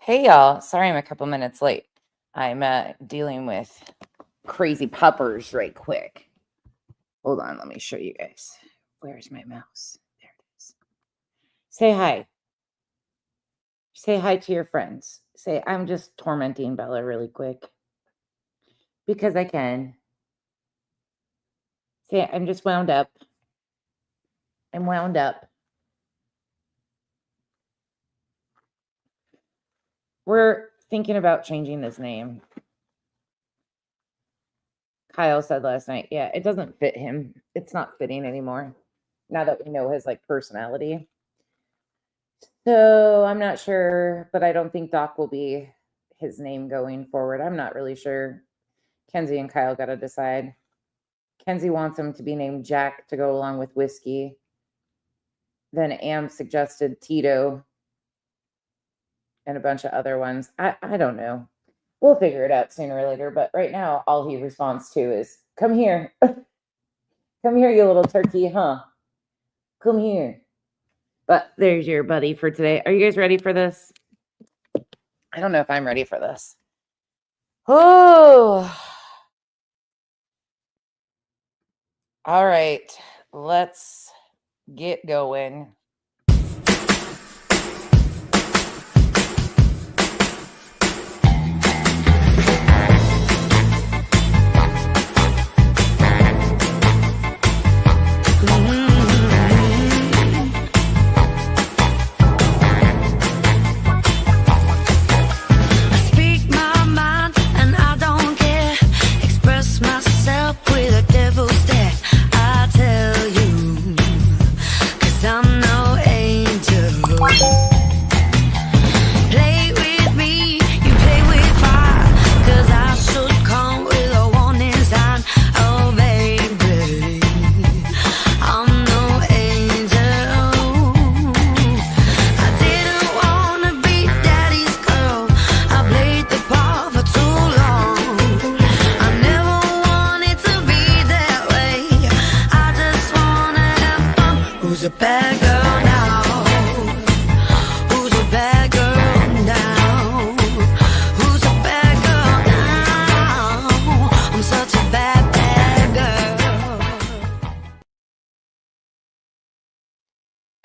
Hey, y'all. Sorry I'm a couple minutes late. I'm dealing with crazy puppers right quick. Hold on. Let me show you guys. Where's my mouse? There it is. Say hi. Say hi to your friends. Say, I'm just tormenting Bella really quick. Because I can. Say, I'm just wound up. I'm wound up. We're thinking about changing this name. Kyle said last night, yeah, it doesn't fit him. It's not fitting anymore. Now that we know his personality. So I'm not sure, but I don't think Doc will be his name going forward. I'm not really sure. Kenzie and Kyle got to decide. Kenzie wants him to be named Jack to go along with whiskey. Then Am suggested Tito and a bunch of other ones. I don't know. We'll figure it out sooner or later. But right now, all he responds to is, come here. Come here, you little turkey, huh? Come here. But there's your buddy for today. Are you guys ready for this? I don't know if I'm ready for this. Oh. All right. Let's get going.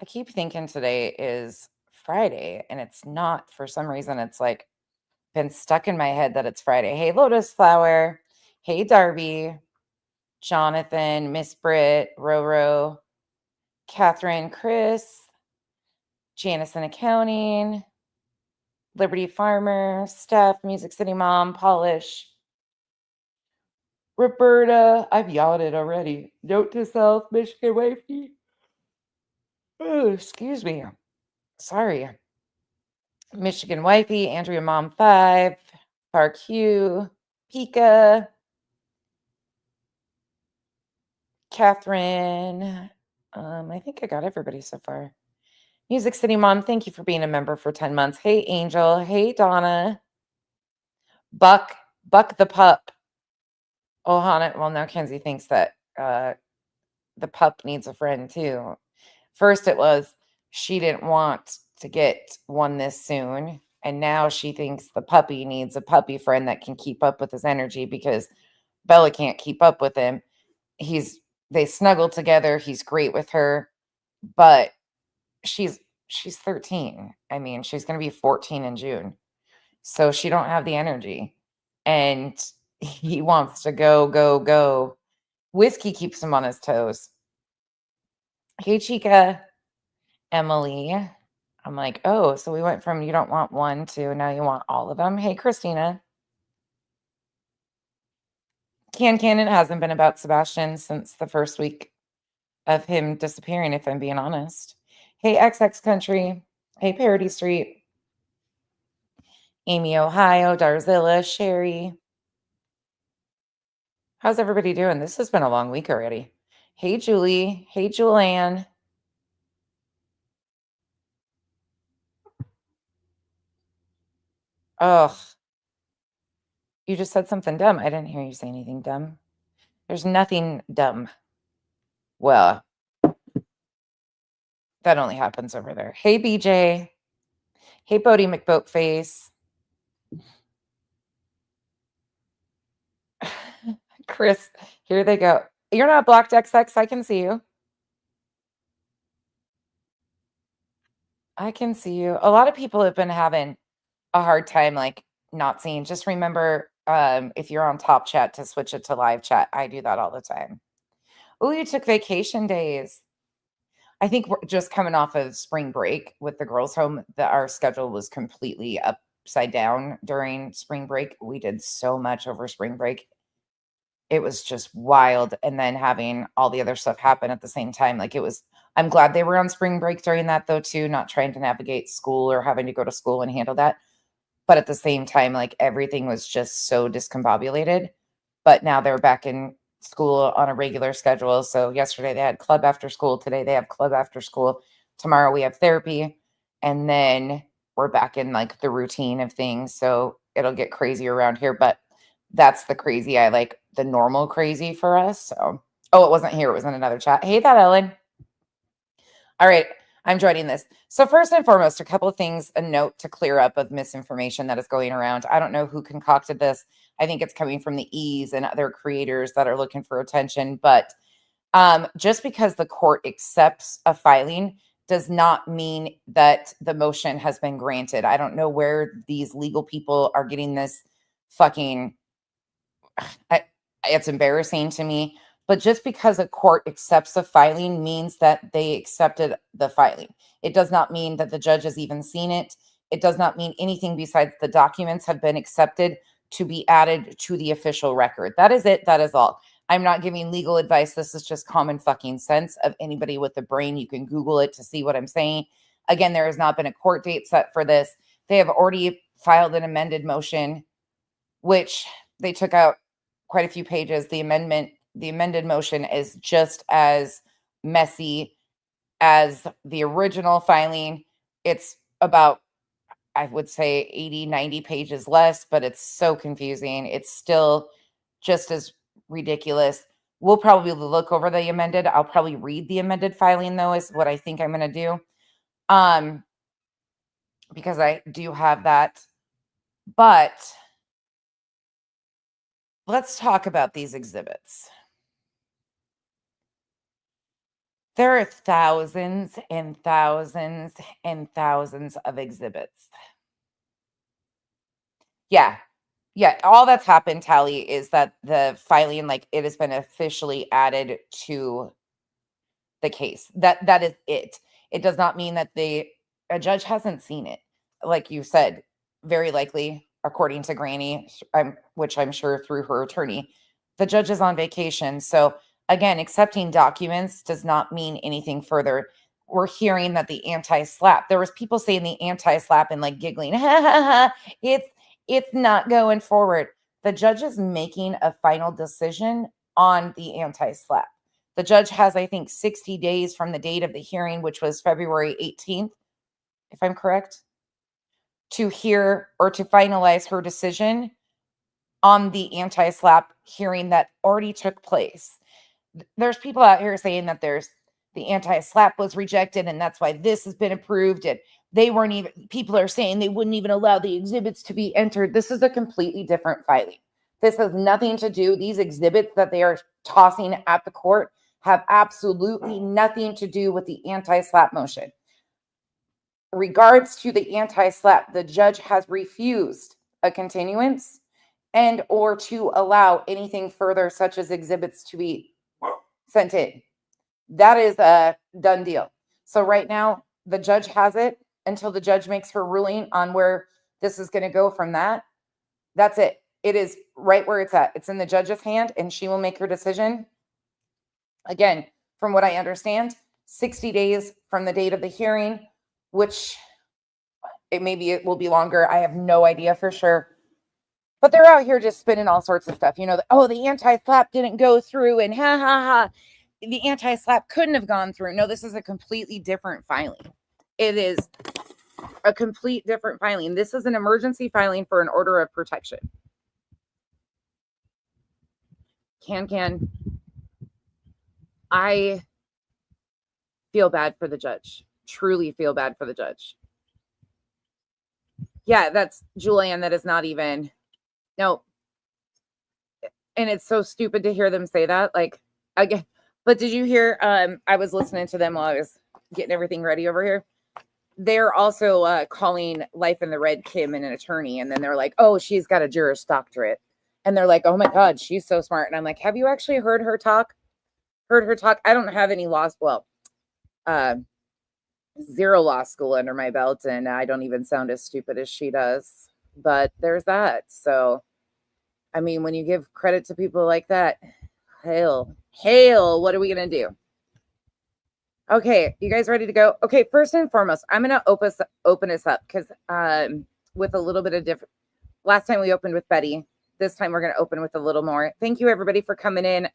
I keep thinking today is Friday, and it's not. For some reason, it's been stuck in my head that it's Friday. Hey, Lotus Flower. Hey, Darby. Jonathan, Miss Britt, Roro, Catherine, Chris, Janice in Accounting, Liberty Farmer, Steph, Music City Mom, Polish, Roberta. I've yelled it already. Note to self, Michigan Wifey. Oh, excuse me. Sorry. Michigan Wifey, Andrea Mom 5, Park Hugh, Pika, Catherine. I think I got everybody so far. Music City Mom, thank you for being a member for 10 months. Hey, Angel. Hey, Donna. Buck the pup. Oh, Hannah. Well, now Kenzie thinks that the pup needs a friend too. First it was she didn't want to get one this soon. And now she thinks the puppy needs a puppy friend that can keep up with his energy because Bella can't keep up with him. They snuggle together. He's great with her, but she's 13. I mean, she's going to be 14 in June. So she don't have the energy. And he wants to go. Whiskey keeps him on his toes. Hey, Chica. Emily. I'm like, oh, so we went from you don't want one to now you want all of them. Hey, Christina. It hasn't been about Sebastian since the first week of him disappearing, if I'm being honest. Hey, XX Country. Hey, Parody Street. Amy, Ohio. Darzilla. Sherry. How's everybody doing? This has been a long week already. Hey, Julie. Hey, Julianne. Ugh. You just said something dumb. I didn't hear you say anything dumb. There's nothing dumb. Well, that only happens over there. Hey, BJ. Hey, Bodie McBoatface. Chris, here they go. You're not blocked, XX. I can see you. I can see you. A lot of people have been having a hard time, like, not seeing. Just remember, if you're on top chat, to switch it to live chat. I do that all the time. Oh, you took vacation days. I think we're just coming off of spring break with the girls' home. That our schedule was completely upside down during spring break. We did so much over spring break. It was just wild. And then having all the other stuff happen at the same time. Like, it was, I'm glad they were on spring break during that though, too, not trying to navigate school or having to go to school and handle that. But at the same time, like, everything was just so discombobulated. But now they're back in school on a regular schedule. So yesterday they had club after school. Today they have club after school. Tomorrow we have therapy. And then we're back in like the routine of things. So it'll get crazy around here. But that's the crazy. I like the normal crazy for us. So, oh, it wasn't here. It was in another chat. Hey, that Ellen. All right. I'm joining this. So first and foremost, a couple of things, a note to clear up of misinformation that is going around. I don't know who concocted this. I think it's coming from the E's and other creators that are looking for attention. But just because the court accepts a filing does not mean that the motion has been granted. I don't know where these legal people are getting this fucking, it's embarrassing to me. But just because a court accepts a filing means that they accepted the filing. It does not mean that the judge has even seen it. It does not mean anything besides the documents have been accepted to be added to the official record. That is it. That is all. I'm not giving legal advice. This is just common fucking sense of anybody with a brain. You can Google it to see what I'm saying. Again, there has not been a court date set for this. They have already filed an amended motion, which they took out quite a few pages. The amended motion is just as messy as the original filing. It's about, I would say, 80, 90 pages less, but it's so confusing. It's still just as ridiculous. We'll probably look over the amended. I'll probably read the amended filing, though, is what I think I'm going to do. Because I do have that. But let's talk about these exhibits. There are thousands and thousands and thousands of exhibits. Yeah. Yeah. All that's happened, Tally, is that the filing, like, it has been officially added to the case. That is it. It does not mean that a judge hasn't seen it. Like you said, very likely, according to Granny, which I'm sure through her attorney, the judge is on vacation. So again, accepting documents does not mean anything further. We're hearing that the anti-SLAPP, there was people saying the anti-SLAPP and like giggling, ha ha ha, it's not going forward. The judge is making a final decision on the anti-SLAPP. The judge has, I think, 60 days from the date of the hearing, which was February 18th, if I'm correct, to hear or to finalize her decision on the anti-SLAPP hearing that already took place. There's people out here saying that the anti-SLAPP was rejected and that's why this has been approved. And they weren't even, people are saying they wouldn't even allow the exhibits to be entered. This is a completely different filing. This has nothing to do, these exhibits that they are tossing at the court have absolutely nothing to do with the anti-SLAPP motion. Regards to the anti-SLAPP, the judge has refused a continuance and or to allow anything further such as exhibits to be sent in. That is a done deal. So right now, the judge has it until the judge makes her ruling on where this is going to go from that. That's it. It is right where it's at. It's in the judge's hand and she will make her decision. Again, from what I understand, 60 days from the date of the hearing, which it will be longer. I have no idea for sure. But they're out here just spinning all sorts of stuff. You know, the anti-SLAPP didn't go through and ha ha ha. The anti-SLAPP couldn't have gone through. No, this is a completely different filing. It is a complete different filing. This is an emergency filing for an order of protection. I feel bad for the judge. Truly feel bad for the judge. Yeah, that's Julianne. That is not even. No. And it's so stupid to hear them say that. Like, again, but did you hear? I was listening to them while I was getting everything ready over here. They're also calling Life in the Red Kim an attorney. And then they're like, oh, she's got a Juris Doctorate. And they're like, oh my God, she's so smart. And I'm like, have you actually heard her talk? I don't have any law school. Well, 0 law school under my belt. And I don't even sound as stupid as she does. But there's that. So, I mean, when you give credit to people like that, hail, what are we going to do? Okay, you guys ready to go? Okay, first and foremost, I'm going to open us up because with a little bit of different. Last time we opened with Betty. This time we're going to open with a little more. Thank you, everybody, for coming in.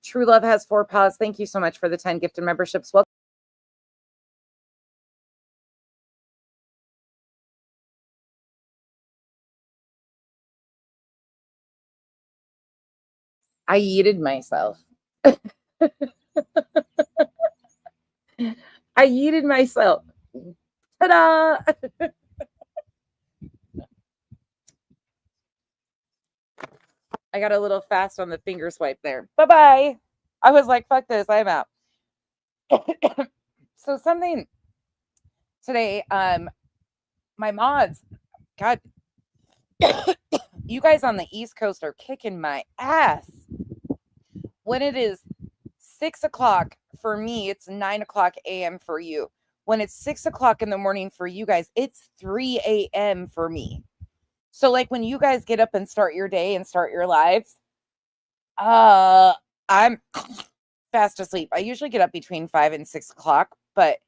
True Love Has 4 Paws. Thank you so much for the 10 gifted memberships. Welcome. I yeeted myself. I yeeted myself. Ta-da! I got a little fast on the finger swipe there. Bye-bye. I was like, fuck this. I'm out. So something today, my mods, God, you guys on the East Coast are kicking my ass. When it is 6 o'clock for me, it's 9 o'clock a.m. for you. When it's 6 o'clock in the morning for you guys, it's 3 a.m. for me. So like when you guys get up and start your day and start your lives, I'm fast asleep. I usually get up between 5 and 6 o'clock, but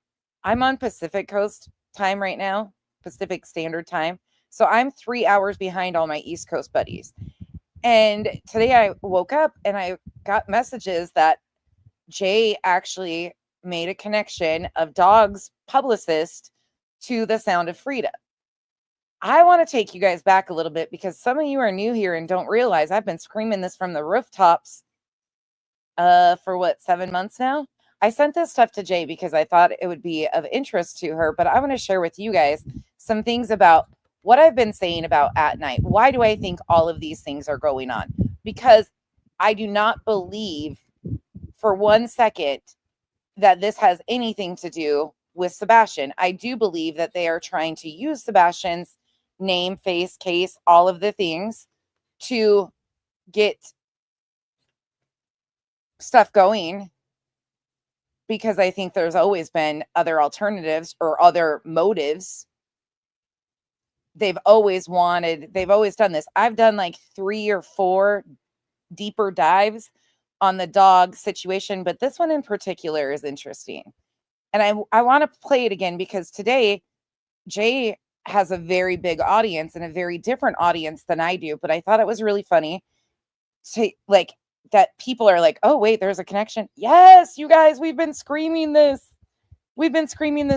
I'm on Pacific Coast time right now, Pacific Standard Time. So I'm 3 hours behind all my East Coast buddies. And today I woke up and I got messages that Jay actually made a connection of Dog's publicist to the Sound of Freedom. I want to take you guys back a little bit because some of you are new here and don't realize I've been screaming this from the rooftops for 7 months now. I sent this stuff to Jay because I thought it would be of interest to her, but I want to share with you guys some things about what I've been saying about at night. Why do I think all of these things are going on? Because I do not believe for 1 second that this has anything to do with Sebastian. I do believe that they are trying to use Sebastian's name, face, case, all of the things to get stuff going, because I think there's always been other alternatives or other motives. They've always done this. I've done like 3 or 4 deeper dives on the dog situation, but this one in particular is interesting. And I want to play it again because today Jay has a very big audience and a very different audience than I do, but I thought it was really funny to like that people are like, oh wait, there's a connection. Yes, you guys, we've been screaming this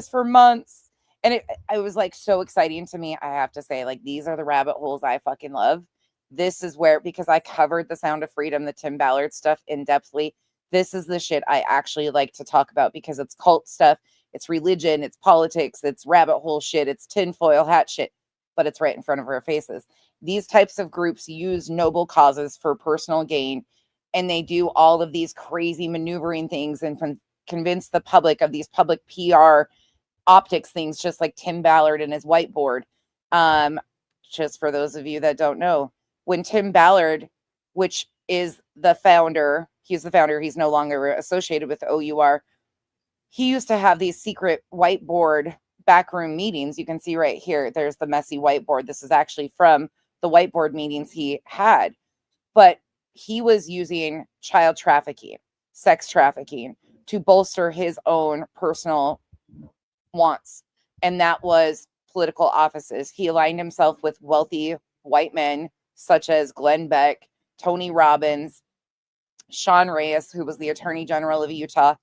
for months. And it was like so exciting to me. I have to say, like, these are the rabbit holes I fucking love. This is where, because I covered the Sound of Freedom, the Tim Ballard stuff in depthly. This is the shit I actually like to talk about because it's cult stuff. It's religion, it's politics, it's rabbit hole shit, it's tinfoil hat shit, but it's right in front of our faces. These types of groups use noble causes for personal gain, and they do all of these crazy maneuvering things and convince the public of these public PR optics things, just like Tim Ballard and his whiteboard. Just for those of you that don't know, when Tim Ballard, which is the founder, he's no longer associated with OUR. He used to have these secret whiteboard backroom meetings. You can see right here, there's the messy whiteboard. This is actually from the whiteboard meetings he had. But he was using child trafficking, sex trafficking to bolster his own personal wants. And that was political offices. He aligned himself with wealthy white men such as Glenn Beck, Tony Robbins, Sean Reyes, who was the Attorney General of Utah,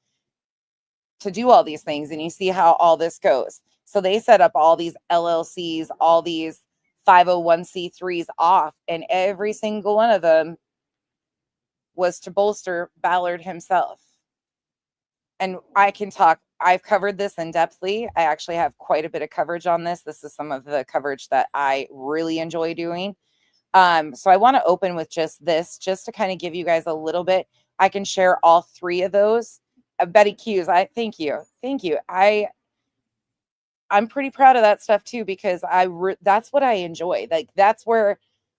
to do all these things. And you see how all this goes. So they set up all these LLCs, all these 501c3s off, and every single one of them was to bolster Ballard himself. And I can talk, I've covered this in depthly. I actually have quite a bit of coverage on this. This is some of the coverage that I really enjoy doing. So I want to open with just this, just to kind of give you guys a little bit. I can share all three of those. Betty Q's, I thank you. Thank you. I'm pretty proud of that stuff too, because that's what I enjoy. Like, that's where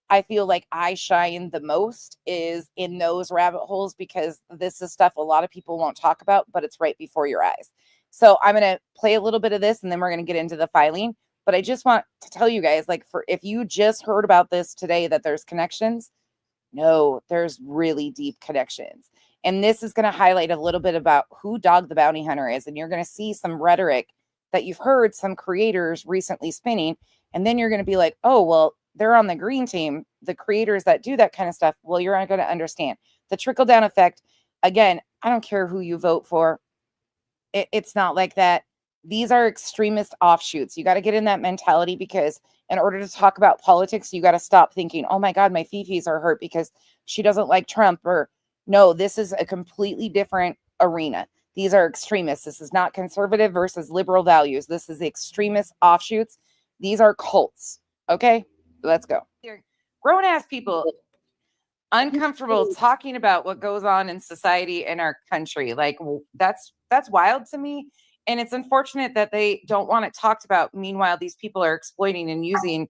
I feel like I shine the most, is in those rabbit holes, because this is stuff a lot of people won't talk about, but it's right before your eyes. So I'm going to play a little bit of this and then we're going to get into the filing. But I just want to tell you guys, like, if you just heard about this today, that there's connections, no, there's really deep connections. And this is going to highlight a little bit about who Dog the Bounty Hunter is. And you're going to see some rhetoric that you've heard some creators recently spinning. And then you're going to be like, oh, well, they're on the green team, the creators that do that kind of stuff. Well, you're not going to understand the trickle down effect. Again, I don't care who you vote for. It's not like that. These are extremist offshoots. You got to get in that mentality, because in order to talk about politics, you got to stop thinking, oh my God, my fifis are hurt because she doesn't like Trump. Or no, this is a completely different arena. These are extremists. This is not conservative versus liberal values. This is extremist offshoots. These are cults. Okay, let's go. Grown ass people uncomfortable talking about what goes on in society in our country. Like, that's wild to me. And it's unfortunate that they don't want it talked about. Meanwhile, these people are exploiting and using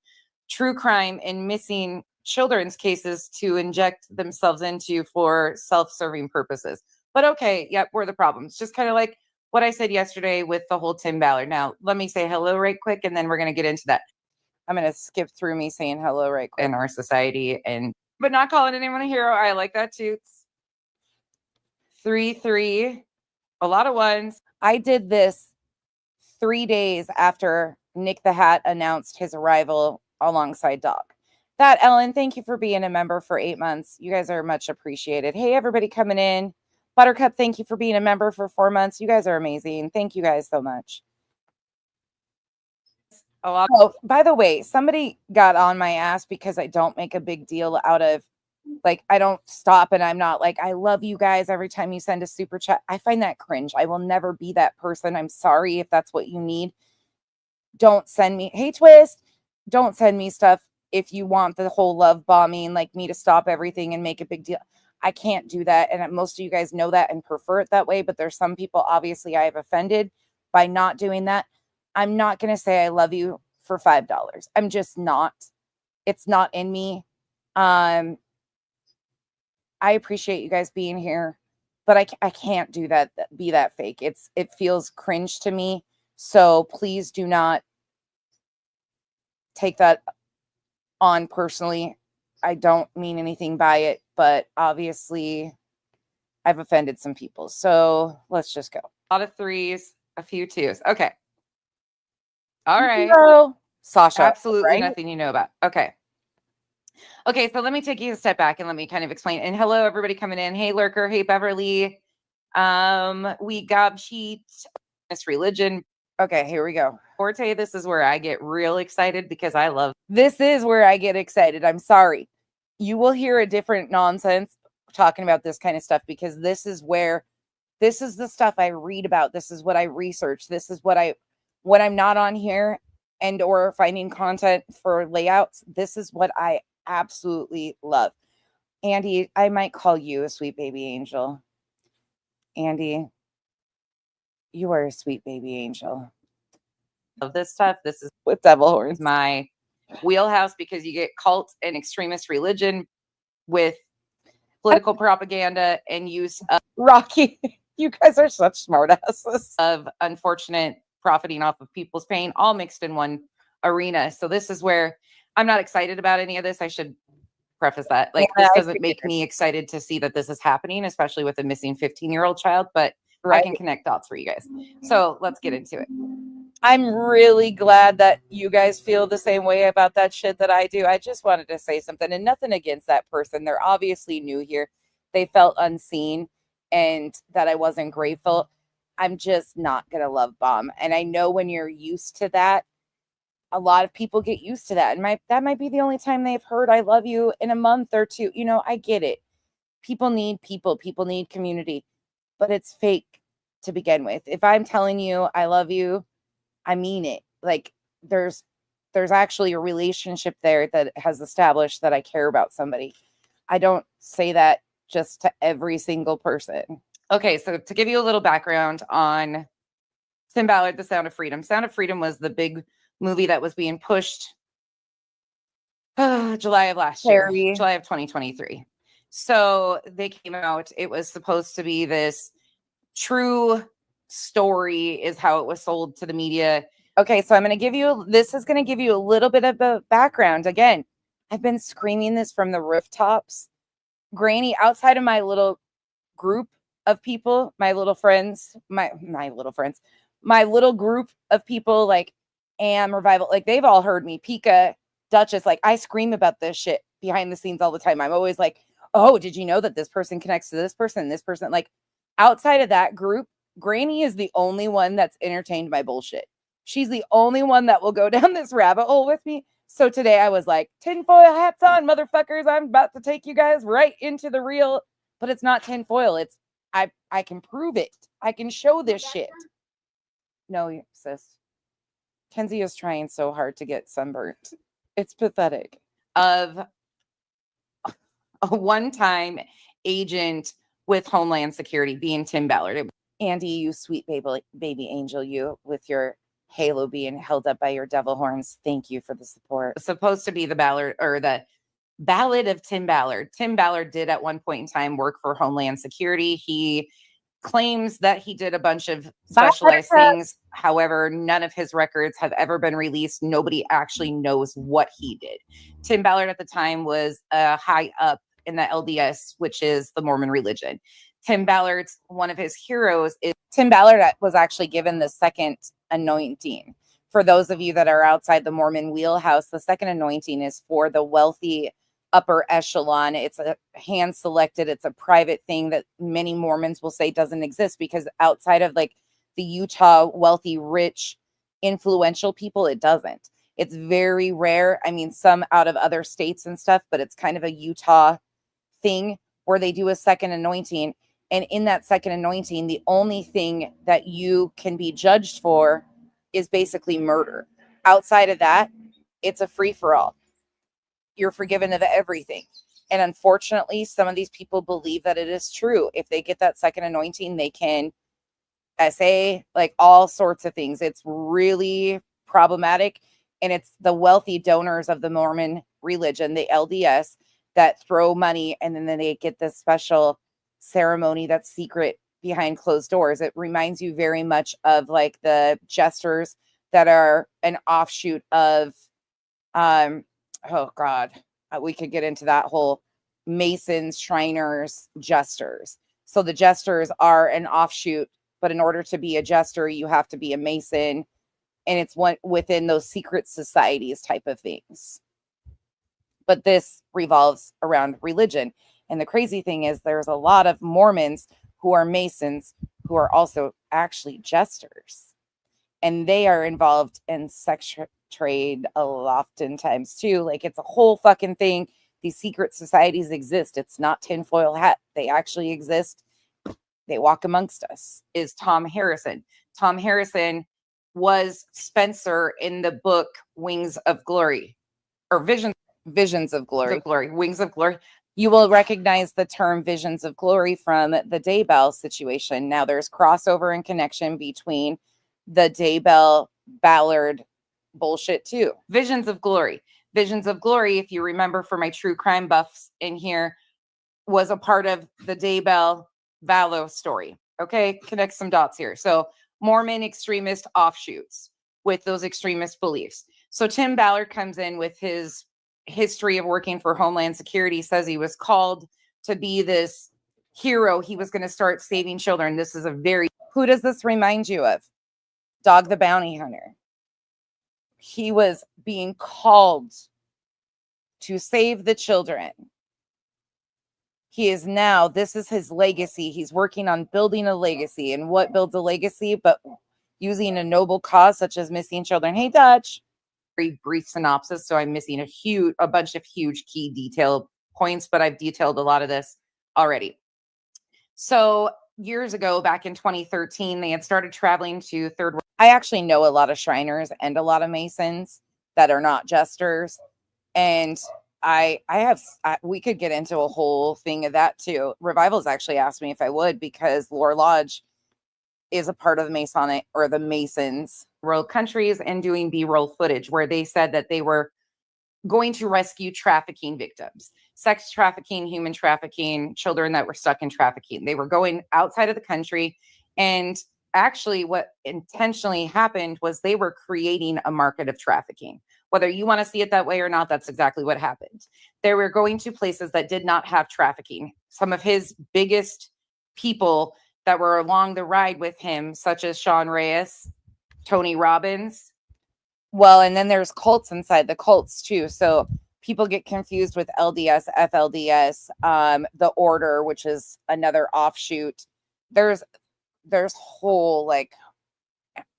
true crime and missing children's cases to inject themselves into for self-serving purposes. But okay, yep, we're the problems. Just kind of like what I said yesterday with the whole Tim Ballard. Now, let me say hello right quick, and then we're going to get into that. I'm going to skip through me saying hello right quick in our society, but not calling anyone a hero. I like that too. 3-3, a lot of ones. I did this 3 days after Nick the Hat announced his arrival alongside Dog. That, Ellen, thank you for being a member for 8 months. You guys are much appreciated. Hey, everybody coming in. Buttercup, thank you for being a member for 4 months. You guys are amazing. Thank you guys so much. Oh, by the way, somebody got on my ass because I don't make a big deal out of, like, I don't stop and I'm not like, I love you guys every time you send a super chat. I find that cringe. I will never be that person. I'm sorry if that's what you need. Don't send me, hey, Twist, don't send me stuff if you want the whole love bombing, like me to stop everything and make a big deal. I can't do that. And most of you guys know that and prefer it that way. But there's some people, obviously, I have offended by not doing that. I'm not going to say I love you for $5. I'm just not. It's not in me. I appreciate you guys being here, but I can't do that, be that fake. It feels cringe to me. So please do not take that on personally. I don't mean anything by it, but obviously I've offended some people. So let's just go. A lot of 3s, a few 2s. Okay. All right. Hello, Sasha. Absolutely right? Nothing you know about. Okay. Okay, so let me take you a step back and let me kind of explain. And hello, everybody coming in. Hey, Lurker. Hey, Beverly. We got cheat, Miss Religion. Okay, here we go. Forte, this is where I get real excited because this is where I get excited. I'm sorry. You will hear a different nonsense talking about this kind of stuff, because this is the stuff I read about. This is what I research. This is when I'm not on here and or finding content for layouts. This is what I absolutely love. Andy, I might call you a sweet baby angel. Andy, you are a sweet baby angel. Love this stuff. This is with devil horns, my wheelhouse, because you get cult and extremist religion with political propaganda and use of Rocky. You guys are such smartasses. Of unfortunate profiting off of people's pain, all mixed in one arena. So this is where I'm not excited about any of this. I should preface that. Like, this doesn't make me excited to see that this is happening, especially with a missing 15-year-old child, but I can connect dots for you guys. So let's get into it. I'm really glad that you guys feel the same way about that shit that I do. I just wanted to say something, and nothing against that person. They're obviously new here. They felt unseen and that I wasn't grateful. I'm just not going to love bomb. And I know when you're used to that, a lot of people get used to that. And that might be the only time they've heard I love you in a month or two. You know, I get it. People need people. People need community. But it's fake to begin with. If I'm telling you I love you, I mean it. Like, there's there's actually a relationship there that has established that I care about somebody. I don't say that just to every single person. Okay, so to give you a little background on Tim Ballard, The Sound of Freedom. Sound of Freedom was the big movie that was being pushed July of last year, July of 2023. So they came out. It was supposed to be this true story is how it was sold to the media. Okay, so I'm going to give you, this is going to give you a little bit of a background. Again, I've been screaming this from the rooftops. Granny, outside of my little group of people, my little friends, my little group of people, like Am, Revival, like they've all heard me. Pika, Duchess, like I scream about this shit behind the scenes all the time. I'm always like, oh, did you know that this person connects to this person, this person? Like outside of that group, Granny is the only one that's entertained by bullshit. She's the only one that will go down this rabbit hole with me. So today I was like, tinfoil hats on, motherfuckers. I'm about to take you guys right into the real, but it's not tinfoil. It's I can prove it. I can show this shit. No, sis. Kenzie is trying so hard to get sunburnt. It's pathetic. Of a one-time agent with Homeland Security being Tim Ballard. Andy, you sweet baby angel, you with your halo being held up by your devil horns. Thank you for the support. It's supposed to be the Ballard or the Ballad of Tim Ballard. Tim Ballard did at one point in time work for Homeland Security. He claims that he did a bunch of specialized things. However, none of his records have ever been released. Nobody actually knows what he did. Tim Ballard at the time was high up in the LDS, which is the Mormon religion. Tim Ballard's one of his heroes is Tim Ballard was actually given the second anointing. For those of you that are outside the Mormon wheelhouse, the second anointing is for the wealthy upper echelon. It's a hand selected, it's a private thing that many Mormons will say doesn't exist, because outside of like the Utah wealthy, rich, influential people, it doesn't. It's very rare. I mean, some out of other states and stuff, but it's kind of a Utah thing where they do a second anointing. And in that second anointing, the only thing that you can be judged for is basically murder. Outside of that, it's a free-for-all. You're forgiven of everything. And unfortunately, some of these people believe that it is true. If they get that second anointing, they can say like all sorts of things. It's really problematic. And it's the wealthy donors of the Mormon religion, the LDS, that throw money, and then they get this special ceremony that's secret behind closed doors. It reminds you very much of like the jesters that are an offshoot of oh God, we could get into that whole Masons, Shriners, Jesters. So the Jesters are an offshoot, but in order to be a Jester, you have to be a Mason. And it's one within those secret societies type of things. But this revolves around religion. And the crazy thing is there's a lot of Mormons who are Masons who are also actually Jesters. And they are involved in sex trade oftentimes too. Like it's a whole fucking thing. These secret societies exist. It's not tinfoil hat. They actually exist. They walk amongst us. Is Tom Harrison. Tom Harrison was Spencer in the book Wings of Glory, or Visions of Glory. Wings of Glory. You will recognize the term Visions of Glory from the Daybell situation. Now there's crossover and connection between the Daybell Ballard bullshit too. Visions of Glory. Visions of Glory, if you remember for my true crime buffs in here, was a part of the Daybell Vallow story. Okay, connect some dots here. So Mormon extremist offshoots with those extremist beliefs. So Tim Ballard comes in with his history of working for Homeland Security, says he was called to be this hero. He was going to start saving children. This is a very, who does this remind you of? Dog the Bounty Hunter. He was being called to save the children. He is now, this is his legacy. He's working on building a legacy. And what builds a legacy but using a noble cause such as missing children? Hey, Dutch. Very brief synopsis. So I'm missing a bunch of huge key detail points, but I've detailed a lot of this already. So years ago, back in 2013, they had started traveling to third world. I actually know a lot of Shriners and a lot of Masons that are not jesters. And we could get into a whole thing of that too. Revival's actually asked me if I would, because Lore Lodge is a part of the Masonic or the Masons World Countries, and doing B-roll footage where they said that they were going to rescue trafficking victims, sex trafficking, human trafficking, children that were stuck in trafficking. They were going outside of the country. And actually what intentionally happened was they were creating a market of trafficking. Whether you want to see it that way or not, that's exactly what happened. They were going to places that did not have trafficking. Some of his biggest people that were along the ride with him, such as Sean Reyes, Tony Robbins. Well, and then there's cults inside the cults too. So people get confused with LDS, FLDS, the Order, which is another offshoot. There's whole, like,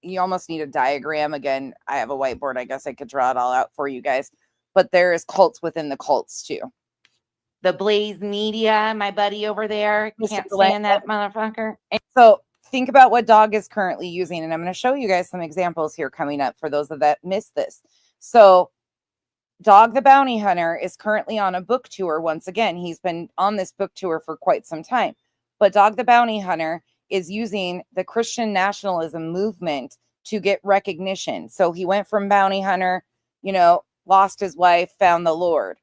you almost need a diagram. Again, I have a whiteboard. I guess I could draw it all out for you guys. But there is cults within the cults too. The Blaze Media, my buddy over there, can't stand that motherfucker. And so think about what Dog is currently using. And I'm going to show you guys some examples here coming up for those that missed this. So Dog the Bounty Hunter is currently on a book tour. Once again, he's been on this book tour for quite some time. But Dog the Bounty Hunter is using the Christian nationalism movement to get recognition. So he went from bounty hunter, lost his wife, found the Lord.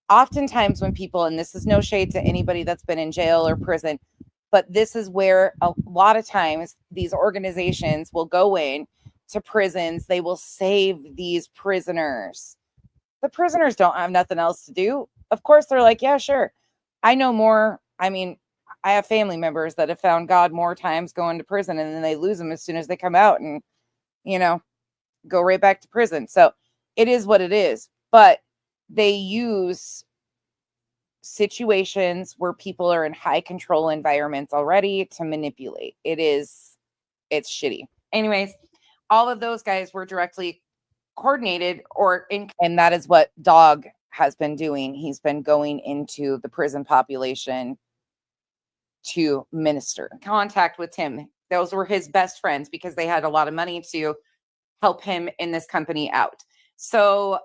Oftentimes when people, and this is no shade to anybody that's been in jail or prison, but this is where a lot of times these organizations will go in to prisons. They will save these prisoners. The prisoners don't have nothing else to do. Of course, they're like, yeah, sure. I know more. I mean, I have family members that have found God more times going to prison, and then they lose them as soon as they come out and, go right back to prison. So it is what it is. But they use situations where people are in high control environments already to manipulate. It's shitty. Anyways, all of those guys were directly coordinated and that is what Dog has been doing. He's been going into the prison population to minister. Contact with Tim. Those were his best friends because they had a lot of money to help him in this company out. So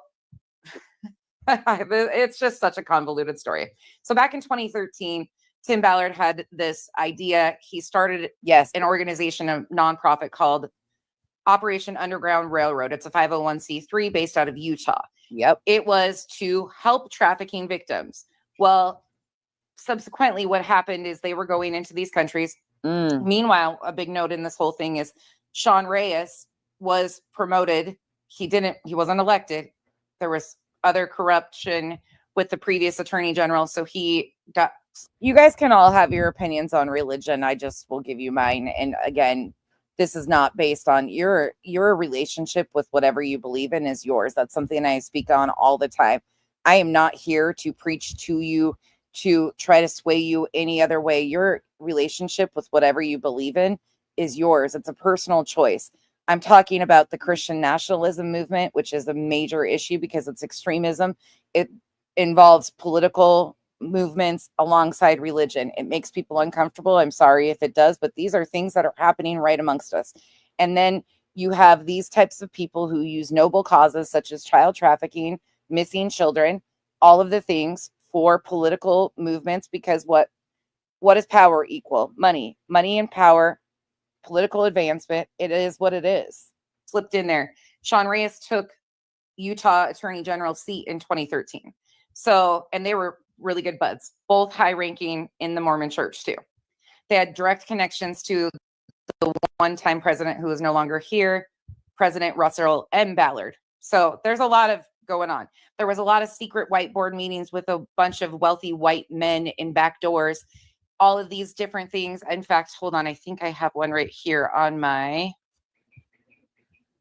it's just such a convoluted story. So back in 2013, Tim Ballard had this idea. He started, an organization, a nonprofit called Operation Underground Railroad. It's a 501c3 based out of Utah. Yep. It was to help trafficking victims. Well, subsequently, what happened is they were going into these countries. Meanwhile, a big note in this whole thing is Sean Reyes was promoted. He wasn't elected. There was other corruption with the previous attorney general. So you guys can all have your opinions on religion. I just will give you mine. And again, this is not based on your relationship with whatever you believe in is yours. That's something I speak on all the time. I am not here to preach to you, to try to sway you any other way. Your relationship with whatever you believe in is yours. It's a personal choice. I'm talking about the Christian nationalism movement, which is a major issue because it's extremism. It involves political movements alongside religion. It makes people uncomfortable. I'm sorry if it does, but these are things that are happening right amongst us. And then you have these types of people who use noble causes such as child trafficking, missing children, all of the things for political movements, because what is power equal? Money and power, political advancement. It is what it is. Slipped in there. Sean Reyes took Utah Attorney General's seat in 2013. So, and they were really good buds, both high ranking in the Mormon church too. They had direct connections to the one-time president who is no longer here, President Russell M. Ballard. So there's a lot of going on. There was a lot of secret whiteboard meetings with a bunch of wealthy white men in back doors, all of these different things. In fact, hold on. I think I have one right here on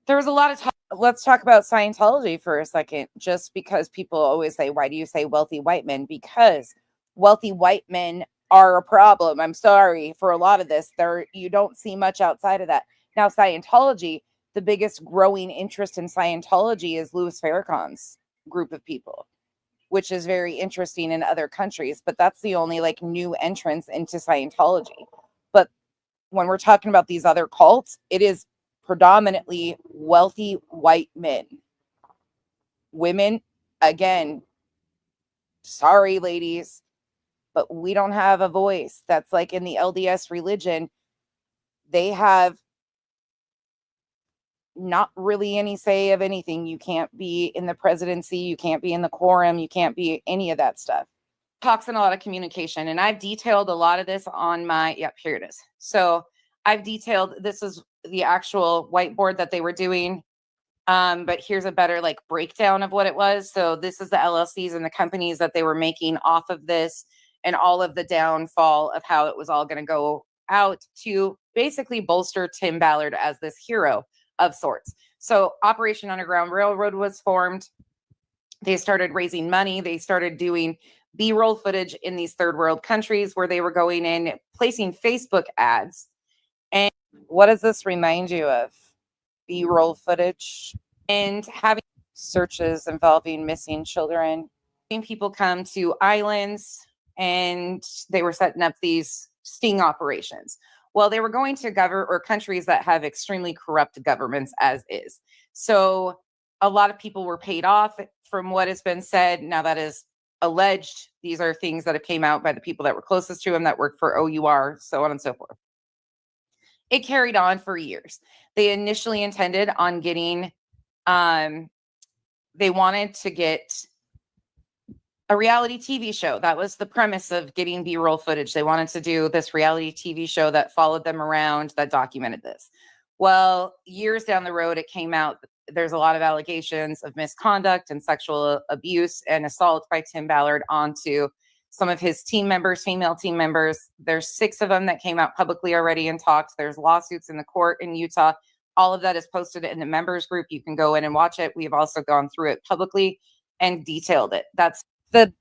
there was a lot of talk. Let's talk about Scientology for a second, just because people always say, why do you say wealthy white men? Because wealthy white men are a problem. I'm sorry for a lot of this. You don't see much outside of that. Now, Scientology, the biggest growing interest in Scientology is Louis Farrakhan's group of people, which is very interesting in other countries, but that's the only new entrance into Scientology. But when we're talking about these other cults, it is predominantly wealthy white men. women, again, sorry, ladies, but we don't have a voice. That's like in the LDS religion. They have not really any say of anything. You can't be in the presidency. You can't be in the quorum. You can't be any of that stuff. Talks in a lot of communication. And I've detailed a lot of this on my, yep, here it is. So I've detailed, this is the actual whiteboard that they were doing. But here's a better like breakdown of what it was. So this is the LLCs and the companies that they were making off of this, and all of the downfall of how it was all going to go out to basically bolster Tim Ballard as this hero of sorts. So Operation Underground Railroad was formed. They started raising money. They started doing B-roll footage in these third world countries where they were going in, placing Facebook ads. And what does this remind you of? B-roll footage and having searches involving missing children. People come to islands and they were setting up these sting operations. Well, they were going to countries that have extremely corrupt governments as is. So a lot of people were paid off from what has been said. Now that is alleged. These are things that have came out by the people that were closest to him that worked for OUR, so on and so forth. It carried on for years. They initially intended on getting, they wanted to get a reality TV show. That was the premise of getting B-roll footage. They wanted to do this reality TV show that followed them around, that documented this. Well, years down the road, it came out there's a lot of allegations of misconduct and sexual abuse and assault by Tim Ballard onto some of his team members, female team members. There's 6 of them that came out publicly already and talked. There's lawsuits in the court in Utah. All of that is posted in the members group. You can go in and watch it. We've also gone through it publicly and detailed it. That's the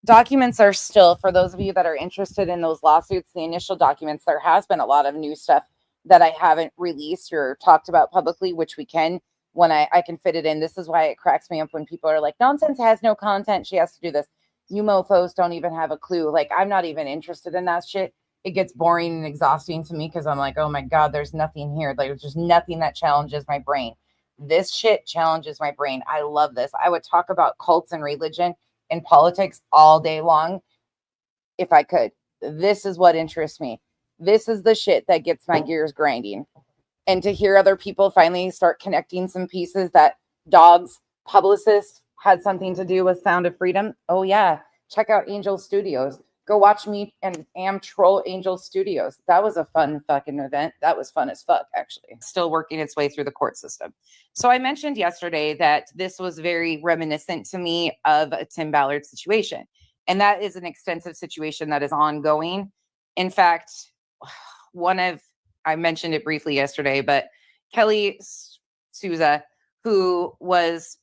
documents are still, for those of you that are interested in those lawsuits, the initial documents, there has been a lot of new stuff that I haven't released or talked about publicly, which we can when I can fit it in. This is why it cracks me up when people are like, nonsense has no content. She has to do this. You mofos don't even have a clue. Like, I'm not even interested in that shit. It gets boring and exhausting to me because I'm like, oh my God, there's nothing here. Like, there's just nothing that challenges my brain. This shit challenges my brain. I love this. I would talk about cults and religion and politics all day long if I could. This is what interests me. This is the shit that gets my gears grinding. And to hear other people finally start connecting some pieces that Dog's publicist had something to do with Sound of Freedom. Oh yeah, check out Angel Studios. Go watch me and troll Angel Studios. That was a fun fucking event. That was fun as fuck, actually. Still working its way through the court system. So I mentioned yesterday that this was very reminiscent to me of a Tim Ballard situation. And that is an extensive situation that is ongoing. In fact, I mentioned it briefly yesterday, but Kelly Souza, who was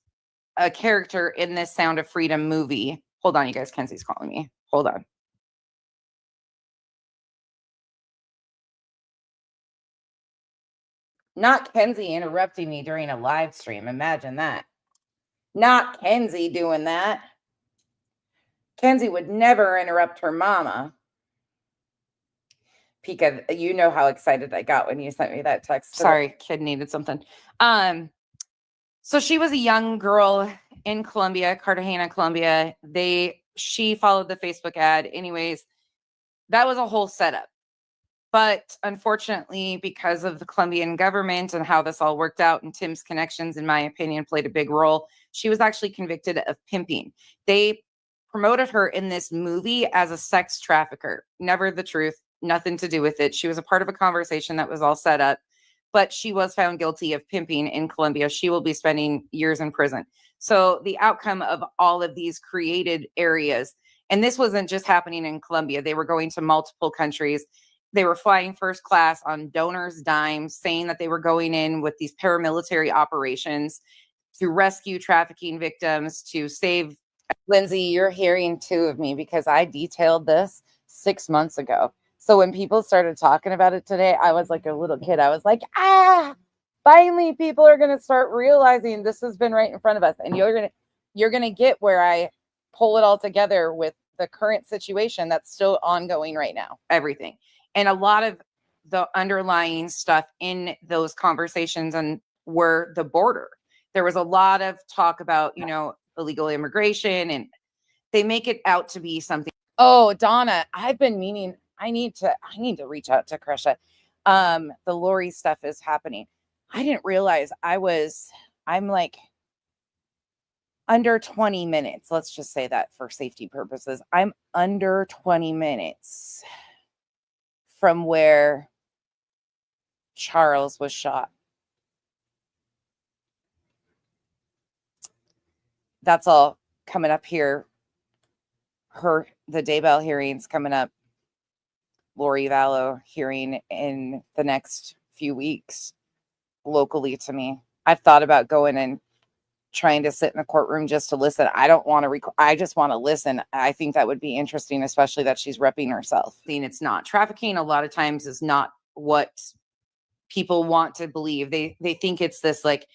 a character in this Sound of Freedom movie. Hold on, you guys. Kenzie's calling me. Hold on. Not Kenzie interrupting me during a live stream. Imagine that. Not Kenzie doing that. Kenzie would never interrupt her mama. Pika, you know how excited I got when you sent me that text. Sorry, kid needed something. So she was a young girl in Colombia, Cartagena, Colombia. She followed the Facebook ad. Anyways, that was a whole setup. But unfortunately, because of the Colombian government and how this all worked out, and Tim's connections, in my opinion, played a big role, she was actually convicted of pimping. They promoted her in this movie as a sex trafficker. Never the truth, nothing to do with it. She was a part of a conversation that was all set up, but she was found guilty of pimping in Colombia. She will be spending years in prison. So the outcome of all of these created areas, and this wasn't just happening in Colombia, they were going to multiple countries. They were flying first class on donors' dimes, saying that they were going in with these paramilitary operations to rescue trafficking victims, to save. Lindsay, you're hearing 2 of me because I detailed this 6 months ago. So when people started talking about it today, I was like a little kid. I was like, finally people are going to start realizing this has been right in front of us. And you're going to get where I pull it all together with the current situation that's still ongoing right now. Everything. And a lot of the underlying stuff in those conversations and were the border. There was a lot of talk about, you know, illegal immigration, and they make it out to be something. Oh, Donna, I've been meaning, I need to reach out to Krisha. The Lori stuff is happening. I didn't realize I'm like under 20 minutes. Let's just say that for safety purposes. I'm under 20 minutes from where Charles was shot. That's all coming up here. The Daybell hearings coming up. Lori Vallow hearing in the next few weeks locally to me. I've thought about going and trying to sit in the courtroom just to listen. I don't want to record. I just want to listen. I think that would be interesting, especially that she's repping herself. It's not. Trafficking a lot of times is not what people want to believe. They think it's this like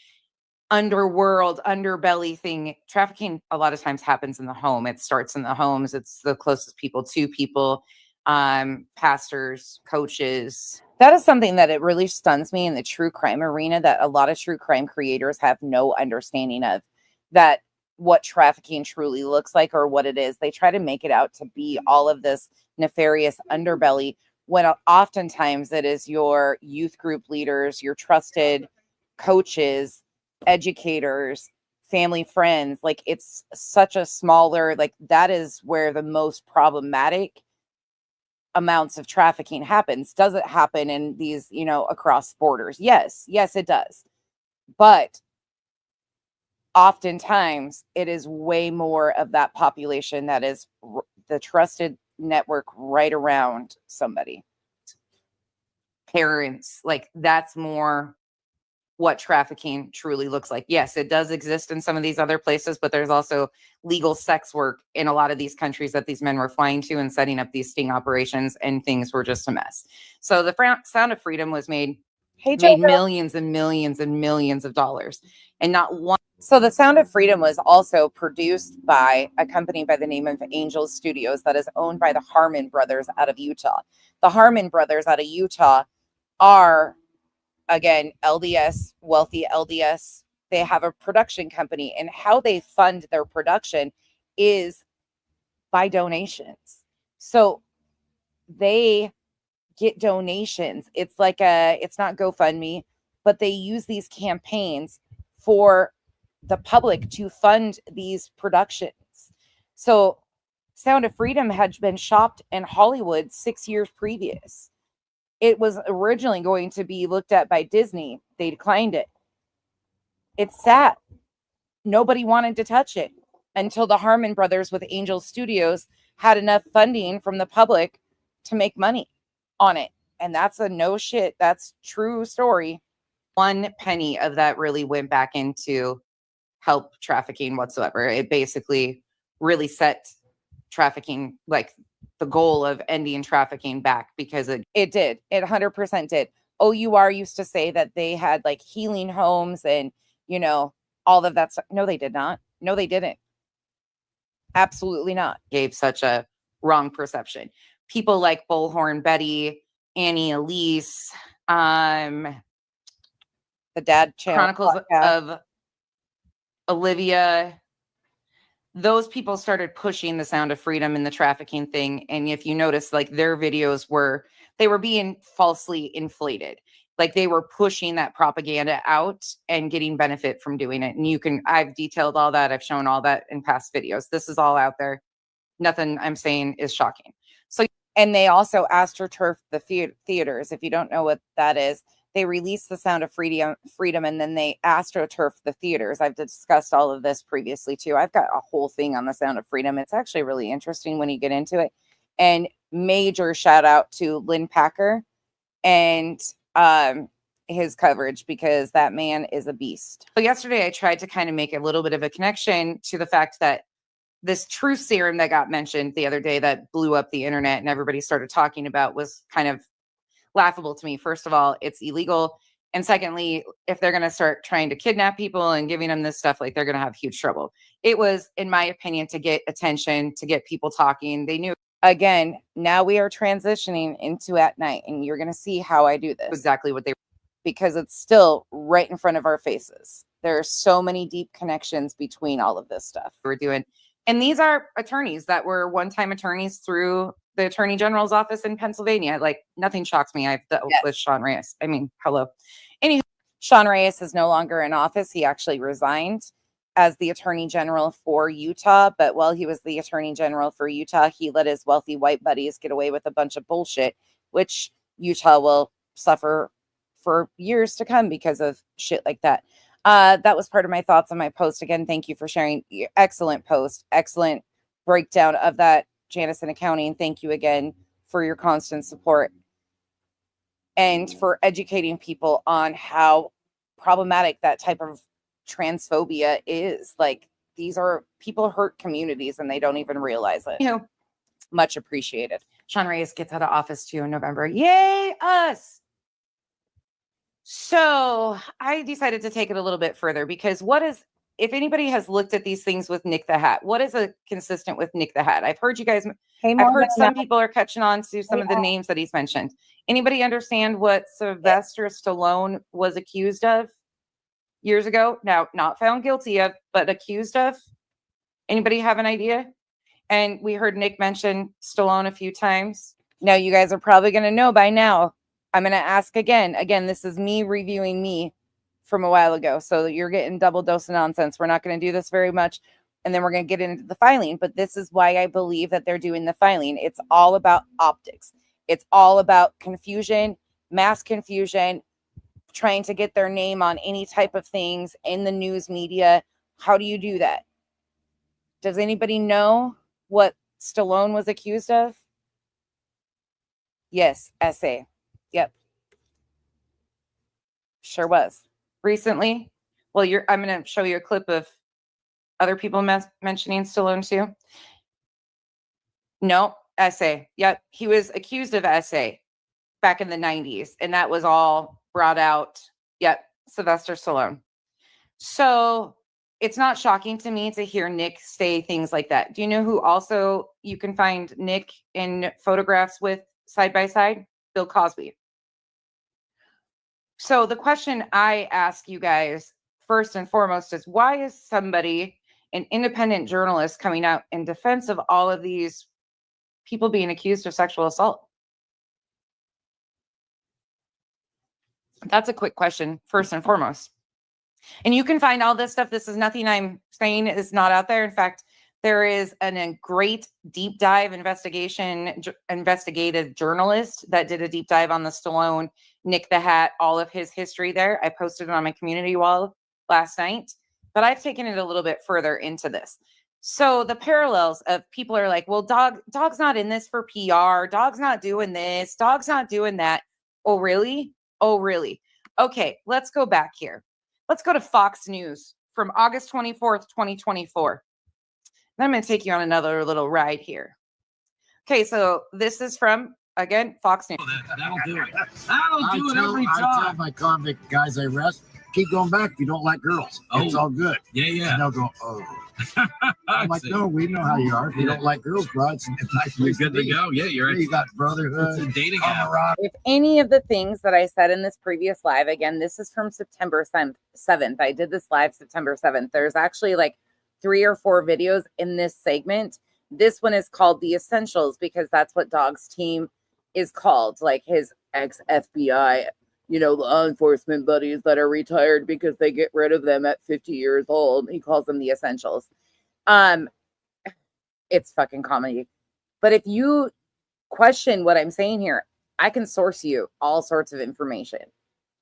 underworld, underbelly thing. Trafficking a lot of times happens in the home. It starts in the homes. It's the closest people to people, pastors, coaches. That is something that it really stuns me in the true crime arena, that a lot of true crime creators have no understanding of that, what trafficking truly looks like or what it is. They try to make it out to be all of this nefarious underbelly, when oftentimes it is your youth group leaders, your trusted coaches, educators, family, friends. Like, it's such a smaller, like, that is where the most problematic amounts of trafficking happens. Does it happen in these, you know, across borders? Yes, it does. But oftentimes it is way more of that population that is the trusted network right around somebody. Parents, like, that's more what trafficking truly looks like. Yes, it does exist in some of these other places, but there's also legal sex work in a lot of these countries that these men were flying to and setting up these sting operations, and things were just a mess. So the Sound of Freedom was made millions and millions and millions of dollars, and not one. So the Sound of Freedom was also produced by a company by the name of Angel Studios that is owned by the Harmon brothers out of Utah. The Harmon brothers out of Utah are, again, LDS, wealthy LDS. They have a production company, and how they fund their production is by donations. So they get donations. It's like it's not GoFundMe, but they use these campaigns for the public to fund these productions. So Sound of Freedom had been shopped in Hollywood 6 years previous. It was originally going to be looked at by Disney. They declined it. It's sad. Nobody wanted to touch it until the Harmon brothers with Angel Studios had enough funding from the public to make money on it. And that's a no shit. That's true story. 1 penny of that really went back into help trafficking whatsoever. It basically really set trafficking, like the goal of ending trafficking, back, because it did. It 100% did. OUR used to say that they had like healing homes and, you know, all of that stuff. No, they did not. No, they didn't. Absolutely not. Gave such a wrong perception. People like Bullhorn Betty, Annie Elise, the Dad Channel Chronicles podcast of Olivia, those people started pushing the Sound of Freedom and the trafficking thing. And if you notice, like, their videos they were being falsely inflated. Like, they were pushing that propaganda out and getting benefit from doing it. And I've detailed all that. I've shown all that in past videos. This is all out there. Nothing I'm saying is shocking. So, and they also astroturfed the theaters. If you don't know what that is, they released the Sound of Freedom, and then they astroturfed the theaters. I've discussed all of this previously too. I've got a whole thing on the Sound of Freedom. It's actually really interesting when you get into it. And major shout out to Lynn Packer and his coverage, because that man is a beast. So yesterday I tried to kind of make a little bit of a connection to the fact that this truth serum that got mentioned the other day that blew up the internet and everybody started talking about was kind of laughable to me. First of all, it's illegal. And secondly, if they're going to start trying to kidnap people and giving them this stuff, like, they're going to have huge trouble. It was, in my opinion, to get attention, to get people talking. They knew. Again, now we are transitioning into at night, and you're going to see how I do this. Exactly what they, because it's still right in front of our faces. There are so many deep connections between all of this stuff we're doing. And these are attorneys that were one-time attorneys through the Attorney General's office in Pennsylvania. Like, nothing shocks me. I've dealt with Sean Reyes. I mean, hello. Anywho, Sean Reyes is no longer in office. He actually resigned as the Attorney General for Utah. But while he was the Attorney General for Utah, he let his wealthy white buddies get away with a bunch of bullshit, which Utah will suffer for years to come because of shit like that. That was part of my thoughts on my post. Again, thank you for sharing. Excellent post. Excellent breakdown of that, Janice and Accounting. Thank you again for your constant support and for educating people on how problematic that type of transphobia is. Like, these are people hurt communities and they don't even realize it. You know, much appreciated. Sean Reyes gets out of office too in November. Yay, us. So I decided to take it a little bit further because if anybody has looked at these things with Nick the Hat, what is consistent with Nick the Hat? I've heard you guys, I've heard some people are catching on to some of the names that he's mentioned. Anybody understand what Sylvester Stallone was accused of years ago? Now, not found guilty of, but accused of? Anybody have an idea? And we heard Nick mention Stallone a few times. Now, you guys are probably going to know by now. I'm going to ask again. Again, this is me reviewing me from a while ago. So you're getting double dose of nonsense. We're not going to do this very much. And then we're going to get into the filing. But this is why I believe that they're doing the filing. It's all about optics. It's all about confusion, mass confusion, trying to get their name on any type of things in the news media. How do you do that? Does anybody know what Stallone was accused of? Yes, essay. Yep. Sure was. Recently. Well, I'm going to show you a clip of other people mentioning Stallone too. No, essay. Yep. He was accused of essay back in the 90s. And that was all brought out. Yep. Sylvester Stallone. So it's not shocking to me to hear Nick say things like that. Do you know who also you can find Nick in photographs with side by side? Bill Cosby. So the question I ask you guys first and foremost is, why is somebody, an independent journalist, coming out in defense of all of these people being accused of sexual assault? That's a quick question, first and foremost. And you can find all this stuff. This is nothing I'm saying is not out there. In fact, there is a great deep dive investigative journalist that did a deep dive on the Stallone, Nick the Hat, all of his history there. I posted it on my community wall last night, but I've taken it a little bit further into this. So the parallels of people are like, well, dog's not in this for PR. Dog's not doing this. Dog's not doing that. Oh, really? Oh, really? Okay, let's go back here. Let's go to Fox News from August 24th, 2024. And I'm going to take you on another little ride here. Okay, so this is from, again, Fox News. That'll do it. That'll do it every time. I tell my convict guys I arrest, keep going back if you don't like girls. Oh. It's all good. Yeah. And they'll go, oh. I'm like, no, we know how you are. If you don't like girls, bro, it's nice. You're good to go. Yeah, you got brotherhood. It's a dating app. If any of the things that I said in this previous live, again, this is from September 7th. I did this live September 7th. There's actually like 3 or 4 videos in this segment. This one is called The Essentials because that's what Dog's team is called. Like his ex-FBI, law enforcement buddies that are retired because they get rid of them at 50 years old. He calls them The Essentials. It's fucking comedy. But if you question what I'm saying here, I can source you all sorts of information.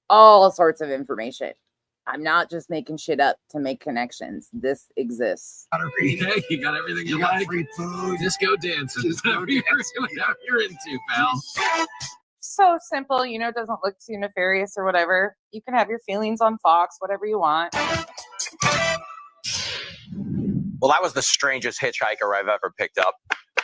All sorts of information. I'm not just making shit up to make connections. This exists. Yeah, you got everything you like. Free food. Just go dancing. Just go dancing. Whatever you're into, pal. So simple, doesn't look too nefarious or whatever. You can have your feelings on Fox, whatever you want. Well, that was the strangest hitchhiker I've ever picked up.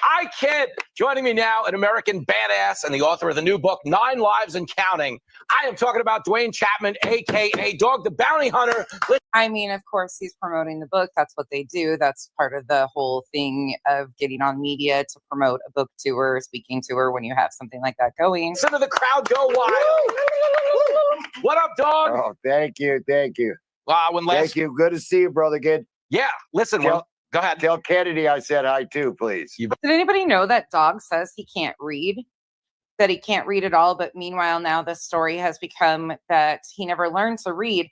I kid. Joining me now, an American badass and the author of the new book, 9 Lives and Counting. I am talking about Dwayne Chapman, a.k.a. Dog the Bounty Hunter. I mean, of course, he's promoting the book. That's what they do. That's part of the whole thing of getting on media to promote a book tour, speaking tour when you have something like that going. Listen to the crowd go wild. What up, dog? Oh, thank you. Thank you. Good to see you, brother. Good. Yeah. Listen, go ahead. Tell Kennedy I said hi too, please. Did anybody know that Dog says he can't read? That he can't read at all, but meanwhile now the story has become that he never learned to read,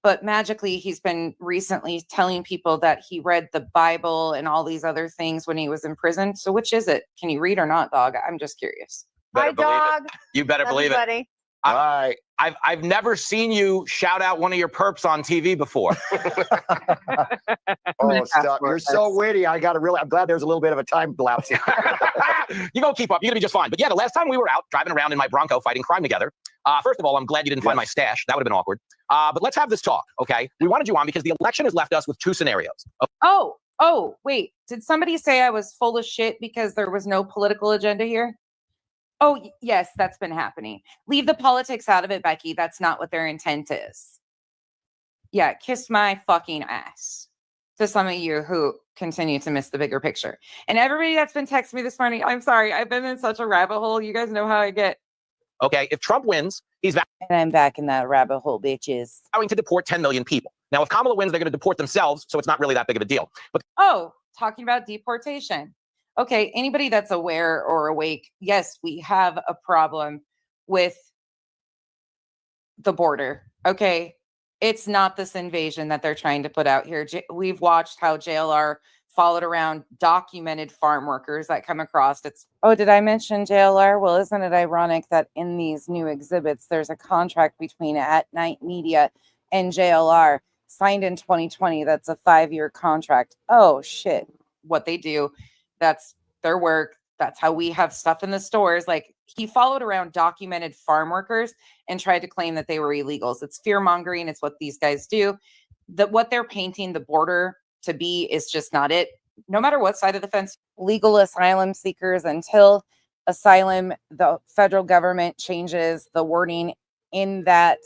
but magically he's been recently telling people that he read the Bible and all these other things when he was in prison. So which is it? Can you read or not, Dog? I'm just curious. Hi, Dog. You better believe it. Hi. I've never seen you shout out one of your perps on TV before. Oh, stop. You're so witty. I'm glad there's a little bit of a time lapse here. You're going to keep up. You're going to be just fine. But yeah, the last time we were out driving around in my Bronco fighting crime together, first of all, I'm glad you didn't find my stash. That would have been awkward. But let's have this talk, okay? We wanted you on because the election has left us with two scenarios. Oh, wait. Did somebody say I was full of shit because there was no political agenda here? Oh, yes, that's been happening. Leave the politics out of it, Becky. That's not what their intent is. Yeah, kiss my fucking ass. To some of you who continue to miss the bigger picture. And everybody that's been texting me this morning, I'm sorry. I've been in such a rabbit hole. You guys know how I get. Okay, if Trump wins, he's And I'm back in that rabbit hole, bitches. vowing to deport 10 million people. Now, if Kamala wins, they're going to deport themselves, so it's not really that big of a deal. But Talking about deportation. Okay, anybody that's aware or awake, yes, we have a problem with the border. Okay, it's not this invasion that they're trying to put out here. We've watched how JLR followed around documented farm workers that come across. Did I mention JLR? Well, isn't it ironic that in these new exhibits, there's a contract between At Night Media and JLR signed in 2020. That's a 5-year contract. Oh, shit. What they do. That's their work. That's how we have stuff in the stores. Like, he followed around documented farm workers and tried to claim that they were illegals. It's fear mongering. It's what these guys do. What they're painting the border to be is just not it. No matter what side of the fence, legal asylum seekers, until the federal government changes the wording in that,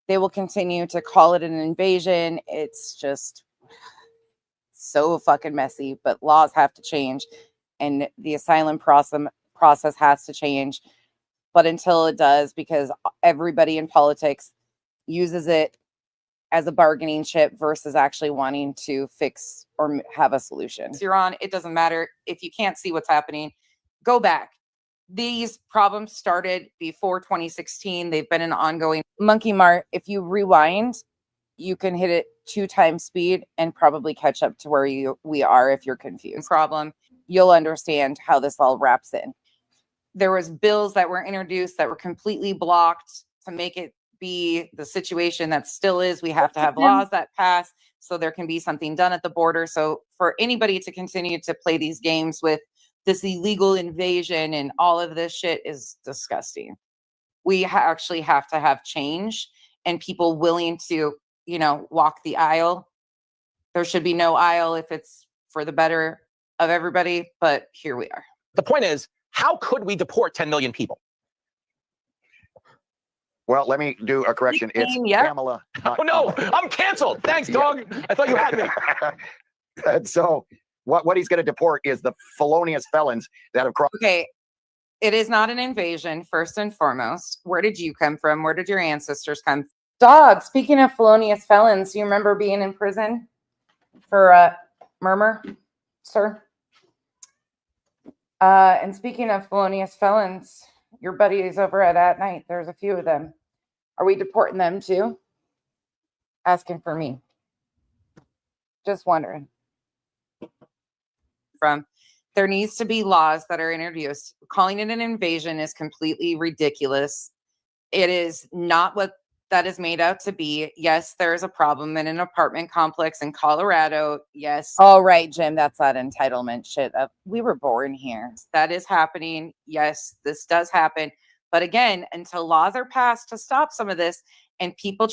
they will continue to call it an invasion. It's just so fucking messy, but laws have to change and the asylum process has to change. But until it does, because everybody in politics uses it as a bargaining chip versus actually wanting to fix or have a solution. You're on, it doesn't matter. If you can't see what's happening, go back. These problems started before 2016. They've been an ongoing monkey mart. If you rewind, you can hit it 2 times speed and probably catch up to where we are. If you're confused, you'll understand how this all wraps in. There was bills that were introduced that were completely blocked to make it be the situation that still is. We have to have laws that pass so there can be something done at the border. So for anybody to continue to play these games with this illegal invasion and all of this shit is disgusting. We actually have to have change and people willing to, walk the aisle. There should be no aisle if it's for the better of everybody, but here we are. The point is, how could we deport 10 million people? Well, let me do a correction. It's Kamala. Oh, no, I'm canceled. Thanks, dog. I thought you had me. And so what he's going to deport is the felonious felons that have crossed. Okay, it is not an invasion, first and foremost. Where did you come from? Where did your ancestors come from? Dog, speaking of felonious felons, do you remember being in prison for murmur, sir? And speaking of felonious felons, your buddies over at Night, there's a few of them. Are we deporting them too? Asking for me. Just wondering. There needs to be laws that are introduced. Calling it an invasion is completely ridiculous. It is not what that is made out to be. Yes, there is a problem in an apartment complex in Colorado. Yes. All right, Jim, that's that entitlement shit. We were born here. That is happening. Yes, this does happen. But again, until laws are passed to stop some of this and people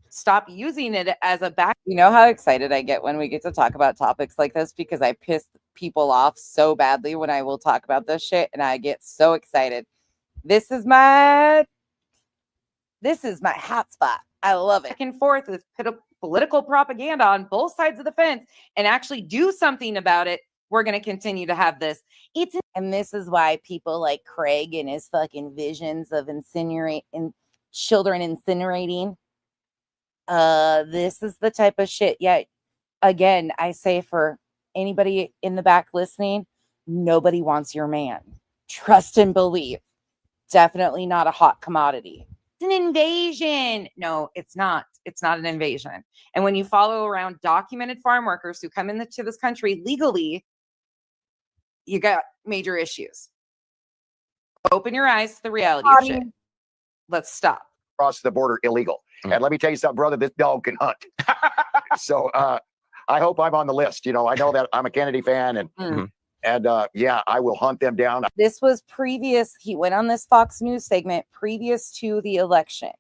stop using it as a back. You know how excited I get when we get to talk about topics like this because I piss people off so badly when I will talk about this shit and I get so excited. This is my hotspot. I love it. Back and forth with political propaganda on both sides of the fence and actually do something about it. We're going to continue to have this. And this is why people like Craig and his fucking visions of children incinerating. This is the type of shit. Yeah. Again, I say for anybody in the back listening, nobody wants your man. Trust and believe. Definitely not a hot commodity. It's an invasion. No, it's not. It's not an invasion. And when you follow around documented farm workers who come into this country legally, you got major issues. Open your eyes to the reality of shit. Let's stop. Across the border illegal. And let me tell you something, brother, this dog can hunt. So I hope I'm on the list. You know, I know that I'm a Kennedy fan and yeah, I will hunt them down. This was previous. He went on this Fox News segment previous to the election,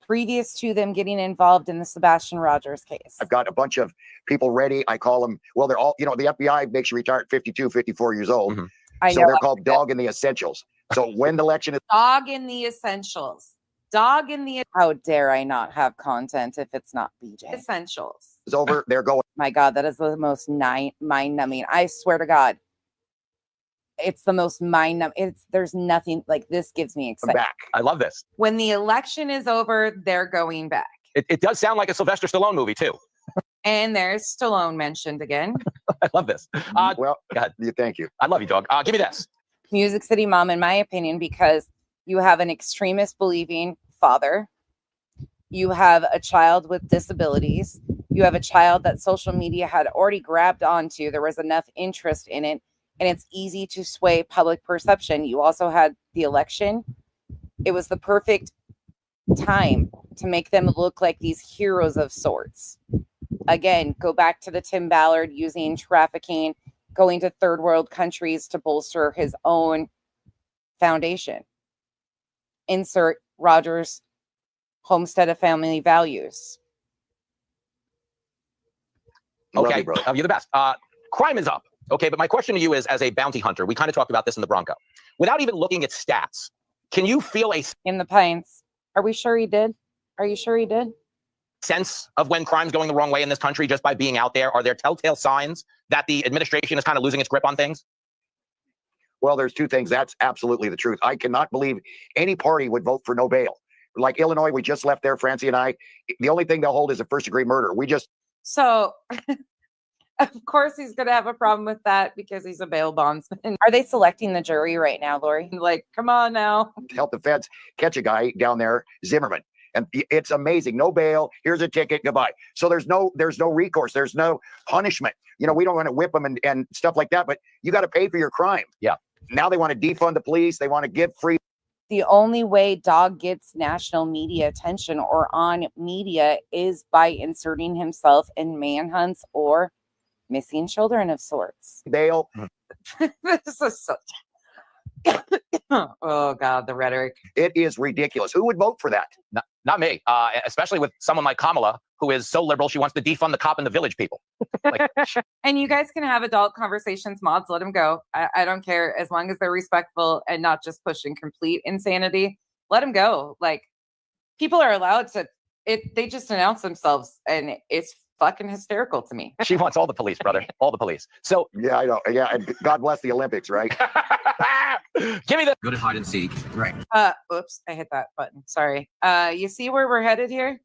previous to them getting involved in the Sebastian Rogers case. I've got a bunch of people ready. I call them, well, they're all, you know, the FBI makes you retire at 52, 54 years old. I so know. they're called dog in the essentials. So when the election is dog in the essentials, dog in the, how dare I not have content if it's not BJ essentials over, they're going. My God, that is the most mind-numbing. I swear to God, it's the most mind-numbing. There's nothing like this gives me excitement. Back. I love this. When the election is over, they're going back. It does sound like a Sylvester Stallone movie too. And there's Stallone mentioned again. I love this. Well, go ahead. Thank you. I love you, dog. Give me this. Music City Mom, in my opinion, because you have an extremist believing father. You have a child with disabilities. You have a child that social media had already grabbed onto. There was enough interest in it, and it's easy to sway public perception. You also had the election. It was the perfect time to make them look like these heroes of sorts. Again, go back to the Tim Ballard using trafficking, going to third world countries to bolster his own foundation. Insert Rogers' Homestead of Family Values. Okay, you're the best. Crime is up. Okay, but my question to you is, as a bounty hunter, we kind of talked about this in the Bronco. Without even looking at stats, can you feel a in the Pines? Are we sure he did? Are you sure he did? Sense of when crime's going the wrong way in this country just by being out there? Are there telltale signs that the administration is kind of losing its grip on things? Well, there's two things. That's absolutely the truth. I cannot believe any party would vote for no bail. Like Illinois, we just left there, Francie and I. The only thing they'll hold is a first-degree murder. We just... So, of course, he's going to have a problem with that because he's a bail bondsman. Are they selecting the jury right now, Lori? Like, come on now. Help the feds catch a guy down there, Zimmerman. And it's amazing. No bail. Here's a ticket. Goodbye. So there's no recourse. There's no punishment. You know, we don't want to whip them and stuff like that, but you got to pay for your crime. Yeah. Now they want to defund the police. They want to give free. The only way dog gets national media attention or on media is by inserting himself in manhunts or missing children of sorts. Bail. This is such... Oh God, the rhetoric. It is ridiculous. Who would vote for that? Not me, especially with someone like Kamala, who is so liberal, she wants to defund the cop and the village people. Like, and you guys can have adult conversations, mods, let them go. I don't care, as long as they're respectful and not just pushing complete insanity. Let them go. Like, people are allowed to, they just announce themselves, and it's fucking hysterical to me. She wants all the police, brother. All the police. So yeah, I know. Yeah, and God bless the Olympics, right? Give me the good at hide and seek. Right. Oops, I hit that button. Sorry. You see where we're headed here?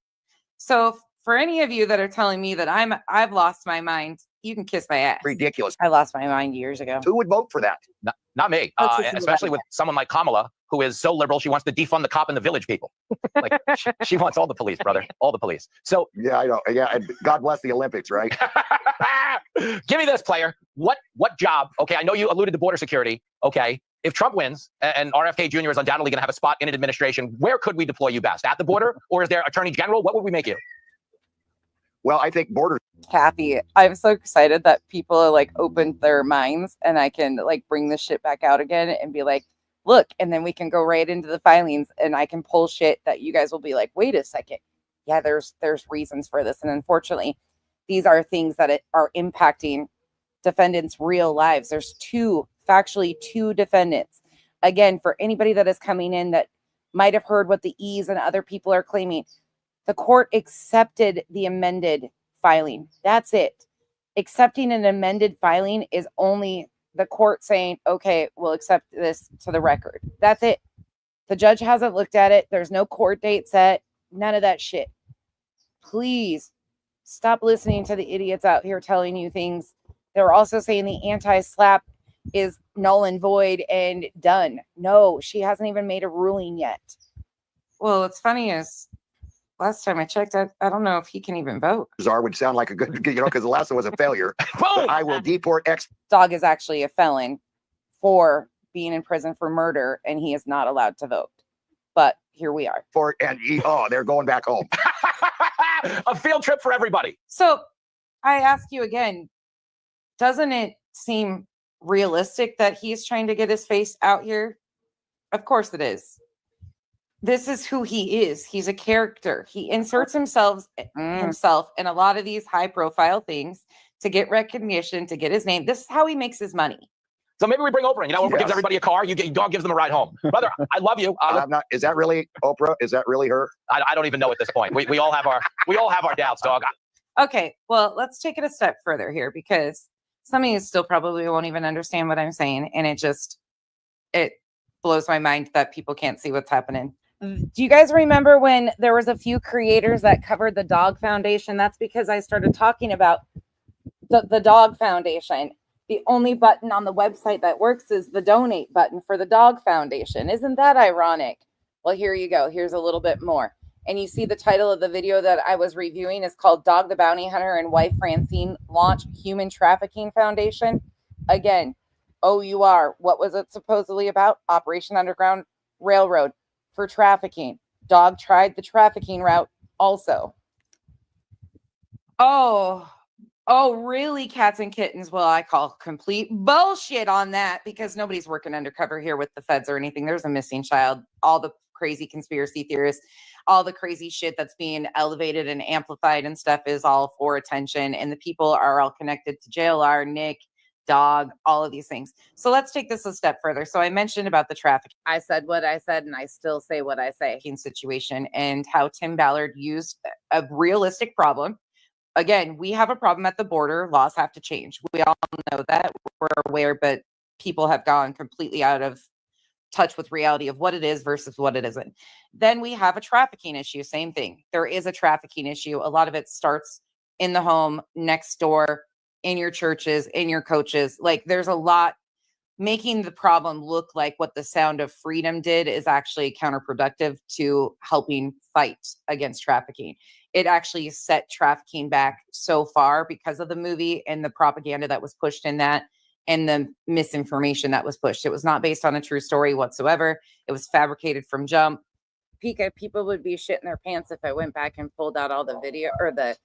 So for any of you that are telling me that I've lost my mind, you can kiss my ass. Ridiculous. I lost my mind years ago. Who would vote for that? Not me, especially with someone like Kamala, who is so liberal, she wants to defund the cop and the village people. Like, she wants all the police, brother. All the police. So yeah, I know. Yeah, and God bless the Olympics, right? Give me this, player. What job? Okay, I know you alluded to border security. Okay, if Trump wins and RFK Jr. is undoubtedly going to have a spot in an administration, where could we deploy you best? At the border, or is there Attorney General? What would we make you? Well, I think border. Kathy, I'm so excited that people are like opened their minds, and I can like bring this shit back out again and be like, look, and then we can go right into the filings, and I can pull shit that you guys will be like, wait a second. Yeah, there's reasons for this. And unfortunately, these are things that are impacting defendants' real lives. There's factually two defendants. Again, for anybody that is coming in that might have heard what the E's and other people are claiming, the court accepted the amended filing. That's it. Accepting an amended filing is only the court saying, okay, we'll accept this to the record. That's it. The judge hasn't looked at it. There's no court date set. None of that shit. please stop listening to the idiots out here telling you things. They're also saying the anti-SLAPP is null and void and done. No, she hasn't even made a ruling yet. Well, what's funny is last time I checked, I don't know if he can even vote. Czar would sound like a good, because the last one was a failure. I will deport Dog is actually a felon for being in prison for murder, and he is not allowed to vote. But here we are. they're going back home. A field trip for everybody. So I ask you again, doesn't it seem realistic that he's trying to get his face out here? Of course it is. This is who he is. He's a character. He inserts himself in a lot of these high profile things to get recognition, to get his name. This is how he makes his money. So maybe we bring Oprah in. Oprah gives everybody a car. Dog gives them a ride home. Brother, I love you. Is that really Oprah? Is that really her? I don't even know at this point. We all have our doubts, dog. Okay, well, let's take it a step further here, because some of you still probably won't even understand what I'm saying, and it blows my mind that people can't see what's happening. Do you guys remember when there was a few creators that covered the Dog Foundation? That's because I started talking about the Dog Foundation. The only button on the website that works is the donate button for the Dog Foundation. Isn't that ironic? Well, here you go. Here's a little bit more. And you see the title of the video that I was reviewing is called Dog the Bounty Hunter and Wife Francine Launch Human Trafficking Foundation. Again, OUR. What was it supposedly about? Operation Underground Railroad for trafficking. Dog tried the trafficking route also. Oh, really, cats and kittens? Well, I call complete bullshit on that, because nobody's working undercover here with the feds or anything. There's a missing child. All the crazy conspiracy theorists, all the crazy shit that's being elevated and amplified and stuff is all for attention. And the people are all connected to JLR, Nick, Dog, all of these things. So let's take this a step further. So I mentioned about the traffic. I said what I said, and I still say what I say in situation, and how Tim Ballard used a realistic problem. Again, we have a problem at the border. Laws have to change. We all know that. We're aware, but people have gone completely out of touch with reality of what it is versus what it isn't. Then we have a trafficking issue. Same thing. There is a trafficking issue. A lot of it starts in the home, next door, in your churches, in your coaches. Like, there's a lot. Making the problem look like what the Sound of Freedom did is actually counterproductive to helping fight against trafficking. It actually set trafficking back so far because of the movie and the propaganda that was pushed in that, and the misinformation that was pushed. It was not based on a true story whatsoever. It was fabricated from jump. People would be shitting their pants if I went back and pulled out all the video or the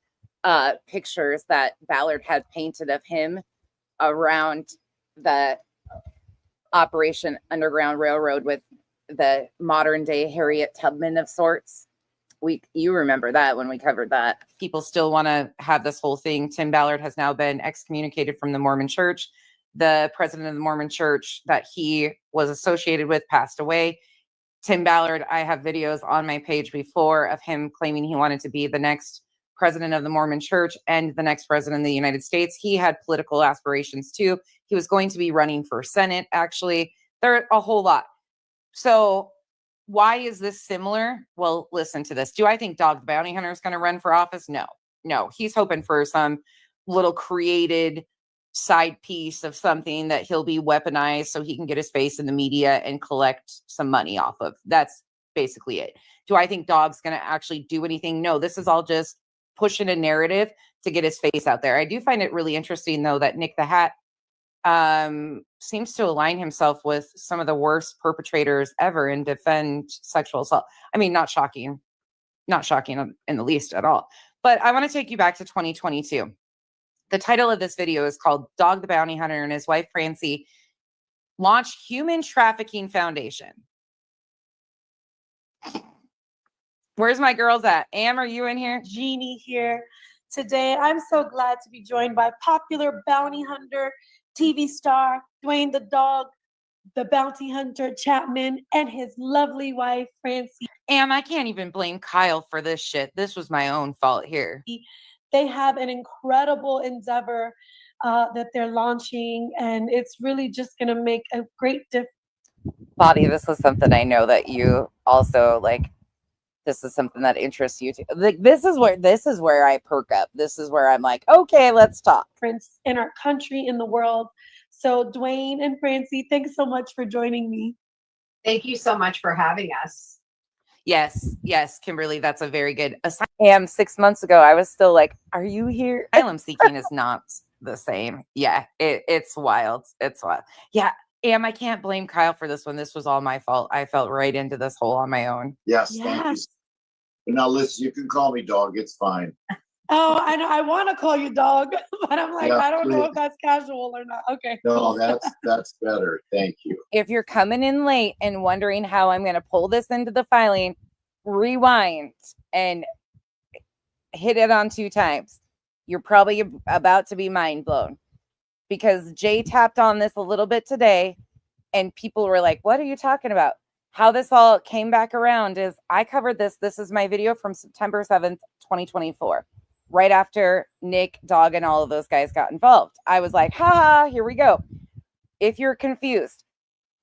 pictures that Ballard had painted of him around the Operation Underground Railroad with the modern day Harriet Tubman of sorts. You remember that when we covered that. People still want to have this whole thing. Tim Ballard has now been excommunicated from the Mormon Church. The president of the Mormon Church that he was associated with passed away. Tim Ballard, I have videos on my page before of him claiming he wanted to be the next president of the Mormon Church and the next president of the United States. He had political aspirations too. He was going to be running for Senate, actually. There are a whole lot. So why is this similar? Well, listen to this. Do I think Dog the Bounty Hunter is going to run for office? No. He's hoping for some little created side piece of something that he'll be weaponized so he can get his face in the media and collect some money off of. That's basically it. Do I think Dog's going to actually do anything? No, this is all just pushing a narrative to get his face out there. I do find it really interesting, though, that Nick the Hat seems to align himself with some of the worst perpetrators ever and defend sexual assault. I mean, not shocking in the least at all. But I want to take you back to 2022. The title of this video is called Dog the Bounty Hunter and his wife, Francie, launch Human Trafficking Foundation. Where's my girls at? Am, are you in here? Jeannie here. Today, I'm so glad to be joined by popular bounty hunter, TV star, Dwayne the Dog, the bounty hunter Chapman, and his lovely wife, Francie. Am, I can't even blame Kyle for this shit. This was my own fault here. They have an incredible endeavor that they're launching, and it's really just going to make a great difference. Bobby, this was something I know that you also this is something that interests you too. Like this is where I perk up. This is where I'm like, okay, let's talk. Prince in our country, in the world. So Dwayne and Francie, thanks so much for joining me. Thank you so much for having us. Yes, Kimberly, that's a very good asylum. 6 months ago, I was still like, are you here? Asylum seeking is not the same. Yeah, it's wild. It's wild. Yeah, I can't blame Kyle for this one. This was all my fault. I fell right into this hole on my own. Yes, thank you. But now listen, you can call me dog. It's fine. Oh, I know. I want to call you dog, but I'm like, Yeah, I don't know please. if that's casual or not. Okay. No, that's better. Thank you. If you're coming in late and wondering how I'm going to pull this into the filing, rewind and hit it on 2 times. You're probably about to be mind blown because Jay tapped on this a little bit today and people were like, what are you talking about? How this all came back around is I covered this. This is my video from September 7th, 2024. Right after Nick, Dog, and all of those guys got involved. I was like, haha, here we go. If you're confused,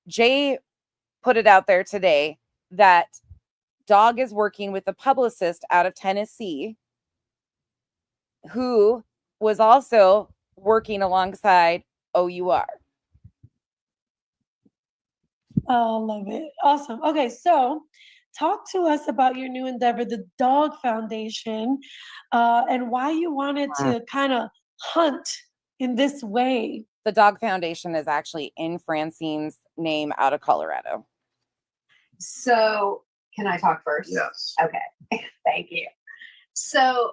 Jay put it out there today that Dog is working with a publicist out of Tennessee who was also working alongside OUR. Oh, love it. Awesome. Okay, so talk to us about your new endeavor, the Dog Foundation, and why you wanted to kind of hunt in this way. The Dog Foundation is actually in Francine's name out of Colorado. So can I talk first? Yes. Okay. Thank you. So,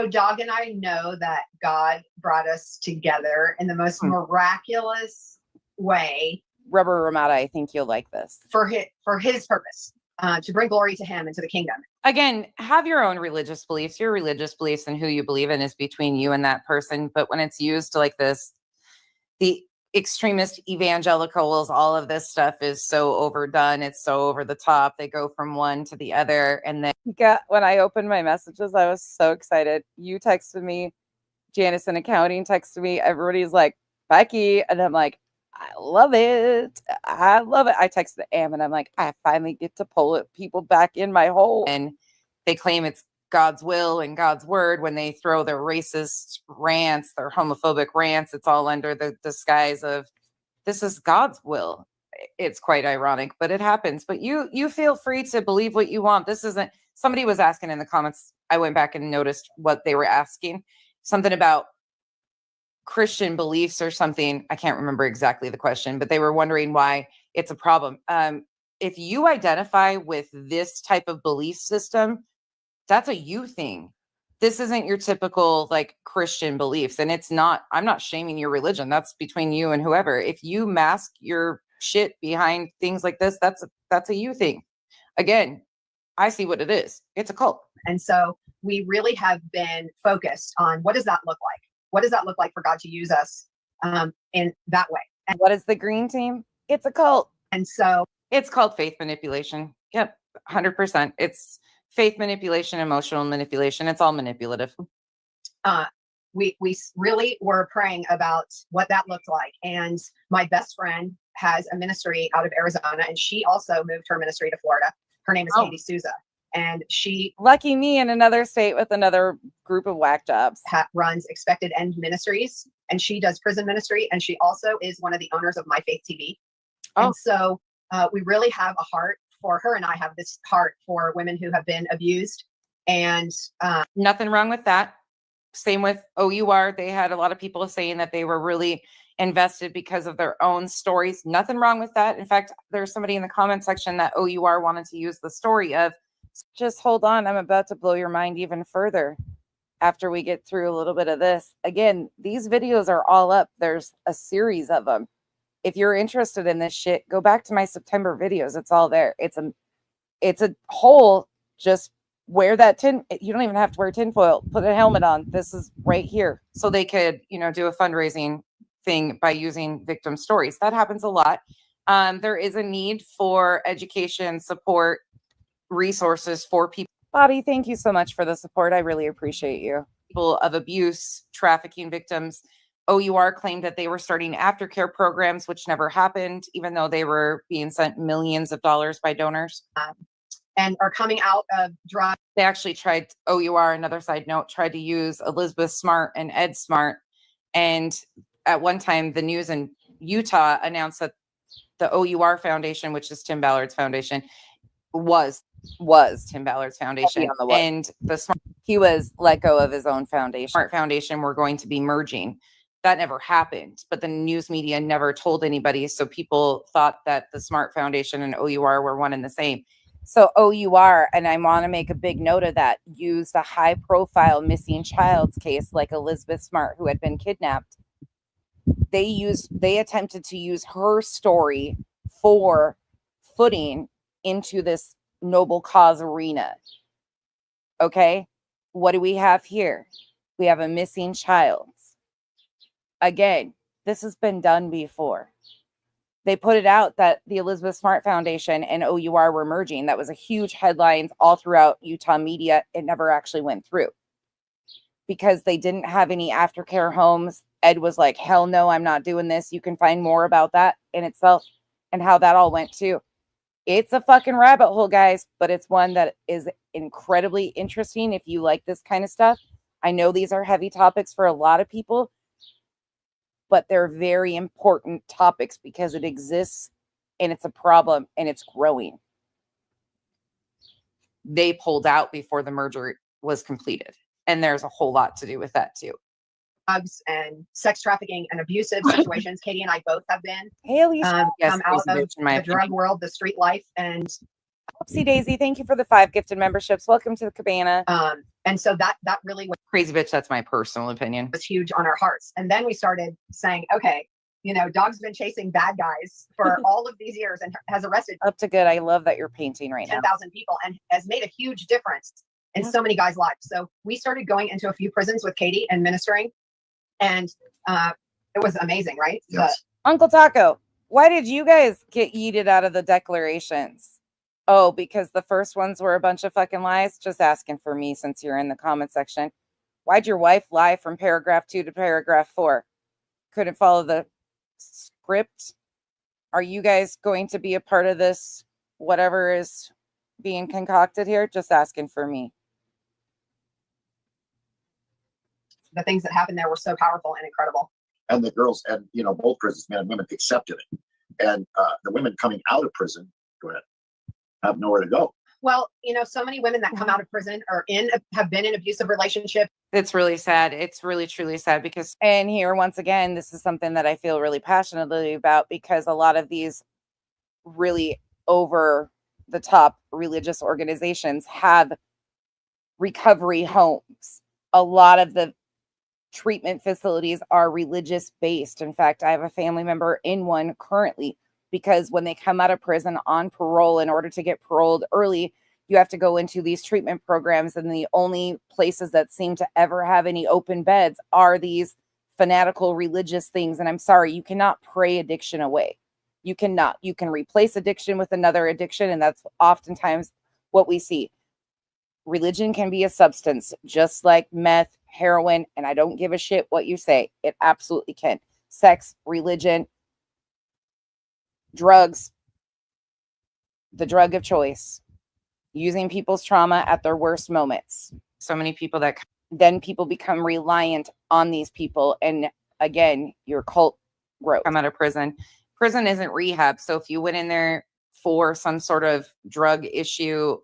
Dog and I know that God brought us together in the most miraculous way. Rubber Ramada, I think you'll like this. For his purpose, to bring glory to him and to the kingdom. Again, have your own religious beliefs. Your religious beliefs and who you believe in is between you and that person. But when it's used like this, the extremist evangelicals, all of this stuff is so overdone. It's so over the top. They go from one to the other. And then when I opened my messages, I was so excited. You texted me, Janice in accounting texted me. Everybody's like, Becky. And I'm like, I love it. I love it. I texted Am and I'm like, I finally get to pull people back in my hole. And they claim it's God's will and God's word when they throw their racist rants, their homophobic rants. It's all under the disguise of this is God's will. It's quite ironic, but it happens. But you feel free to believe what you want. This isn't, somebody was asking in the comments. I went back and noticed what they were asking. Something about Christian beliefs or something. I can't remember exactly the question, but they were wondering why it's a problem. If you identify with this type of belief system, that's a you thing. This isn't your typical like Christian beliefs. And it's not, I'm not shaming your religion. That's between you and whoever. If you mask your shit behind things like this, that's a you thing. Again, I see what it is. It's a cult. And so we really have been focused on what does that look like? What does that look like for God to use us in that way? And what is the green team? It's a cult. And so it's called faith manipulation. Yep. 100%. It's faith manipulation, emotional manipulation. It's all manipulative. We really were praying about what that looked like. And my best friend has a ministry out of Arizona, and she also moved her ministry to Florida. Her name is Katie Souza. And she, lucky me, in another state with another group of whack jobs, runs Expected End Ministries, and she does prison ministry. And she also is one of the owners of My Faith TV. And so we really have a heart for her, and I have this heart for women who have been abused. And nothing wrong with that. Same with OUR. They had a lot of people saying that they were really invested because of their own stories. Nothing wrong with that. In fact, there's somebody in the comment section that OUR wanted to use the story of, just hold on, I'm about to blow your mind even further after we get through a little bit of this. Again, these videos are all up. There's a series of them. If you're interested in this shit, go back to my September videos. It's all there. It's a whole, just wear that you don't even have to wear tinfoil. Put a helmet on. This is right here. So they could, do a fundraising thing by using victim stories. That happens a lot. There is a need for education, support, resources for people. Bobby, thank you so much for the support. I really appreciate you. People of abuse, trafficking victims. OUR claimed that they were starting aftercare programs, which never happened, even though they were being sent millions of dollars by donors. and are coming out of drugs. They actually tried, OUR, another side note, tried to use Elizabeth Smart and Ed Smart. And at one time, the news in Utah announced that the OUR Foundation, which is Tim Ballard's foundation, was Tim Ballard's foundation. And he was let go of his own foundation. Smart Foundation were going to be merging. That never happened, but the news media never told anybody. So people thought that the Smart Foundation and OUR were one and the same. So OUR, and I want to make a big note of that, used a high profile missing child's case like Elizabeth Smart, who had been kidnapped. They attempted to use her story for footing into this noble cause arena. Okay. What do we have here? We have a missing child. Again, this has been done before. They put it out that the Elizabeth Smart Foundation and OUR were merging. That was a huge headlines all throughout Utah media. It never actually went through because they didn't have any aftercare homes. Ed was like, hell no, I'm not doing this. You can find more about that in itself and how that all went too. It's a fucking rabbit hole, guys, but it's one that is incredibly interesting if you like this kind of stuff. I know these are heavy topics for a lot of people, but they're very important topics because it exists and it's a problem and it's growing. They pulled out before the merger was completed. And there's a whole lot to do with that too. Drugs and sex trafficking and abusive situations. Katie and I both have been yes, come out of the drug world, the street life, and Oopsie Daisy, thank you for the 5 gifted memberships. Welcome to the cabana. And so that really was crazy bitch. That's my personal opinion. Was huge on our hearts. And then we started saying, okay, you know, Dog's been chasing bad guys for all of these years and has arrested up to good. I love that you're painting right now. 10,000 people and has made a huge difference in so many guys' lives. So we started going into a few prisons with Katie and ministering. And it was amazing, right? Yes. Uncle Taco, why did you guys get yeeted out of the declarations? Oh, because the first ones were a bunch of fucking lies? Just asking for me since you're in the comment section. Why'd your wife lie from paragraph 2 to paragraph 4? Couldn't follow the script? Are you guys going to be a part of this, whatever is being concocted here? Just asking for me. The things that happened there were so powerful and incredible. And the girls, and you know, both prisons, men and women, accepted it. And the women coming out of prison, go ahead, have nowhere to go. Well, you know, so many women that come out of prison have been in abusive relationships. It's really sad. It's really, truly sad because, and here, once again, this is something that I feel really passionately about because a lot of these really over the top religious organizations have recovery homes. A lot of the treatment facilities are religious based. In fact, I have a family member in one currently because when they come out of prison on parole, in order to get paroled early, you have to go into these treatment programs. And the only places that seem to ever have any open beds are these fanatical religious things. And I'm sorry, you cannot pray addiction away. You cannot. You can replace addiction with another addiction. And that's oftentimes what we see. Religion can be a substance, just like meth, heroin, and I don't give a shit what you say. It absolutely can. Sex, religion, drugs, the drug of choice, using people's trauma at their worst moments. So many people that then people become reliant on these people. And again, your cult grows. Come out of prison. Prison isn't rehab. So if you went in there for some sort of drug issue,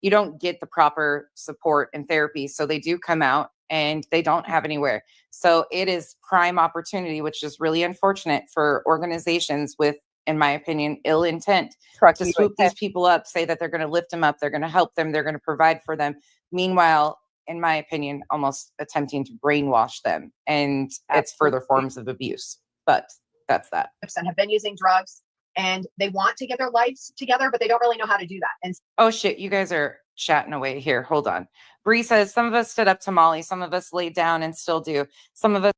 you don't get the proper support and therapy. So they do come out and they don't have anywhere. So it is prime opportunity, which is really unfortunate for organizations with, in my opinion, ill intent to swoop these people up, say that they're going to lift them up, they're going to help them, they're going to provide for them. Meanwhile, in my opinion, almost attempting to brainwash them. And it's further forms of abuse. But that's that. And have been using drugs and they want to get their lives together, but they don't really know how to do that. And oh shit, you guys are chatting away here. Hold on. Bree says, some of us stood up to Molly. Some of us laid down and still do. Some of us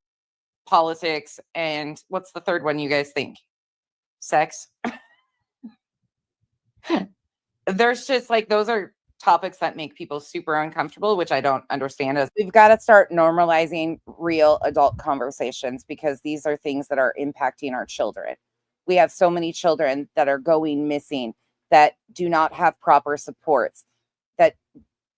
politics. And what's the third one you guys think? Sex. There's just like, those are topics that make people super uncomfortable, which I don't understand. As we've got to start normalizing real adult conversations because these are things that are impacting our children. We have so many children that are going missing that do not have proper supports, that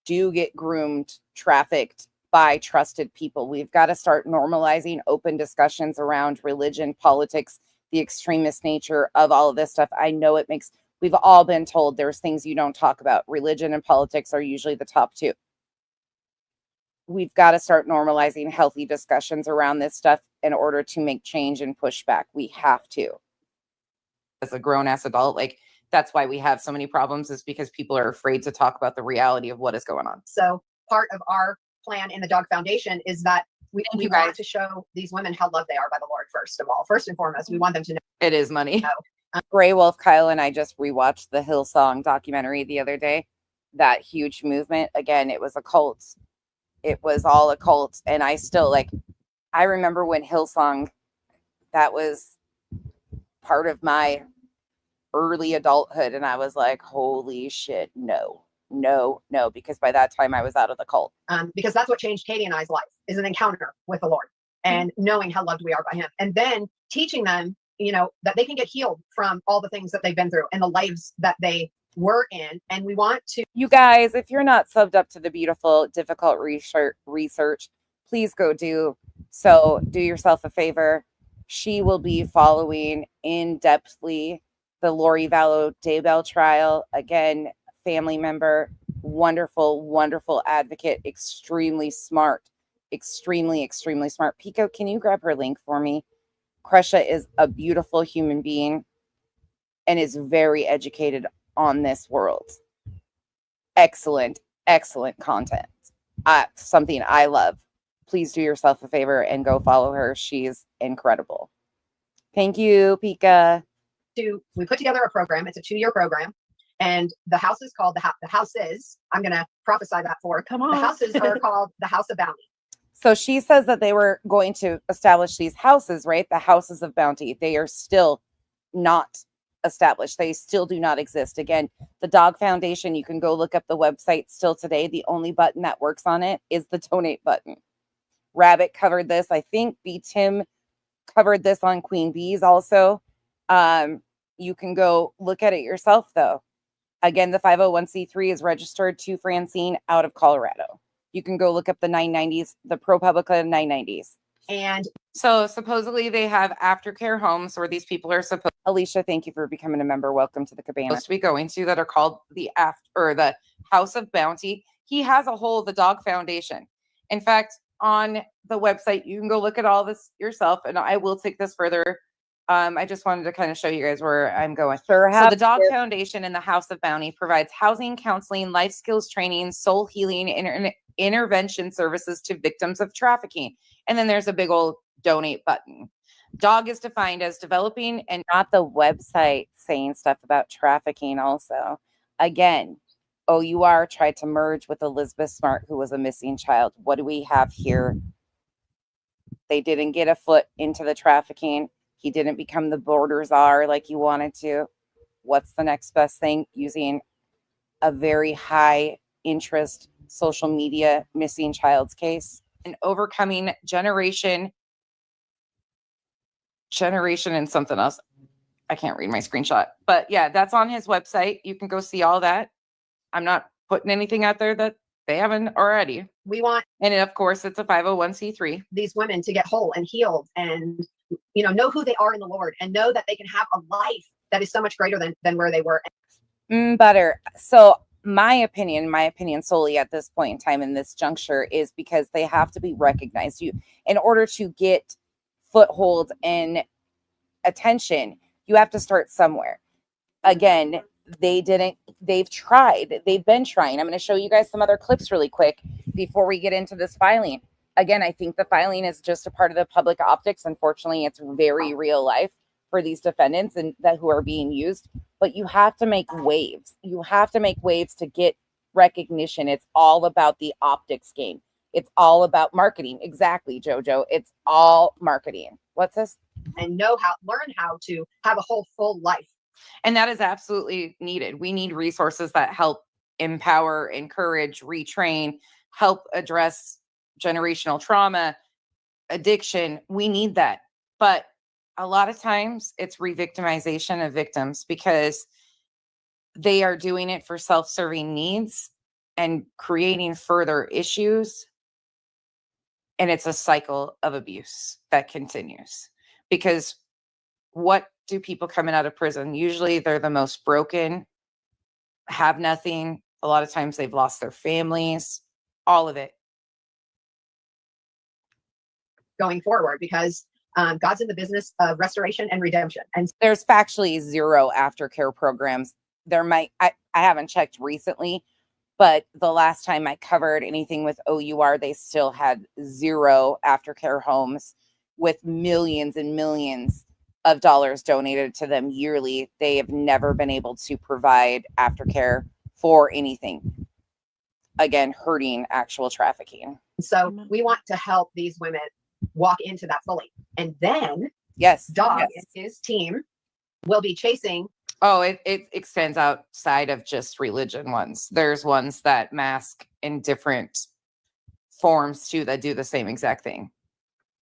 do get groomed, trafficked by trusted people. We've got to start normalizing open discussions around religion, politics, the extremist nature of all of this stuff. I know we've all been told there's things you don't talk about. Religion and politics are usually the top two. We've got to start normalizing healthy discussions around this stuff in order to make change and push back. We have to. As a grown-ass adult, like, that's why we have so many problems, is because people are afraid to talk about the reality of what is going on. So part of our plan in the Dog Foundation is that we want to show these women how loved they are by the Lord, first of all. First and foremost, we want them to know. It is money. Gray Wolf, Kyle, and I just rewatched the Hillsong documentary the other day. That huge movement. Again, it was a cult. It was all a cult. And I remember when Hillsong, that was part of my early adulthood. And I was like, holy shit, no, because by that time I was out of the cult. Because that's what changed Katie and I's life, is an encounter with the Lord and knowing how loved we are by him. And then teaching them, that they can get healed from all the things that they've been through and the lives that they were in. And we want to. You guys, if you're not subbed up to the beautiful, difficult research, please go do so. Do yourself a favor. She will be following in-depthly the Lori Vallow Daybell trial. Again, family member, wonderful, wonderful advocate, extremely smart, extremely smart. Pico, can you grab her link for me? Kresha is a beautiful human being and is very educated on this world. Excellent content. Something I love. Please do yourself a favor and go follow her. She's incredible. Thank you, Pika. We put together a program. It's a 2-year program. And the house is called the houses. I'm going to prophesy that for. Come on. The houses are called the House of Bounty. So she says that they were going to establish these houses, right? The houses of bounty. They are still not established. They still do not exist. Again, the Dog Foundation, you can go look up the website still today. The only button that works on it is the donate button. Rabbit covered this. I think Tim covered this on Queen Bees also. You can go look at it yourself, though. Again, the 501c3 is registered to Francine out of Colorado. You can go look up the 990s, the ProPublica 990s. And so supposedly they have aftercare homes where these people are supposed. Alicia, thank you for becoming a member. Welcome to the cabana. Supposed to be going to that are called the House of Bounty. He has a whole the Dog Foundation. In fact, on the website, you can go look at all this yourself, and I will take this further. I just wanted to kind of show you guys where I'm going. So the Dog Foundation and the House of Bounty provides housing, counseling, life skills training, soul healing, intervention services to victims of trafficking. And then there's a big old donate button. Dog is defined as developing, and not the website saying stuff about trafficking also. Again, OUR tried to merge with Elizabeth Smart, who was a missing child. What do we have here? They didn't get a foot into the trafficking. He didn't become the border czar like he wanted to. What's the next best thing? Using a very high interest social media missing child's case and overcoming generation and something else. I can't read my screenshot, but yeah, that's on his website. You can go see all that. I'm not putting anything out there that they haven't already. We want, and of course, it's a 501c3. These women to get whole and healed and, know who they are in the Lord and know that they can have a life that is so much greater than where they were. Butter. So my opinion solely at this point in time in this juncture is because they have to be recognized. In order to get foothold and attention, you have to start somewhere. Again, they've been trying. I'm going to show you guys some other clips really quick before we get into this filing. Again, I think the filing is just a part of the public optics. Unfortunately, it's very real life for these defendants and that who are being used. But you have to make waves. You have to make waves to get recognition. It's all about the optics game. It's all about marketing. Exactly, Jojo. It's all marketing. What's this? And learn how to have a whole full life. And that is absolutely needed. We need resources that help empower, encourage, retrain, help address generational trauma, addiction. We need that. But a lot of times it's re-victimization of victims because they are doing it for self-serving needs and creating further issues. And it's a cycle of abuse that continues. Because what do people coming out of prison? Usually they're the most broken, have nothing. A lot of times they've lost their families, all of it. Going forward, because God's in the business of restoration and redemption. And There's factually zero aftercare programs. There might, I haven't checked recently, but the last time I covered anything with OUR, they still had zero aftercare homes with millions and millions of dollars donated to them yearly. They have never been able to provide aftercare for anything. Again, hurting actual trafficking. so we want to help these women walk into that fully. And then Yes. Dog yes. and his team will be chasing. Oh, it extends outside of just religion ones. There's ones that mask in different forms too that do the same exact thing.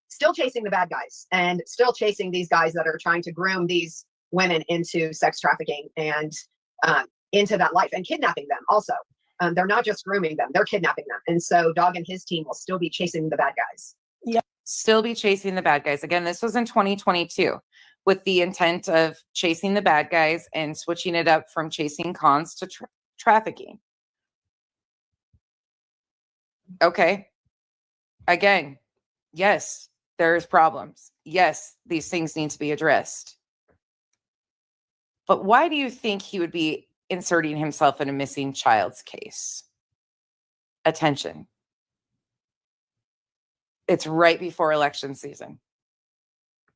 Still chasing the bad guys and still chasing these guys that are trying to groom these women into sex trafficking and into that life and kidnapping them also. They're not just grooming them, they're kidnapping them. And so Dog and his team will still be chasing the bad guys. Still be chasing the bad guys. Again, this was in 2022 with the intent of chasing the bad guys and switching it up from chasing cons to trafficking. Okay. Again, yes, there's problems. Yes, these things need to be addressed. But why do you think he would be inserting himself in a missing child's case? Attention. It's right before election season.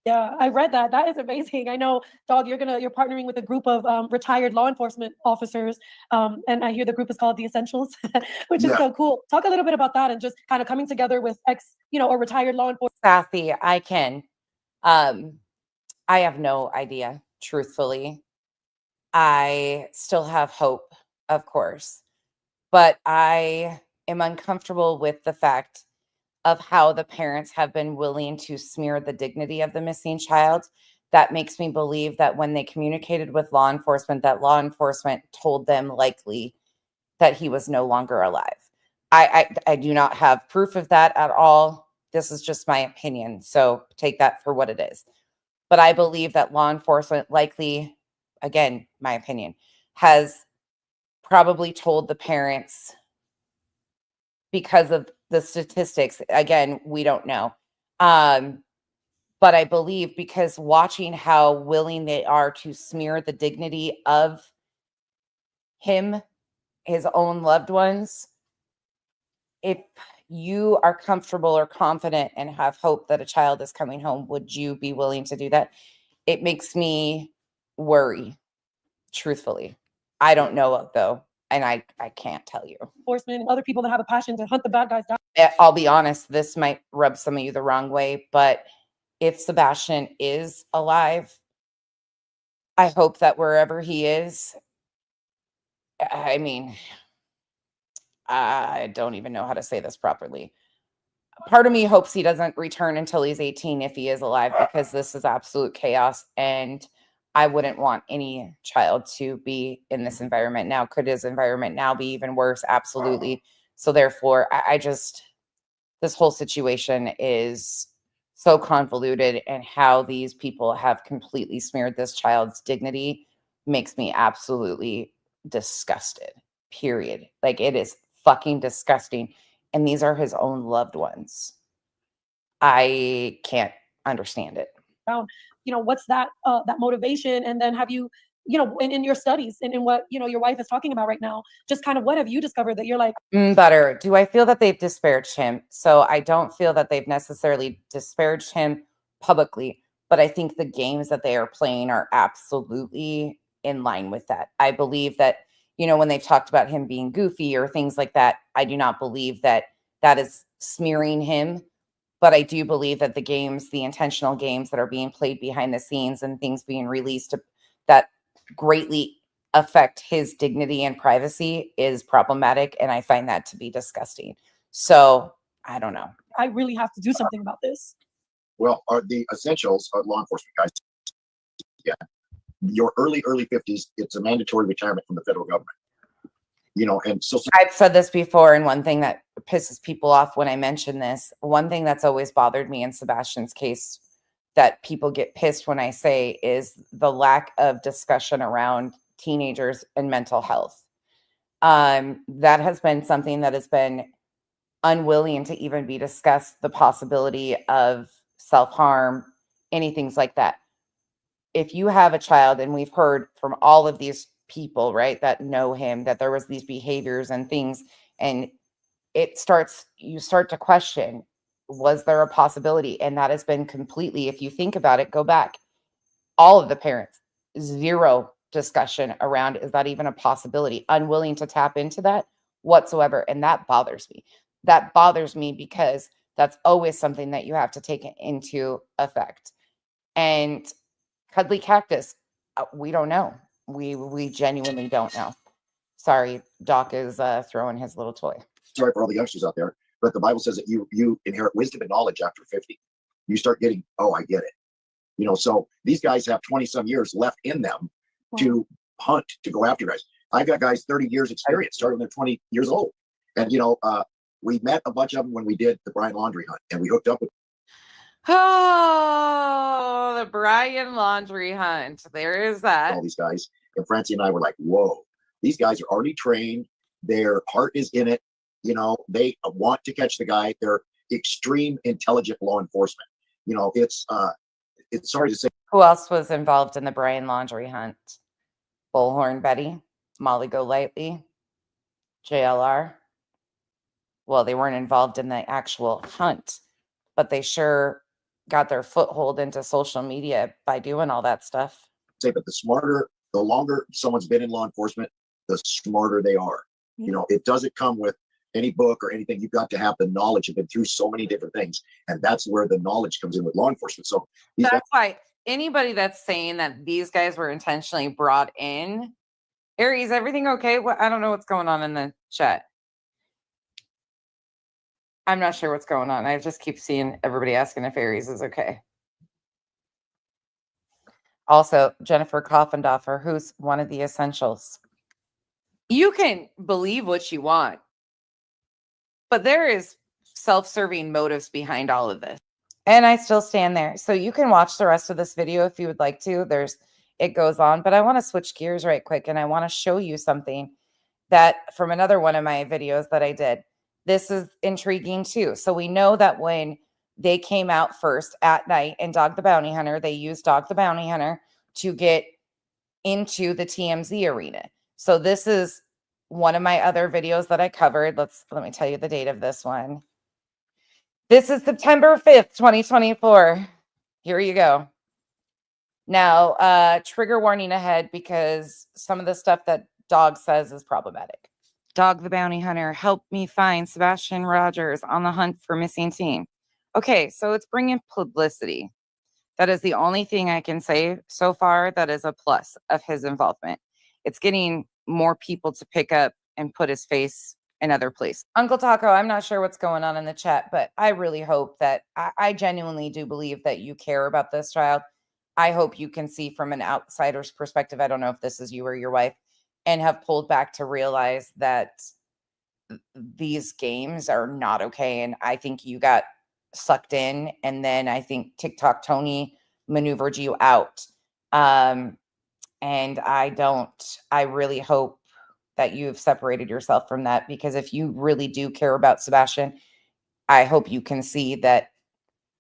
Yeah, I read that. That is amazing. I know, Dog, you're partnering with a group of retired law enforcement officers, and I hear the group is called the Essentials, which is so cool. Talk a little bit about that and just kind of coming together with or retired law enforcement. Sassy, I can. I have no idea, truthfully. I still have hope, of course, but I am uncomfortable with the fact of how the parents have been willing to smear the dignity of the missing child. That makes me believe that when they communicated with law enforcement, that law enforcement told them likely that he was no longer alive. I do not have proof of that at all. This is just my opinion, so take that for what it is. But I believe that law enforcement likely, again, my opinion, has probably told the parents because of the statistics. Again, we don't know. But I believe because watching how willing they are to smear the dignity of him, his own loved ones, if you are comfortable or confident and have hope that a child is coming home, would you be willing to do that? It makes me worry, truthfully. I don't know, though. And I can't tell you. Enforcement and other people that have a passion to hunt the bad guys down. I'll be honest, this might rub some of you the wrong way, but if Sebastian is alive, I hope that wherever he is, I mean, I don't even know how to say this properly. Part of me hopes he doesn't return until he's 18 if he is alive, because this is absolute chaos and I wouldn't want any child to be in this environment. Now, could his environment now be even worse? Absolutely. So therefore, I just, this whole situation is so convoluted, and how these people have completely smeared this child's dignity makes me absolutely disgusted, period. Like, it is fucking disgusting. And these are his own loved ones. I can't understand it. What's that motivation? And then have you, in your studies and in what, your wife is talking about right now, just kind of what have you discovered that you're like? Butter, do I feel that they've disparaged him? So I don't feel that they've necessarily disparaged him publicly, but I think the games that they are playing are absolutely in line with that. I believe that, when they've talked about him being goofy or things like that, I do not believe that that is smearing him. But I do believe that the games, the intentional games that are being played behind the scenes and things being released that greatly affect his dignity and privacy is problematic. And I find that to be disgusting. So I don't know. I really have to do something about this. Well, are the Essentials, law enforcement guys, yeah, your early 50s, it's a mandatory retirement from the federal government. You know, and so I've said this before, and one thing that pisses people off when I mention this, one thing that's always bothered me in Sebastian's case that people get pissed when I say is the lack of discussion around teenagers and mental health. That has been something that has been unwilling to even be discussed, the possibility of self-harm, anything like that. If you have a child, and we've heard from all of these people, right, that know him, that there was these behaviors and things, and you start to question, was there a possibility? And that has been completely, if you think about it, go back, all of the parents, zero discussion around, is that even a possibility? Unwilling to tap into that whatsoever. And that bothers me. That bothers me because that's always something that you have to take into effect. And Cuddly Cactus, we don't know. We genuinely don't know. Sorry, Doc is throwing his little toy. sorry for all the youngsters out there, but the Bible says that you inherit wisdom and knowledge after 50. You start getting, oh, I get it. You know, so these guys have 20 some years left in them to hunt, to go after guys. I've got guys 30 years experience, starting when they're 20 years old. And, you know, we met a bunch of them when we did the Brian Laundry Hunt, and we hooked up with. Oh, the Brian Laundry Hunt. There is that. All these guys. And Francie and I were like, whoa, these guys are already trained. Their heart is in it. You know, they want to catch the guy. They're extreme intelligent law enforcement. You know, it's sorry to say. Who else was involved in the Brian Laundry Hunt? Bullhorn Betty, Molly Golightly, JLR. Well, they weren't involved in the actual hunt, but they sure got their foothold into social media by doing all that stuff. Say, but the longer someone's been in law enforcement, the smarter they are. You know, it doesn't come with any book or anything. You've got to have the knowledge. You've been through so many different things, and that's where the knowledge comes in with law enforcement. So that's why anybody that's saying that these guys were intentionally brought in, Aries, everything okay? What, I don't know what's going on in the chat. I'm not sure what's going on. I just keep seeing everybody asking if Aries is okay. Also, Jennifer Koffendorfer, who's one of the essentials. You can believe what you want, but there is self-serving motives behind all of this. And I still stand there. So you can watch the rest of this video if you would like to. It goes on, but I want to switch gears right quick, and I want to show you something that from another one of my videos that I did. This is intriguing too. So we know that when they came out first at night in Dog the Bounty Hunter, they used Dog the Bounty Hunter to get into the TMZ arena. So this is one of my other videos that I covered. Let me tell you the date of this one. This is September 5th, 2024. Here you go. Now, trigger warning ahead because some of the stuff that Dog says is problematic. Dog the Bounty Hunter, help me find Sebastian Rogers on the hunt for missing teen. Okay, so it's bringing publicity. That is the only thing I can say so far that is a plus of his involvement. It's getting more people to pick up and put his face in other places. Uncle Taco, I'm not sure what's going on in the chat, but I really hope that I genuinely do believe that you care about this child. I hope you can see from an outsider's perspective. I don't know if this is you or your wife, and have pulled back to realize that these games are not okay. And I think you got sucked in, and then I think TikTok Tony maneuvered you out. And I really hope that you've separated yourself from that, because if you really do care about Sebastian, I hope you can see that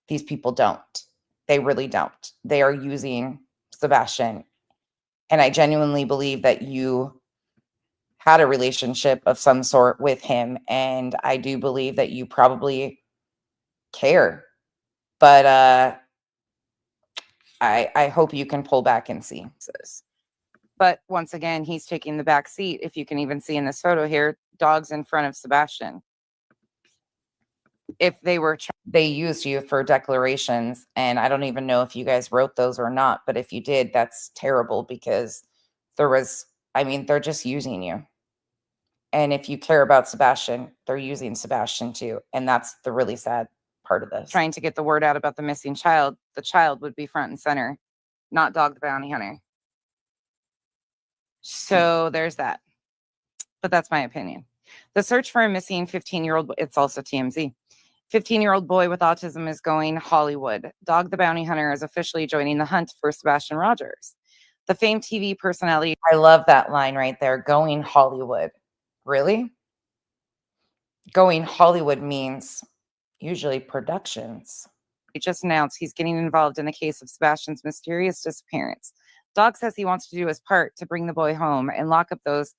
these people don't. They really don't. They are using Sebastian. And I genuinely believe that you had a relationship of some sort with him. And I do believe that you probably care. But I hope you can pull back and see. But once again, he's taking the back seat. If you can even see in this photo here, Dog's in front of Sebastian. If they used you for declarations, and I don't even know if you guys wrote those or not, but if you did, that's terrible, because they're just using you. And if you care about Sebastian, they're using Sebastian too. And that's the really sad part of this. Trying to get the word out about the missing child, the child would be front and center, not Dog the Bounty Hunter. So there's that. But that's my opinion. The search for a missing 15-year-old, it's also TMZ. 15-year-old boy with autism is going Hollywood. Dog the Bounty Hunter is officially joining the hunt for Sebastian Rogers. The famed TV personality. I love that line right there. Going Hollywood. Really? Going Hollywood means usually productions. He just announced he's getting involved in the case of Sebastian's mysterious disappearance. Dog says he wants to do his part to bring the boy home and lock up those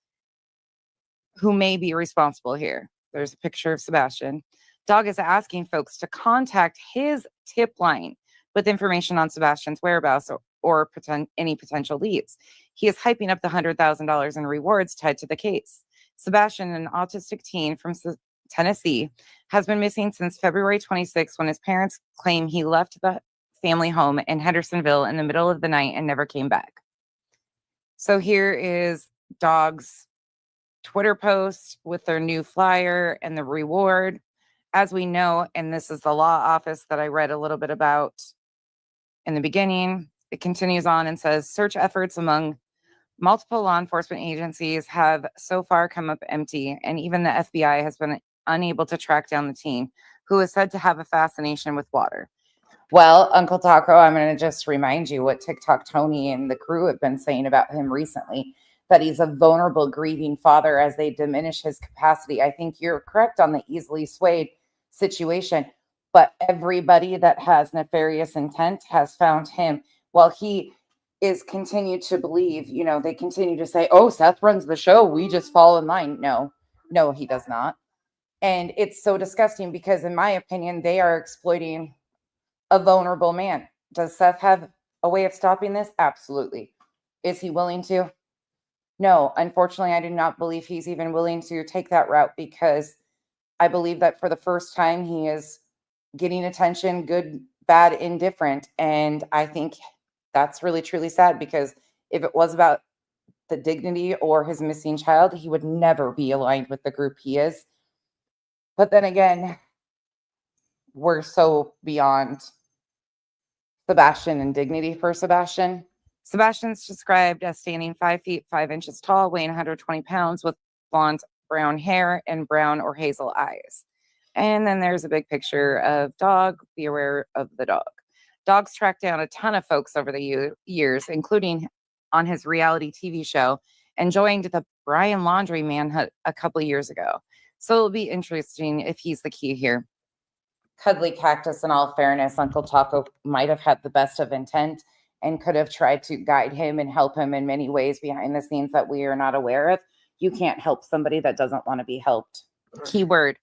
who may be responsible here. There's a picture of Sebastian. Dog is asking folks to contact his tip line with information on Sebastian's whereabouts or any potential leads. He is hyping up the $100,000 in rewards tied to the case. Sebastian, an autistic teen from Tennessee, has been missing since February 26 when his parents claim he left the family home in Hendersonville in the middle of the night and never came back. So here is Dog's Twitter post with their new flyer and the reward. As we know, and this is the law office that I read a little bit about in the beginning, it continues on and says, search efforts among multiple law enforcement agencies have so far come up empty, and even the FBI has been unable to track down the teen, who is said to have a fascination with water. Well, Uncle Taco, I'm going to just remind you what TikTok Tony and the crew have been saying about him recently, that he's a vulnerable, grieving father as they diminish his capacity. I think you're correct on the easily swayed situation, but everybody that has nefarious intent has found him. While he is continued to believe, they continue to say, oh, Seth runs the show, we just fall in line. No, he does not. And it's so disgusting because, in my opinion, they are exploiting a vulnerable man. Does Seth have a way of stopping this? Absolutely. Is he willing to? No, unfortunately, I do not believe he's even willing to take that route, because I believe that for the first time he is getting attention, good, bad, indifferent. And I think that's really, truly sad, because if it was about the dignity or his missing child, he would never be aligned with the group he is. But then again, we're so beyond Sebastian and dignity for Sebastian. Sebastian's described as standing 5 feet 5 inches tall, weighing 120 pounds, with blonde brown hair and brown or hazel eyes. And then there's a big picture of Dog. Be aware of the dog. Dog's tracked down a ton of folks over the years, including on his reality TV show, and joined the Brian Laundrie manhunt a couple of years ago. So it'll be interesting if he's the key here. Cuddly Cactus, in all fairness, Uncle Taco might have had the best of intent and could have tried to guide him and help him in many ways behind the scenes that we are not aware of. You can't help somebody that doesn't want to be helped. Keyword: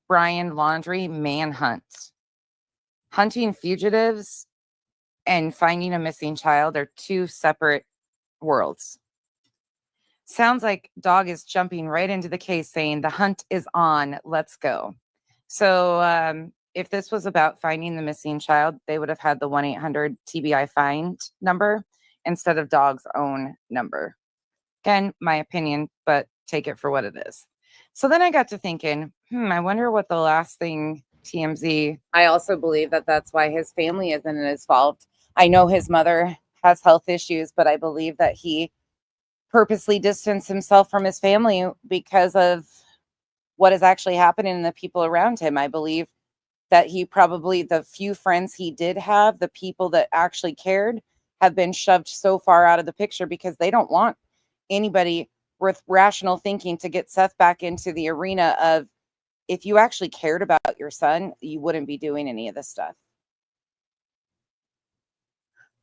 Brian Laundrie manhunt. Hunting fugitives and finding a missing child are two separate worlds. Sounds like Dog is jumping right into the case, saying the hunt is on, let's go. So if this was about finding the missing child, they would have had the 1-800-TBI find number instead of Dog's own number. Again, my opinion, but take it for what it is. So then I got to thinking, I wonder what the last thing TMZ. I also believe that that's why his family isn't involved. I know his mother has health issues, but I believe that he purposely distanced himself from his family because of what is actually happening and the people around him. I believe that he probably, the few friends he did have, the people that actually cared, have been shoved so far out of the picture because they don't want anybody with rational thinking to get Seth back into the arena of, if you actually cared about your son, you wouldn't be doing any of this stuff.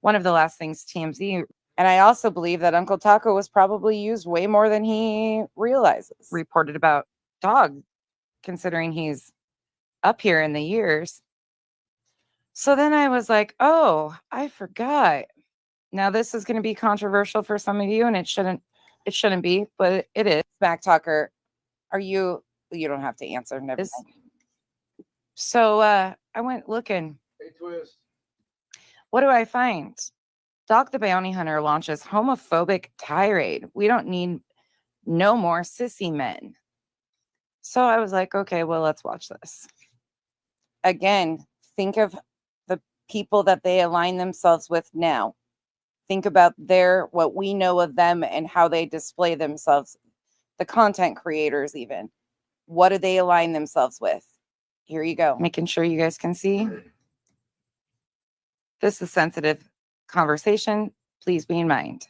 One of the last things TMZ, and I also believe that Uncle Taco was probably used way more than he realizes, reported about Dog, considering he's up here in the years. So then I was like, oh, I forgot. Now this is going to be controversial for some of you, and it shouldn't be, but it is. Smack Talker, you don't have to answer. Never. So I went looking. Hey, Twist. What do I find? Dog the Bounty Hunter launches homophobic tirade. We don't need no more sissy men. So I was like, okay, well, let's watch this. Again, think of the people that they align themselves with now. Think about what we know of them and how they display themselves. The content creators, even. What do they align themselves with? Here you go. Making sure you guys can see. This is sensitive conversation. Please be in mind.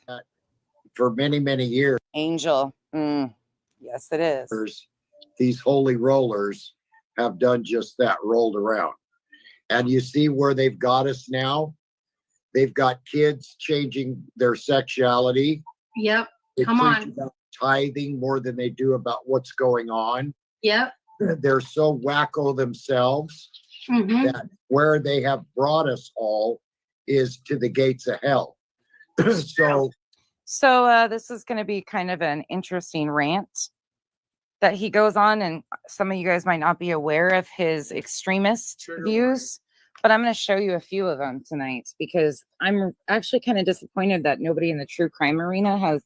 For many, many years, Angel. Yes, it is. These holy rollers have done just that, rolled around. And you see where they've got us now? They've got kids changing their sexuality. Yep. They Come preach on. about tithing more than they do about what's going on. Yep. They're so wacko themselves that where they have brought us all is to the gates of hell. So this is going to be kind of an interesting rant that he goes on, and some of you guys might not be aware of his extremist views, but I'm going to show you a few of them tonight because I'm actually kind of disappointed that nobody in the true crime arena has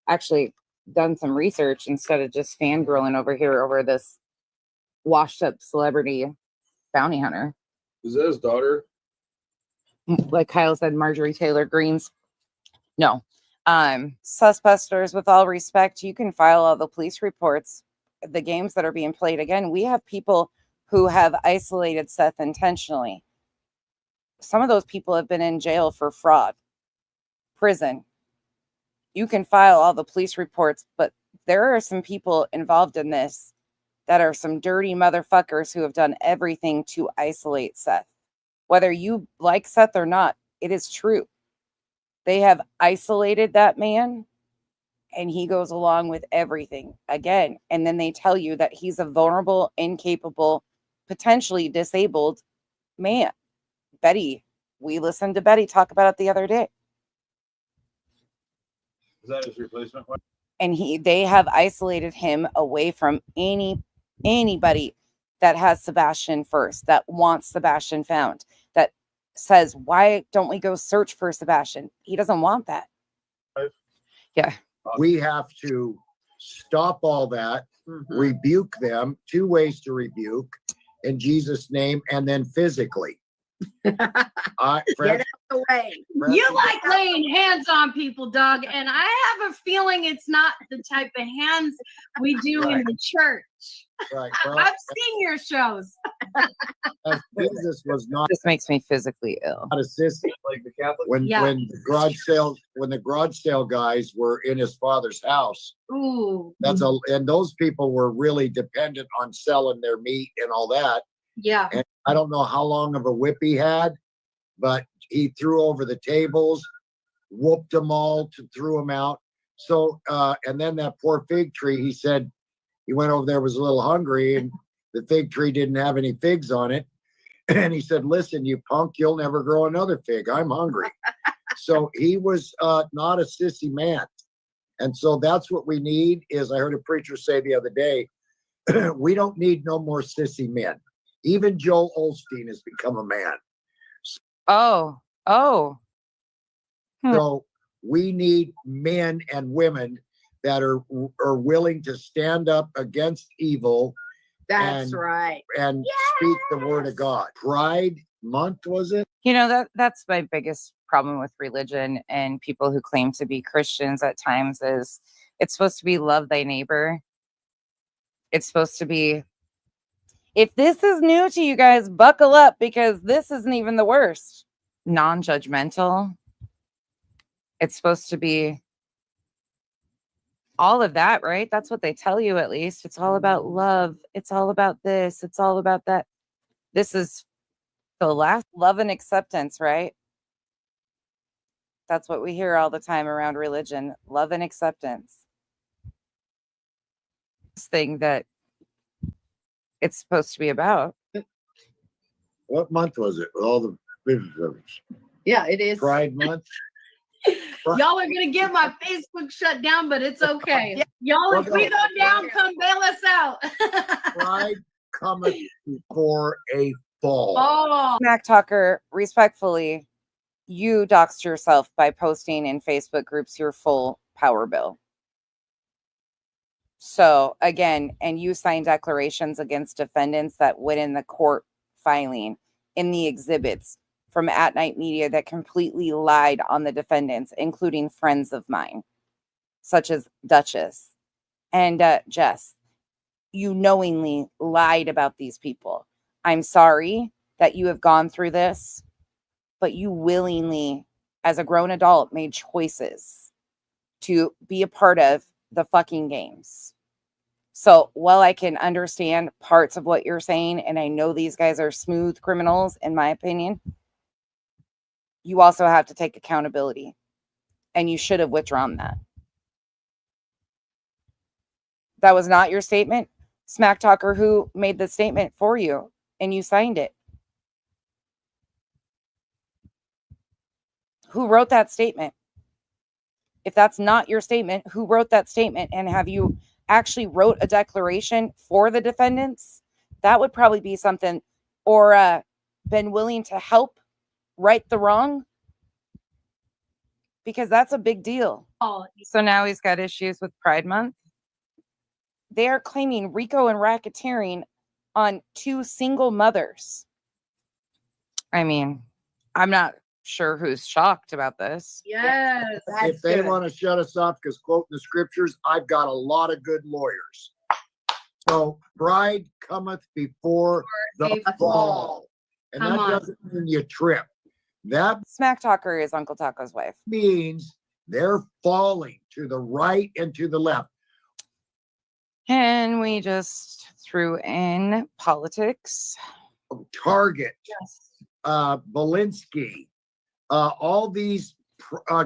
actually done some research instead of just fangirling over here over this washed up celebrity bounty hunter. Is that his daughter? Like Kyle said, Marjorie Taylor Greene's. No. Suspectors, with all respect, you can file all the police reports. The games that are being played, again, we have people who have isolated Seth intentionally. Some of those people have been in jail for fraud, prison. You can file all the police reports, but there are some people involved in this that are some dirty motherfuckers who have done everything to isolate Seth. Whether you like Seth or not, it is true. They have isolated that man, and he goes along with everything again. And then they tell you that he's a vulnerable, incapable, potentially disabled man. Betty, we listened to Betty talk about it the other day. Is that his replacement? And they have isolated him away from anybody that has Sebastian first, that wants Sebastian found, that says, why don't we go search for Sebastian? He doesn't want that. Yeah. We have to stop all that, rebuke them. 2 ways to rebuke: in Jesus' name, and then physically. Get out the way. You like laying hands on people, Doug, and I have a feeling it's not the type of hands we do in the church. Right. Well, I've seen your shows. Jesus was not. This makes me physically ill. Not a sissy. Like the Catholic? When the garage sale guys were in his father's house, and those people were really dependent on selling their meat and all that. Yeah. And I don't know how long of a whip he had, but he threw over the tables, whooped them all, threw them out. So, and then that poor fig tree, he said he went over there, was a little hungry, and the fig tree didn't have any figs on it. And he said, listen, you punk, you'll never grow another fig. I'm hungry. So he was not a sissy man. And so that's what we need is, I heard a preacher say the other day, we don't need no more sissy men. Even Joel Osteen has become a man. So we need men and women that are willing to stand up against evil. That's right. And speak the word of God. Pride Month, was it? You know, that's my biggest problem with religion and people who claim to be Christians at times is it's supposed to be love thy neighbor. It's supposed to be, if this is new to you guys, buckle up because this isn't even the worst. Non-judgmental. It's supposed to be all of that, right? That's what they tell you, at least. It's all about love. It's all about this. It's all about that. This is the last love and acceptance, right? That's what we hear all the time around religion. Love and acceptance. This thing that it's supposed to be about. What month was it? With all the business? Yeah, it is. Pride Month. Y'all are gonna get my Facebook shut down, but it's okay. Y'all, if we go down, come bail us out. Pride cometh before a fall. Oh, Mac Tucker, respectfully, you doxed yourself by posting in Facebook groups your full power bill. So again, and you signed declarations against defendants that went in the court filing in the exhibits. from At Night Media that completely lied on the defendants, including friends of mine, such as Duchess and Jess. You knowingly lied about these people. I'm sorry that you have gone through this, but you willingly, as a grown adult, made choices to be a part of the fucking games. So while I can understand parts of what you're saying, and I know these guys are smooth criminals, in my opinion, you also have to take accountability. And you should have withdrawn that. That was not your statement. Smack Talker, who made the statement for you, and you signed it. Who wrote that statement? If that's not your statement, who wrote that statement? And have you actually wrote a declaration for the defendants? That would probably be something. Or been willing to help right the wrong? Because that's a big deal. So now he's got issues with Pride Month. They are claiming RICO and racketeering on 2 single mothers. I mean, I'm not sure who's shocked about this. Yes. If they want to shut us off because quoting the scriptures, I've got a lot of good lawyers. So pride cometh before the fall. And Come that on. doesn't mean you trip. That Smack Talker is Uncle Taco's wife. means they're falling to the right and to the left. And we just threw in politics. Target, Yes. Belinsky, all these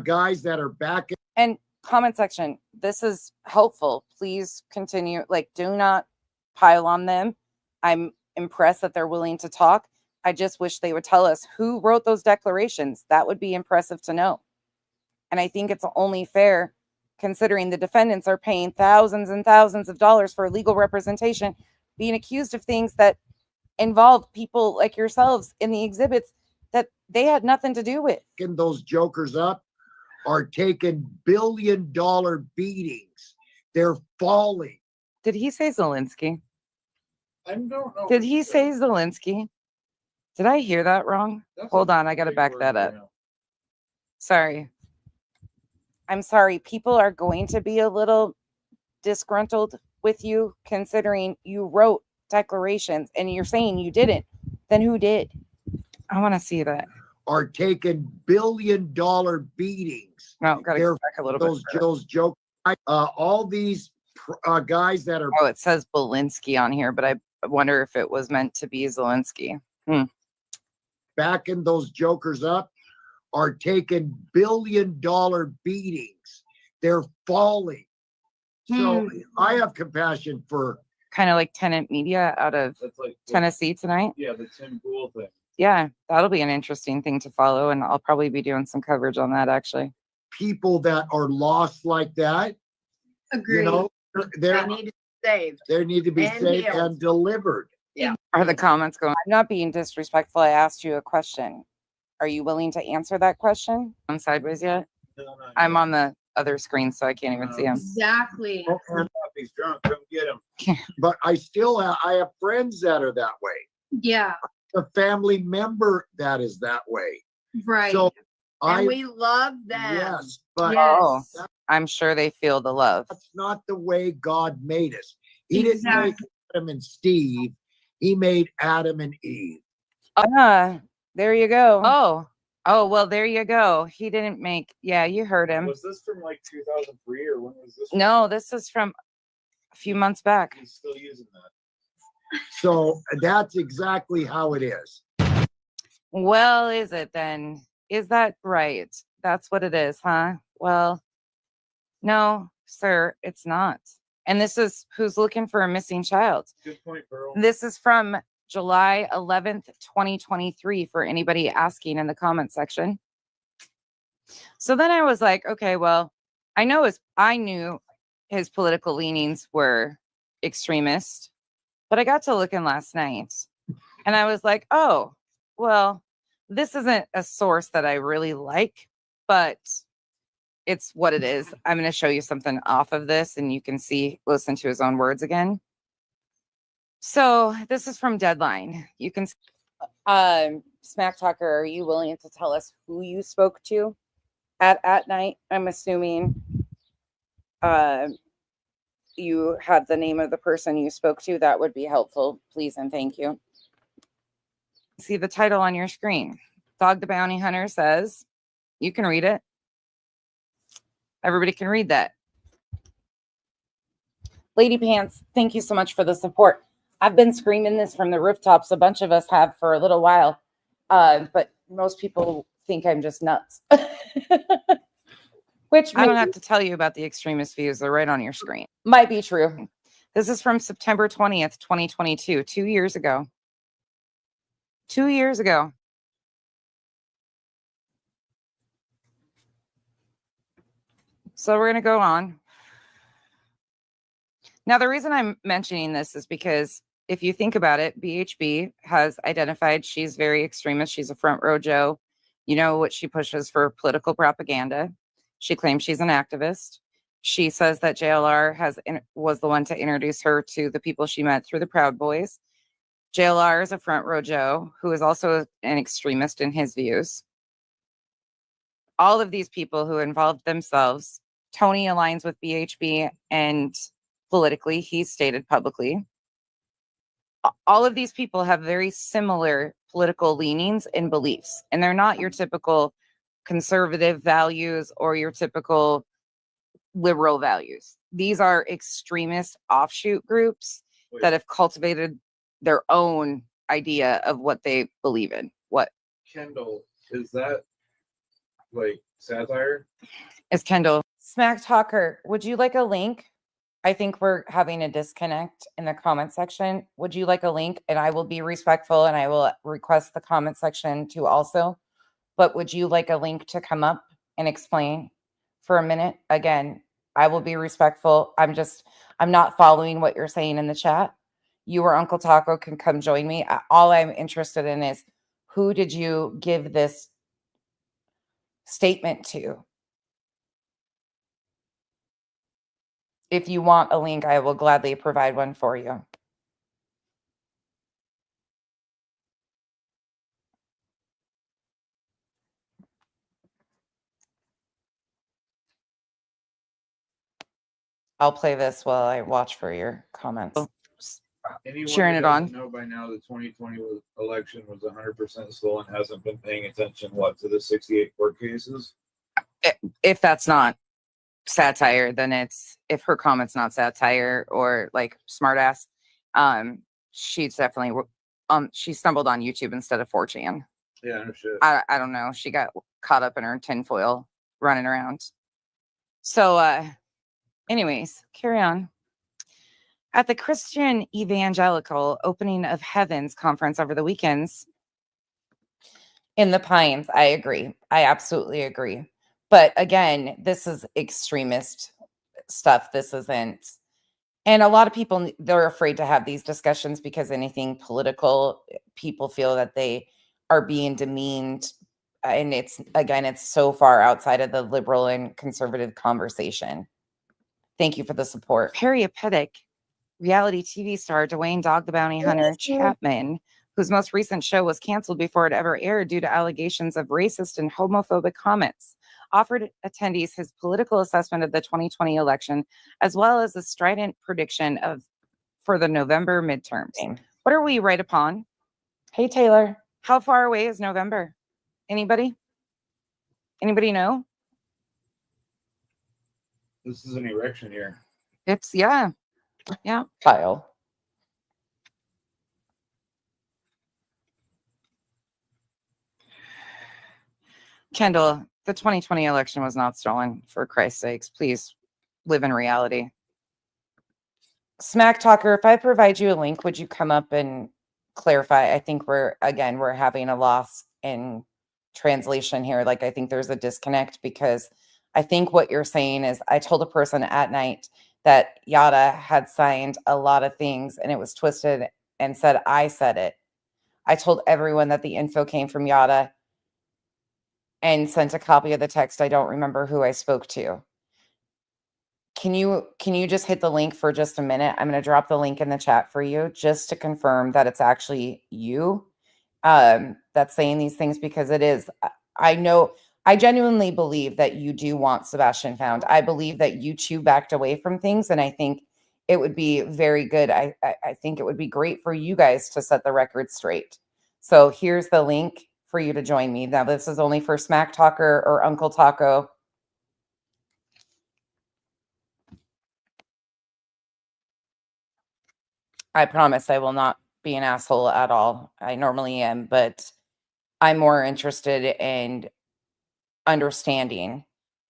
guys that are back. And comment section, this is helpful. Please continue. Like, do not pile on them. I'm impressed that they're willing to talk. I just wish they would tell us who wrote those declarations. That would be impressive to know. And I think it's only fair, considering the defendants are paying thousands and thousands of dollars for legal representation, being accused of things that involve people like yourselves in the exhibits that they had nothing to do with. Those jokers up are taking billion-dollar beatings. They're falling. Did he say Zelensky? I don't know. Did he say Zelensky? Did I hear that wrong? Hold on, I got to back that up. Sorry. I'm sorry. People are going to be a little disgruntled with you, considering you wrote declarations and you're saying you didn't. Then who did? I want to see that. Are taking billion-dollar beatings. No, got to go back a little bit. Those jokes. All these guys that are. Oh, it says Belinsky on here, but I wonder if it was meant to be Zelensky. Backing those jokers up are taking billion-dollar beatings. They're falling. So I have compassion for kind of like Tenant Media out of Tennessee tonight. Yeah, the Tim Ballard thing. Yeah, that'll be an interesting thing to follow, and I'll probably be doing some coverage on that actually. people that are lost like that. Agree. You know, They need to be saved. they need to be And saved healed. and delivered. Are the comments going? I'm not being disrespectful. I asked you a question. Are you willing to answer that question? I'm sideways yet? No, I'm on the other screen, so I can't even see him. Exactly. He's drunk. Come get him. But I still have, I have friends that are that way. Yeah. A family member that is that way. Right. So And we love them. yes, but Yes. Oh, I'm sure they feel the love. that's not the way God made us. He didn't make Exactly. Adam and Steve. He made Adam and Eve. There you go. Oh, well, there you go. He didn't make, yeah, you heard him. Was this from like 2003 or when was this? from? No, this is from a few months back. He's still using that. So that's exactly how it is. Well, is it then? Is that right? That's what it is, huh? Well, no, sir, it's not. And this is who's looking for a missing child. Good point, Pearl. This is from July 11th, 2023, for anybody asking in the comment section. So then I was like, okay, well, I knew his political leanings were extremist, but I got to looking last night and I was like, oh, well, this isn't a source that I really like, but it's what it is. I'm going to show you something off of this and you can listen to his own words again. So this is from Deadline. You can, Smack Talker, are you willing to tell us who you spoke to at night? I'm assuming you have the name of the person you spoke to. That would be helpful, please and thank you. See the title on your screen. Dog the Bounty Hunter says, you can read it. Everybody can read that. Lady Pants, thank you so much for the support. I've been screaming this from the rooftops. A bunch of us have for a little while, but most people think I'm just nuts. Which I don't have to tell you about the extremist views. They're right on your screen. Might be true. This is from September 20th, 2022, 2 years ago. 2 years ago. So we're going to go on. Now, the reason I'm mentioning this is because if you think about it, BHB has identified she's very extremist. She's a front row Joe. You know what she pushes for political propaganda. She claims she's an activist. She says that JLR was the one to introduce her to the people she met through the Proud Boys. JLR is a front row Joe who is also an extremist in his views. All of these people who involved themselves, Tony aligns with BHB and politically, he's stated publicly. All of these people have very similar political leanings and beliefs, and they're not your typical conservative values or your typical liberal values. These are extremist offshoot groups that have cultivated their own idea of what they believe in. What? Kendall, is that like satire? Is Kendall. Smack Talker, would you like a link? I think we're having a disconnect in the comment section. Would you like a link? And I will be respectful and I will request the comment section to also. But would you like a link to come up and explain for a minute? Again, I will be respectful. I'm not following what you're saying in the chat. You or Uncle Taco can come join me. All I'm interested in is, who did you give this statement to? If you want a link, I will gladly provide one for you. I'll play this while I watch for your comments. Anyone Sharing who it on. doesn't know by now the 2020 election was 100% stolen, hasn't been paying attention, to the 68 court cases? If that's not satire, then if her comment's not satire or like smartass, she's definitely she stumbled on YouTube instead of 4chan. Yeah, no shit. I don't know. She got caught up in her tinfoil running around. So anyways, carry on. At the Christian Evangelical Opening of Heavens conference over the weekends in the Pines, I agree. I absolutely agree. But again, this is extremist stuff. This isn't. And a lot of people, they're afraid to have these discussions because anything political, people feel that they are being demeaned. And it's so far outside of the liberal and conservative conversation. Thank you for the support. Periapedic reality TV star Dwayne Dog the Bounty Hunter Chapman, whose most recent show was canceled before it ever aired due to allegations of racist and homophobic comments, offered attendees his political assessment of the 2020 election, as well as a strident prediction for the November midterms. What are we right upon? Hey, Taylor. How far away is November? Anybody? Anybody know? This is an erection here. It's, yeah. Kyle. Kendall, the 2020 election was not stolen, for Christ's sakes. Please live in reality. Smack Talker, if I provide you a link, would you come up and clarify? I think we're having a loss in translation here. Like, I think there's a disconnect because I think what you're saying is, I told a person at night that Yada had signed a lot of things and it was twisted and said, I said it. I told everyone that the info came from Yada and sent a copy of the text. I don't remember who I spoke to. Can you just hit the link for just a minute? I'm going to drop the link in the chat for you just to confirm that it's actually you that's saying these things, because it is, I know, I genuinely believe that you do want Sebastian found. I believe that you two backed away from things, and I think it would be very good. I think it would be great for you guys to set the record straight. So here's the link for you to join me. Now, this is only for Smack Talker or Uncle Taco. I promise I will not be an asshole at all. I normally am, but I'm more interested in understanding,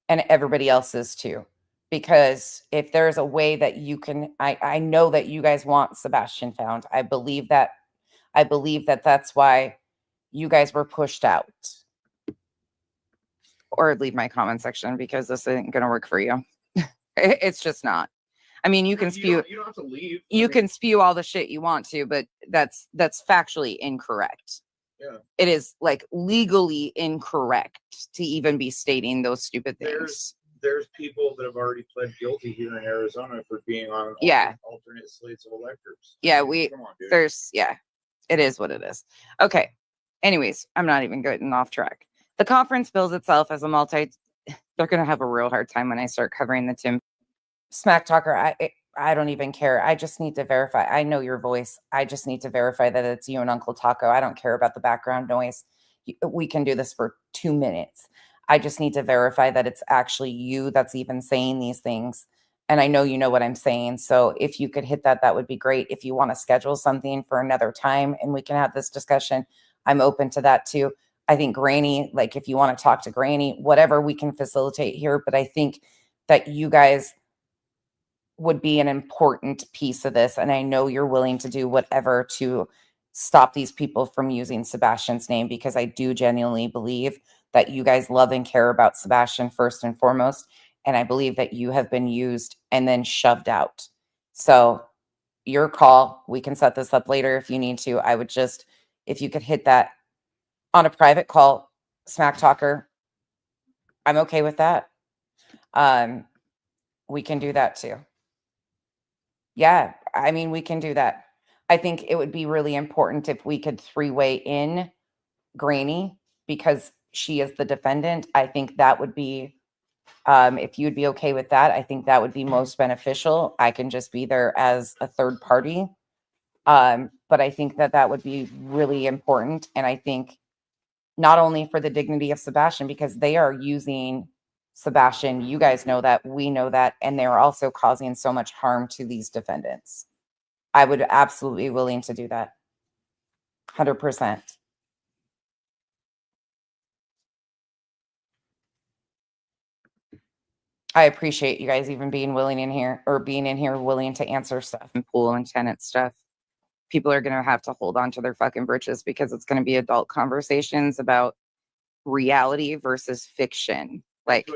and everybody else is too. Because if there's a way that you can, I know that you guys want Sebastian found. I believe that that's why you guys were pushed out. Or leave my comment section, because this isn't going to work for you. It's just not. I mean, you can spew. You don't have to leave. You can spew all the shit you want to, but that's factually incorrect. Yeah. It is like legally incorrect to even be stating those stupid things. There's people that have already pled guilty here in Arizona for being on alternate slates of electors. Yeah, Come on, dude. It is what it is. Okay. Anyways, I'm not even getting off track. The conference bills itself as a they're going to have a real hard time when I start covering the Tim Smack Talker. I don't even care. I just need to verify. I know your voice. I just need to verify that it's you and Uncle Taco. I don't care about the background noise. We can do this for 2 minutes. I just need to verify that it's actually you that's even saying these things. And I know you know what I'm saying. So if you could hit that, that would be great. If you want to schedule something for another time and we can have this discussion, I'm open to that too. I think Granny, like if you want to talk to Granny, whatever, we can facilitate here. But I think that you guys would be an important piece of this. And I know you're willing to do whatever to stop these people from using Sebastian's name, because I do genuinely believe that you guys love and care about Sebastian first and foremost. And I believe that you have been used and then shoved out. So your call. We can set this up later if you need to. I would just, if you could hit that on a private call, Smack Talker, I'm okay with that. We can do that too. Yeah, I mean, we can do that. I think it would be really important if we could three-way in Granny, because she is the defendant. I think that would be, if you'd be okay with that, I think that would be most beneficial. I can just be there as a third party. But I think that that would be really important. And I think not only for the dignity of Sebastian, because they are using Sebastian, you guys know that, we know that, and they're also causing so much harm to these defendants. I would absolutely be willing to do that. 100%. I appreciate you guys even being willing in here, or being in here willing to answer stuff and pool and tenant stuff. People are going to have to hold on to their fucking britches, because it's going to be adult conversations about reality versus fiction. Like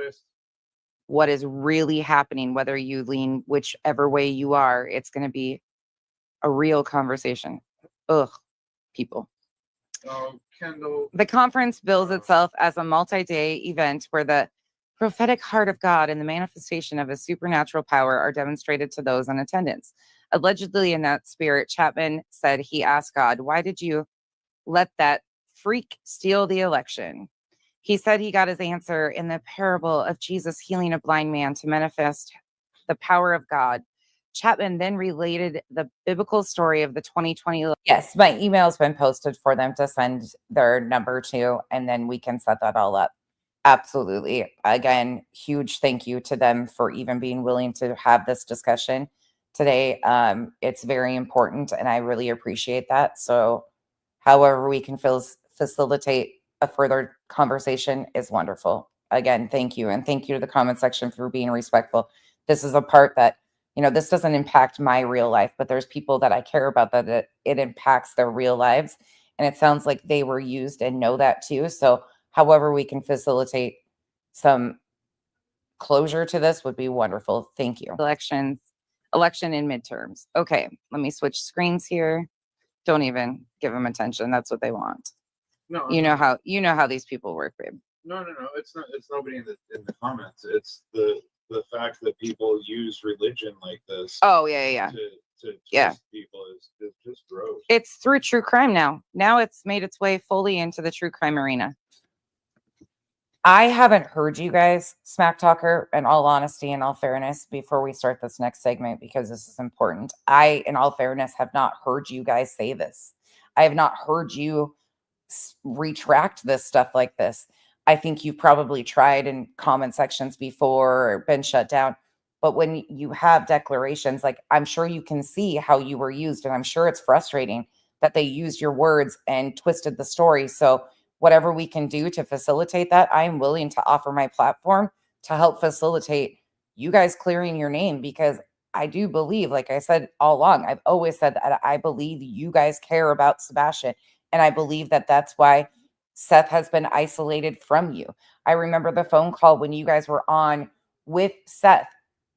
what is really happening, whether you lean whichever way you are, it's going to be a real conversation. Ugh, people. Kendall. The conference bills itself as a multi-day event where the prophetic heart of God and the manifestation of his supernatural power are demonstrated to those in attendance. Allegedly, in that spirit, Chapman said he asked God, "Why did you let that freak steal the election?" He said he got his answer in the parable of Jesus healing a blind man to manifest the power of God. Chapman then related the biblical story of the 2020. Yes, my email's been posted for them to send their number to, and then we can set that all up. Absolutely. Again, huge thank you to them for even being willing to have this discussion today. It's very important, and I really appreciate that. So however we can facilitate a further conversation is wonderful. Again, thank you. And thank you to the comment section for being respectful. This is a part that, you know, this doesn't impact my real life, but there's people that I care about that it impacts their real lives. And it sounds like they were used and know that too. So however we can facilitate some closure to this would be wonderful. Thank you. Election and midterms. Okay, let me switch screens here. Don't even give them attention. That's what they want. No, you know how these people work, babe. No. It's not. It's nobody in the comments. It's the fact that people use religion like this. Oh yeah. To to Yeah. twist people is just gross. It's through true crime now. Now it's made its way fully into the true crime arena. I haven't heard you guys, Smack Talker, in all honesty and all fairness, before we start this next segment, because this is important. I, in all fairness, have not heard you guys say this. I have not heard you retract this stuff like this. I think you've probably tried in comment sections before or been shut down. But when you have declarations, like, I'm sure you can see how you were used, and I'm sure it's frustrating that they used your words and twisted the story. So whatever we can do to facilitate that, I'm willing to offer my platform to help facilitate you guys clearing your name, because I do believe, like I said all along, I've always said that I believe you guys care about Sebastian. And I believe that that's why Seth has been isolated from you. I remember the phone call when you guys were on with Seth,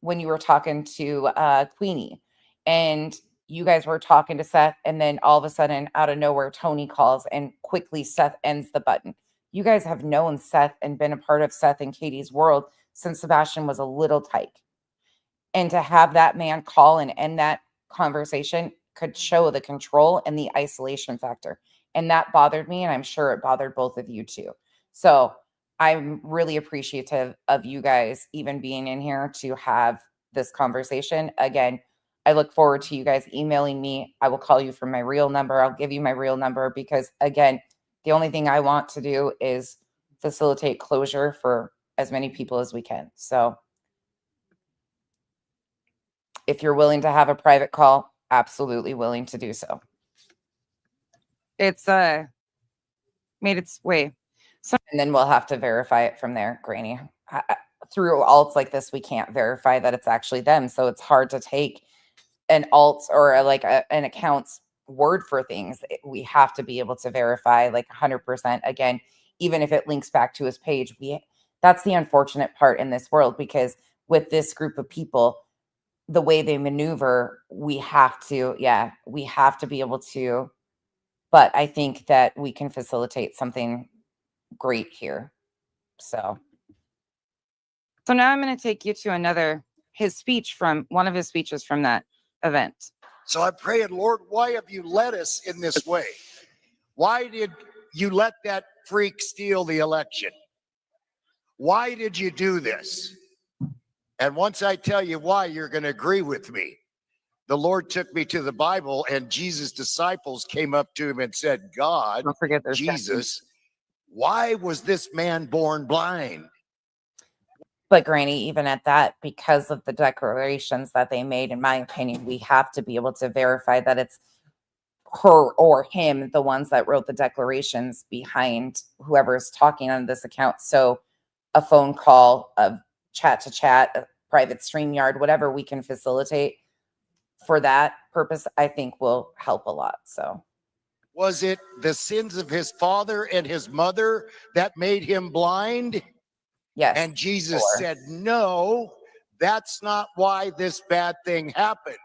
when you were talking to Queenie, and you guys were talking to Seth, and then all of a sudden, out of nowhere, Tony calls, and quickly Seth ends the button. You guys have known Seth and been a part of Seth and Katie's world since Sebastian was a little tyke. And to have that man call and end that conversation could show the control and the isolation factor. And that bothered me, and I'm sure it bothered both of you too. So I'm really appreciative of you guys even being in here to have this conversation. Again, I look forward to you guys emailing me. I will call you from my real number. I'll give you my real number, because again, the only thing I want to do is facilitate closure for as many people as we can. So if you're willing to have a private call, absolutely willing to do so. It's made its way. So, and then we'll have to verify it from there, Granny. Through alts like this, we can't verify that it's actually them. So it's hard to take an alt or an account's word for things. We have to be able to verify like 100%. Again, even if it links back to his page, that's the unfortunate part in this world, because with this group of people, the way they maneuver, we have to be able to. But I think that we can facilitate something great here. So now I'm going to take you to one of his speeches from that event. So I'm praying, Lord, why have you led us in this way? Why did you let that freak steal the election? Why did you do this? And once I tell you why, you're going to agree with me. The Lord took me to the Bible, and Jesus' disciples came up to him and said, God, Don't forget there's Jesus, why was this man born blind? But Granny, even at that, because of the declarations that they made, in my opinion, we have to be able to verify that it's her or him, the ones that wrote the declarations behind whoever is talking on this account. So a phone call, a chat to chat, a private StreamYard, whatever we can facilitate for that purpose, I think will help a lot. So was it the sins of his father and his mother that made him blind? Yes. And Jesus said, no, that's not why this bad thing happened.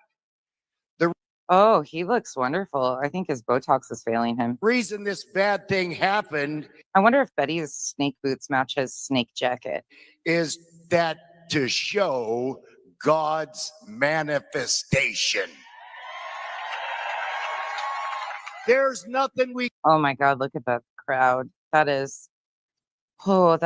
Oh, he looks wonderful. I think his Botox is failing him. Reason this bad thing happened, I wonder if Betty's snake boots match his snake jacket. Is that to show God's manifestation. There's nothing we... Oh my God, look at that crowd. That is, oh.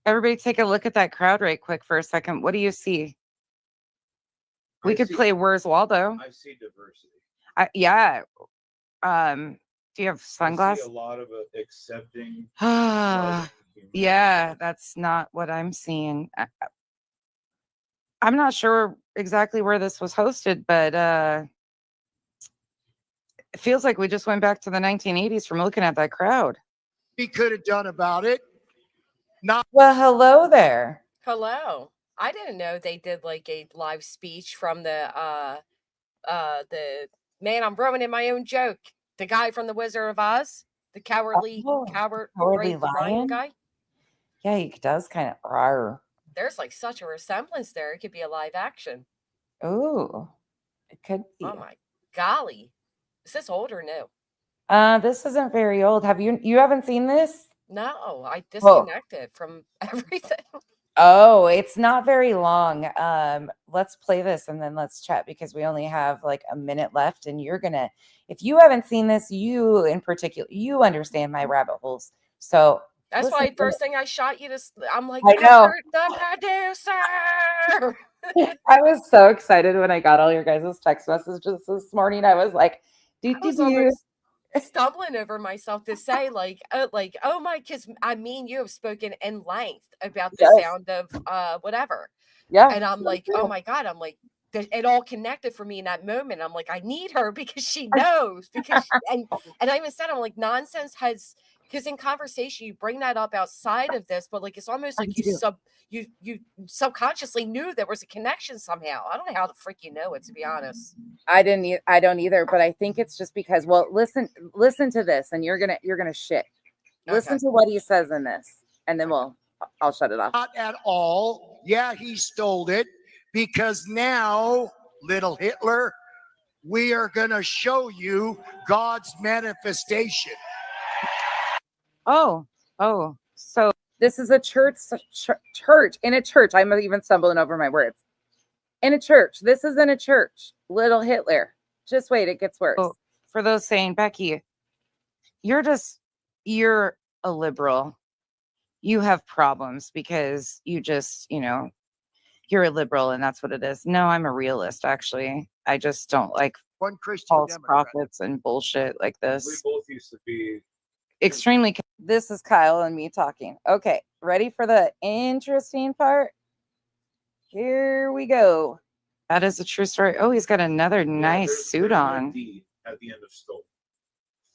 Everybody take a look at that crowd right quick for a second. What do you see? We could play Where's Waldo. I see diversity. Yeah. Do you have sunglasses? I see a lot of accepting. Yeah, that's not what I'm seeing. I'm not sure exactly where this was hosted, but it feels like we just went back to the 1980s from looking at that crowd. We could have done about it. Well, hello there. Hello. I didn't know they did like a live speech from the man, I'm ruining my own joke. The guy from the Wizard of Oz, the cowardly lion guy. Yeah, he does kind of rawr. There's like such a resemblance there. It could be a live action. Ooh, it could be. Oh my golly. Is this old or new? This isn't very old. You haven't seen this? No, I disconnected from everything. Oh, it's not very long. Let's play this and then let's chat because we only have like a minute left. And you're gonna, if you haven't seen this, you in particular, you understand my rabbit holes. So That's listen why to first it. thing I shot you to, I'm like, I I know. heard the producer. I was so excited when I got all your guys' text messages this morning. I was like, I was almost stumbling over myself to say like, oh my, because I mean, you have spoken in length about the Yes. sound of whatever. Yeah. And I'm so like, true. oh my God, I'm like, it all connected for me in that moment. I'm like, I need her because she knows. Because and I even said, I'm like, nonsense has, because in conversation you bring that up outside of this, but like it's almost like you subconsciously knew there was a connection somehow. I don't know how the freak you know it, to be honest. I don't either, but I think it's just because, well, listen to this and you're gonna shit. Listen Okay. to what he says in this, and then I'll shut it off. Not at all. Yeah, he stole it because now, little Hitler, we are going to show you God's manifestation. Oh, so this is a church in a church. I'm even stumbling over my words. In a church. This is in a church. Little Hitler. Just wait, it gets worse. For those saying, Becky, you're a liberal. You have problems because you just, you're a liberal and that's what it is. No, I'm a realist, actually. I just don't like One Christian false Democrat. prophets and bullshit like We this. both used to be. Extremely. This is Kyle and me talking. Okay, ready for the interesting part? Here we go. That is a true story. Oh, he's got another nice suit on. D at the end of stole.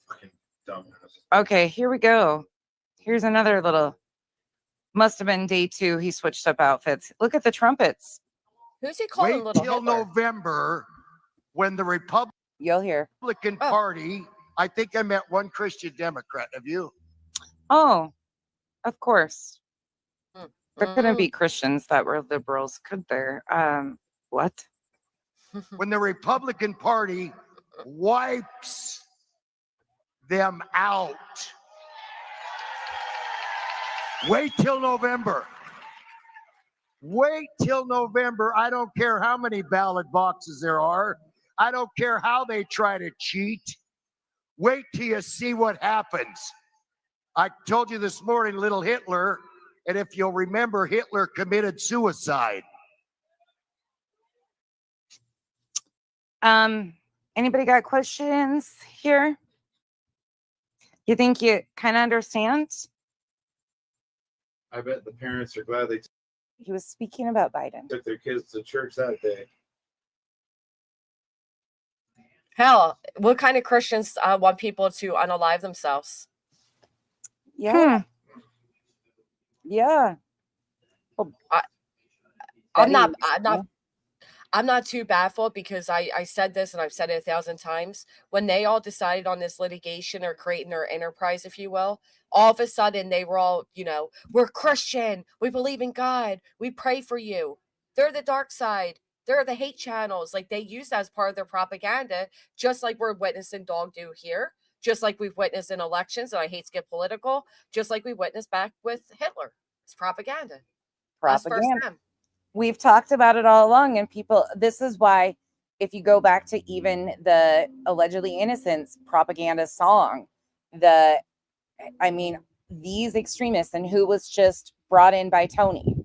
Fucking dumbass. Okay, here we go. Here's another little. Must have been day 2. He switched up outfits. Look at the trumpets. Who's he calling Wait little till Hitler? November when the You'll hear. Republican Party, I think I met one Christian Democrat. Have you? Oh, of course. Mm. There couldn't be Christians that were liberals, could there? What? When the Republican Party wipes them out. Wait till November. Wait till November. I don't care how many ballot boxes there are. I don't care how they try to cheat. Wait till you see what happens. I told you this morning, little Hitler, and if you'll remember, Hitler committed suicide. Anybody got questions here? You think you kind of understand? I bet the parents are glad they He was speaking about Biden. took their kids to church that day. Hell, what kind of Christians want people to unalive themselves? Yeah. Yeah. Well, I'm not too baffled because I said this and I've said it 1,000 times. When they all decided on this litigation or creating their enterprise, if you will, all of a sudden they were all, we're Christian. We believe in God. We pray for you. They're the dark side. They're the hate channels. Like they use that as part of their propaganda, just like we're witnessing dog do here, just like we've witnessed in elections. And I hate to get political, just like we witnessed back with Hitler. It's propaganda. Propaganda. We've talked about it all along, and people, this is why, if you go back to even the allegedly innocence propaganda song, these extremists, and who was just brought in by Tony,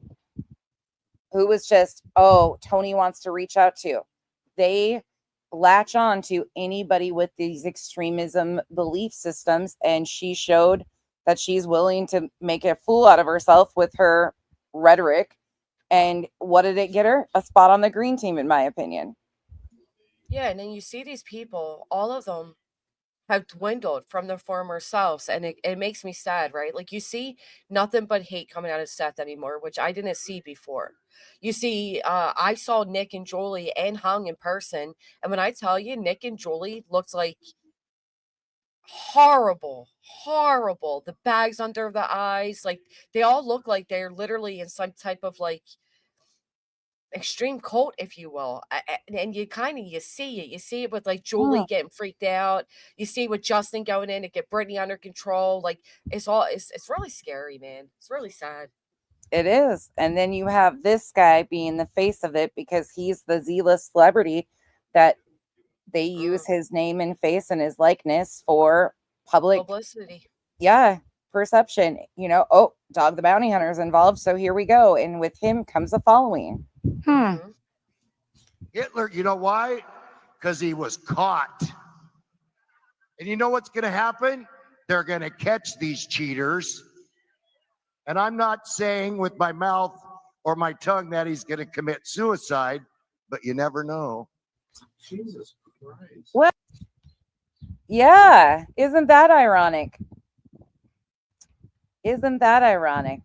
who was just, Tony wants to reach out to, they latch on to anybody with these extremism belief systems, and she showed that she's willing to make a fool out of herself with her rhetoric. And what did it get her? A spot on the green team, in my opinion. Yeah, and then you see these people, all of them have dwindled from their former selves, and it makes me sad, right? Like you see nothing but hate coming out of Seth anymore, which I didn't see before. You see, I saw Nick and Julie and Hung in person, and when I tell you, Nick and Julie looked like horrible. The bags under the eyes, like they all look like they're literally in some type of like extreme cult, if you will. And you see it with like Julie getting freaked out. You see with Justin going in to get Brittany under control. Like it's really scary, man. It's really sad. It is. And then you have this guy being the face of it because he's the Z-list celebrity that they use his name and face and his likeness for public Publicity. yeah, perception. You know, oh, Dog the Bounty Hunter is involved, so here we go. And with him comes a following. Hitler, you know why? Because he was caught. And you know what's going to happen? They're going to catch these cheaters. And I'm not saying with my mouth or my tongue that he's going to commit suicide, but you never know. Jesus Christ. Well, yeah, isn't that ironic? Isn't that ironic?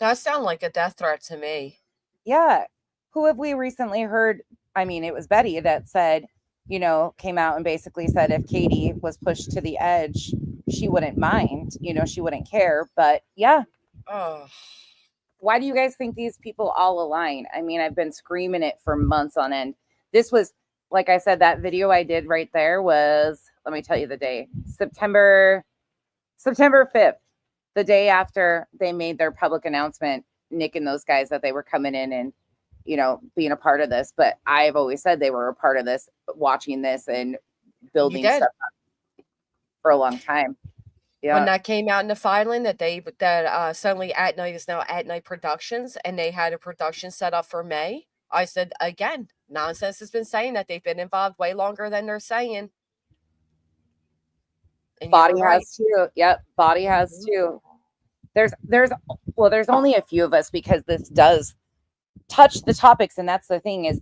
That sounds like a death threat to me. Yeah. Who have we recently heard? I mean, it was Betty that said, you know, came out and basically said if Katie was pushed to the edge, she wouldn't mind, you know, she wouldn't care. But yeah. Oh. Why do you guys think these people all align? I mean, I've been screaming it for months on end. This was, like I said, that video I did right there was, let me tell you the day, September 5th, the day after they made their public announcement, Nick and those guys that they were coming in and, you know, being a part of this. But I've always said they were a part of this, watching this and building stuff up for a long time. Yeah. When that came out in the filing that suddenly At Night is now At Night Productions and they had a production set up for May, I said, again, nonsense has been saying that they've been involved way longer than they're saying. And Body has too. Yep, Body has too. There's only a few of us because this does touch the topics, and that's the thing is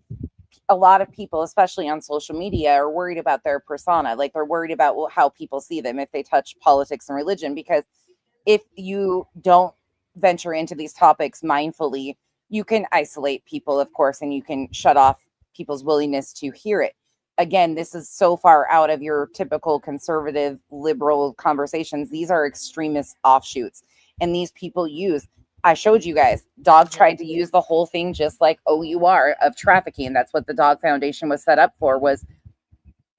a lot of people, especially on social media, are worried about their persona. Like they're worried about how people see them if they touch politics and religion, because if you don't venture into these topics mindfully, you can isolate people, of course, and you can shut off people's willingness to hear it. Again, this is so far out of your typical conservative liberal conversations. These are extremist offshoots. And these people I showed you guys, Dog tried to use the whole thing just like OUR of trafficking. That's what the Dog Foundation was set up was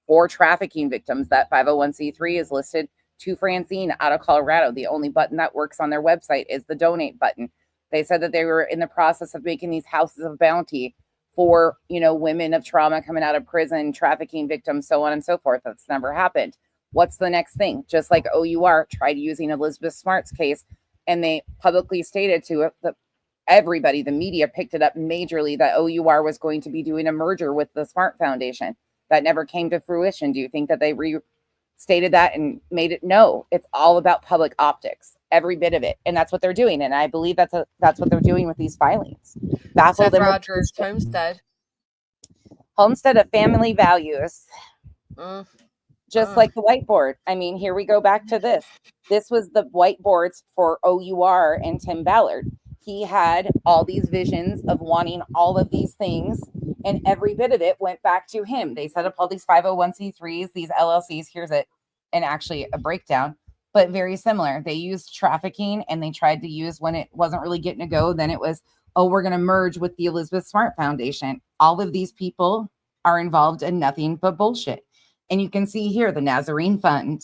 for trafficking victims. That 501c3 is listed to Francine out of Colorado. The only button that works on their website is the donate button. They said that they were in the process of making these houses of bounty for, you know, women of trauma coming out of prison, trafficking victims, so on and so forth. That's never happened. What's the next thing? Just like OUR tried using Elizabeth Smart's case, and they publicly stated to everybody, the media picked it up majorly, that OUR was going to be doing a merger with the Smart Foundation. That never came to fruition. Do you think that they restated that and made it? No, it's all about public optics, every bit of it. And that's what they're doing. And I believe that's what they're doing with these filings. Seth Rogers, Homestead of family values. Just like the whiteboard. I mean, here we go back to this. This was the whiteboards for OUR and Tim Ballard. He had all these visions of wanting all of these things, and every bit of it went back to him. They set up all these 501c3s, these LLCs. Here's it, and actually a breakdown, but very similar. They used trafficking, and they tried to use, when it wasn't really getting a go, then it was, oh, we're going to merge with the Elizabeth Smart Foundation. All of these people are involved in nothing but bullshit. And you can see here the Nazarene Fund,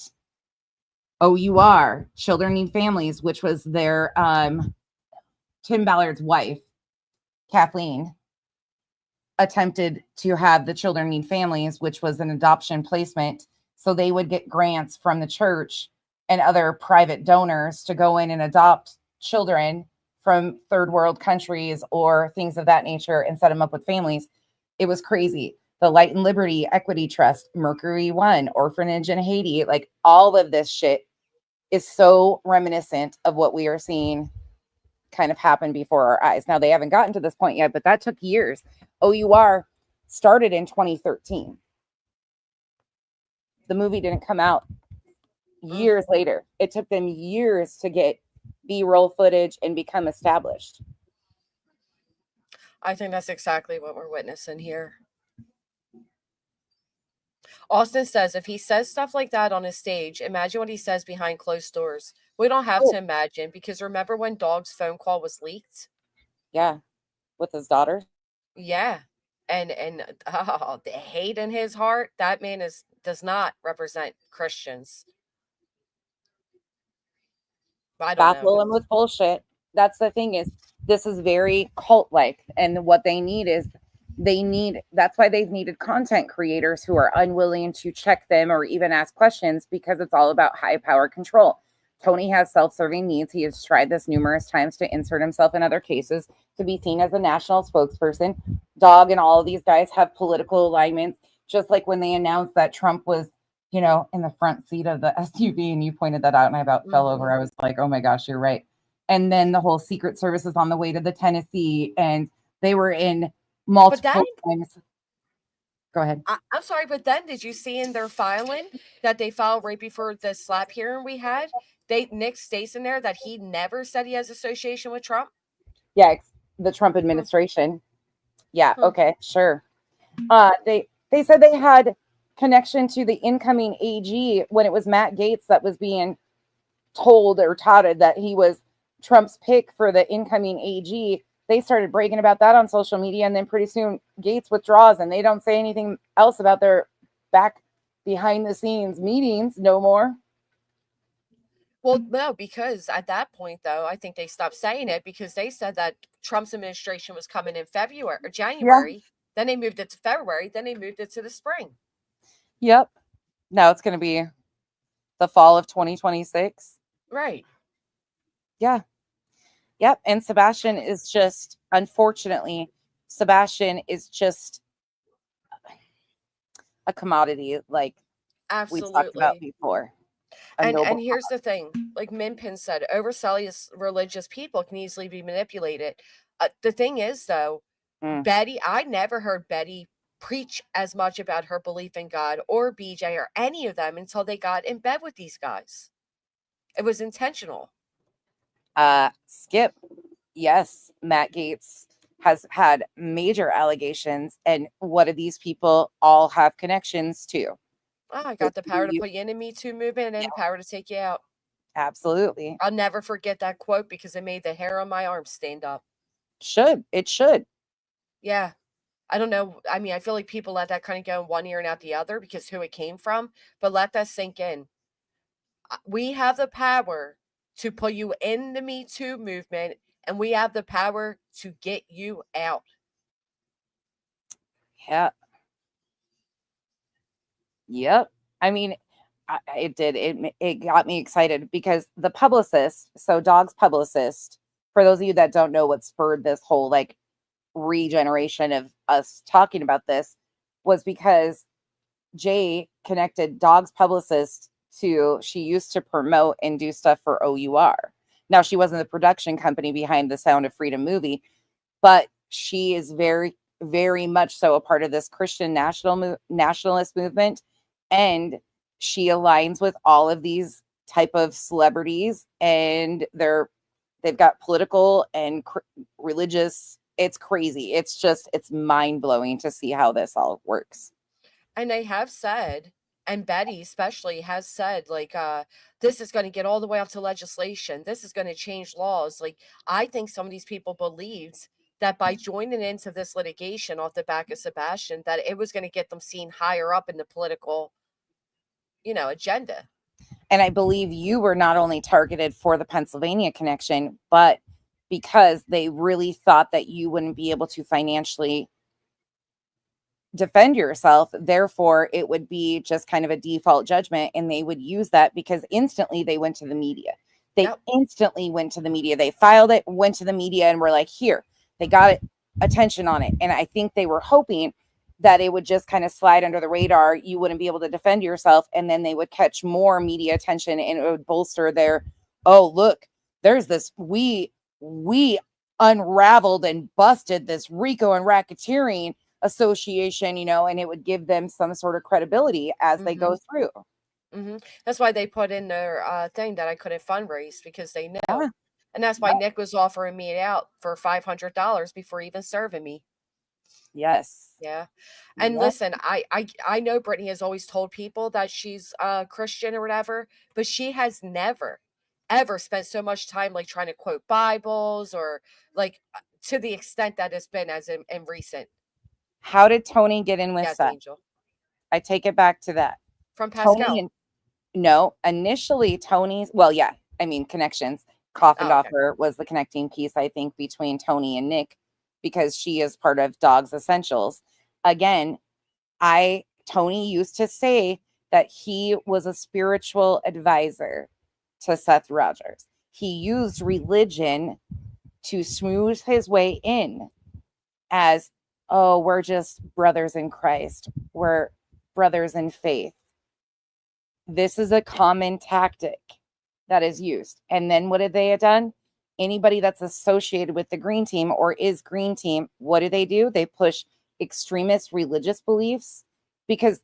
OUR, Children Need Families, which was their Tim Ballard's wife, Kathleen, attempted to have the Children Need Families, which was an adoption placement. So they would get grants from the church and other private donors to go in and adopt children from third world countries or things of that nature and set them up with families. It was crazy. The Light and Liberty Equity Trust, Mercury One, Orphanage in Haiti, like all of this shit is so reminiscent of what we are seeing kind of happen before our eyes. Now, they haven't gotten to this point yet, but that took years. OUR started in 2013. The movie didn't come out years later. It took them years to get B-roll footage and become established. I think that's exactly what we're witnessing here. Austin says, if he says stuff like that on his stage, imagine what he says behind closed doors. We don't have to imagine, because remember when Dog's phone call was leaked? Yeah. With his daughter? Yeah. And the hate in his heart, that man does not represent Christians. I don't know. Baffle him with bullshit. that's the thing is this is very cult-like, and what they need is that's why they've needed content creators who are unwilling to check them or even ask questions, because it's all about high power control. Tony has self-serving needs. He has tried this numerous times to insert himself in other cases, to be seen as a national spokesperson. Dog and all of these guys have political alignments, just like when they announced that Trump was, you know, in the front seat of the SUV, and you pointed that out and I about fell over. I was like, oh my gosh, you're right. And then the whole Secret Service is on the way to the Tennessee, and they were in multiple times. Go ahead. I'm sorry, but then did you see in their filing that they filed right before the SLAPP hearing we had? Nick states in there that he never said he has association with Trump. Yeah, the Trump administration. Yeah, okay, sure. They said they had connection to the incoming AG when it was Matt Gaetz that was being told or touted that he was Trump's pick for the incoming AG. They started bragging about that on social media, and then pretty soon Gaetz withdraws, and they don't say anything else about their back behind the scenes meetings no more. Well, no, because at that point, though, I think they stopped saying it because they said that Trump's administration was coming in February or January. Yeah. Then they moved it to February. Then they moved it to the spring. Yep. Now it's going to be the fall of 2026. Right. Yeah. Yep. And Sebastian is just, unfortunately, Sebastian is just a commodity, like we talked about before. And here's the thing, like Minpin said, overzealous religious people can easily be manipulated. The thing is, though, Betty, I never heard Betty preach as much about her belief in God or BJ or any of them until they got in bed with these guys. It was intentional. Skip, yes, Matt Gaetz has had major allegations, and what do these people all have connections to? Oh, I got the power to put you in the Me Too movement and the power to take you out. Absolutely. I'll never forget that quote because it made the hair on my arm stand up. It should. Yeah. I don't know. I mean, I feel like people let that kind of go in one ear and out the other because who it came from, but let that sink in. We have the power to put you in the Me Too movement, and we have the power to get you out. Yeah. Yep. I mean, it got me excited because the publicist, so Dog's publicist, for those of you that don't know what spurred this whole like regeneration of us talking about this, was because Jay connected Dog's publicist to, she used to promote and do stuff for OUR. Now, she wasn't the production company behind the Sound of Freedom movie, but she is very, very much so a part of this Christian nationalist movement. And she aligns with all of these type of celebrities, and they've got political and religious. It's crazy. It's mind blowing to see how this all works. And they have said, and Betty especially has said, like, this is going to get all the way up to legislation. This is going to change laws. Like, I think some of these people believed that by joining into this litigation off the back of Sebastian, that it was going to get them seen higher up in the political, agenda. And I believe you were not only targeted for the Pennsylvania connection, but because they really thought that you wouldn't be able to financially defend yourself. Therefore, it would be just kind of a default judgment, and they would use that because instantly they went to the media. Instantly went to the media. They filed it, went to the media, and were like, here, they got attention on it. And I think they were hoping that it would just kind of slide under the radar. You wouldn't be able to defend yourself. And then they would catch more media attention, and it would bolster their, oh, look, there's this, we unraveled and busted this RICO and racketeering association, and it would give them some sort of credibility as they go through. That's why they put in their thing that I couldn't fundraise, because they know. Yeah. And that's why Nick was offering me it out for $500 before even serving me. Yes. Yeah. And listen, I know Brittany has always told people that she's Christian or whatever, but she has never, ever spent so much time like trying to quote Bibles or like to the extent that it's been as in recent. How did Tony get in with Seth? Angel. I take it back to that. From Pascal. No, initially Tony's, well, yeah, I mean, connections. Coffindoffer was the connecting piece, I think, between Tony and Nick, because she is part of Dogs Essentials. Again, Tony used to say that he was a spiritual advisor to Seth Rogers. He used religion to smooth his way in as, oh, we're just brothers in Christ. We're brothers in faith. This is a common tactic that is used. And then what have they done? Anybody that's associated with the Green Team or is Green Team, what do? They push extremist religious beliefs, because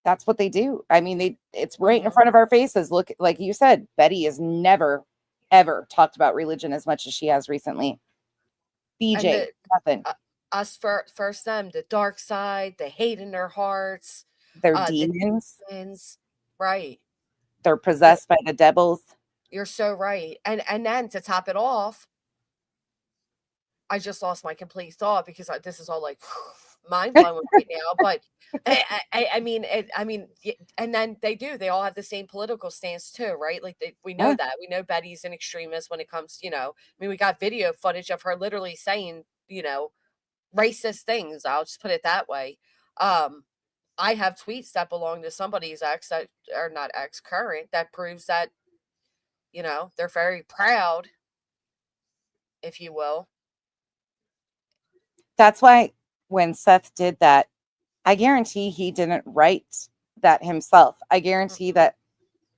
that's what they do. I mean, it's right in front of our faces. Look, like you said, Betty has never, ever talked about religion as much as she has recently. BJ, nothing. Us first them, the dark side, the hate in their hearts. They're demons. Right. They're possessed by the devils. You're so right. And then to top it off, I just lost my complete thought because this is all like mind blowing right now. But I mean, and then they all have the same political stance too, right? Like we know that. We know Betty's an extremist when it comes, I mean, we got video footage of her literally saying, racist things. I'll just put it that way. I have tweets that belong to somebody's ex that are not current that proves that, they're very proud, if you will. That's why when Seth did that, I guarantee he didn't write that himself. I guarantee that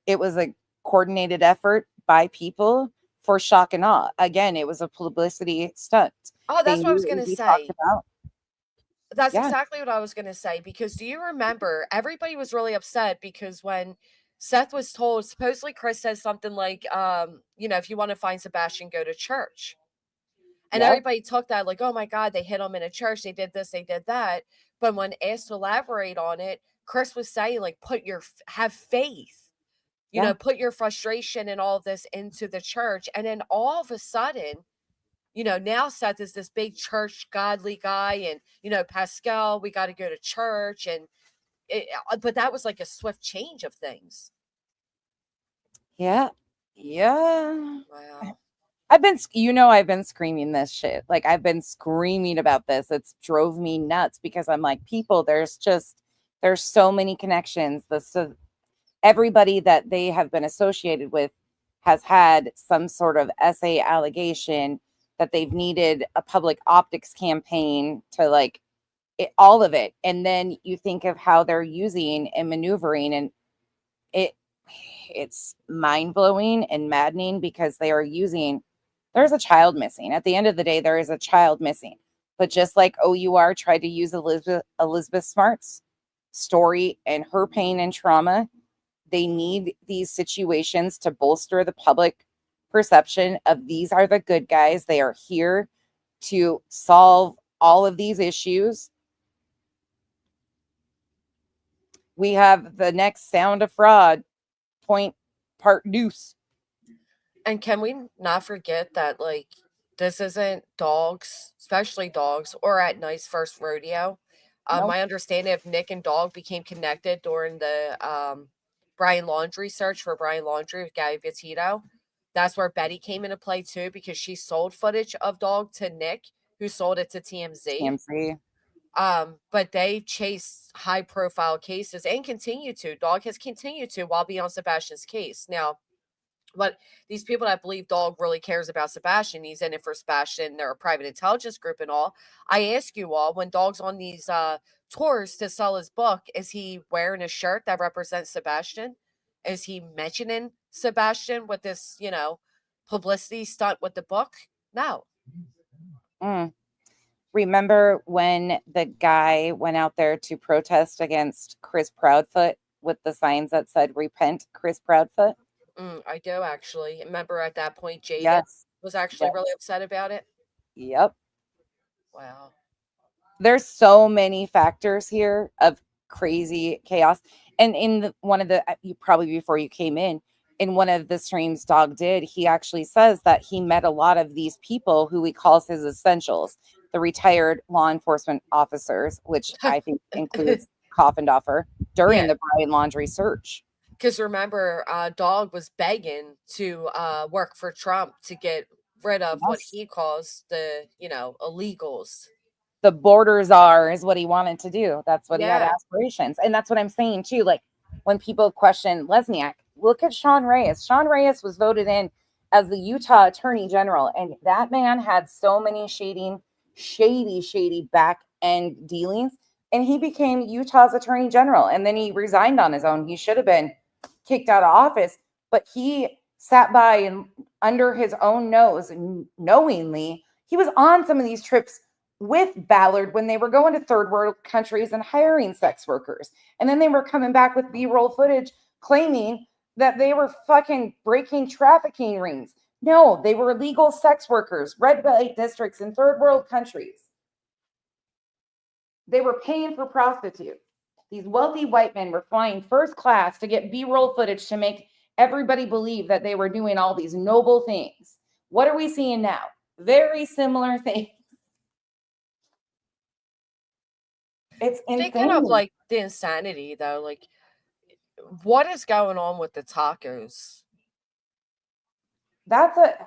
it was a coordinated effort by people for shock and awe. Again, it was a publicity stunt. Oh, that's what I was going to say. That's exactly what I was going to say, because do you remember everybody was really upset because when Seth was told, supposedly Chris says something like, if you want to find Sebastian, go to church. And everybody took that like, oh my God, they hit him in a church. They did this, they did that. But when asked to elaborate on it, Chris was saying like, have faith, put your frustration and all of this into the church. And then all of a sudden, now Seth is this big church godly guy, and, Pascal, we got to go to church. And but that was like a swift change of things. Yeah. Wow. I've been screaming this shit. Like, I've been screaming about this. It's drove me nuts because I'm like, people, there's so many connections. Everybody that they have been associated with has had some sort of SA allegation that they've needed a public optics campaign to all of it. And then you think of how they're using and maneuvering, and it's mind-blowing and maddening because there's a child missing. At the end of the day, there is a child missing. But just like OUR tried to use Elizabeth Smart's story and her pain and trauma, they need these situations to bolster the public perception of these are the good guys. They are here to solve all of these issues. We have the next Sound of Fraud part deuce. And can we not forget that, this isn't Dogs, especially Dogs, or At Night's first rodeo. My understanding of Nick and Dog became connected during the Brian Laundrie search for Brian Laundrie with Gabby Petito. That's where Betty came into play, too, because she sold footage of Dog to Nick, who sold it to TMZ. But they chase high-profile cases and continue to. Dog has continued to while being on Sebastian's case. Now, but these people that believe Dog really cares about Sebastian, he's in it for Sebastian, they're a private intelligence group and all. I ask you all, when Dog's on these tours to sell his book, is he wearing a shirt that represents Sebastian? Is he mentioning Sebastian with this, publicity stunt with the book? No. Remember when the guy went out there to protest against Chris Proudfoot with the signs that said, "Repent, Chris Proudfoot"? I do, actually. Remember at that point, Jada was actually really upset about it? Yep. Wow. There's so many factors here of crazy chaos. And in one of the, probably before you came in one of the streams Dog did, he actually says that he met a lot of these people who he calls his essentials, the retired law enforcement officers, which I think includes Coffindoffer, during the Brian Laundrie search. Because remember, Dog was begging to work for Trump to get rid of what Yes. he calls the, illegals. The border czar is what he wanted to do. That's what he had Yeah. aspirations. And that's what I'm saying too. Like when people question Lesniak, look at Sean Reyes. Sean Reyes was voted in as the Utah Attorney General, and that man had so many shady back end dealings, and he became Utah's Attorney General, and then he resigned on his own. He should have been kicked out of office, but he sat by and under his own nose, knowingly, he was on some of these trips with Ballard when they were going to third world countries and hiring sex workers. And then they were coming back with B-roll footage claiming that they were fucking breaking trafficking rings. No, they were illegal sex workers, red light districts in third world countries. They were paying for prostitutes. These wealthy white men were flying first class to get B-roll footage to make everybody believe that they were doing all these noble things. What are we seeing now? Very similar things. It's insane. Speaking of like the insanity, though, like what is going on with the tacos? That's like,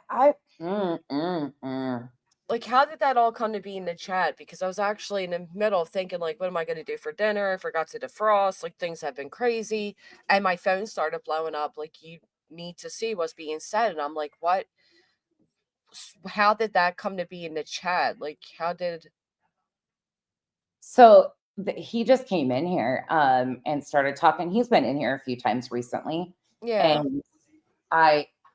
how did that all come to be in the chat? Because I was actually in the middle of thinking, like, what am I going to do for dinner? I forgot to defrost. Like, things have been crazy. And my phone started blowing up. Like, you need to see what's being said. And I'm like, what? How did that come to be in the chat? Like, how did... So he just came in here and started talking. He's been in here a few times recently. Yeah. And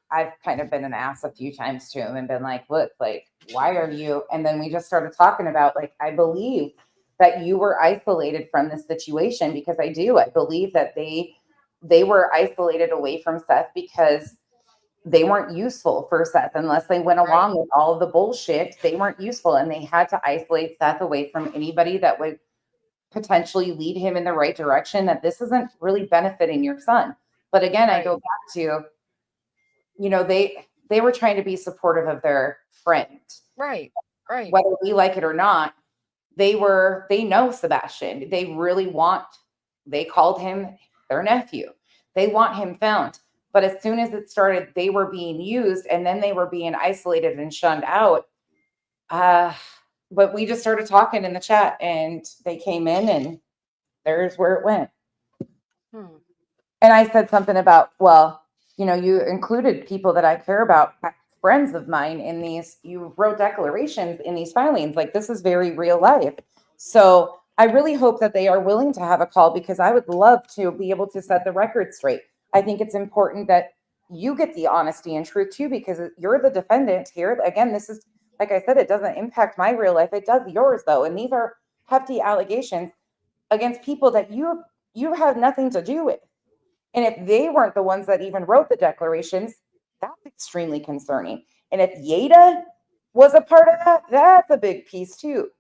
I've kind of been an ass a few times to him and been like, look, like, why are you? And then we just started talking about, like, I believe that you were isolated from this situation, because I do. I believe that they were isolated away from Seth because they weren't useful for Seth unless they went along with all of the bullshit. They weren't useful, and they had to isolate Seth away from anybody that would potentially lead him in the right direction, that this isn't really benefiting your son. But again, I go back to, you know, they were trying to be supportive of their friend. Right. Whether we like it or not, they know Sebastian. They called him their nephew. They want him found. But as soon as it started, they were being used, and then they were being isolated and shunned out. But we just started talking in the chat, and they came in, and there's where it went. And I said something about, well, you know, you included people that I care about, friends of mine, in these. You wrote declarations in these filings. Like, this is very real life. So I really hope that they are willing to have a call, because I would love to be able to set the record straight. I think it's important that you get the honesty and truth too, because you're the defendant here. Again, this is, like I said, it doesn't impact my real life. It does yours, though. And these are hefty allegations against people that you have nothing to do with. And if they weren't the ones that even wrote the declarations, that's extremely concerning. And if Yada was a part of that, that's a big piece too.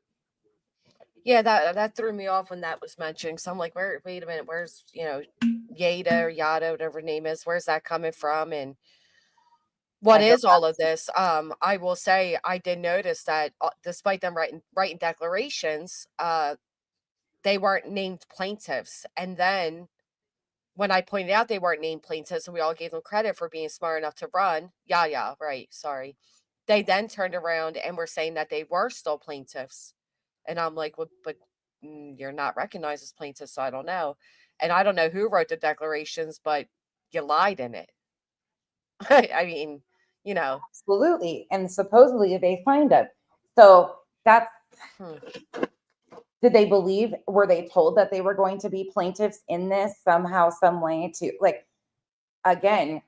Yeah, that threw me off when that was mentioned. So I'm like, wait a minute, where's, Yada or Yada, whatever her name is, where's that coming from? And what is all of this? I will say I did notice that despite them writing declarations, they weren't named plaintiffs. And then when I pointed out they weren't named plaintiffs and we all gave them credit for being smart enough to run, sorry. They then turned around and were saying that they were still plaintiffs. And I'm like, well, but you're not recognized as plaintiffs, so I don't know. And I don't know who wrote the declarations, but you lied in it. I mean, Absolutely. And supposedly they signed it. So that's, did they believe, were they told that they were going to be plaintiffs in this somehow, some way to, like, again,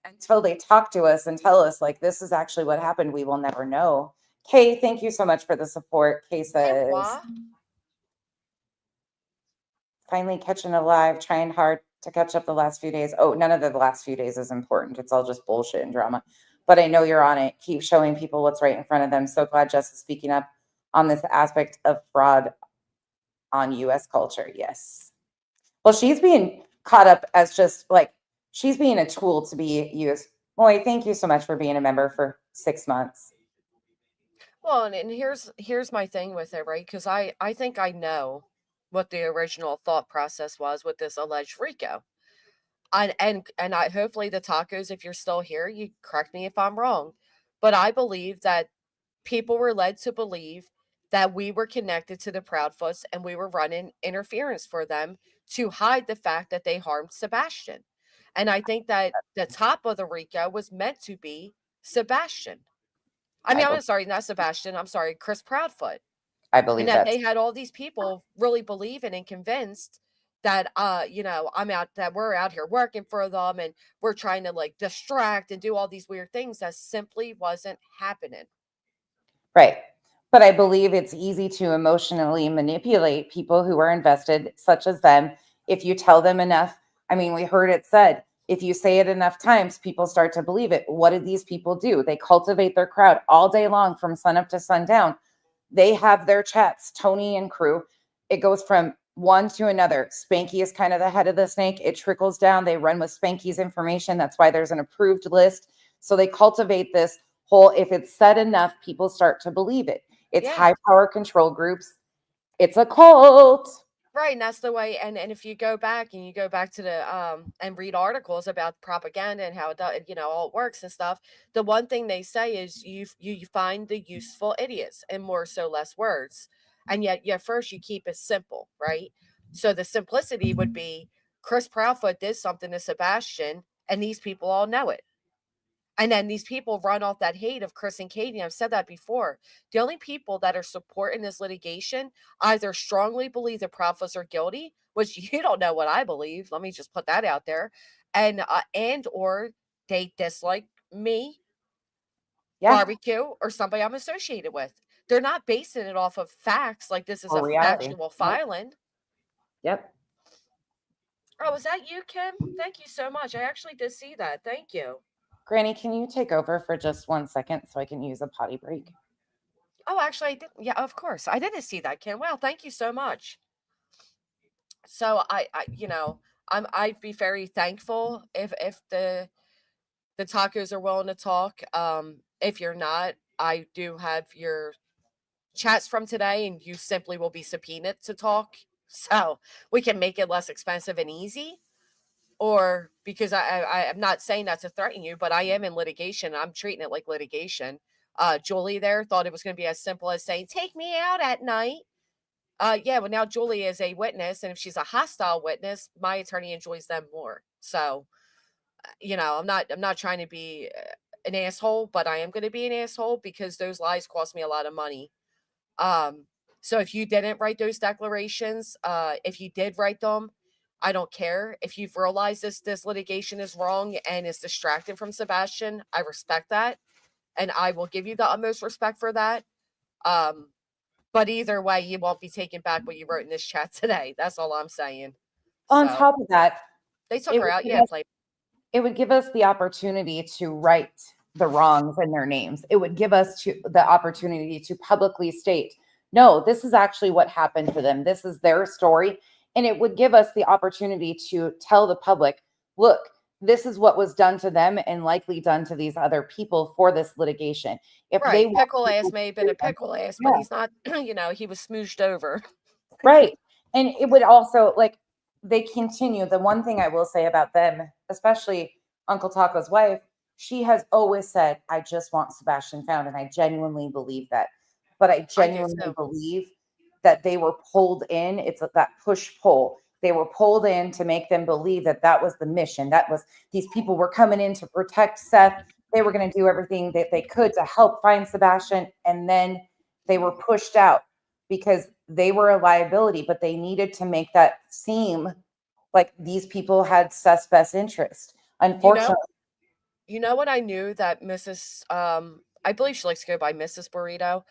until they talk to us and tell us, like, this is actually what happened, we will never know. Kay, thank you so much for the support. Kay says, finally catching a live, trying hard to catch up the last few days. Oh, none of the last few days is important. It's all just bullshit and drama. But I know you're on it. Keep showing people what's right in front of them. So glad Jess is speaking up on this aspect of fraud on U.S. culture. Yes. Well, she's being caught up as just like, she's being a tool to be used. Boy, thank you so much for being a member for 6 months. Well, and here's my thing with it, right? Because I think I know what the original thought process was with this alleged RICO. And I hopefully the tacos, if you're still here, you correct me if I'm wrong, but I believe that people were led to believe that we were connected to the Proudfoots and we were running interference for them to hide the fact that they harmed Sebastian. And I think that the top of the RICO was meant to be Sebastian. I mean, I'm sorry, not Sebastian. I'm sorry, Chris Proudfoot. I And believe that that. they had all these people really believing and convinced that that we're out here working for them and we're trying to like distract and do all these weird things that simply wasn't happening. Right. But I believe it's easy to emotionally manipulate people who are invested, such as them, if you tell them enough. I mean, we heard it said, if you say it enough times, people start to believe it. What did these people do? They cultivate their crowd all day long from sun up to sundown. They have their chats, Tony and crew. It goes from one to another. Spanky is kind of the head of the snake. It trickles down. They run with Spanky's information. That's why there's an approved list. So they cultivate this whole, if it's said enough, people start to believe it. It's high power control groups. It's a cult. Right, and that's the way. And if you go back and you go back to the and read articles about propaganda and how it does, all it works and stuff, the one thing they say is you find the useful idiots and more so less words, and yet first you keep it simple, right? So the simplicity would be Chris Proudfoot did something to Sebastian, and these people all know it. And then these people run off that hate of Chris and Katie. I've said that before. The only people that are supporting this litigation either strongly believe the Proudfoots are guilty, which you don't know what I believe. Let me just put that out there. And or they dislike me, barbecue, or somebody I'm associated with. They're not basing it off of facts like this is a factual filing. Yep. Oh, is that you, Kim? Thank you so much. I actually did see that. Thank you. Granny, can you take over for just 1 second so I can use a potty break? Oh, actually, I did. Yeah, of course. I didn't see that, Kim. Wow, thank you so much. So I'd be very thankful if the tacos are willing to talk. If you're not, I do have your chats from today, and you simply will be subpoenaed to talk. So we can make it less expensive and easy. Or because I'm not saying that to threaten you, but I am in litigation. I'm treating it like litigation. Julie there thought it was going to be as simple as saying, take me out at night. Well, now Julie is a witness, and if she's a hostile witness, my attorney enjoys them more. So, I'm not trying to be an asshole, but I am going to be an asshole because those lies cost me a lot of money. So if you didn't write those declarations, if you did write them, I don't care. If you've realized this litigation is wrong and is distracting from Sebastian, I respect that. And I will give you the utmost respect for that. But either way, you won't be taking back what you wrote in this chat today. That's all I'm saying. On top of that, they took her out. It would give us the opportunity to right the wrongs in their names. It would give us the opportunity to publicly state, no, this is actually what happened to them. This is their story. And it would give us the opportunity to tell the public, look, this is what was done to them and likely done to these other people for this litigation. If right, pickle ass may have been a pickle ass, but he's not, he was smooshed over. Right. And it would also, they continue. The one thing I will say about them, especially Uncle Taco's wife, she has always said, I just want Sebastian found. And I genuinely believe that. But I genuinely believe that they were pulled in. It's that push-pull. They were pulled in to make them believe that that was the mission. That was, these people were coming in to protect Seth. They were going to do everything that they could to help find Sebastian. And then they were pushed out because they were a liability, but they needed to make that seem like these people had Seth's best interest. Unfortunately. You know what I knew that Mrs. I believe she likes to go by Mrs. Burrito.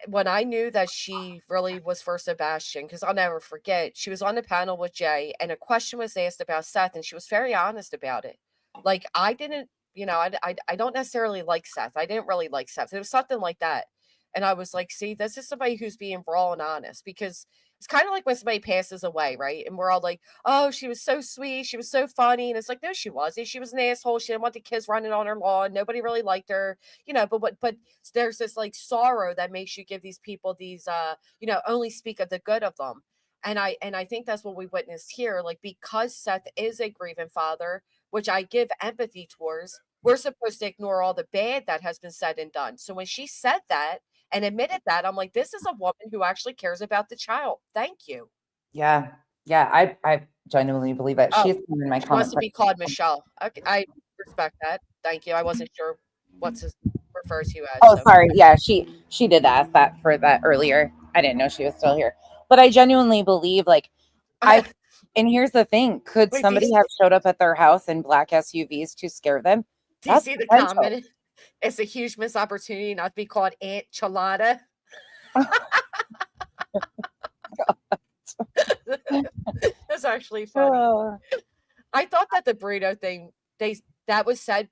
When I knew that she really was for Sebastian, because I'll never forget, she was on the panel with Jay and a question was asked about Seth and she was very honest about it. Like, I didn't, I don't necessarily like Seth. I didn't really like Seth. It was something like that. And I was like, see, this is somebody who's being raw and honest, because it's kind of like when somebody passes away, right? And we're all like, oh, she was so sweet. She was so funny. And it's like, no, she wasn't. She was an asshole. She didn't want the kids running on her lawn. Nobody really liked her, but there's this like sorrow that makes you give these people these, only speak of the good of them. And I think that's what we witnessed here. Like, because Seth is a grieving father, which I give empathy towards, we're supposed to ignore all the bad that has been said and done. So when she said that and admitted that, I'm like, this is a woman who actually cares about the child. Thank you. Yeah. Yeah. I genuinely believe it. Oh, She's in my she wants comment. to be called Michelle. Okay, I respect that. Thank you. I wasn't sure what to refer to you as. Oh, So. sorry. Yeah, she did ask that for that earlier. I didn't know she was still here. But I genuinely believe, like, and here's the thing, could Wait, somebody have showed up at their house in black SUVs to scare them? Do you That's see the potential. comment? It's a huge missed opportunity not to be called Aunt Chalada. That's actually funny. I thought that the burrito thing, that was said,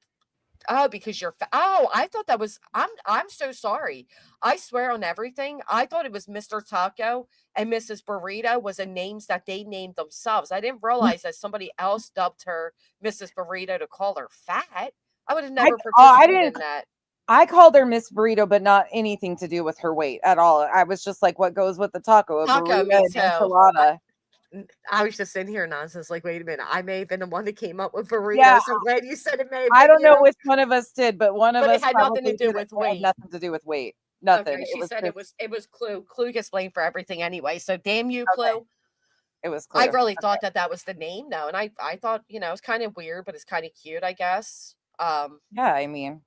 oh, because you're I thought that was, I'm so sorry. I swear on everything, I thought it was Mr. Taco and Mrs. Burrito was a names that they named themselves. I didn't realize that somebody else dubbed her Mrs. Burrito to call her fat. I would have never participated in that. I called her Miss Burrito, but not anything to do with her weight at all. I was just like, what goes with the taco? A Taco, burrito me and too. enchilada. I was just in here nonsense. Like, wait a minute, I may have been the one that came up with burritos. Yeah, I'm glad you said it. May have I been don't know you. which one of us did, but one of us it had nothing to probably do did with it. It had weight. nothing to do with weight. Nothing. Okay, she was said just, it was Clue. Clue gets blamed for everything anyway. So damn you, Clue. Okay. It was Clue. I really thought that was the name though, and I thought, you know, it's kind of weird, but it's kind of cute, I guess. Yeah, I mean,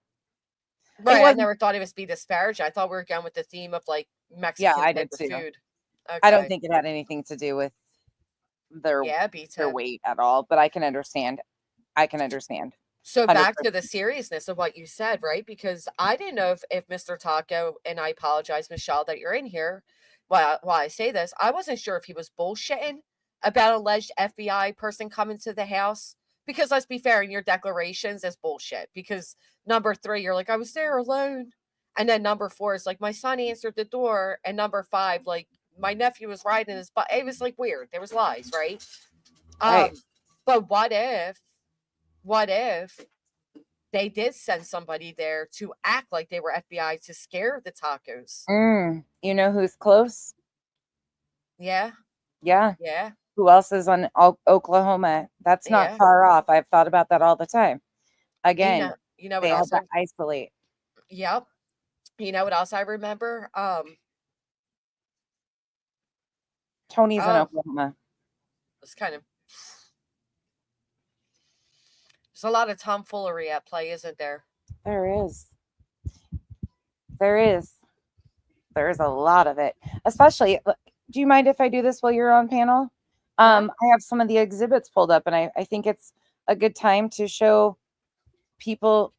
right. I never thought it was be disparaging. I thought we were going with the theme of like Mexican I type did of too. food. Okay. I don't think it had anything to do with their weight at all, but I can understand. So 100%. back to the seriousness of what you said, right? Because I didn't know if Mr. Taco, and I apologize, Michelle, that you're in here. While I say this, I wasn't sure if he was bullshitting about alleged FBI person coming to the house. Because let's be fair, in your declarations, it's bullshit. Because number 3, you're like, I was there alone. And then number 4 is like, my son answered the door. And number 5, like, my nephew was riding his bike. It was like weird. There was lies, right? Right. But what if they did send somebody there to act like they were FBI to scare the tacos? You know who's close? Yeah. Yeah. Yeah. Who else is on Oklahoma? That's not far off. I've thought about that all the time. Again, you know what they else? had to isolate. Yep. You know what else I remember? Tony's in Oklahoma. It's kind of, there's a lot of tomfoolery at play, isn't there? There is. There's a lot of it. Especially, do you mind if I do this while you're on panel? I have some of the exhibits pulled up, and I think it's a good time to show people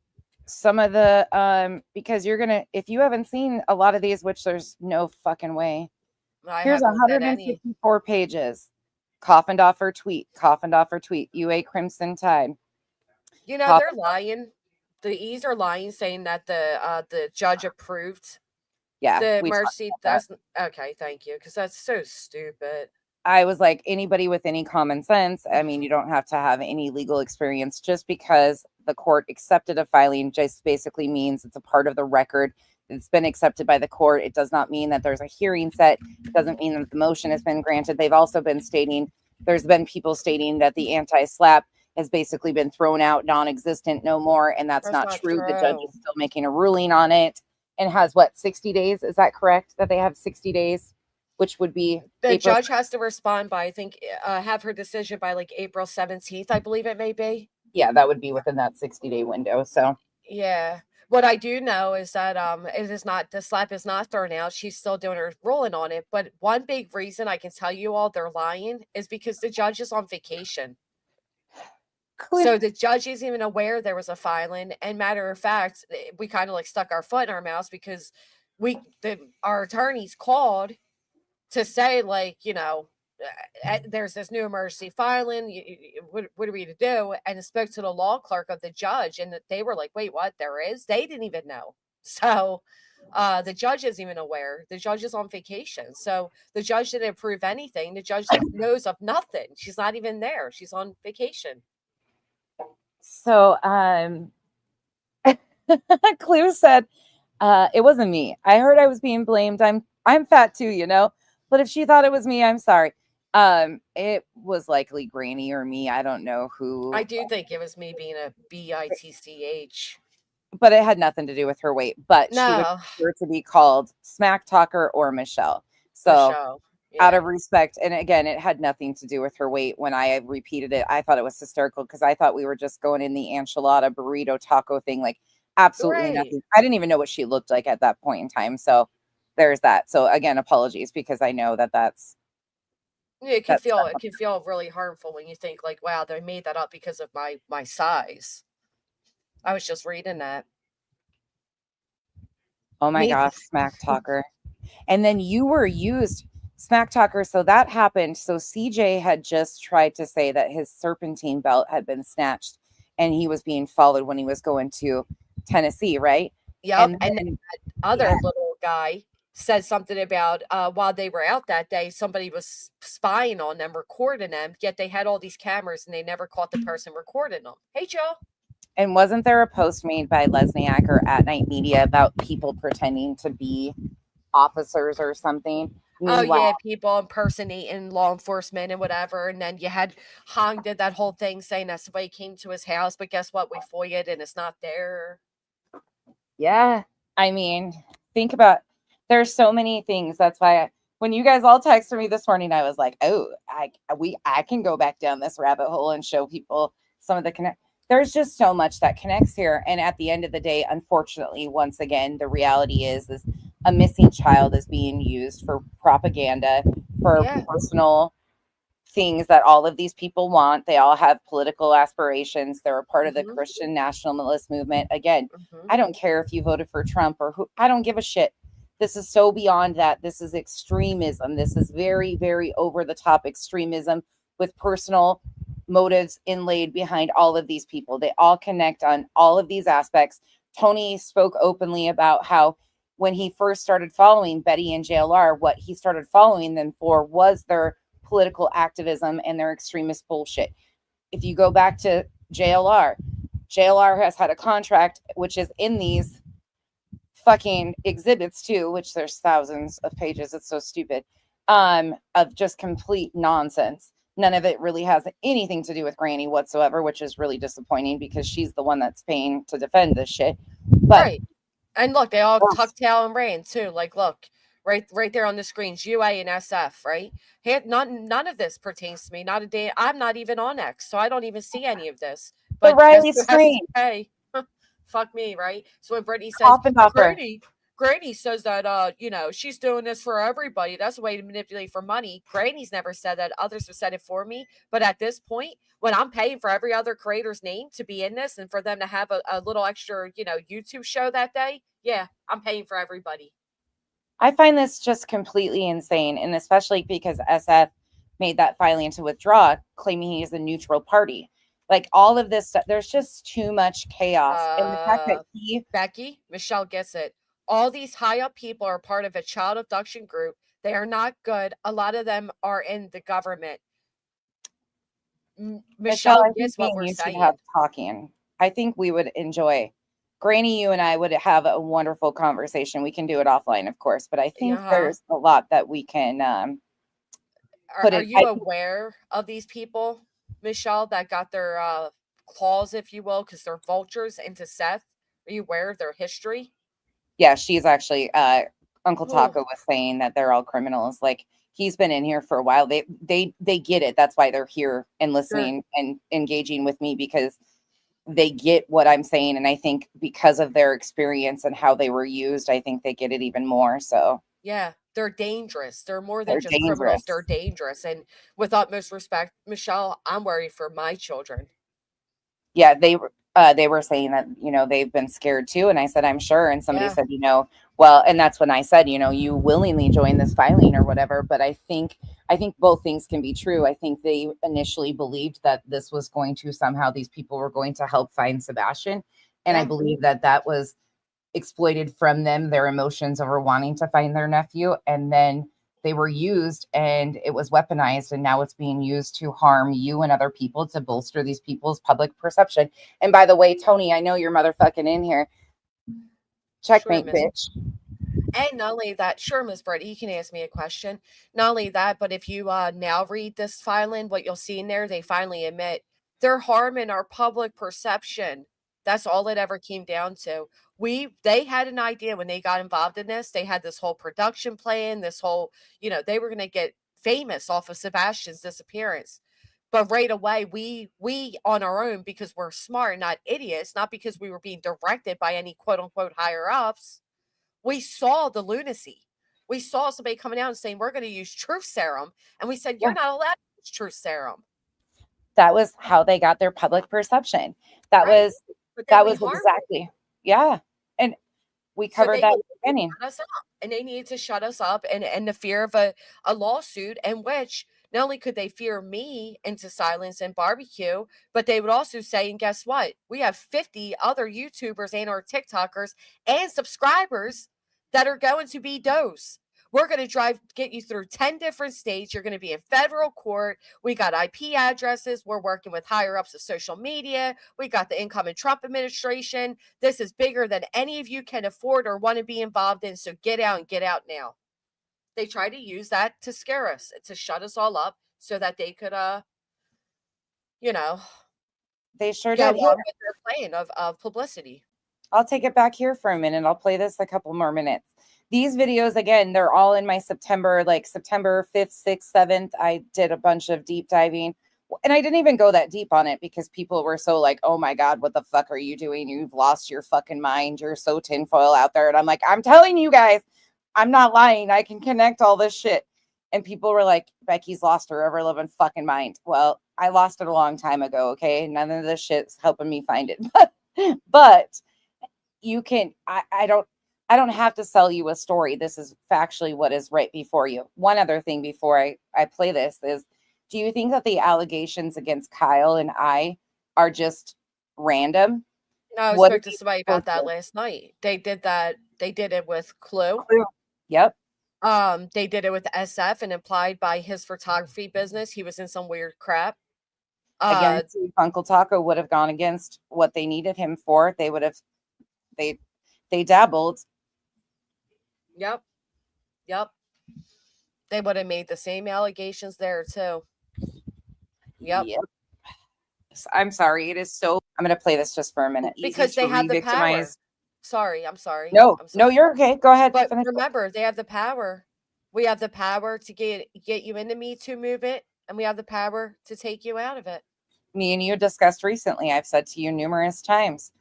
some of the because you're gonna, if you haven't seen a lot of these, which there's no fucking way. Here's 154 pages. Coffined off her tweet. UA Crimson Tide. You know, they're lying. The E's are lying, saying that the judge approved. Yeah, the mercy. That's okay. Thank you, because that's so stupid. I was like, anybody with any common sense, I mean, you don't have to have any legal experience. Just because the court accepted a filing just basically means it's a part of the record. It's been accepted by the court. It does not mean that there's a hearing set. It doesn't mean that the motion has been granted. They've also been stating, there's been people stating that the anti-SLAPP has basically been thrown out, non-existent, no more. And that's not true. The judge is still making a ruling on it and has 60 days? Is that correct? That they have 60 days? Which would be the judge has to respond by, I think, have her decision by like April 17th, I believe it may be. Yeah, that would be within that 60-day window. So yeah, what I do know is that it is not, the SLAPP is not thrown out. She's still doing her ruling on it. But one big reason I can tell you all they're lying is because the judge is on vacation. So the judge isn't even aware there was a filing. And matter of fact, we kind of like stuck our foot in our mouths because our attorneys called to say, like, you know, there's this new emergency filing. What are we to do? And it spoke to the law clerk of the judge, and they were like, wait, what? There is? They didn't even know. So the judge isn't even aware. The judge is on vacation. So the judge didn't approve anything. The judge knows of nothing. She's not even there. She's on vacation. So Clue said, it wasn't me. I heard I was being blamed. I'm fat too, you know. But if she thought it was me, I'm sorry. It was likely Granny or me. I don't know who. I do think it was me being a bitch. But it had nothing to do with her weight. But she would No, prefer to be called Smack Talker or Michelle. So Michelle. out Yeah. of respect, and again, it had nothing to do with her weight. When I repeated it, I thought it was hysterical because I thought we were just going in the enchilada burrito taco thing, like absolutely Right. nothing. I didn't even know what she looked like at that point in time. So there's that. So again, apologies because I know that that's Yeah, it that's can feel really harmful when you think like, wow, they made that up because of my size. I was just reading that. oh my Me- gosh, Smack Talker. And then you were used Smack Talker. So that happened. So CJ had just tried to say that his serpentine belt had been snatched and he was being followed when he was going to Tennessee, right? Yep. And then that other little guy said something about while they were out that day, somebody was spying on them, recording them, yet they had all these cameras and they never caught the person recording them. Hey, Joe. And wasn't there a post made by Lesniak or At Night Media about people pretending to be officers or something? Oh yeah, people impersonating law enforcement and whatever. And then you had Hong did that whole thing saying that somebody came to his house, but guess what? We FOIA'd and it's not there. Yeah. I mean, think about there's so many things. That's why when you guys all texted me this morning, I was like, oh, I can go back down this rabbit hole and show people some of the connect. There's just so much that connects here. And at the end of the day, unfortunately, once again, the reality is a missing child is being used for propaganda, for personal things that all of these people want. They all have political aspirations. They're a part of the Christian nationalist movement. Again, I don't care if you voted for Trump or who, I don't give a shit. This is so beyond that. This is extremism. This is very, very over the top extremism with personal motives inlaid behind all of these people. They all connect on all of these aspects. Tony spoke openly about how when he first started following Betty and JLR, what he started following them for was their political activism and their extremist bullshit. If you go back to JLR has had a contract, which is in these fucking exhibits too, which there's thousands of pages. It's so stupid. Of just complete nonsense. None of it really has anything to do with Granny whatsoever, which is really disappointing because she's the one that's paying to defend this shit. But right. And look, they all tuck tail and rain too. Like, look, right there on the screens, UA and SF, right? Hey, none of this pertains to me. Not a day. I'm not even on X, so I don't even see any of this. But Riley screen. Hey, fuck me, right? So when Brittany says, Granny says that she's doing this for everybody. That's a way to manipulate for money. Granny's never said that. Others have said it for me. But at this point, when I'm paying for every other creator's name to be in this and for them to have a little extra, YouTube show that day, yeah, I'm paying for everybody. I find this just completely insane. And especially because SF made that filing to withdraw, claiming he is a neutral party. Like all of this stuff, there's just too much chaos. And the fact that Becky, Michelle gets it. All these high up people are part of a child abduction group. They are not good. A lot of them are in the government. Michelle gets what we're saying. Talking. I think we would enjoy. Granny, you and I would have a wonderful conversation. We can do it offline, of course, but I think there's a lot that we can Are you aware of these people, Michelle, that got their claws, if you will, because they're vultures into Seth? Are you aware of their history? Yeah, she's actually Uncle Taco was saying that they're all criminals. Like he's been in here for a while. They get it. That's why they're here and listening and engaging with me because they get what I'm saying. And I think because of their experience and how they were used, I think they get it even more. So yeah, they're dangerous. They're more than just criminals. They're dangerous. And with utmost respect, Michelle, I'm worried for my children. Yeah, they were saying that, they've been scared too. And I said, I'm sure. And somebody said, well, and that's when I said, you willingly joined this filing or whatever. But I think both things can be true. I think they initially believed that this was going to somehow, these people were going to help find Sebastian. And I believe that was exploited from them, their emotions over wanting to find their nephew. And then they were used and it was weaponized. And now it's being used to harm you and other people to bolster these people's public perception. And by the way, Tony, I know you're motherfucking in here. Checkmate, bitch. And not only that, sure, Miss Brittany, you can ask me a question. Not only that, but if you now read this filing, what you'll see in there, they finally admit they're harming our public perception. That's all it ever came down to. They had an idea when they got involved in this. They had this whole production plan, this whole, they were going to get famous off of Sebastian's disappearance. But right away, we on our own, because we're smart, not idiots, not because we were being directed by any quote unquote higher ups. We saw the lunacy. We saw somebody coming out and saying, we're going to use truth serum. And we said, you're not allowed to use truth serum. That was how they got their public perception. That was exactly. Yeah. And we covered that in the beginning. And they needed to shut us up, and the fear of a lawsuit, in which not only could they fear me into silence and barbecue, but they would also say, and guess what? We have 50 other YouTubers and or TikTokers and subscribers that are going to be those. We're going to get you through 10 different states. You're going to be in federal court. We got IP addresses. We're working with higher ups of social media. We got the incoming Trump administration. This is bigger than any of you can afford or want to be involved in. So get out and get out now. They try to use that to scare us, to shut us all up so that they could, they sure get did. along with their plan of publicity. I'll take it back here for a minute. I'll play this a couple more minutes. These videos, again, they're all in my September 5th, 6th, 7th. I did a bunch of deep diving, and I didn't even go that deep on it because people were so like, oh my God, what the fuck are you doing? You've lost your fucking mind. You're so tinfoil out there. And I'm like, I'm telling you guys, I'm not lying. I can connect all this shit. And people were like, Becky's lost her ever living fucking mind. Well, I lost it a long time ago. Okay. None of this shit's helping me find it. But you can, I don't have to sell you a story. This is factually what is right before you. One other thing before I play this is, do you think that the allegations against Kyle and I are just random? No, I spoke to somebody about that last night. They did that. They did it with Clue. Yep. They did it with SF and implied by his photography business. He was in some weird crap. Again, Uncle Taco would have gone against what they needed him for. They would have, they dabbled. Yep. They would have made the same allegations there too. Yep. I'm sorry. It is so. I'm going to play this just for a minute. Because they have the power. Sorry, I'm sorry. No, you're okay. Go ahead. But remember, they have the power. We have the power to get you in the Me Too movement, and we have the power to take you out of it. Me and you discussed recently. I've said to you numerous times,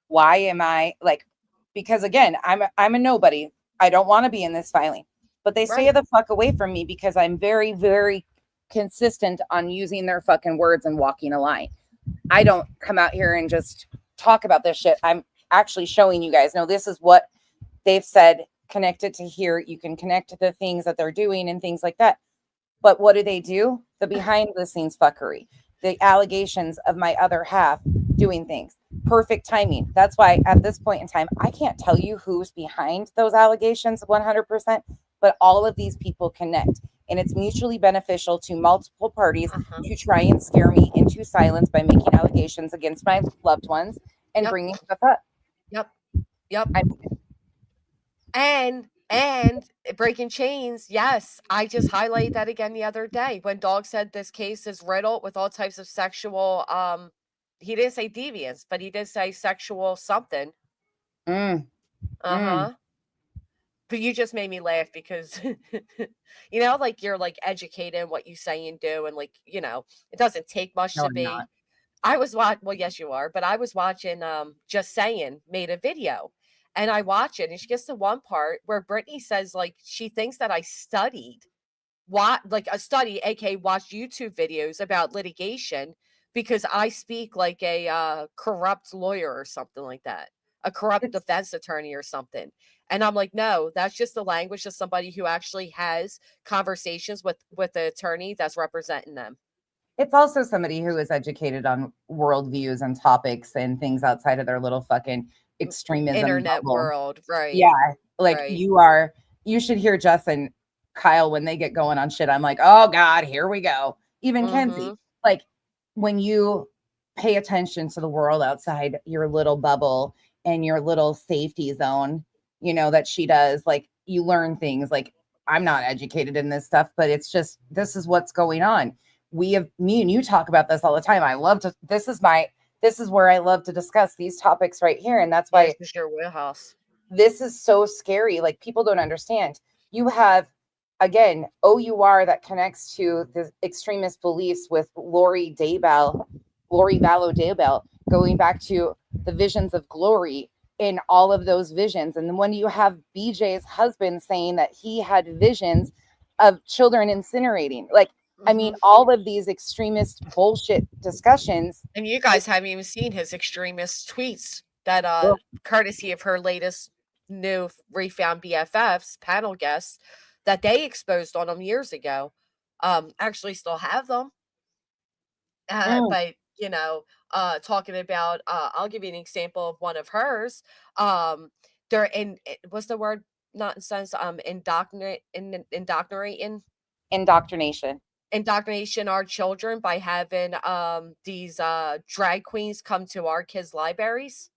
why am I like? Because again, I'm a nobody. I don't want to be in this filing, but they stay the fuck away from me because I'm very, very consistent on using their fucking words and walking a line. I don't come out here and just talk about this shit. I'm actually showing you guys, no, this is what they've said, connected to here. You can connect to the things that they're doing and things like that. But what do? The behind the scenes fuckery, the allegations of my other half doing things. Perfect timing. That's why at this point in time, I can't tell you who's behind those allegations 100%, but all of these people connect. And it's mutually beneficial to multiple parties to try and scare me into silence by making allegations against my loved ones and bringing stuff up. Yep. And breaking chains. Yes. I just highlighted that again the other day when Dog said this case is riddled with all types of sexual, he didn't say deviance, but he did say sexual something. But you just made me laugh because, like you're like educated in what you say and do. And like, it doesn't take much to be. I was watching, well, yes, you are, but I was watching, Just Saying made a video and I watch it and she gets to one part where Brittany says like, she thinks that I studied aka watched YouTube videos about litigation because I speak like a corrupt lawyer or something like that, a corrupt defense attorney or something. And I'm like, no, that's just the language of somebody who actually has conversations with the attorney that's representing them. It's also somebody who is educated on worldviews and topics and things outside of their little fucking extremism internet bubble. World, right? Yeah, like you should hear Jess and Kyle when they get going on shit. I'm like, oh God, here we go. Even Kenzie, like when you pay attention to the world outside your little bubble and your little safety zone, that she does, like you learn things. Like, I'm not educated in this stuff, but it's just, this is what's going on. Me and you talk about this all the time. I love to, this is where I love to discuss these topics right here. And that's why This is your warehouse. this is so scary. Like, people don't understand. You have, again, OUR that connects to the extremist beliefs with Lori Vallow Daybell, going back to the visions of glory in all of those visions. And then when you have BJ's husband saying that he had visions of children incinerating, like, I mean, all of these extremist bullshit discussions. And you guys haven't even seen his extremist tweets that, courtesy of her latest new refound BFFs panel guests, that they exposed on him years ago. Actually still have them. But, you know, talking about, I'll give you an example of one of hers. They're in, what's the word? Not in sense, indoctrination our children by having these drag queens come to our kids' libraries.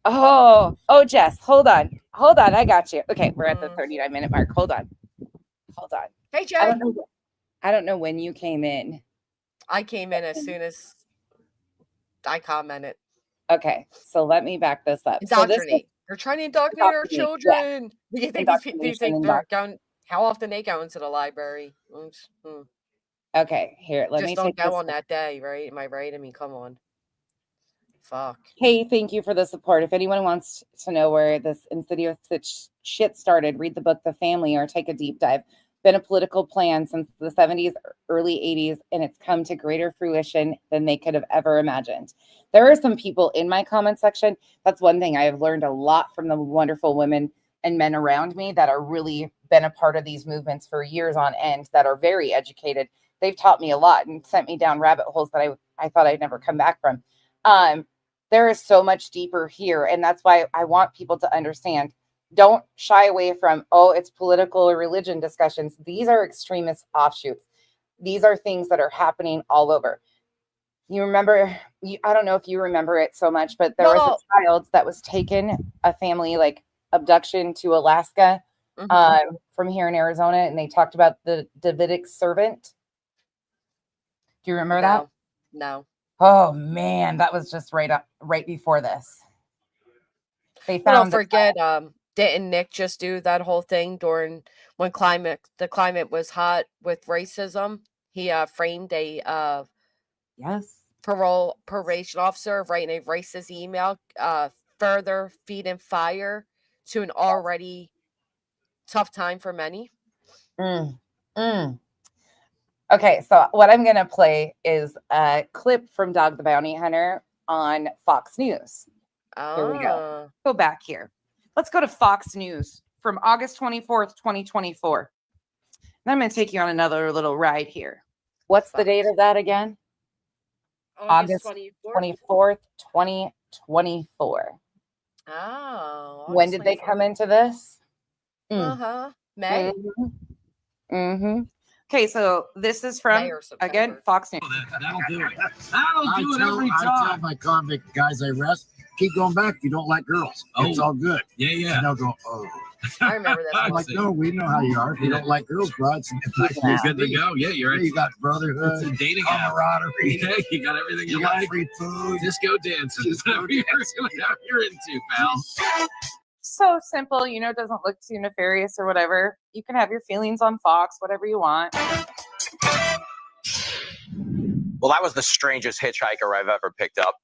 Oh, Jess, hold on, I got you. Okay, we're at the 39-minute mark. Hold on. Hey, Jay. I don't know when you came in. I came in as soon as I commented. Okay, so let me back this up. Indoctrinate. They're trying to indoctrinate our children. Do you think they're going? How often they go into the library? Okay, here, let me just don't go on that day, right? Am I right? I mean, come on. Fuck. Hey, thank you for the support. If anyone wants to know where this insidious shit started, read the book The Family or take a deep dive. Been a political plan since the 70s, early 80s, and it's come to greater fruition than they could have ever imagined. There are some people in my comment section. That's one thing I have learned a lot from the wonderful women and men around me that are really been a part of these movements for years on end, that are very educated. They've taught me a lot and sent me down rabbit holes that I thought I'd never come back from. There is so much deeper here. And that's why I want people to understand. Don't shy away from, it's political or religion discussions. These are extremist offshoots. These are things that are happening all over. You remember, I don't know if you remember it so much, but there was a child that was taken, a family like abduction to Alaska from here in Arizona. And they talked about the Davidic servant. Do you remember that? No. Oh man, that was just right before this. They found. Don't forget, didn't Nick just do that whole thing during when the climate was hot with racism? He framed a probation officer writing a racist email, further feeding fire to an already tough time for many. Okay, so what I'm going to play is a clip from Dog the Bounty Hunter on Fox News. Here we go. Go back here. Let's go to Fox News from August 24th, 2024. And I'm going to take you on another little ride here. What's the date of that again? August 24th, 2024. Oh. When did they come into this? May. Okay, so this is from, again, Fox News. That'll do it. I tell my convict guys I arrest, keep going back. You don't like girls. It's all good. Yeah. And they'll go, I remember that. I'm like, no, we know how you are. If you don't like girls, bro, it's You're good to go. Yeah, you're right. You got brotherhood, It's a dating camaraderie. Yeah, you got everything You you got like. free food. Just go dancing. Whatever you're into, pal. So simple, doesn't look too nefarious or whatever. You can have your feelings on Fox, whatever you want. Well, that was the strangest hitchhiker I've ever picked up.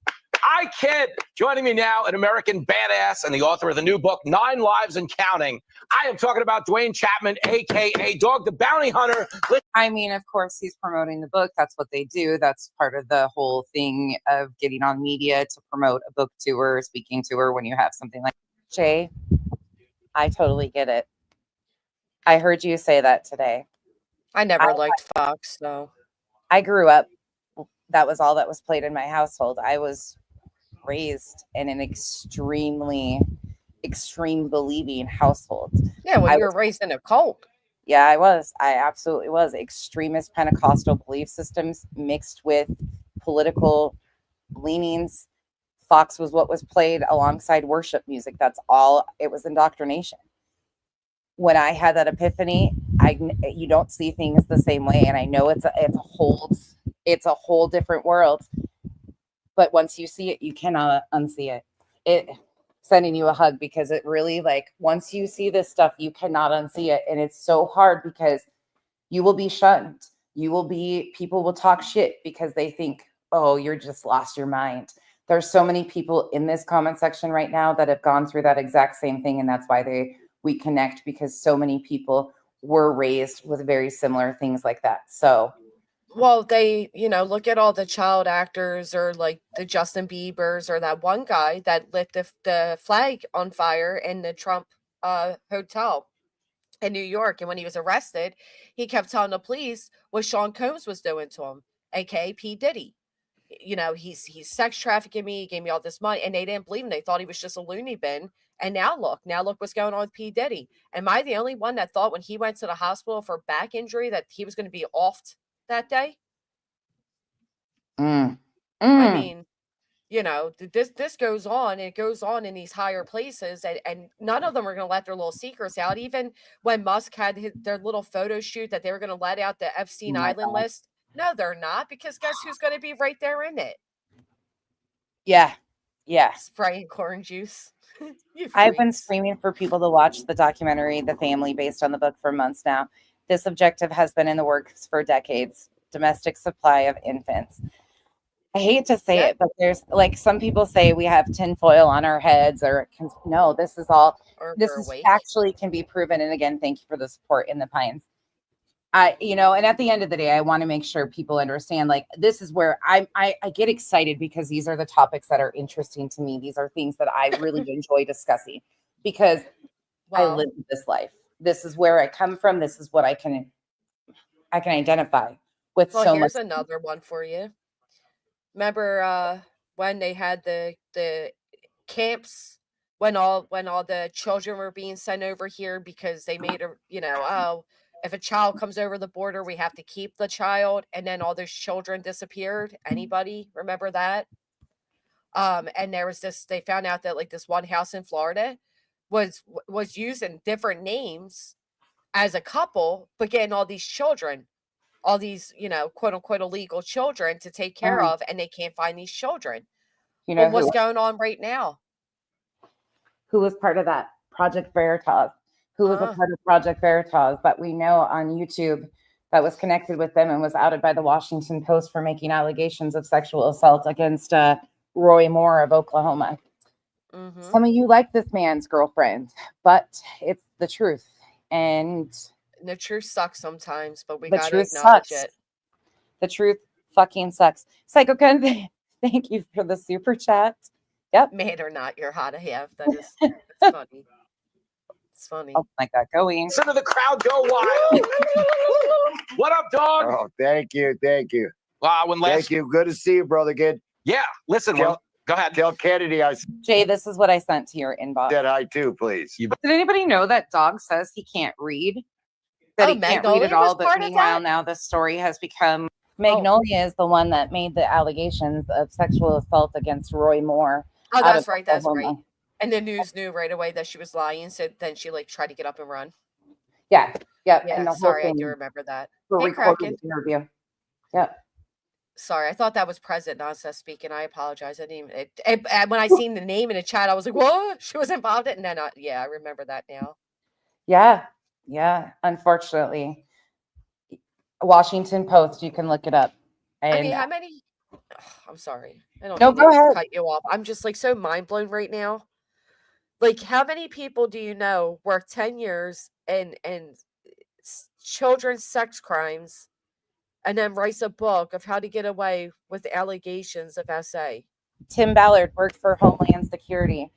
I kid. Joining me now, an American badass and the author of the new book, 9 Lives and Counting. I am talking about Dwayne Chapman, a.k.a. Dog the Bounty Hunter. I mean, of course, he's promoting the book. That's what they do. That's part of the whole thing of getting on media to promote a book tour, speaking tour when you have something like Jay. I totally get it. I heard you say that today. I never liked Fox, so. I grew up. That was all that was played in my household. I was raised in an extreme believing household. Yeah, well, you were raised in a cult. Yeah, I was. I absolutely was. Extremist Pentecostal belief systems mixed with political leanings. Fox was what was played alongside worship music. That's all. It was indoctrination. when I had that epiphany, you don't see things the same way, and I know it's a whole different world. But once you see it, you cannot unsee it. It sending you a hug, because it really, like, once you see this stuff, you cannot unsee it, and it's so hard because you will be shunned. People will talk shit because they think, oh, you're just lost your mind. There's so many people in this comment section right now that have gone through that exact same thing, and that's why we connect, because so many people were raised with very similar things like that. So, well, they, look at all the child actors, or like the Justin Biebers, or that one guy that lit the flag on fire in the Trump hotel in New York. And when he was arrested, he kept telling the police what Sean Combs was doing to him, aka P. Diddy. He's sex trafficking me, he gave me all this money, and they didn't believe him. They thought he was just a loony bin. And now look what's going on with P. Diddy. Am I the only one that thought when he went to the hospital for back injury that he was going to be offed that day? I mean, this goes on, and it goes on in these higher places, and none of them are going to let their little secrets out. Even when Musk had their little photo shoot that they were going to let out the Epstein Island list. No, they're not, because guess who's going to be right there in it? Yeah. Spraying corn juice. I've been screaming for people to watch the documentary The Family, based on the book, for months now. This objective has been in the works for decades. Domestic supply of infants. I hate to say it, but there's, like, some people say we have tinfoil on our heads, or no, this is actually can be proven. And again, thank you for the support in the Pines. And at the end of the day, I want to make sure people understand, like, this is where I get excited, because these are the topics that are interesting to me. These are things that I really enjoy discussing, because I live this life. This is where I come from. This is what I can identify with. Well, here's another one for you. Remember when they had the camps, when all the children were being sent over here because they made if a child comes over the border, we have to keep the child, and then all those children disappeared. Anybody remember that? And there was they found out that, like, this one house in Florida was using different names as a couple, but getting all these children, all these, quote unquote illegal children to take care of, and they can't find these children. What's going on right now? Who was part of that? Project Veritas. Who was a part of Project Veritas, but we know on YouTube that was connected with them and was outed by the Washington Post for making allegations of sexual assault against Roy Moore of Oklahoma. Some of you like this man's girlfriend, but it's the truth. And the truth sucks sometimes, but we gotta acknowledge it. The truth fucking sucks. Psycho Ken, thank you for the super chat. Yep. Man or not, you're hot AF. That's funny. It's funny. Oh my God, going. Listen to the crowd go wild. What up, dog? Oh, thank you. Thank you. Thank you. Good to see you, brother. Good. Yeah. Listen, go ahead. Tell Kennedy Jay, this is what I sent to your inbox. Said hi too, please. Did anybody know that Dog says he can't read? That he can't read at all, but meanwhile now the story has become Magnolia is the one that made the allegations of sexual assault against Roy Moore. Oh, that's right. That's right. And the news knew right away that she was lying, so then she tried to get up and run. Yeah. Yeah. Sorry, I do remember that. Hey, Kraken. Interview. Yep. Sorry, I thought that was President Nonsense speaking. I apologize. I didn't even. When I seen the name in the chat, I was like, "What?" She was involved in it, and then I remember that now. Yeah. Unfortunately, Washington Post. You can look it up. And I mean, how many? I'm sorry. I don't. No, go ahead. Cut you off. I'm just, like, so mind blown right now. Like, how many people do you know work 10 years and children's sex crimes, and then writes a book of how to get away with allegations of SA? Tim Ballard worked for Homeland Security.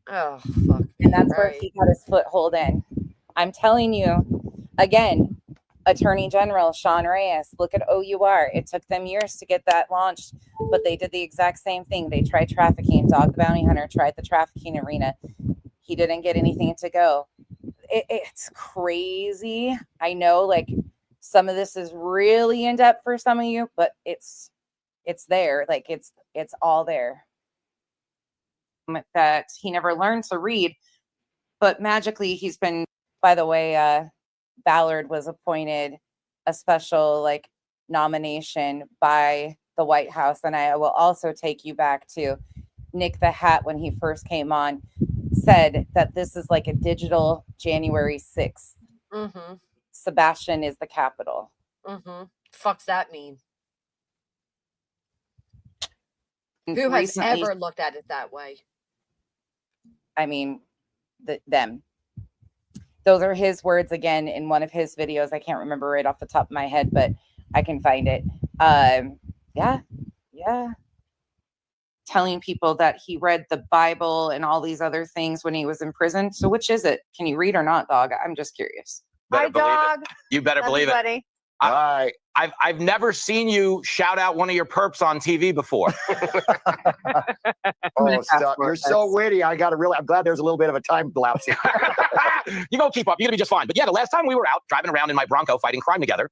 Oh, fuck. And that's where he got his foothold in. I'm telling you, again, Attorney General Sean Reyes, look at OUR. It took them years to get that launched, but they did the exact same thing. They tried trafficking. Dog the Bounty Hunter tried the trafficking arena. He didn't get anything to go. It's crazy. I know, like, some of this is really in depth for some of you, but it's there. Like, it's all there. That he never learned to read, but magically he's been By the way, Ballard was appointed a special like nomination by the White House. And I will also take you back to Nick the Hat when he first came on, said that this is like a digital January 6th. Mm-hmm. Sebastian is the capital. Mm-hmm. Fuck's that mean? Who has ever looked at it that way? I mean, them. Those are his words again in one of his videos. I can't remember right off the top of my head, but I can find it. Yeah. Telling people that he read the Bible and all these other things when he was in prison. So which is it? Can you read or not, dog? I'm just curious. Better believe it. You better believe it. All right. I've never seen you shout out one of your perps on TV before. Oh, stop. You're so witty. I'm glad there's a little bit of a time lapse here. You go keep up. You're going to be just fine. But yeah, the last time we were out driving around in my Bronco fighting crime together,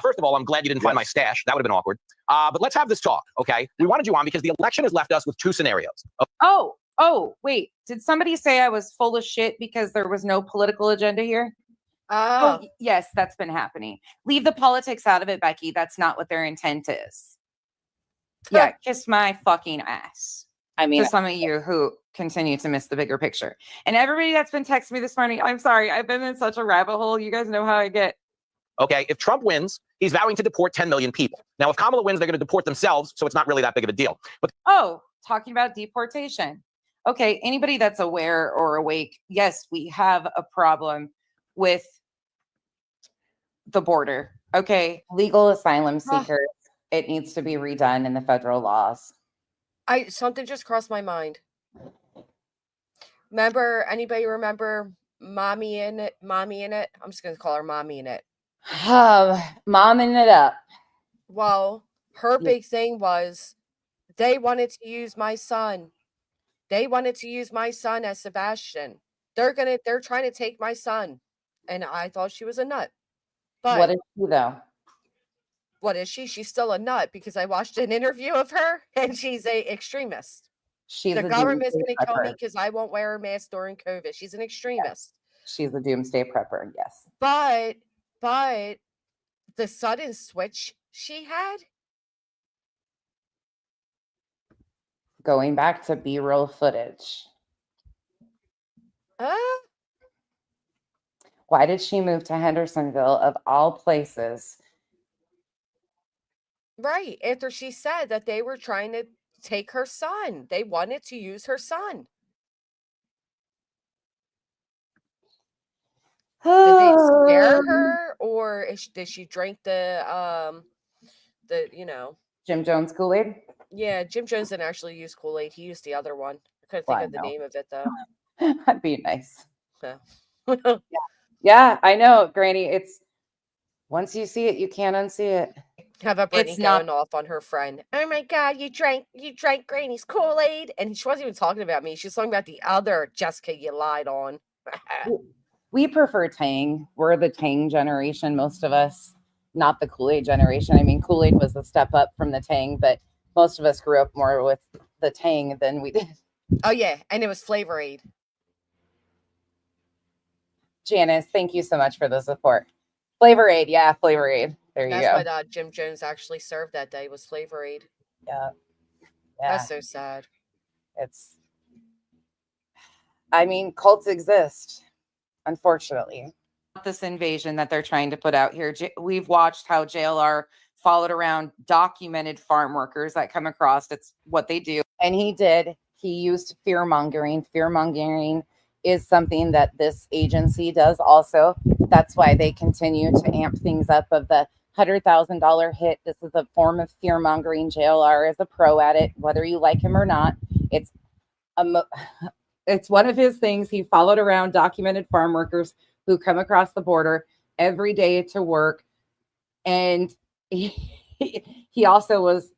first of all, I'm glad you didn't find my stash. That would have been awkward. But let's have this talk, okay? We wanted you on because the election has left us with two scenarios. Oh, wait. Did somebody say I was full of shit because there was no political agenda here? Oh, yes, that's been happening. Leave the politics out of it, Becky. That's not what their intent is. Yeah, kiss my fucking ass. I mean, to some of you who continue to miss the bigger picture. And everybody that's been texting me this morning, I'm sorry. I've been in such a rabbit hole. You guys know how I get. Okay, if Trump wins, he's vowing to deport 10 million people. Now, if Kamala wins, they're going to deport themselves, so it's not really that big of a deal. But talking about deportation. Okay, anybody that's aware or awake, yes, we have a problem with the border. Okay, legal asylum seekers. It needs to be redone in the federal laws. Something just crossed my mind. Anybody remember Mommy in it? I'm just going to call her Mommy in it. Momming it up. Well, her big thing was they wanted to use my son. They wanted to use my son as Sebastian. They're trying to take my son. And I thought she was a nut. But what is she though? What is she? She's still a nut because I watched an interview of her and she's an extremist. The government's going to kill me because I won't wear a mask during COVID. She's an extremist. Yes. She's a doomsday prepper. Yes. But the sudden switch she had. Going back to B-roll footage. Why did she move to Hendersonville of all places? Right. After she said that they were trying to take her son. They wanted to use her son. Did they scare her, or did she drink the Jim Jones Kool-Aid? Yeah, Jim Jones didn't actually use Kool-Aid. He used the other one. I couldn't think of the name of it though. That'd be nice. Yeah, I know, Granny. It's once you see it, you can't unsee it. How about Brittany going off on her friend? Oh my God, you drank Granny's Kool-Aid, and she wasn't even talking about me. She was talking about the other Jessica you lied on. We prefer Tang. We're the Tang generation, most of us, not the Kool-Aid generation. I mean, Kool-Aid was a step up from the Tang, but most of us grew up more with the Tang than we did. Oh yeah, and it was Flavor Aid. Janice, thank you so much for the support. Flavor Aid, yeah, Flavor Aid. There you go. That's what Jim Jones actually served that day was Flavor Aid. Yeah. That's so sad. I mean, cults exist, unfortunately. This invasion that they're trying to put out here. We've watched how JLR followed around documented farm workers that come across. It's what they do. And he used fear-mongering. Fear-mongering is something that this agency does also. That's why they continue to amp things up of the $100,000 hit. This is a form of fear-mongering. JLR is a pro at it, whether you like him or not. It's one of his things. He followed around documented farm workers who come across the border every day to work. And he also was,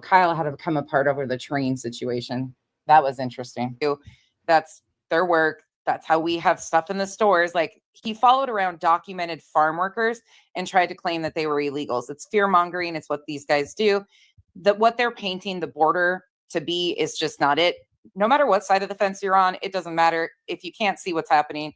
Kyle had to come apart over the train situation. That was interesting. That's their work. That's how we have stuff in the stores. Like, he followed around documented farm workers and tried to claim that they were illegals. It's fear mongering. It's what these guys do. What they're painting the border to be is just not it. No matter what side of the fence you're on, it doesn't matter. If you can't see what's happening,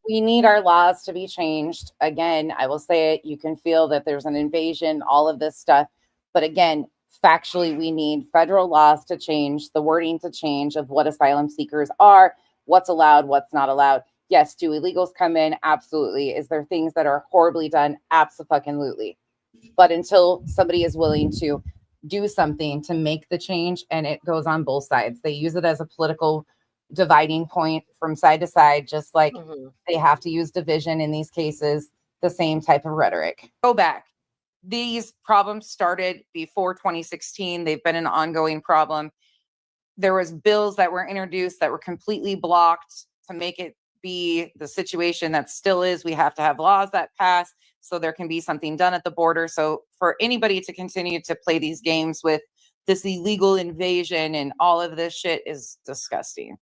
We need our laws to be changed. Again, I will say it. You can feel that there's an invasion, all of this stuff. But again, factually, we need federal laws to change, the wording to change of what asylum seekers are, what's allowed, what's not allowed. Yes, do illegals come in? Absolutely. Is there things that are horribly done? Absolutely. But until somebody is willing to do something to make the change, and it goes on both sides. They use it as a political dividing point from side to side, just like they have to use division in these cases, the same type of rhetoric. Go back. These problems started before 2016. They've been an ongoing problem. There was bills that were introduced that were completely blocked to make it be the situation that still is. We have to have laws that pass so there can be something done at the border. So for anybody to continue to play these games with this illegal invasion and all of this shit is disgusting.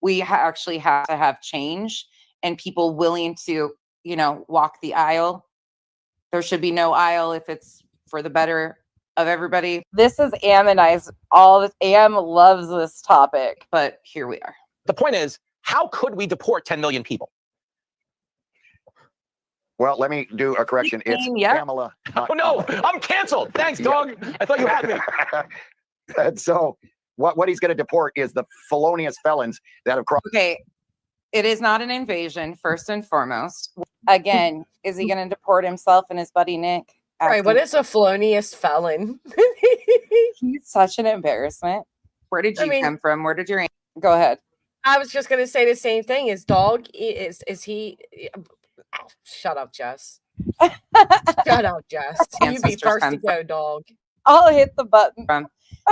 We actually have to have change and people willing to, you know, walk the aisle. There should be no aisle if it's for the better of everybody. This is Ammonized. Am loves this topic, but here we are. The point is, how could we deport 10 million people? Well, let me do a correction. It's Pamela. Oh no, I'm canceled. Thanks, dog. I thought you had me. And so what he's going to deport is the felonious felons that have crossed. Okay, it is not an invasion, first and foremost. Again, is he going to deport himself and his buddy Nick? Right, what is a felonious felon? He's such an embarrassment. Where did you come from? Where did your go ahead? I was just going to say the same thing. His dog is he? Oh, shut up, Jess. Shut up, Jess. You be first to go, dog. I'll hit the button.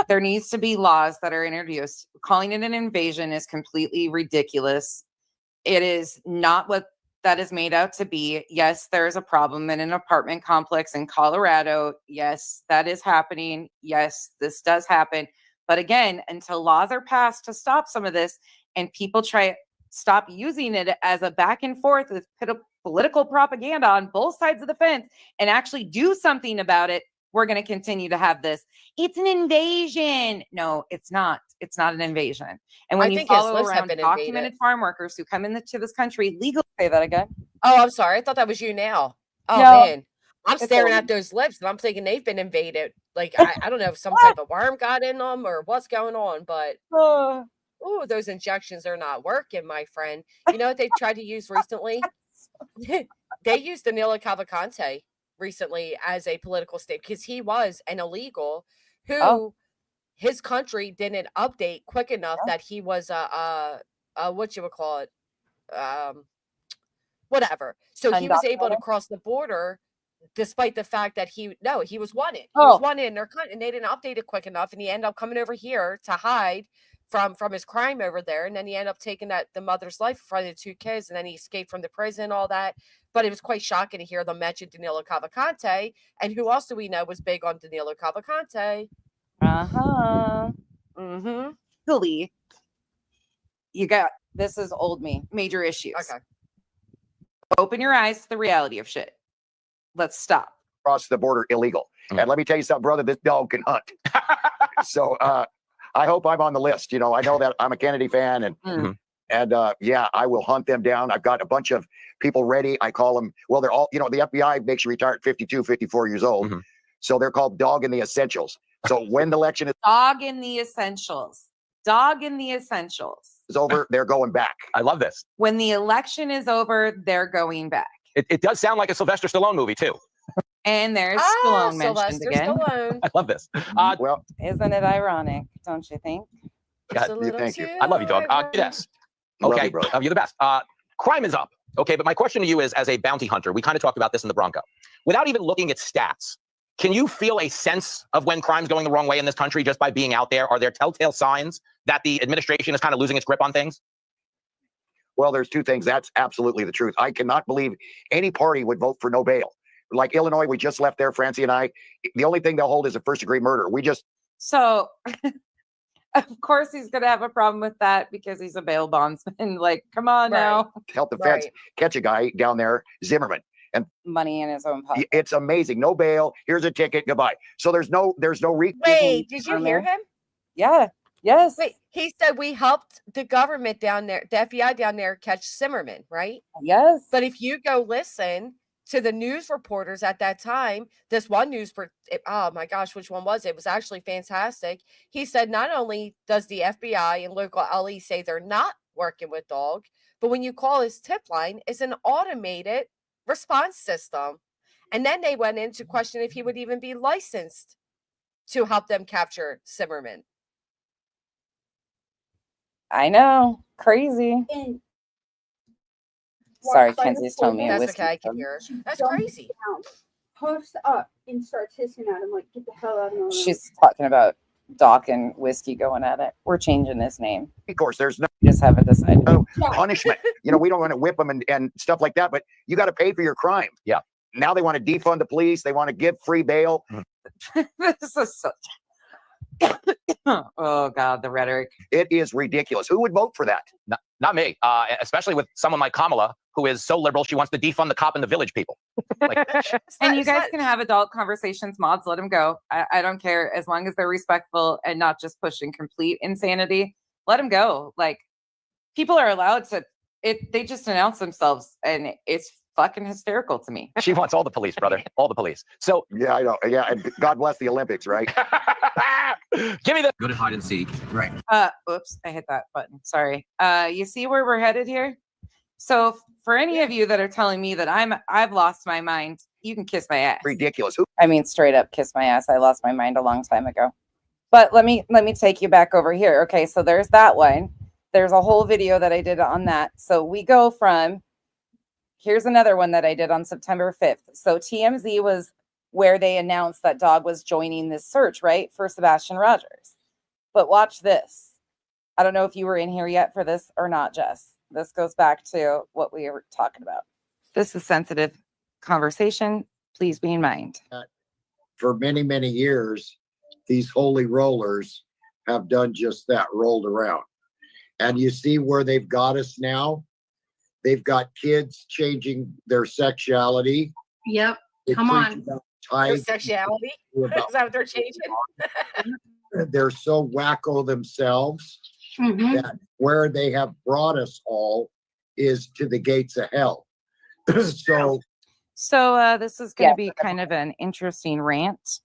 There needs to be laws that are introduced. Calling it an invasion is completely ridiculous. It is not what that is made out to be. Yes, there is a problem in an apartment complex in Colorado. Yes, that is happening. Yes, this does happen. But again, until laws are passed to stop some of this and people stop using it as a back and forth with political propaganda on both sides of the fence and actually do something about it, we're going to continue to have this. It's an invasion. No, it's not. It's not an invasion. And when you follow around documented farm workers who come into this country legally, say that again. Oh, I'm sorry. I thought that was you now. Oh, no, man. I'm staring at those lips and I'm thinking they've been invaded. Like, I don't know if some type of worm got in them or what's going on, but those injections are not working, my friend. You know what they tried to use recently? They used Danilo Cavalcante recently as a political state because he was an illegal who his country didn't update quick enough that he was what you would call it, whatever. So he was able to cross the border despite the fact that he was wanted. He was wanted in their country and they didn't update it quick enough, and he ended up coming over here to hide from his crime over there, and then he ended up taking the mother's life in front of the two kids, and then he escaped from the prison, all that. But it was quite shocking to hear them mention Danilo Cavalcante, and who else do we know was big on Danilo Cavalcante? Really, you got this is old me. Major issues. Okay. Open your eyes to the reality of shit. Let's stop. Cross the border illegal. And let me tell you something, brother, this dog can hunt. So I hope I'm on the list. You know, I know that I'm a Kennedy fan and yeah, I will hunt them down. I've got a bunch of people ready. I call them, well, they're all, you know, the FBI makes you retire at 52, 54 years old. So they're called Dog in the Essentials. So when the election is Dog in the Essentials. Dog in the Essentials. Is over, they're going back. I love this. When the election is over, they're going back. It does sound like a Sylvester Stallone movie too. And there's Stallone mentioned again. Stallone. I love this. Well, isn't it ironic? Don't you think? Thank you. I love you, dog. Yes. Okay, you're the best. Crime is up. Okay, but my question to you is, as a bounty hunter, we kind of talked about this in the Bronco. Without even looking at stats, can you feel a sense of when crime's going the wrong way in this country just by being out there? Are there telltale signs that the administration is kind of losing its grip on things? Well, there's two things. That's absolutely the truth. I cannot believe any party would vote for no bail. Like Illinois, we just left there, Francie and I. The only thing they'll hold is a first-degree murder. So, of course, he's going to have a problem with that because he's a bail bondsman. Like, come on now. Help the feds catch a guy down there, Zimmerman. And money in his own pocket. It's amazing. No bail. Here's a ticket. Goodbye. So there's no Wait, did you hear him? Yeah. Yes. Wait, he said we helped the government down there, the FBI down there, catch Zimmerman, right? Yes. But if you go listen to the news reporters at that time, this one oh my gosh, which one was it? It was actually fantastic. He said not only does the FBI and local LE say they're not working with dog, but when you call his tip line, it's an automated response system. And then they went in to question if he would even be licensed to help them capture Zimmerman. I know. Crazy. Sorry, Kenzie's telling me. That's okay, I can hear her. That's crazy. Puffs up and starts hissing at him like, get the hell out of my room. She's talking about Doc and Whiskey going at it. We're changing his name. Of course, there's no We just haven't decided. punishment. You know, we don't want to whip them and stuff like that, but you got to pay for your crime. Yeah. Now they want to defund the police. They want to give free bail. This is such. Oh God, the rhetoric. It is ridiculous. Who would vote for that? Not me, especially with someone like Kamala, who is so liberal she wants to defund the cop and the village people. Like, And you guys can have adult conversations, mods. Let them go. I don't care, as long as they're respectful and not just pushing complete insanity. Let them go. Like, people are allowed to. They just announce themselves, and it's fucking hysterical to me. she wants all the police, brother, all the police. So Yeah, I know. Yeah, and God bless the Olympics, right? give me the. Good at hide and seek. Right. Oops, I hit that button. Sorry. You see where we're headed here? So for any of you that are telling me that I've lost my mind, you can kiss my ass. Ridiculous. Who? I mean, straight up kiss my ass. I lost my mind a long time ago. But let me take you back over here. Okay, so there's that one. There's a whole video that I did on that. So we go from, here's another one that I did on September 5th. So TMZ was where they announced that Dog was joining this search, right, for Sebastian Rogers. But watch this. I don't know if you were in here yet for this or not, Jess. This goes back to what we were talking about. This is sensitive conversation. Please be in mind. For many, many years, these holy rollers have done just that, rolled around. And you see where they've got us now? They've got kids changing their sexuality. Yep. They Come preach on. about Their tithe, sexuality? about- Is that what they're changing? They're so wacko themselves Mhm. that where they have brought us all is to the gates of hell. So This is going to be kind of an interesting rant.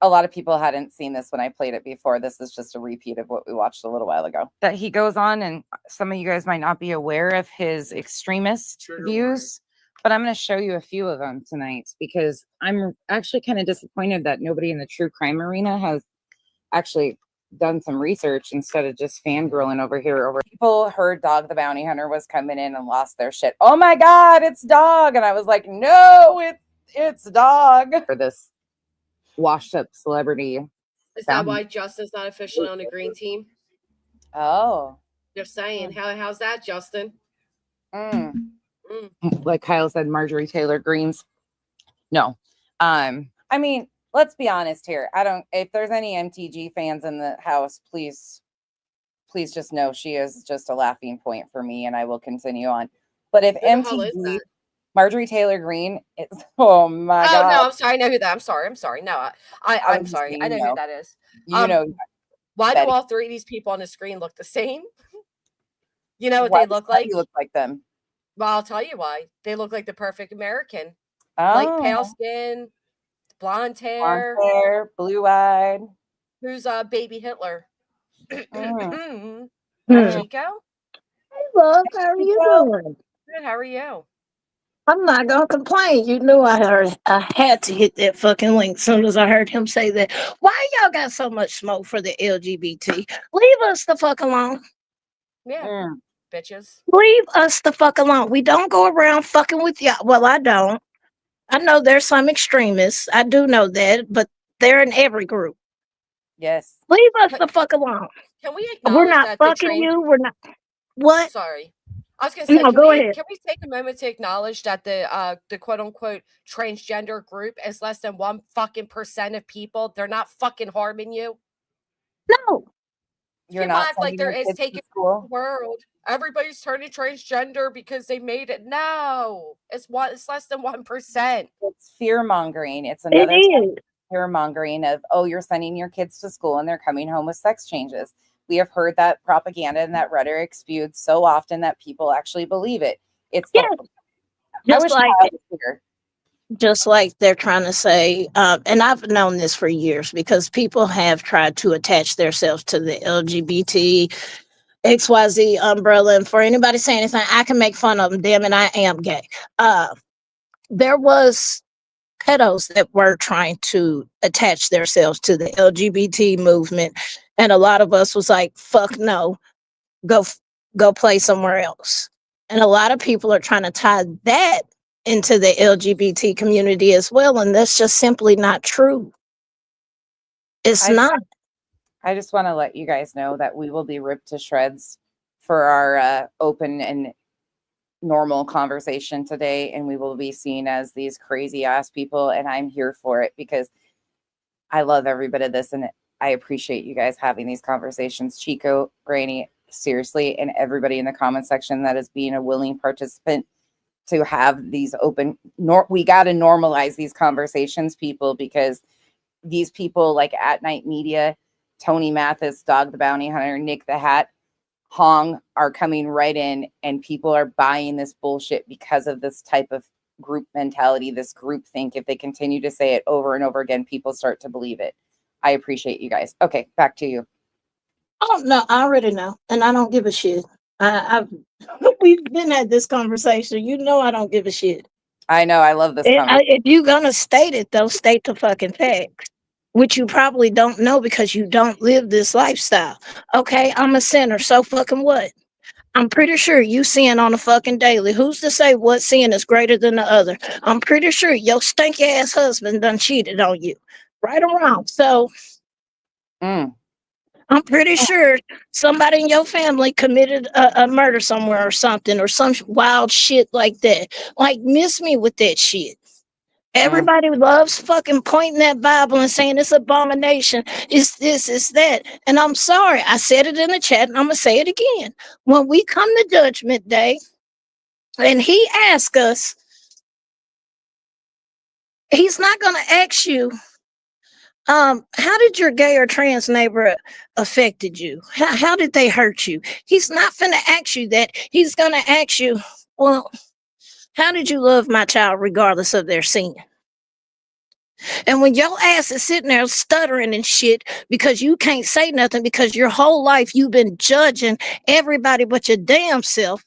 A lot of people hadn't seen this when I played it before. This is just a repeat of what we watched a little while ago. That he goes on, and some of you guys might not be aware of his extremist views, but I'm going to show you a few of them tonight because I'm actually kind of disappointed that nobody in the true crime arena has actually done some research instead of just fangirling over here. People heard Dog the Bounty Hunter was coming in and lost their shit. Oh my God, it's Dog. And I was like, no, it's Dog. For this washed up celebrity. Is that why Justin's not officially on the green team? Oh. Just saying. How's that, Justin? Like Kyle said, Marjorie Taylor Greene's. No. I mean, let's be honest here. If there's any MTG fans in the house, please just know she is just a laughing point for me, and I will continue on. But if MTG, Marjorie Taylor Greene, it's, oh my God. No, I'm sorry. I know who that. I'm sorry. No, I'm sorry. I know who that is. You know. Why do all three of these people on the screen look the same? You know what they look like? You look like them. Well, I'll tell you why. They look like the perfect American. Oh. Like pale skin, blonde hair, blue-eyed. Who's baby Hitler? Chico? Hey, love, how are you doing? Good, how are you? I'm not gonna complain. You knew I had to hit that fucking link as soon as I heard him say that. Why y'all got so much smoke for the LGBT? Leave us the fuck alone. Yeah, bitches. Leave us the fuck alone. We don't go around fucking with y'all. Well, I don't. I know there's some extremists. I do know that, but they're in every group. Yes. Leave us the fuck alone. Can we acknowledge We're not that fucking you. We're not. What? Sorry. I was going to say, No, go ahead. Can we take a moment to acknowledge that the quote unquote transgender group is less than 1% of people? They're not fucking harming you. No. You're not act like there is taking the world. Everybody's turning transgender because they made it. No, it's less than 1%. It's fear mongering. It's another fear mongering of, oh, you're sending your kids to school and they're coming home with sex changes. We have heard that propaganda and that rhetoric spewed so often that people actually believe it. It's Yeah, I wish Kyle was here. just like they're trying to say, and I've known this for years because people have tried to attach themselves to the LGBT XYZ umbrella. And for anybody saying anything, I can make fun of them. Damn it, I am gay. There was pedos that were trying to attach themselves to the LGBT movement. And a lot of us was like, fuck no, go play somewhere else. And a lot of people are trying to tie that into the LGBT community as well. And that's just simply not true. It's not. I just want to let you guys know that we will be ripped to shreds for our open and normal conversation today. And we will be seen as these crazy ass people. And I'm here for it because I love every bit of this. And I appreciate you guys having these conversations. Chico, Granny, seriously, and everybody in the comment section that is being a willing participant to have these open, we got to normalize these conversations, people, because these people like At Night Media, Tony Mathis, Dog the Bounty Hunter, Nick the Hat, Hong are coming right in, and people are buying this bullshit because of this type of group mentality, this group think. If they continue to say it over and over again, people start to believe it. I appreciate you guys. Okay, back to you. Oh no, I already know, and I don't give a shit. We've been at this conversation. You know I don't give a shit. I know, I love this conversation. If you're gonna state it, though, state the fucking facts, which you probably don't know because you don't live this lifestyle. Okay, I'm a sinner, so fucking what? I'm pretty sure you sin on a fucking daily. Who's to say what sin is greater than the other? I'm pretty sure your stinky ass husband done cheated on you, right or wrong. So I'm pretty sure somebody in your family committed a murder somewhere or something, or some wild shit like that. Like, miss me with that shit. Everybody loves fucking pointing that Bible and saying it's abomination, it's this, it's that. And I'm sorry, I said it in the chat and I'm gonna say it again. When we come to judgment day and he asks us, he's not gonna ask you, how did your gay or trans neighbor affected you? How did they hurt you? He's not finna ask you that. He's gonna ask you, well, how did you love my child regardless of their sin? And when your ass is sitting there stuttering and shit because you can't say nothing because your whole life you've been judging everybody but your damn self,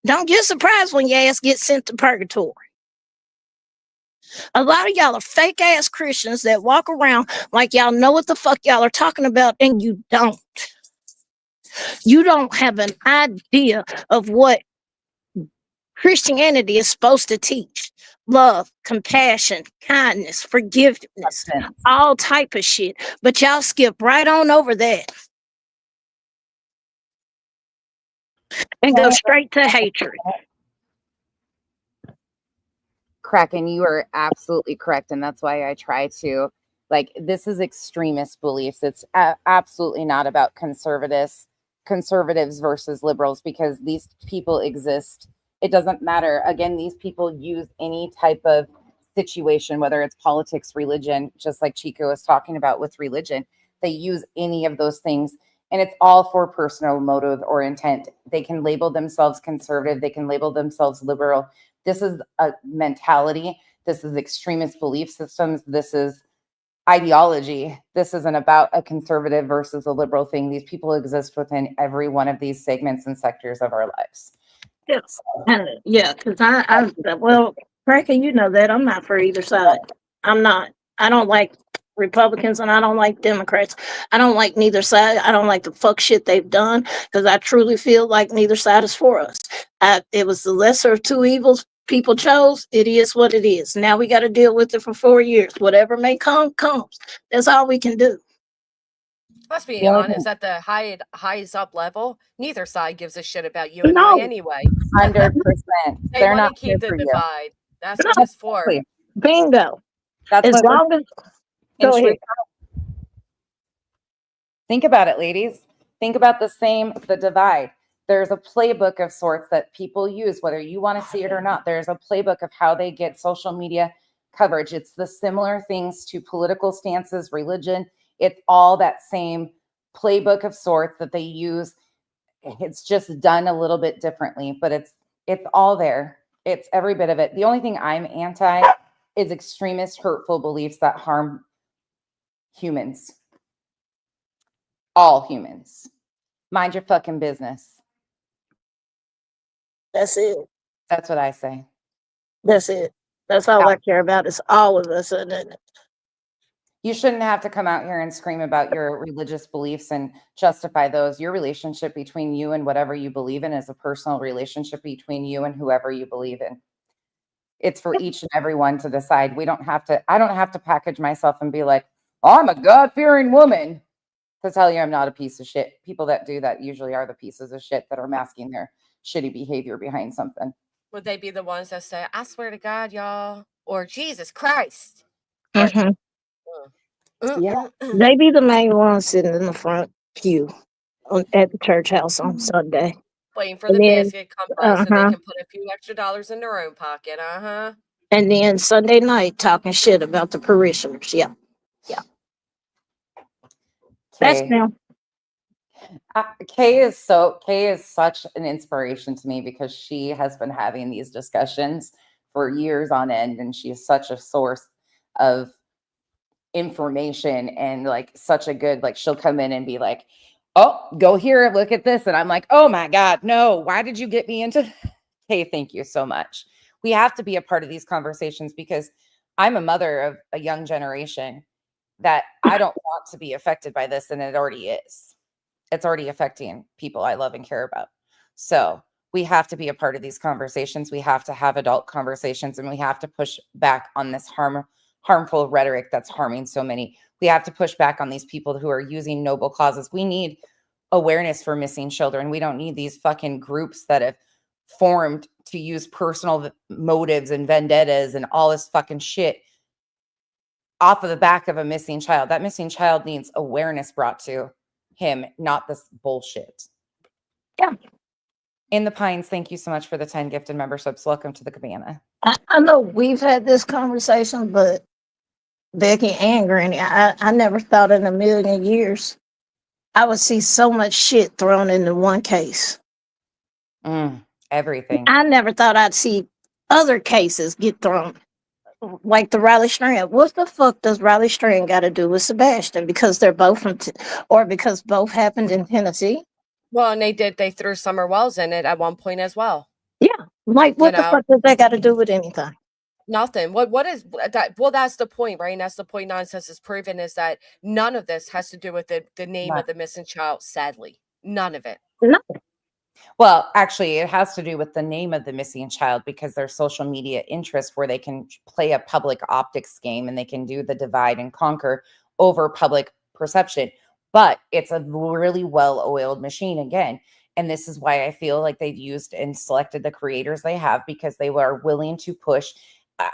don't get surprised when your ass gets sent to purgatory. A lot of y'all are fake ass Christians that walk around like y'all know what the fuck y'all are talking about, and you don't. You don't have an idea of what Christianity is supposed to teach. Love, compassion, kindness, forgiveness, all type of shit. But y'all skip right on over that and go straight to hatred. Kraken, you are absolutely correct. And that's why I try to, like, this is extremist beliefs. It's absolutely not about conservatives versus liberals, because these people exist. It doesn't matter. Again, these people use any type of situation, whether it's politics, religion, just like Chico was talking about with religion. They use any of those things, and it's all for personal motive or intent. They can label themselves conservative. They can label themselves liberal. This is a mentality. This is extremist belief systems. This is ideology. This isn't about a conservative versus a liberal thing. These people exist within every one of these segments and sectors of our lives. Yeah, because well, Kraken, you know that I'm not for either side. I'm not. I don't like Republicans and I don't like Democrats. I don't like neither side. I don't like the fuck shit they've done because I truly feel like neither side is for us. It was the lesser of two evils people chose. It is what it is. Now we got to deal with it for 4 years. Whatever may come, comes. That's all we can do. Let's be honest, at the highest up level, neither side gives a shit about you and I anyway. 100%. They want to keep the divide. That's what it's for. Bingo. That's as long as go ahead. Think about it, ladies. Think about the divide. There's a playbook of sorts that people use, whether you want to see it or not. There's a playbook of how they get social media coverage. It's the similar things to political stances, religion. It's all that same playbook of sorts that they use. It's just done a little bit differently, but it's all there. It's every bit of it. The only thing I'm anti is extremist, hurtful beliefs that harm humans. All humans. Mind your fucking business. That's it. That's what I say. That's it. That's all I care about is all of us. And You shouldn't have to come out here and scream about your religious beliefs and justify those. Your relationship between you and whatever you believe in is a personal relationship between you and whoever you believe in. It's for each and every one to decide. I don't have to package myself and be like, I'm a God-fearing woman to tell you I'm not a piece of shit. People that do that usually are the pieces of shit that are masking their shitty behavior behind something. Would they be the ones that say, I swear to God, y'all, or Jesus Christ? Yeah. They be the main ones sitting in the front pew at the church house on Sunday. Waiting for the basket to come by so they can put a few extra dollars in their own pocket. And then Sunday night talking shit about the parishioners. Yeah. That's them. Kay is such an inspiration to me because she has been having these discussions for years on end, and she is such a source of information and like such a good, like, she'll come in and be like, oh, go here, look at this, and I'm like, oh my God, no, why did you get me into Kay? Thank you so much. We have to be a part of these conversations because I'm a mother of a young generation that I don't want to be affected by this, and it already is. It's already affecting people I love and care about. So we have to be a part of these conversations. We have to have adult conversations, and we have to push back on this harmful rhetoric that's harming so many. We have to push back on these people who are using noble causes. We need awareness for missing children. We don't need these fucking groups that have formed to use personal motives and vendettas and all this fucking shit off of the back of a missing child. That missing child needs awareness brought to him, not this bullshit. Yeah. In the Pines, thank you so much for the 10 gifted memberships. Welcome to the cabana. I know we've had this conversation, but Becky and Granny, I never thought in a million years I would see so much shit thrown into one case. Everything. I never thought I'd see other cases get thrown. Like the Riley Strand. What the fuck does Riley Strand got to do with Sebastian? Because they're both from, or because both happened in Tennessee? Well, and they threw Summer Wells in it at one point as well. Yeah. Like, what the fuck does that got to do with anything? Nothing. What is that? Well, that's the point, right? And that's the point Nonsense is proven, is that none of this has to do with the name of the missing child, sadly. None of it. Nothing. Well, actually, it has to do with the name of the missing child because there's social media interest where they can play a public optics game and they can do the divide and conquer over public perception. But it's a really well-oiled machine again. And this is why I feel like they've used and selected the creators they have, because they were willing to push.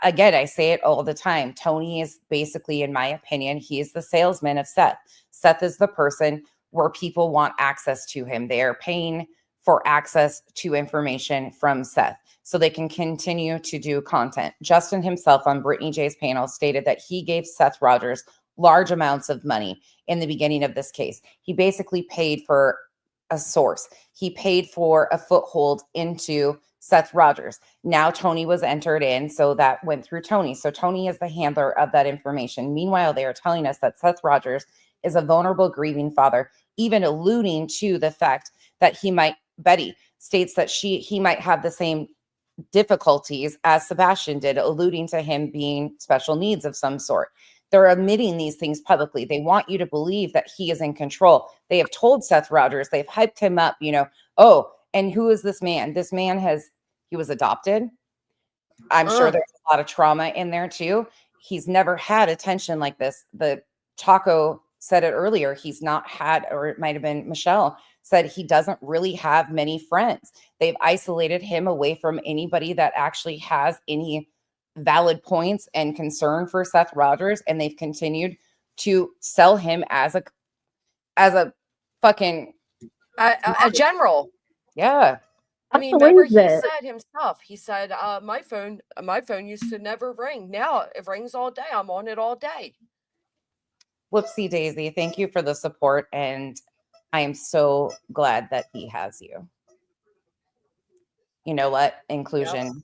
Again, I say it all the time. Tony is basically, in my opinion, he is the salesman of Seth. Seth is the person where people want access to him. They are paying for access to information from Seth so they can continue to do content. Justin himself on Brittany J's panel stated that he gave Seth Rogers large amounts of money in the beginning of this case. He basically paid for a source. He paid for a foothold into Seth Rogers. Now Tony was entered in, so that went through Tony. So Tony is the handler of that information. Meanwhile, they are telling us that Seth Rogers is a vulnerable, grieving father, even alluding to the fact that Betty states that he might have the same difficulties as Sebastian did, alluding to him being special needs of some sort. They're admitting these things publicly. They want you to believe that he is in control. They have told Seth Rogers, they've hyped him up, oh, and who is this man? This man he was adopted. I'm sure there's a lot of trauma in there too. He's never had attention like this. The Taco said it earlier. He's not had, or it might have been Michelle, said he doesn't really have many friends. They've isolated him away from anybody that actually has any valid points and concern for Seth Rogers, and they've continued to sell him as a fucking a general. Yeah. I mean, remember he said himself, he said, my phone used to never ring. Now it rings all day. I'm on it all day. Whoopsie daisy. Thank you for the support. And I am so glad that he has you. You know what? Inclusion. Yep.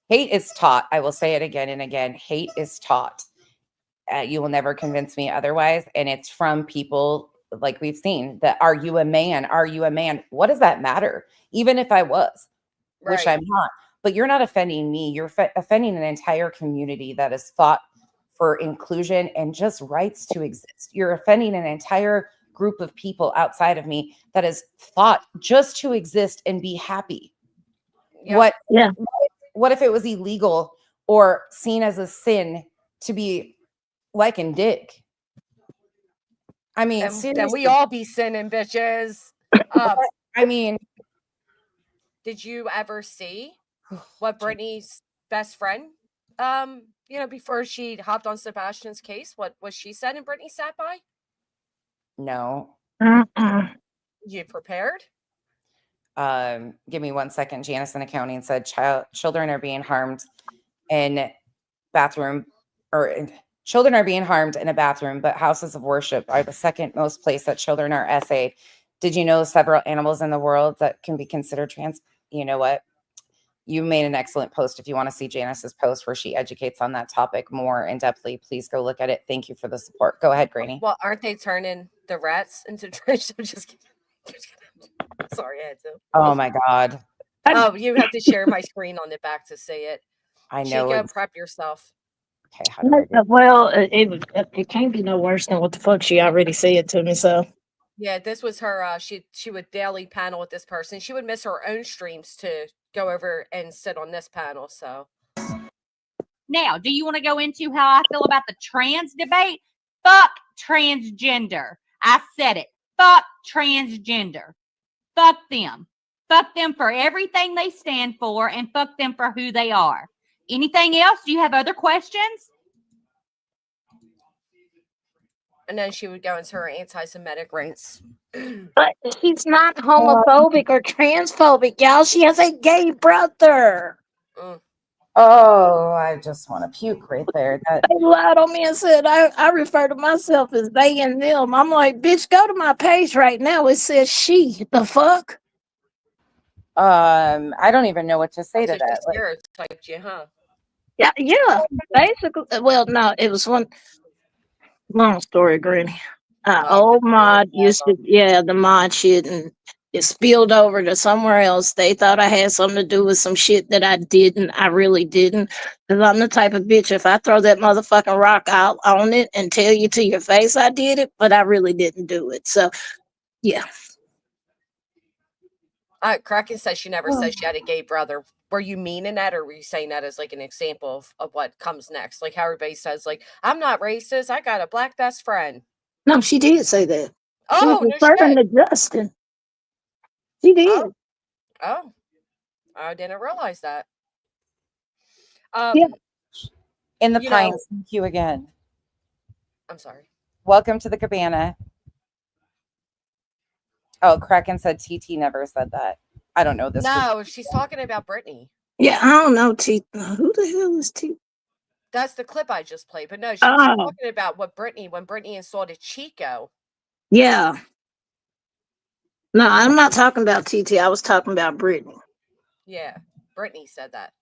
Hate is taught. I will say it again and again. Hate is taught. You will never convince me otherwise. And it's from people like we've seen that, are you a man? Are you a man? What does that matter? Even if I was, which Right. I'm not. But you're not offending me. You're offending an entire community that has fought for inclusion and just rights to exist. You're offending an entire group of people outside of me that has fought just to exist and be happy. Yep. What if it was illegal or seen as a sin to be liking dick? I mean, Then seriously. we all be sinning, bitches. I mean, did you ever see what Brittany's best friend, before she hopped on Sebastian's case, what she said and Brittany sat by? no. You prepared? Give me 1 second. Janice in accounting said children are being harmed in bathroom, children are being harmed in a bathroom, but houses of worship are the second most place that children are essayed. Did you know several animals in the world that can be considered trans? You know what? You made an excellent post. If you want to see Janice's post where she educates on that topic more in depthly, please go look at it. Thank you for the support. Go ahead, Granny. Well, aren't they turning the rats into trash? I'm just kidding. Sorry, I had to. Oh my God. Oh, you have to share my screen on the back to see it. I know. Chico, prep yourself. Okay. How do I do? Well, it can't be no worse than what the fuck she already said to me. So yeah, this was her. She would daily panel with this person. She would miss her own streams to go over and sit on this panel. So now, do you want to go into how I feel about the trans debate? Fuck transgender. I said it. Fuck transgender. Fuck them. Fuck them for everything they stand for, and fuck them for who they are. Anything else? Do you have other questions? and then she would go into her anti-Semitic rants. but he's not homophobic or transphobic, y'all. She has a gay brother. Oh, I just want to puke right there. They lied on me and said I refer to myself as they and them. I'm like, bitch, go to my page right now. It says she. The fuck? I don't even know what to say to that. Stereotyped you, huh? Yeah. Basically, well, no, it was one long story, Granny. Old mod used to, the mod shit, and it spilled over to somewhere else. They thought I had something to do with some shit that I didn't. I really didn't. Because I'm the type of bitch, if I throw that motherfucking rock, I'll own it and tell you to your face I did it, but I really didn't do it. So, yeah. Kraken says she never said she had a gay brother. Were you meaning that, or were you saying that as like an example of what comes next? Like how everybody says, like, I'm not racist. I got a black best friend. No, she did say that. Oh, no shit. To Justin. She did. Oh, I didn't realize that. In the Pines, thank you again. I'm sorry. Welcome to the cabana. Oh, Kraken said TT never said that. I don't know this. No, she's talking about Brittany. Yeah, I don't know T. Who the hell is T? That's the clip I just played. But no, she's talking about when Brittany insulted Chico. Yeah. No, I'm not talking about TT. I was talking about Brittany. Yeah, Brittany said that.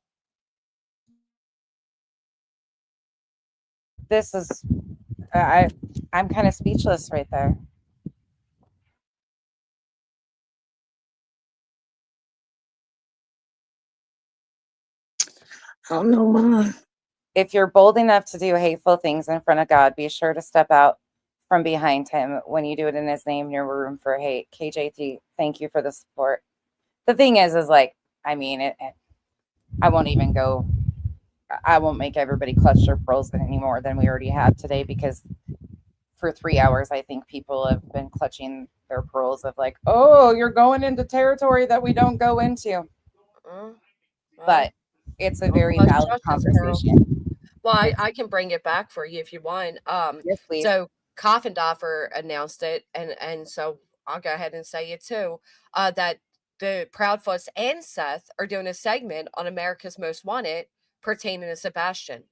This is, I'm kind of speechless right there. I don't know why. If you're bold enough to do hateful things in front of God, be sure to step out from behind him when you do it in his name. Near room for hate. KJT, thank you for the support. The thing is like, I mean, I won't even go. I won't make everybody clutch their pearls any more than we already have today, because for 3 hours, I think people have been clutching their pearls of like, oh, you're going into territory that we don't go into. But it's a very valid conversation. Well, I can bring it back for you if you want. Yes, please. So Coffindoffer announced it, and so I'll go ahead and say it too, that the Proudfoot and Seth are doing a segment on America's Most Wanted pertaining to Sebastian.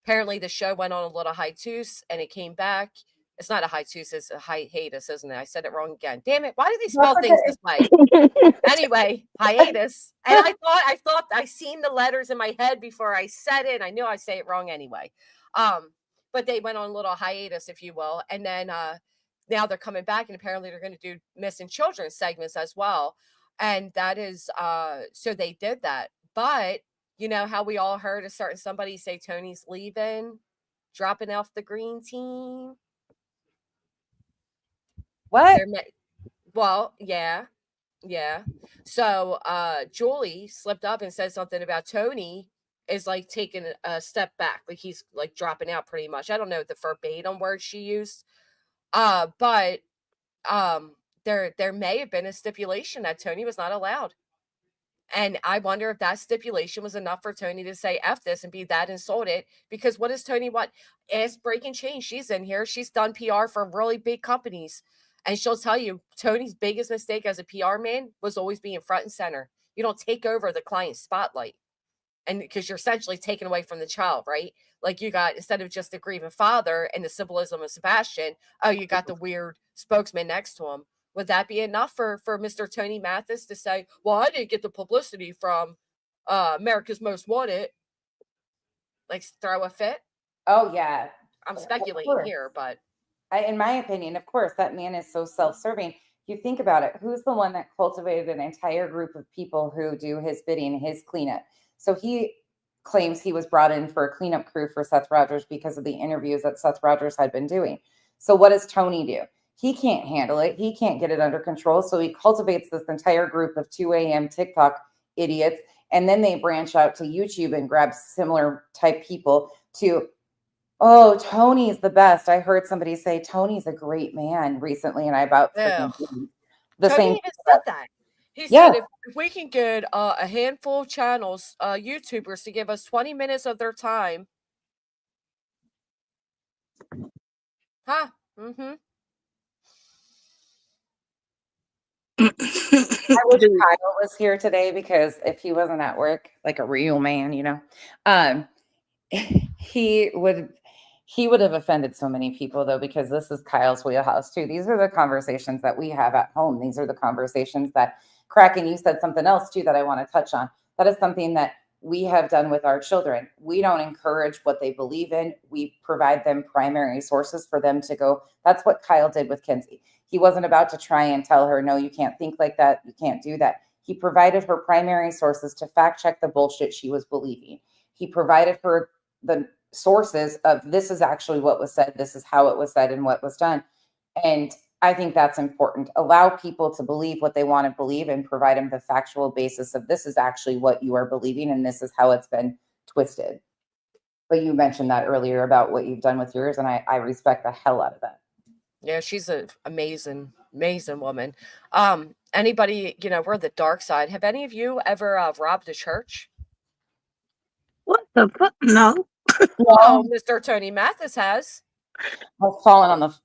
Apparently the show went on a little hiatus and it came back, It's not a hiatus, it's a hiatus, isn't it? I said it wrong again. Damn it. Why do they spell things this way? Anyway, hiatus. And I thought I seen the letters in my head before I said it. I knew I say it wrong anyway. But they went on a little hiatus, if you will. And then now they're coming back, and apparently they're going to do missing children segments as well. And that is so they did that. But you know how we all heard a certain somebody say Tony's leaving, dropping off the green team. What? Well, yeah. So Julie slipped up and said something about Tony is like taking a step back, like he's like dropping out pretty much. I don't know the verbatim words she used. But there may have been a stipulation that Tony was not allowed. And I wonder if that stipulation was enough for Tony to say F this and be that insulted. Because what does Tony want? Ass breaking change. She's in here. She's done PR for really big companies. And she'll tell you Tony's biggest mistake as a PR man was always being front and center. You don't take over the client's spotlight. And because you're essentially taken away from the child, right? Like you got, instead of just a grieving father and the symbolism of Sebastian, oh, you got the weird spokesman next to him. Would that be enough for Mr. Tony Mathis to say, well, I didn't get the publicity from America's Most Wanted? Like throw a fit? Oh, yeah. I'm speculating here, but. In my opinion, of course, that man is so self-serving. You think about it. Who's the one that cultivated an entire group of people who do his bidding, his cleanup? So he claims he was brought in for a cleanup crew for Seth Rogers because of the interviews that Seth Rogers had been doing. So what does Tony do? He can't handle it. He can't get it under control. So he cultivates this entire group of 2 a.m. TikTok idiots. And then they branch out to YouTube and grab similar type people to, oh, Tony's the best. I heard somebody say Tony's a great man recently. And I about freaking the Tony same. even said that. He said if we can get a handful of channels, YouTubers to give us 20 minutes of their time. Huh? Mm-hmm. I wish Kyle was here today, because if he wasn't at work like a real man, you know, he would have offended so many people, though, because this is Kyle's wheelhouse too. These are the conversations that we have at home. These are the conversations that Kraken, you said something else too that I want to touch on. That is something that we have done with our children. We don't encourage what they believe in. We provide them primary sources for them to go. That's what Kyle did with Kenzie. He wasn't about to try and tell her, no, you can't think like that. You can't do that. He provided her primary sources to fact check the bullshit she was believing. He provided her the sources of, this is actually what was said. This is how it was said and what was done. And I think that's important. Allow people to believe what they want to believe and provide them the factual basis of, this is actually what you are believing and this is how it's been twisted. But you mentioned that earlier about what you've done with yours, and I respect the hell out of that. Yeah, she's an amazing woman. Anybody, you know, we're the dark side. Have any of you ever robbed a church? What the fuck? No. Well, Mr. Tony Mathis has.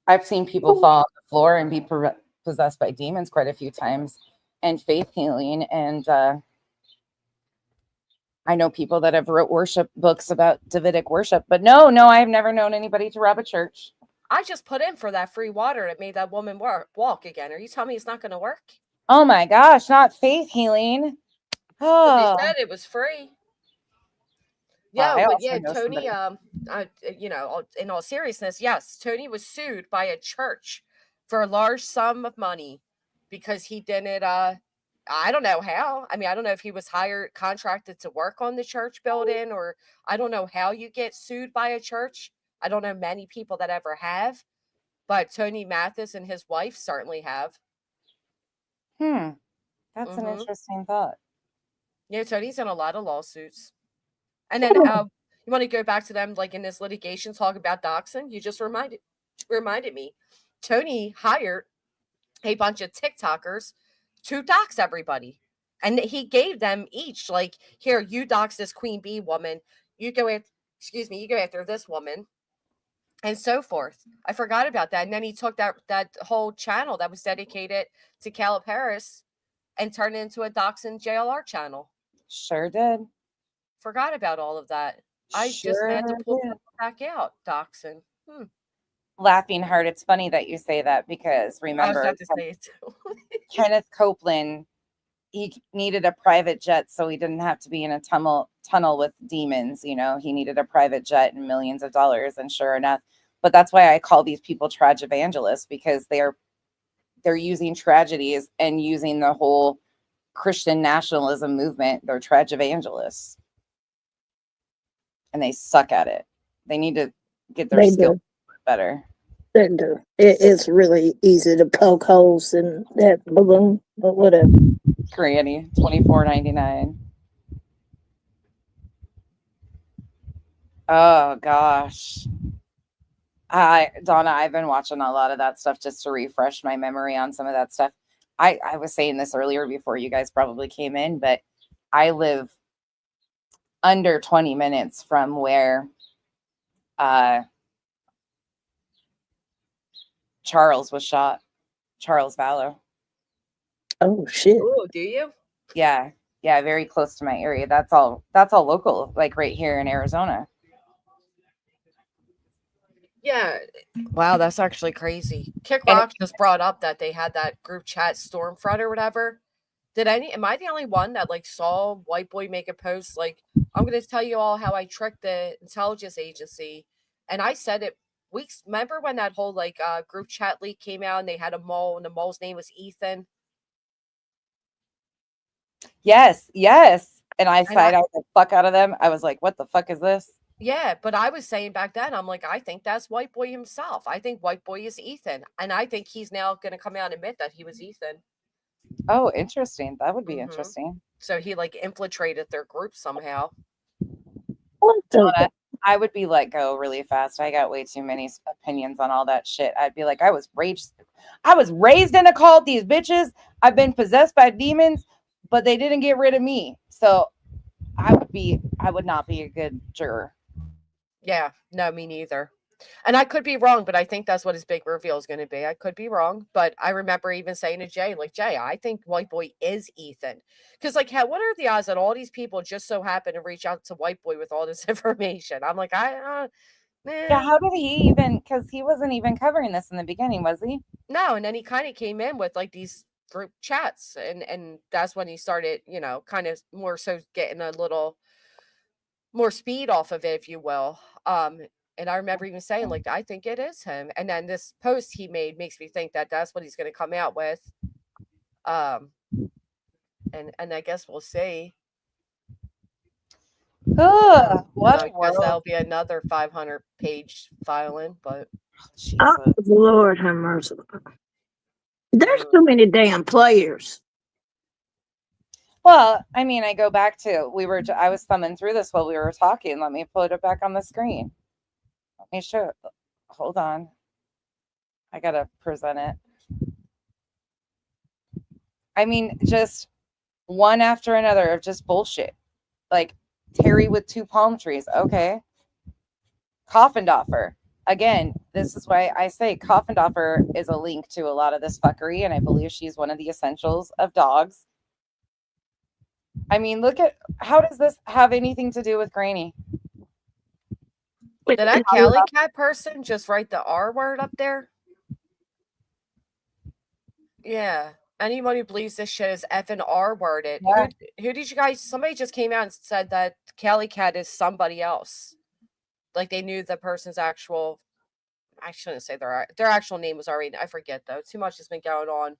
I've seen people fall on the floor and be possessed by demons quite a few times, and faith healing. And I know people that have wrote worship books about Davidic worship, but no, I've never known anybody to rob a church. I just put in for that free water that made that woman walk again. Are you telling me it's not going to work? Oh my gosh, not faith healing. Oh, they said it was free. Yeah, but yeah, Tony, you know, in all seriousness, yes, Tony was sued by a church for a large sum of money because he didn't, I don't know how. I mean, I don't know if he was contracted to work on the church building, or I don't know how you get sued by a church. I don't know many people that ever have, but Tony Mathis and his wife certainly have. That's an interesting thought. Yeah, Tony's in a lot of lawsuits. And then you want to go back to them, like in this litigation, talk about doxing? You just reminded me. Tony hired a bunch of TikTokers to dox everybody. And he gave them each, like, here, you dox this Queen Bee woman. You go after this woman. And so forth. I forgot about that. And then he took that whole channel that was dedicated to Caleb Harris and turned it into a doxing JLR channel. Sure did. Forgot about all of that. I just had to pull it back out, doxing. laughing hard. It's funny that you say that because I was remember about to say it too. Kenneth Copeland, he needed a private jet so he didn't have to be in a tunnel with demons. You know, he needed a private jet and millions of dollars. And sure enough, but that's why I call these people tragevangelists, because they're using tragedies and using the whole Christian nationalism movement. They're tragevangelists. And they suck at it. They need to get their skill better. They do. It's really easy to poke holes in that balloon, but whatever. Granny, $24.99. Oh gosh. Donna, I've been watching a lot of that stuff just to refresh my memory on some of that stuff. I was saying this earlier before you guys probably came in, but I live under 20 minutes from where Charles was shot. Charles Vallow. Oh shit. Oh, do you? Yeah, very close to my area. That's all local, like right here in Arizona. Yeah. Wow, that's actually crazy. Kick Rock just brought up that they had that group chat Stormfront or whatever. Am I the only one that like saw White Boy make a post like, I'm gonna tell you all how I tricked the intelligence agency? And I said it weeks. Remember when that whole like group chat leak came out and they had a mole and the mole's name was Ethan? Yes. And I side out the fuck out of them. I was like, what the fuck is this? Yeah, but I was saying back then, I'm like, I think that's White Boy himself. I think White Boy is Ethan. And I think he's now going to come out and admit that he was Ethan. Oh, interesting. That would be interesting. So he like infiltrated their group somehow. I would be let go really fast. I got way too many opinions on all that shit. I'd be like, I was raised in a cult. These bitches, I've been possessed by demons, but they didn't get rid of me. So I would not be a good juror. Yeah, no, me neither. And I could be wrong, but I think that's what his big reveal is going to be. I could be wrong, but I remember even saying to Jay, like, Jay, I think White Boy is Ethan. Because, like, what are the odds that all these people just so happen to reach out to White Boy with all this information? I'm like, man. Yeah, how did he even, because he wasn't even covering this in the beginning, was he? No, and then he kind of came in with, like, these group chats, and that's when he started, you know, kind of more so getting a little more speed off of it, if you will. And I remember even saying, like, I think it is him. And then this post he made makes me think that that's what he's going to come out with. And I guess we'll see. Oh, what? I guess that'll be another 500-page filing, but. Oh, Lord have mercy. There's too many damn players. Well, I mean, I go back to I was thumbing through this while we were talking. Let me put it back on the screen. Let me show it. Hold on. I gotta present it. I mean, just one after another of just bullshit. Like Terry with 2 palm trees. Okay. Coffindoffer. Again, this is why I say Coffindoffer is a link to a lot of this fuckery, and I believe she's one of the essentials of dogs. I mean, look at, how does this have anything to do with Granny? Did that Cali Cat person just write the R word up there? Yeah. Anyone who believes this shit is effing R worded. Yeah. Who did you guys? Somebody just came out and said that Cali Cat is somebody else. Like they knew the person's actual. I shouldn't say their actual name was already. I forget though. Too much has been going on.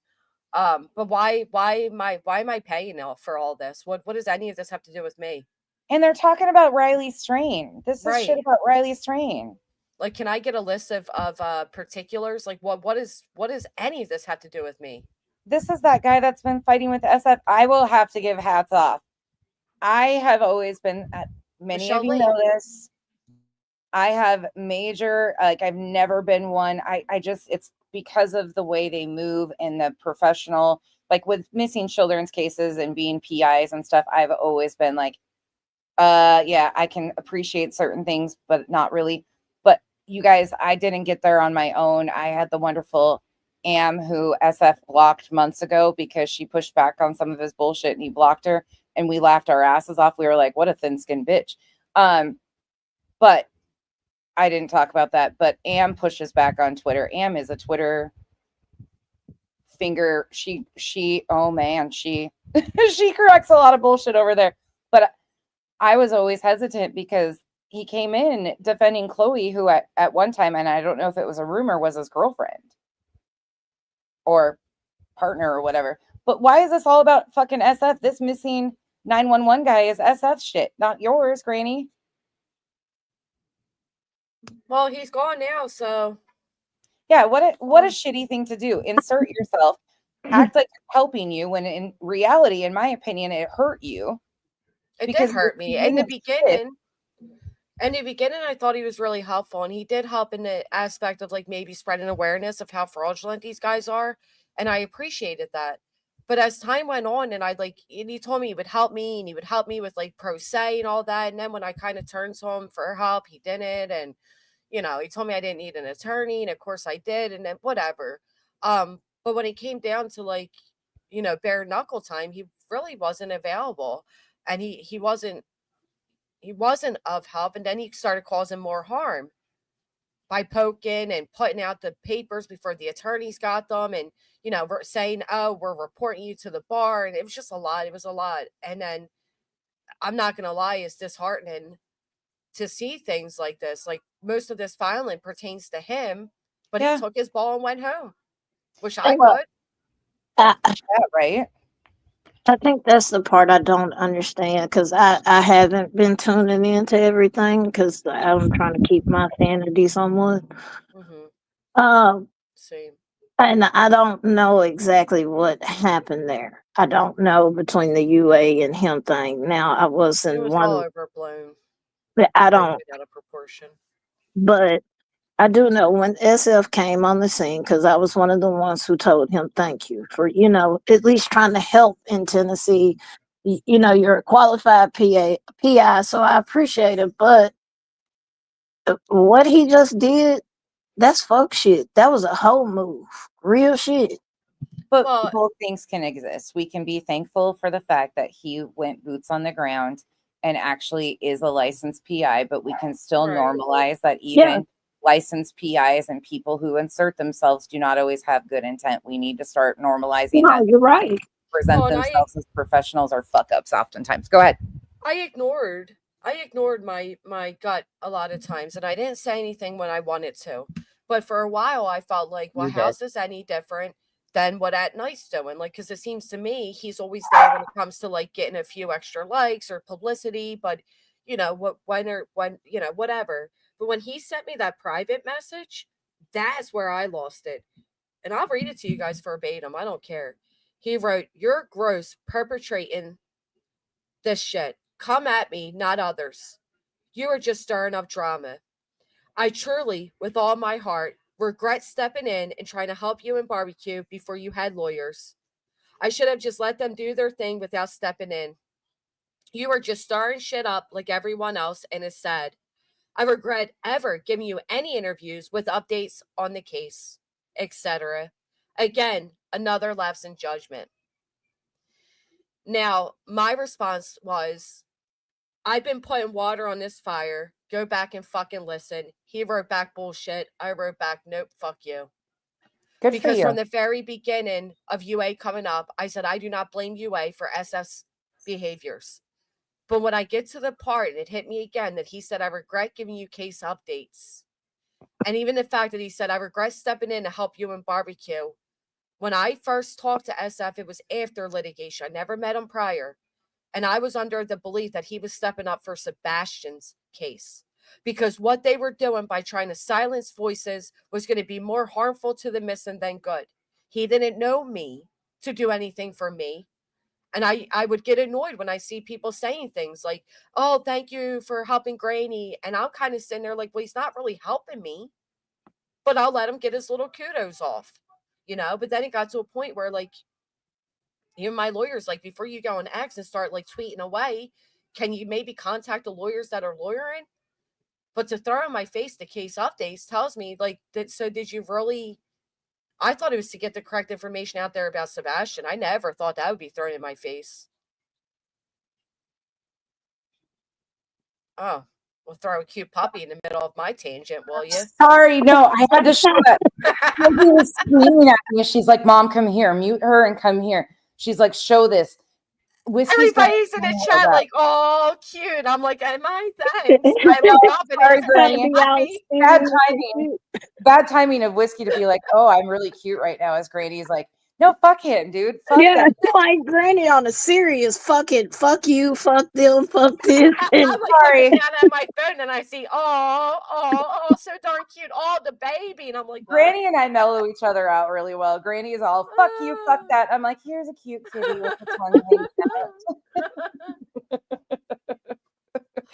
But why am I paying for all this? What does any of this have to do with me? And they're talking about Riley Strain. This is shit about Riley Strain. Like, can I get a list of particulars? Like, what does any of this have to do with me? This is that guy that's been fighting with SF. I will have to give hats off. I have always been, many of you know this. I have major, like I've never been one. I just, it's because of the way they move in the professional, like with missing children's cases and being PIs and stuff. I've always been like, yeah, I can appreciate certain things, but not really. But you guys, I didn't get there on my own. I had the wonderful Am who SF blocked months ago because she pushed back on some of his bullshit and he blocked her and we laughed our asses off. We were like, what a thin-skinned bitch. But I didn't talk about that, but Am pushes back on Twitter. Am is a Twitter finger. She oh man, she she corrects a lot of bullshit over there. But I was always hesitant because he came in defending Chloe, who at one time, and I don't know if it was a rumor, was his girlfriend or partner or whatever. But why is this all about fucking SF? This missing 911 guy is SF shit, not yours, Granny. Well, he's gone now, so Yeah, what a shitty thing to do. Insert yourself, act like it's helping you when in reality, in my opinion, it hurt you. it Because did hurt me you're in the being shit. beginning. In the beginning, I thought he was really helpful, and he did help in the aspect of like maybe spreading awareness of how fraudulent these guys are, and I appreciated that. But as time went on, and and he told me he would help me, and he would help me with like pro se and all that. And then when I kind of turned to him for help, he didn't. And he told me I didn't need an attorney, and of course I did. And then whatever. But when it came down to like, bare knuckle time, he really wasn't available, and he wasn't of help. And then he started causing more harm by poking and putting out the papers before the attorneys got them, and saying, oh, we're reporting you to the bar. And it was just a lot. It was a lot. And then I'm not gonna lie, it's disheartening to see things like this. Like most of this filing pertains to him, but Yeah. he took his ball and went home. Wish I Well, could. Yeah, right. I think that's the part I don't understand because I haven't been tuning into everything because I'm trying to keep my sanity somewhat. Um, Same. and I don't know exactly what happened there. I don't know between the UA and him thing. Now I was It in was all one. overblown. I Way don't, out of proportion. but I do know when SF came on the scene because I was one of the ones who told him thank you for at least trying to help in Tennessee. You're a qualified PI, so I appreciate it. But what he just did, that's folk shit. That was a whole move, real shit. But both things can exist. We can be thankful for the fact that he went boots on the ground and actually is a licensed PI, but we can still normalize that even licensed PIs and people who insert themselves do not always have good intent. We need to start normalizing that. You're right. Present themselves as professionals or fuck ups oftentimes. Go ahead. I ignored my gut a lot of times, and I didn't say anything when I wanted to. But for a while, I felt like, well, how's this any different than what At Night's doing? Like, because it seems to me he's always there when it comes to like getting a few extra likes or publicity. But whatever. But when he sent me that private message, that's where I lost it. And I'll read it to you guys verbatim. I don't care. He wrote, "You're gross perpetrating this shit. Come at me, not others. You are just stirring up drama. I truly, with all my heart, regret stepping in and trying to help you in barbecue before you had lawyers. I should have just let them do their thing without stepping in. You are just stirring shit up like everyone else, and it's sad. I regret ever giving you any interviews with updates on the case, etc." Again, another lapse in judgment. Now, my response was, I've been putting water on this fire. Go back and fucking listen. He wrote back bullshit. I wrote back, nope, fuck you. Good because for you. From the very beginning of UA coming up, I said I do not blame UA for SF's behaviors. But when I get to the part, and it hit me again, that he said, I regret giving you case updates. And even the fact that he said, I regret stepping in to help you in barbecue. When I first talked to SF, it was after litigation. I never met him prior. And I was under the belief that he was stepping up for Sebastian's case. Because what they were doing by trying to silence voices was going to be more harmful to the missing than good. He didn't know me to do anything for me. And I would get annoyed when I see people saying things like, oh, thank you for helping Granny. And I'm kind of sitting there like, well, he's not really helping me. But I'll let him get his little kudos off. But then it got to a point where like, even my lawyers, like, before you go on X and start like tweeting away, can you maybe contact the lawyers that are lawyering? But to throw in my face the case updates tells me like that. So did you really? I thought it was to get the correct information out there about Sebastian. I never thought that would be thrown in my face. Oh, We'll throw a cute puppy in the middle of my tangent, will you? Sorry, no, I had to show that. Whiskey was screaming at me. She's like, Mom, come here. Mute her and come here. She's like, show this. Whiskey's Everybody's in the chat like, oh, cute. I'm like, am I? Thanks. I look up and Sorry, it's Granny. happy. Bad timing of Whiskey to be like, oh, I'm really cute right now. As Granny's like, no, fuck him, dude. Fuck Yeah, that. like Granny on a serious fuck you, fuck them, fuck this. I'm And like looking down at my phone and I see, oh, so darn cute. Oh, the baby. And I'm like, what? Granny and I mellow each other out really well. Granny is all, fuck you, fuck that. I'm like, here's a cute kitty with the tongue hanging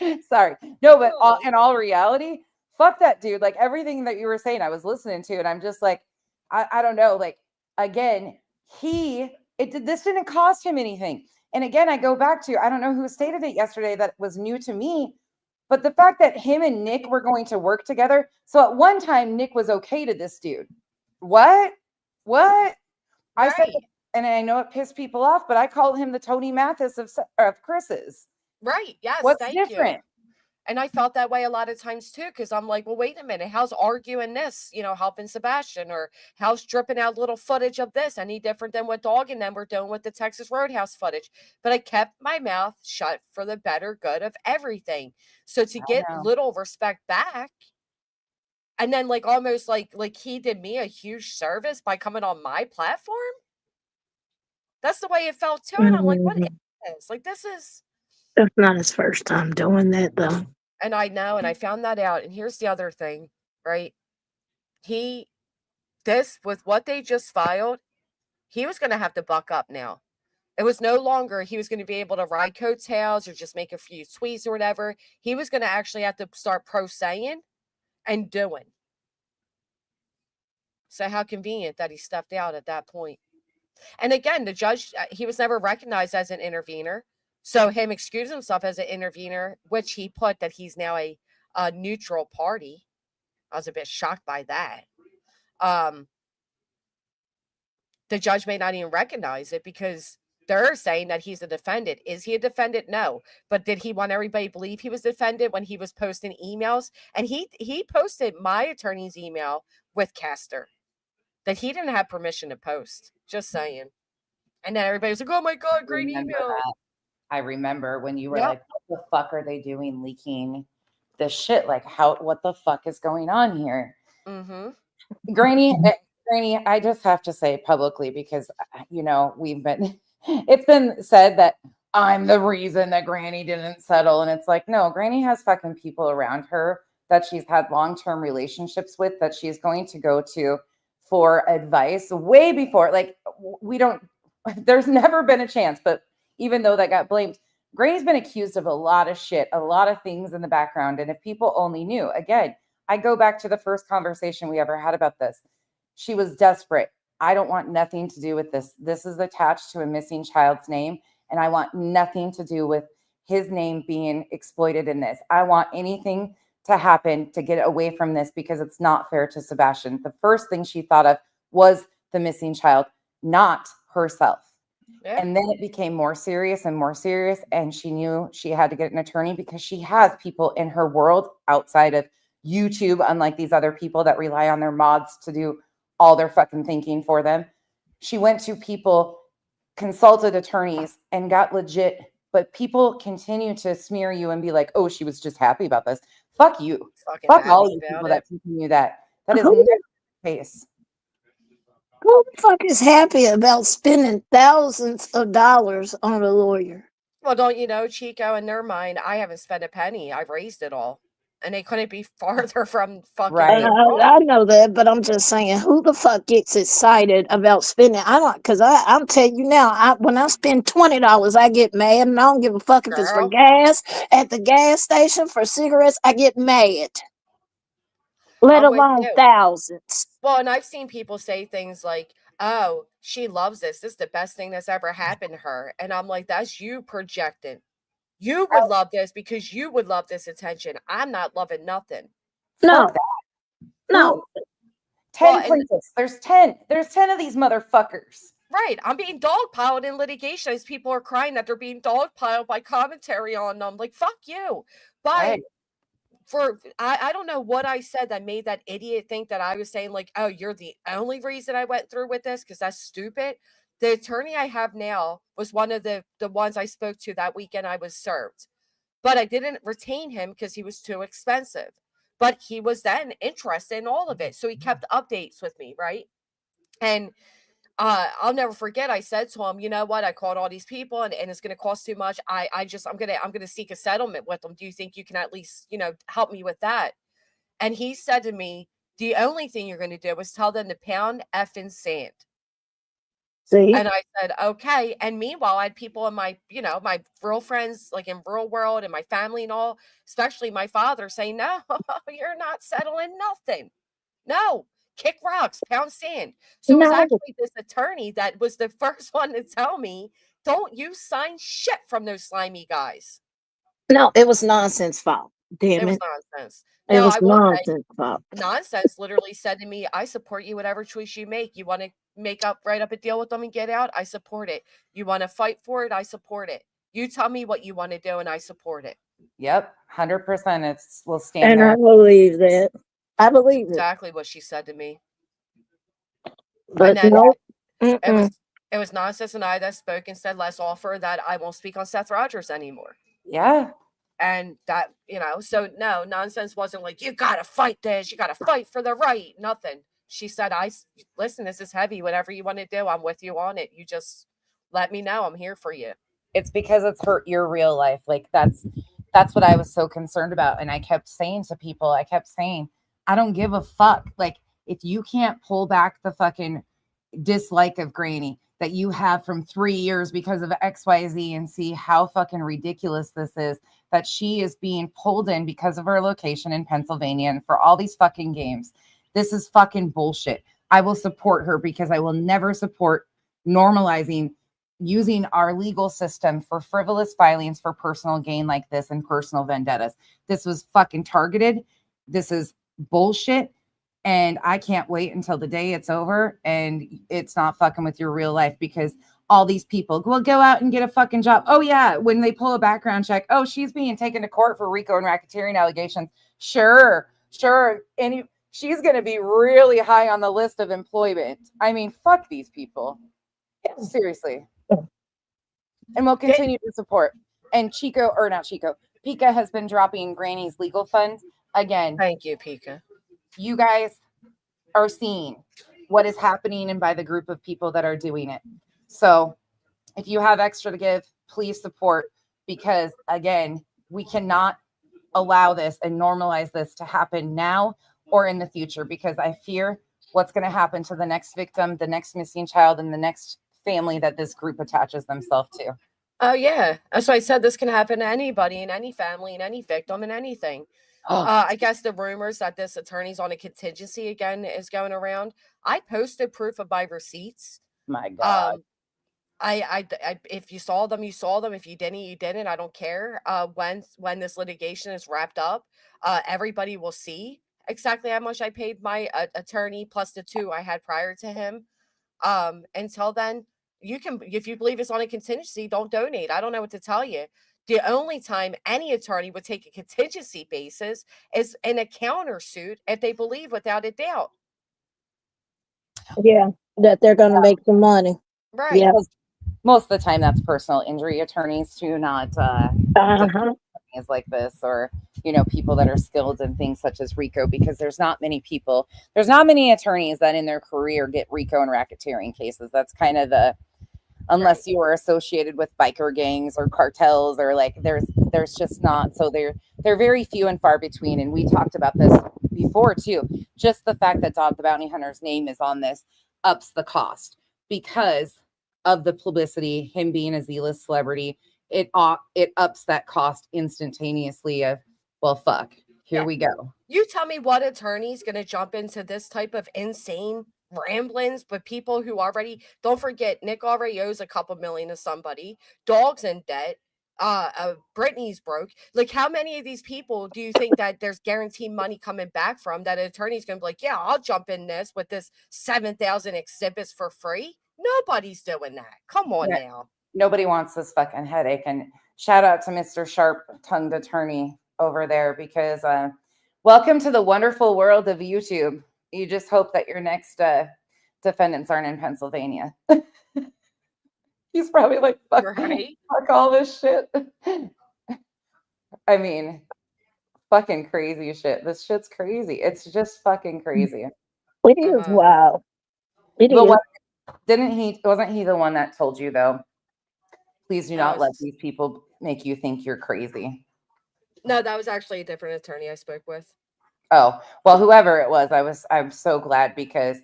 out. Sorry. No, but in all reality, fuck that dude. Like everything that you were saying, I was listening to, and I'm just like, I don't know. Like, again, this didn't cost him anything. And again, I go back to, I don't know who stated it yesterday that was new to me, but the fact that him and Nick were going to work together. So at one time, Nick was okay to this dude. What? I said, and I know it pissed people off, but I called him the Tony Mathis of Chris's. Right. Yes. What's thank different? you. And I felt that way a lot of times too, because I'm like, well, wait a minute, how's arguing this, helping Sebastian, or how's dripping out little footage of this any different than what Dog and them were doing with the Texas Roadhouse footage? But I kept my mouth shut for the better good of everything. So to get little respect back, and then like almost like he did me a huge service by coming on my platform. That's the way it felt too. And I'm like, what is this? Like, this is. That's not his first time doing that, though. And I know, and I found that out. And here's the other thing, right? With what they just filed, he was going to have to buck up now. It was no longer he was going to be able to ride coattails or just make a few tweets or whatever. He was going to actually have to start pro-saying and doing. So how convenient that he stepped out at that point. And again, the judge, he was never recognized as an intervener. So him excuse himself as an intervener, which he put that he's now a neutral party. I was a bit shocked by that. The judge may not even recognize it because they're saying that he's a defendant. Is he a defendant? No. But did he want everybody to believe he was defendant when he was posting emails? And he posted my attorney's email with Castor that he didn't have permission to post. Just saying. And then everybody was like, oh my God, great email. That. I remember when you were like, what the fuck are they doing leaking this shit? Like, what the fuck is going on here? Mm-hmm. Granny, I just have to say publicly because, it's been said that I'm the reason that Granny didn't settle. And it's like, no, Granny has fucking people around her that she's had long-term relationships with that she's going to go to for advice way before. Like, there's never been a chance, but even though that got blamed, Granny's been accused of a lot of shit, a lot of things in the background. And if people only knew, again, I go back to the first conversation we ever had about this. She was desperate. I don't want nothing to do with this. This is attached to a missing child's name, and I want nothing to do with his name being exploited in this. I want anything to happen to get away from this because it's not fair to Sebastian. The first thing she thought of was the missing child, not herself. Yeah. And then it became more serious and more serious. And she knew she had to get an attorney because she has people in her world outside of YouTube, unlike these other people that rely on their mods to do all their fucking thinking for them. She went to people, consulted attorneys, and got legit. But people continue to smear you and be like, oh, she was just happy about this. Fuck you. Fuck all you people that continue that. That is never the case. Who the fuck is happy about spending thousands of dollars on a lawyer? Well, don't you know, Chico, in their mind, I haven't spent a penny. I've raised it all. And they couldn't be farther from fucking I know that, but I'm just saying, who the fuck gets excited about spending? I'm telling you now, when I spend $20, I get mad, and I don't give a fuck if it's for gas at the gas station, for cigarettes, I get mad. Let alone thousands. Well, and I've seen people say things like, oh, she loves this. This is the best thing that's ever happened to her. And I'm like, that's you projecting. You would love this because you would love this attention. I'm not loving nothing. No. 10 plaintiffs. There's 10. There's 10 of these motherfuckers. Right. I'm being dogpiled in litigation as people are crying that they're being dogpiled by commentary on them. Like, fuck you. But I don't know what I said that made that idiot think that I was saying like, oh, you're the only reason I went through with this, because that's stupid. The attorney I have now was one of the ones I spoke to that weekend I was served, but I didn't retain him because he was too expensive. But he was then interested in all of it, so he kept updates with me, right? And I'll never forget, I said to him, you know what, I called all these people and it's going to cost too much. I'm going to seek a settlement with them. Do you think you can at least, help me with that? And he said to me, the only thing you're going to do is tell them to pound effing sand. See? And I said, okay. And meanwhile, I had people in my, my real friends, like in real world and my family and all, especially my father, saying, no, you're not settling nothing. No, kick rocks, pound sand. So it was No. actually this attorney that was the first one to tell me, don't you sign shit from those slimy guys. No, it was nonsense fault. Damn It was it. nonsense. It Now, was I will say, nonsense fault. nonsense literally said to me, I support you, whatever choice you make. You want to write up a deal with them and get out? I support it. You want to fight for it? I support it. You tell me what you want to do and I support it. Yep, 100%. We'll stand And there. I believe that. I believe it. Exactly what she said to me. But and then no. it was nonsense, and I that spoke and said, let's offer that I won't speak on Seth Rogers anymore. Yeah. And that, so no, nonsense wasn't like, you got to fight this, you got to fight for the right, nothing. She said, listen, this is heavy, whatever you want to do, I'm with you on it. You just let me know, I'm here for you. It's because it's hurt your real life. Like that's what I was so concerned about. And I kept saying to people, I don't give a fuck. Like, if you can't pull back the fucking dislike of Granny that you have from 3 years because of XYZ and see how fucking ridiculous this is, that she is being pulled in because of her location in Pennsylvania and for all these fucking games. This is fucking bullshit. I will support her because I will never support normalizing using our legal system for frivolous filings for personal gain like this and personal vendettas. This was fucking targeted. This is bullshit. And I can't wait until the day it's over and it's not fucking with your real life, because all these people will go out and get a fucking job. Oh yeah, when they pull a background check, oh, she's being taken to court for RICO and racketeering allegations. Sure. And she's going to be really high on the list of employment. I mean, fuck these people. Seriously. And we'll continue to support. And Pika has been dropping Granny's legal fund again. Thank you, Pika. You guys are seeing what is happening and by the group of people that are doing it. So if you have extra to give, please support, because again, we cannot allow this and normalize this to happen now or in the future, because I fear what's going to happen to the next victim, the next missing child, and the next family that this group attaches themselves to. Oh yeah. That's why I said this can happen to anybody, in any family, in any victim, in anything. I guess the rumors that this attorney's on a contingency again is going around. I posted proof of my receipts. My God. I if you saw them, you saw them. If you didn't, you didn't. I don't care. When this litigation is wrapped up, everybody will see exactly how much I paid my attorney plus the 2 I had prior to him. Until then, you can, if you believe it's on a contingency, don't donate. I don't know what to tell you. The only time any attorney would take a contingency basis is in a countersuit if they believe without a doubt. Yeah, that they're going to make some money. Right. Yeah. Most of the time that's personal injury attorneys too, not attorneys like this, or people that are skilled in things such as RICO, because there's not many attorneys that in their career get RICO and racketeering cases. That's kind of unless you were associated with biker gangs or cartels, or like there's just not. So they're very few and far between. And we talked about this before too. Just the fact that Dog the Bounty Hunter's name is on this ups the cost because of the publicity, him being a Z-list celebrity. It ups that cost instantaneously of, well, fuck, here we go. You tell me what attorney's going to jump into this type of insane ramblings, but people who already, don't forget, Nick already owes a couple million to somebody. Dog's in debt. Brittany's broke. Like, how many of these people do you think that there's guaranteed money coming back from, that an attorney's going to be like, yeah, I'll jump in this with this 7,000 exhibits for free? Nobody's doing that. Come on now. Nobody wants this fucking headache. And shout out to Mr. Sharp-tongued attorney over there because welcome to the wonderful world of YouTube. You just hope that your next defendants aren't in Pennsylvania. He's probably like, fuck, Right? fuck all this shit. I mean, fucking crazy shit. This shit's crazy. It's just fucking crazy. It is wild. It But is. what, wasn't he the one that told you though? Please do not let these people make you think you're crazy. No, that was actually a different attorney I spoke with. Oh, well, whoever it was, I'm so glad because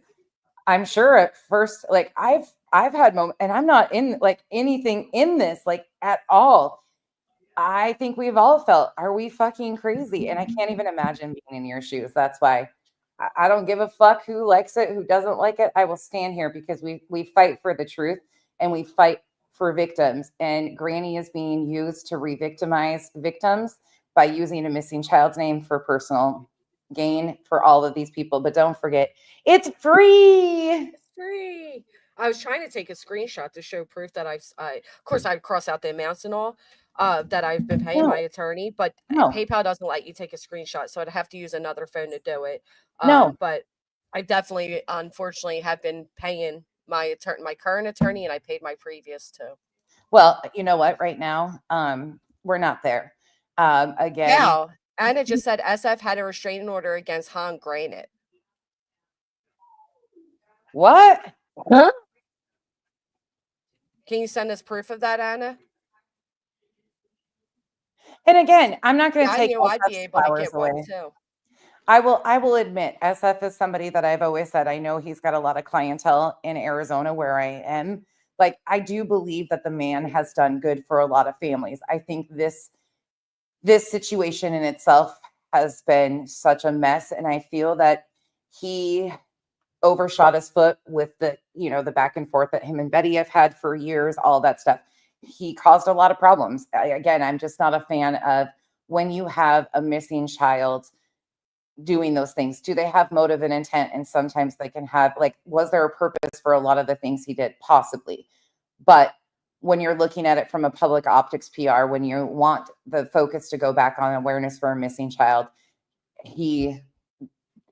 I'm sure at first, like I've had moments, and I'm not in like anything in this, like at all. I think we've all felt, are we fucking crazy? And I can't even imagine being in your shoes. That's why I don't give a fuck who likes it, who doesn't like it. I will stand here because we fight for the truth and we fight for victims. And Granny is being used to re-victimize victims by using a missing child's name for personal gain for all of these people. But don't forget, it's free. It's free. I was trying to take a screenshot to show proof that of course I'd cross out the amounts and all that I've been paying my attorney, but PayPal doesn't let you take a screenshot, so I'd have to use another phone to do it. But I definitely, unfortunately, have been paying my current attorney, and I paid my previous too. Well, you know what? Right now, we're not there. Again, now Anna just said SF had a restraining order against Han Granite. What? Huh? Can you send us proof of that, Anna? And again, I'm not going to take I'd be able to get away. one too. I will admit, SF is somebody that I've always said, I know he's got a lot of clientele in Arizona where I am. Like, I do believe that the man has done good for a lot of families. I think this situation in itself has been such a mess. And I feel that he overshot his foot with the back and forth that him and Betty have had for years, all that stuff. He caused a lot of problems. Again, I'm just not a fan of when you have a missing child doing those things. Do they have motive and intent? And sometimes they can have, like, was there a purpose for a lot of the things he did? Possibly. But when you're looking at it from a public optics PR, when you want the focus to go back on awareness for a missing child, he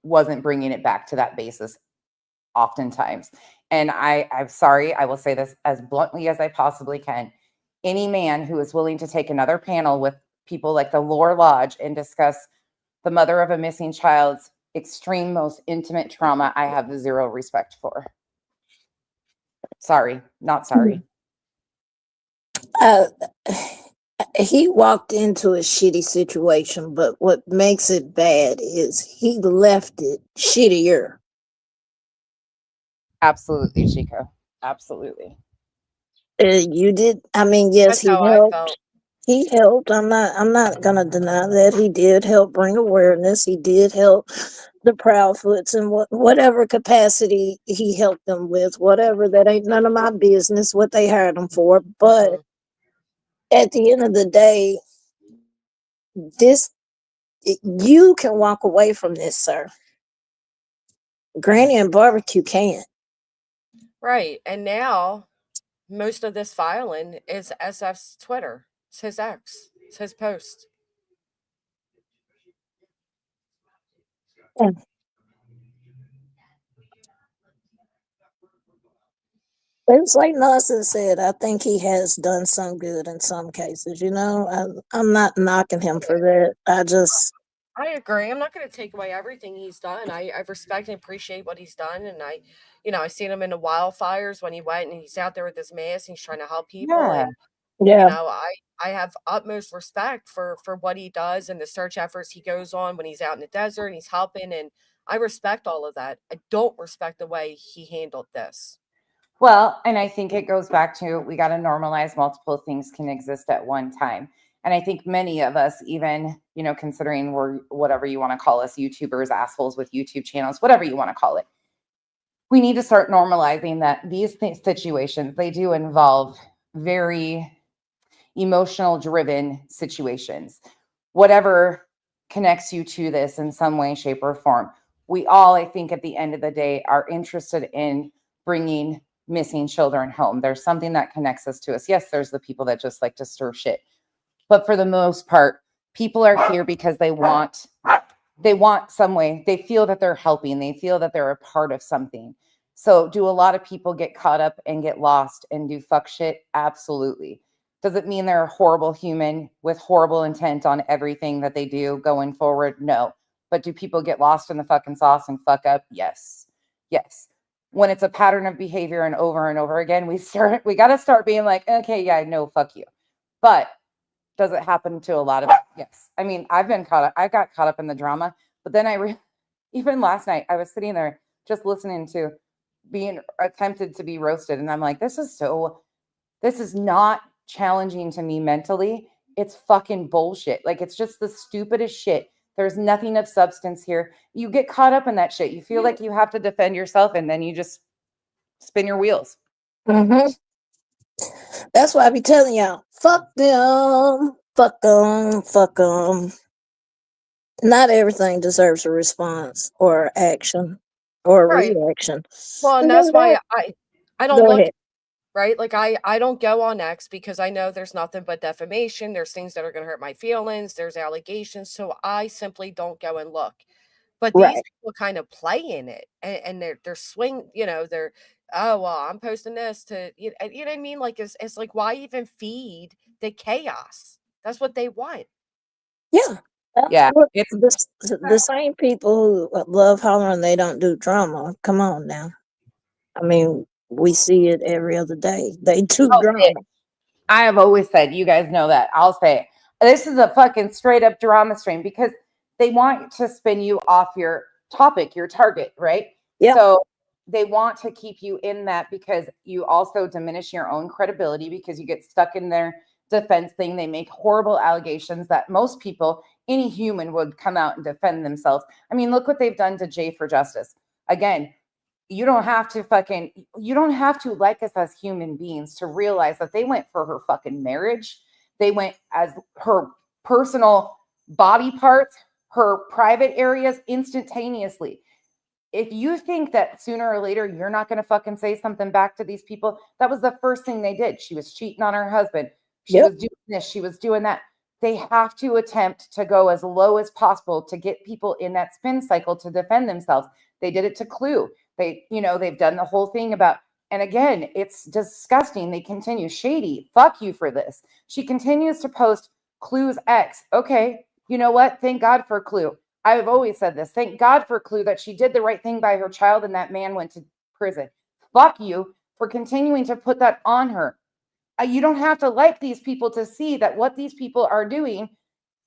wasn't bringing it back to that basis oftentimes. And I'm sorry, I will say this as bluntly as I possibly can. Any man who is willing to take another panel with people like the Lore Lodge and discuss the mother of a missing child's extreme, most intimate trauma, I have zero respect for. Sorry, not sorry. He walked into a shitty situation, but what makes it bad is he left it shittier. Absolutely, Chico. Absolutely. You did. I mean, yes, he helped. He helped. I'm not gonna deny that he did help bring awareness. He did help the Proudfoots in whatever capacity he helped them with, whatever. That ain't none of my business what they hired him for. But at the end of the day, you can walk away from this, sir. Granny and Barbecue can't. Right. And now most of this filing is SF's Twitter. It's his ex. It's his post. Yeah. It's like Nelson said, I think he has done some good in some cases. I'm not knocking him for that. I agree. I'm not going to take away everything he's done. I respect and appreciate what he's done. And I seen him in the wildfires when he went and he's out there with his mask and he's trying to help people. Yeah. And, I have utmost respect for what he does and the search efforts he goes on when he's out in the desert and he's helping. And I respect all of that. I don't respect the way he handled this. Well, and I think it goes back to, we got to normalize multiple things can exist at one time. And I think many of us, even, considering we're whatever you want to call us, YouTubers, assholes with YouTube channels, whatever you want to call it, we need to start normalizing that these situations, they do involve very emotional driven situations. Whatever connects you to this in some way, shape, or form. We all, I think, at the end of the day, are interested in bringing missing children home. There's something that connects us to us. Yes, there's the people that just like to stir shit. But for the most part, People are here because they want some way. They feel that they're helping. They feel that they're a part of something. So do a lot of people get caught up and get lost and do fuck shit? Absolutely. Does it mean they're a horrible human with horrible intent on everything that they do going forward? No. But do people get lost in the fucking sauce and fuck up? Yes. Yes. When it's a pattern of behavior and over again, we got to start being like, okay, yeah, no, fuck you. But does it happen to a lot of? Yes. I mean, I got caught up in the drama, but then even last night, I was sitting there just listening to being attempted to be roasted. And I'm like, this is not challenging to me mentally. It's fucking bullshit. Like, it's just the stupidest shit. There's nothing of substance here. You get caught up in that shit. You feel like you have to defend yourself, and then you just spin your wheels. Mm-hmm. That's why I be telling y'all, fuck them, fuck them, fuck them. Not everything deserves a response or action or a Right. reaction. Well, and And that's then why that- I don't Go look, ahead. right? Like I don't go on X because I know there's nothing but defamation. There's things that are going to hurt my feelings. There's allegations. So I simply don't go and look. But these Right. people kind of play in it, and they're swing, they're, oh well, I'm posting this to you know what I mean? Like it's like, why even feed the chaos? That's what they want. Yeah. That's Yeah, what it's the same people who love hollering they don't do drama. Come on now. I mean, we see it every other day. They do drama. I have always said, you guys know that. I'll say it. This is a fucking straight up drama stream because they want to spin you off your topic, your target, right? Yeah. So they want to keep you in that because you also diminish your own credibility because you get stuck in their defense thing. They make horrible allegations that most people, any human, would come out and defend themselves. I mean, look what they've done to Jay for Justice. Again, you don't have to like us as human beings to realize that they went for her fucking marriage. They went as her personal body parts, her private areas instantaneously. If you think that sooner or later you're not going to fucking say something back to these people, that was the first thing they did. She was cheating on her husband. She was doing this. She was doing that. They have to attempt to go as low as possible to get people in that spin cycle to defend themselves. They did it to Clue. They've done the whole thing about, and again, it's disgusting. They continue. Shady, fuck you for this. She continues to post Clue's ex. Okay, you know what? Thank God for Clue. I've always said this. Thank God for Clue that she did the right thing by her child and that man went to prison. Fuck you for continuing to put that on her. You don't have to like these people to see that what these people are doing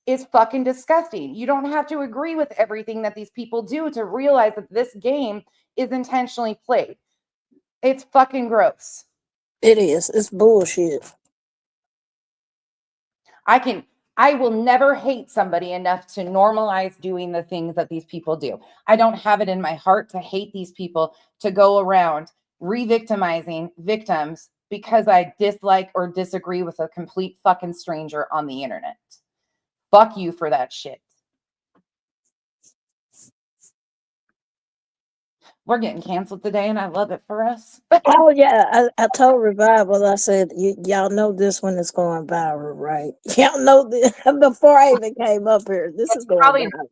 is fucking disgusting. You don't have to agree with everything that these people do to realize that this game is intentionally played. It's fucking gross. It is. It's bullshit. I will never hate somebody enough to normalize doing the things that these people do. I don't have it in my heart to hate these people, to go around re-victimizing victims because I dislike or disagree with a complete fucking stranger on the internet. Fuck you for that shit. We're getting canceled today, and I love it for us. Oh yeah, I told Revival. I said, y'all know this one is going viral, right? Y'all know this before I even came up here. This is going viral.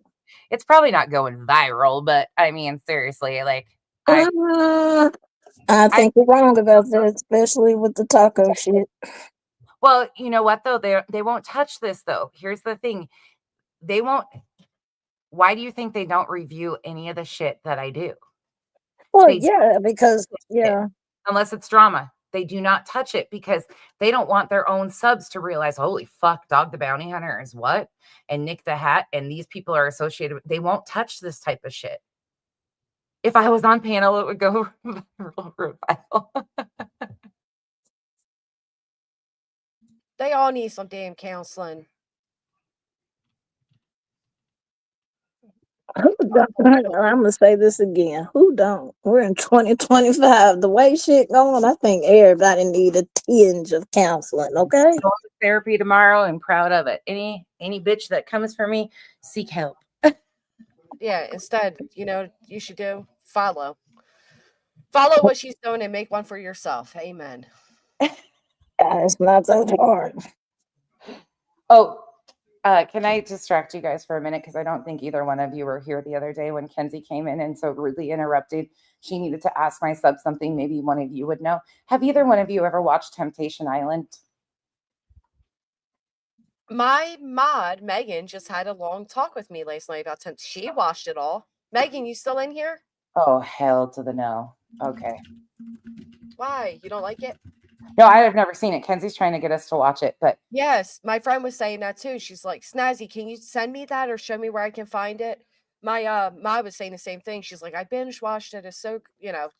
It's probably not going viral, but I mean, seriously, like I think you're wrong about that, especially with the taco shit. Well, you know what though? They won't touch this though. Here's the thing. They won't. Why do you think they don't review any of the shit that I do? Well, yeah, because unless it's drama, they do not touch it because they don't want their own subs to realize, holy fuck, Dog the Bounty Hunter is what? And Nick the Hat, and these people are associated with, they won't touch this type of shit. If I was on panel, it would go Revival. They all need some damn counseling. I'm gonna say this again. Who don't? We're in 2025. The way shit going, I think everybody need a tinge of counseling. Okay. Going to therapy tomorrow and proud of it. Any bitch that comes for me, seek help. Yeah. Instead, you should do follow what she's doing and make one for yourself. Amen. It's not that hard. Oh, can I distract you guys for a minute? Because I don't think either one of you were here the other day when Kenzie came in and so rudely interrupted. She needed to ask my sub something maybe one of you would know. Have either one of you ever watched Temptation Island? My mod, Megan, just had a long talk with me last night about she watched it all. Megan, you still in here? Oh, hell to the no. Okay. Why? You don't like it? No, I have never seen it. Kenzie's trying to get us to watch it, but Yes, my friend was saying that too. She's like, Snazzy, can you send me that or show me where I can find it? My mom was saying the same thing. She's like, I binge watched it. It's so,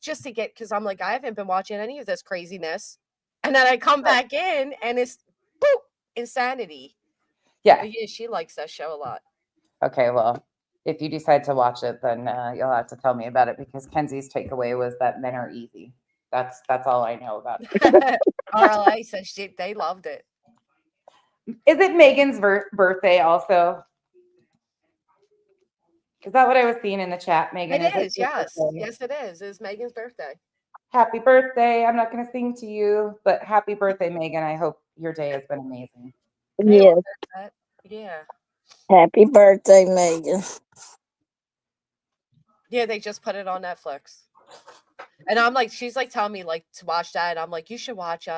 just to get, because I'm like, I haven't been watching any of this craziness. And then I come back in and it's boop, insanity. yeah. But yeah, she likes that show a lot. Okay, well, if you decide to watch it, then you'll have to tell me about it because Kenzie's takeaway was that men are easy. That's all I know about it. RLA says they loved it. Is it Megan's birthday also? Is that what I was seeing in the chat, Megan? It is, yes. birthday? Yes, it is. It's Megan's birthday. Happy birthday. I'm not going to sing to you, but happy birthday, Megan. I hope your day has been amazing. Yeah. Yeah. Happy birthday, Megan. Yeah, they just put it on Netflix. And I'm like, she's like telling me like to watch that. And I'm like, you should watch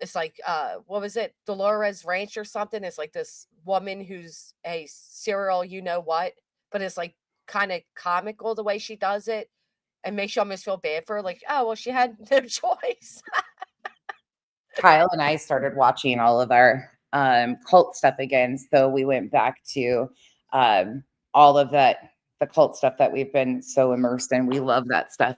it's like what was it? Dolores Ranch or something. It's like this woman who's a serial you know what, but it's like kind of comical the way she does it and makes you almost feel bad for her. Like, oh well, she had no choice. Kyle and I started watching all of our cult stuff again. So we went back to all of the cult stuff that we've been so immersed in. We love that stuff.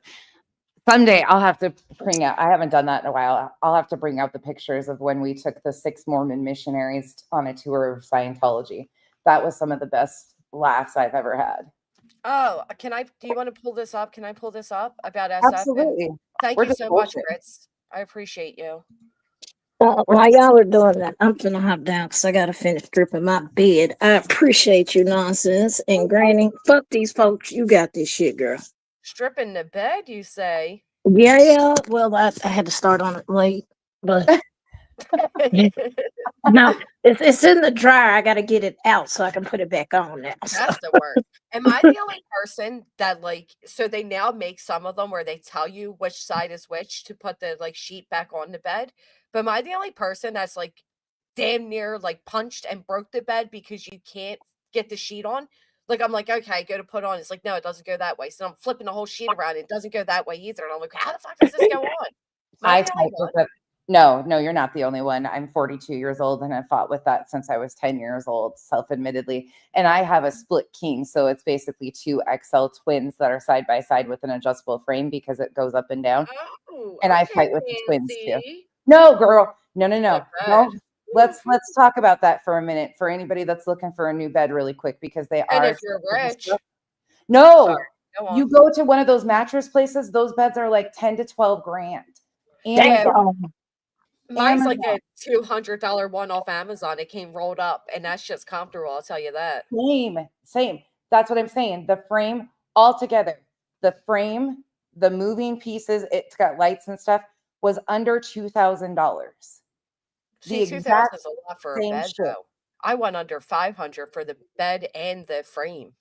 Someday I'll have to bring out, I haven't done that in a while. I'll have to bring out the pictures of when we took the 6 Mormon missionaries on a tour of Scientology. That was some of the best laughs I've ever had. Oh, do you want to pull this up? Can I pull this up about SF? Absolutely. Thank you so much, Fritz. I appreciate you. While y'all are doing that, I'm gonna hop down because I gotta finish stripping my bed. I appreciate you, nonsense. And Granny, fuck these folks. You got this shit, girl. Stripping the bed, you say? Yeah. Well, I had to start on it late, but no, it's in the dryer. I got to get it out so I can put it back on now. That's the worst. Am I the only person that so they now make some of them where they tell you which side is which to put the sheet back on the bed? But am I the only person that's damn near punched and broke the bed because you can't get the sheet on? I'm like, okay, go to put on. It's like, no, it doesn't go that way. So I'm flipping the whole sheet around. It doesn't go that way either. And I'm like, how the fuck does this go on? No, you're not the only one. I'm 42 years old and I've fought with that since I was 10 years old, self-admittedly. And I have a split king. So it's basically 2 XL twins that are side by side with an adjustable frame because it goes up and down. Oh, and I fight with the twins too. No, girl. No. No. Let's talk about that for a minute for anybody that's looking for a new bed really quick because they and are. If you're rich. No, Sorry, go you go to one of those mattress places, those beds are like 10 to 12 grand. Mine's like a $200 one off Amazon. It came rolled up and that's just comfortable. I'll tell you that. Same. That's what I'm saying. The frame all together, the frame, the moving pieces, it's got lights and stuff, was under $2,000. See, 2,000 is a lot for a bed, though. I went under 500 for the bed and the frame.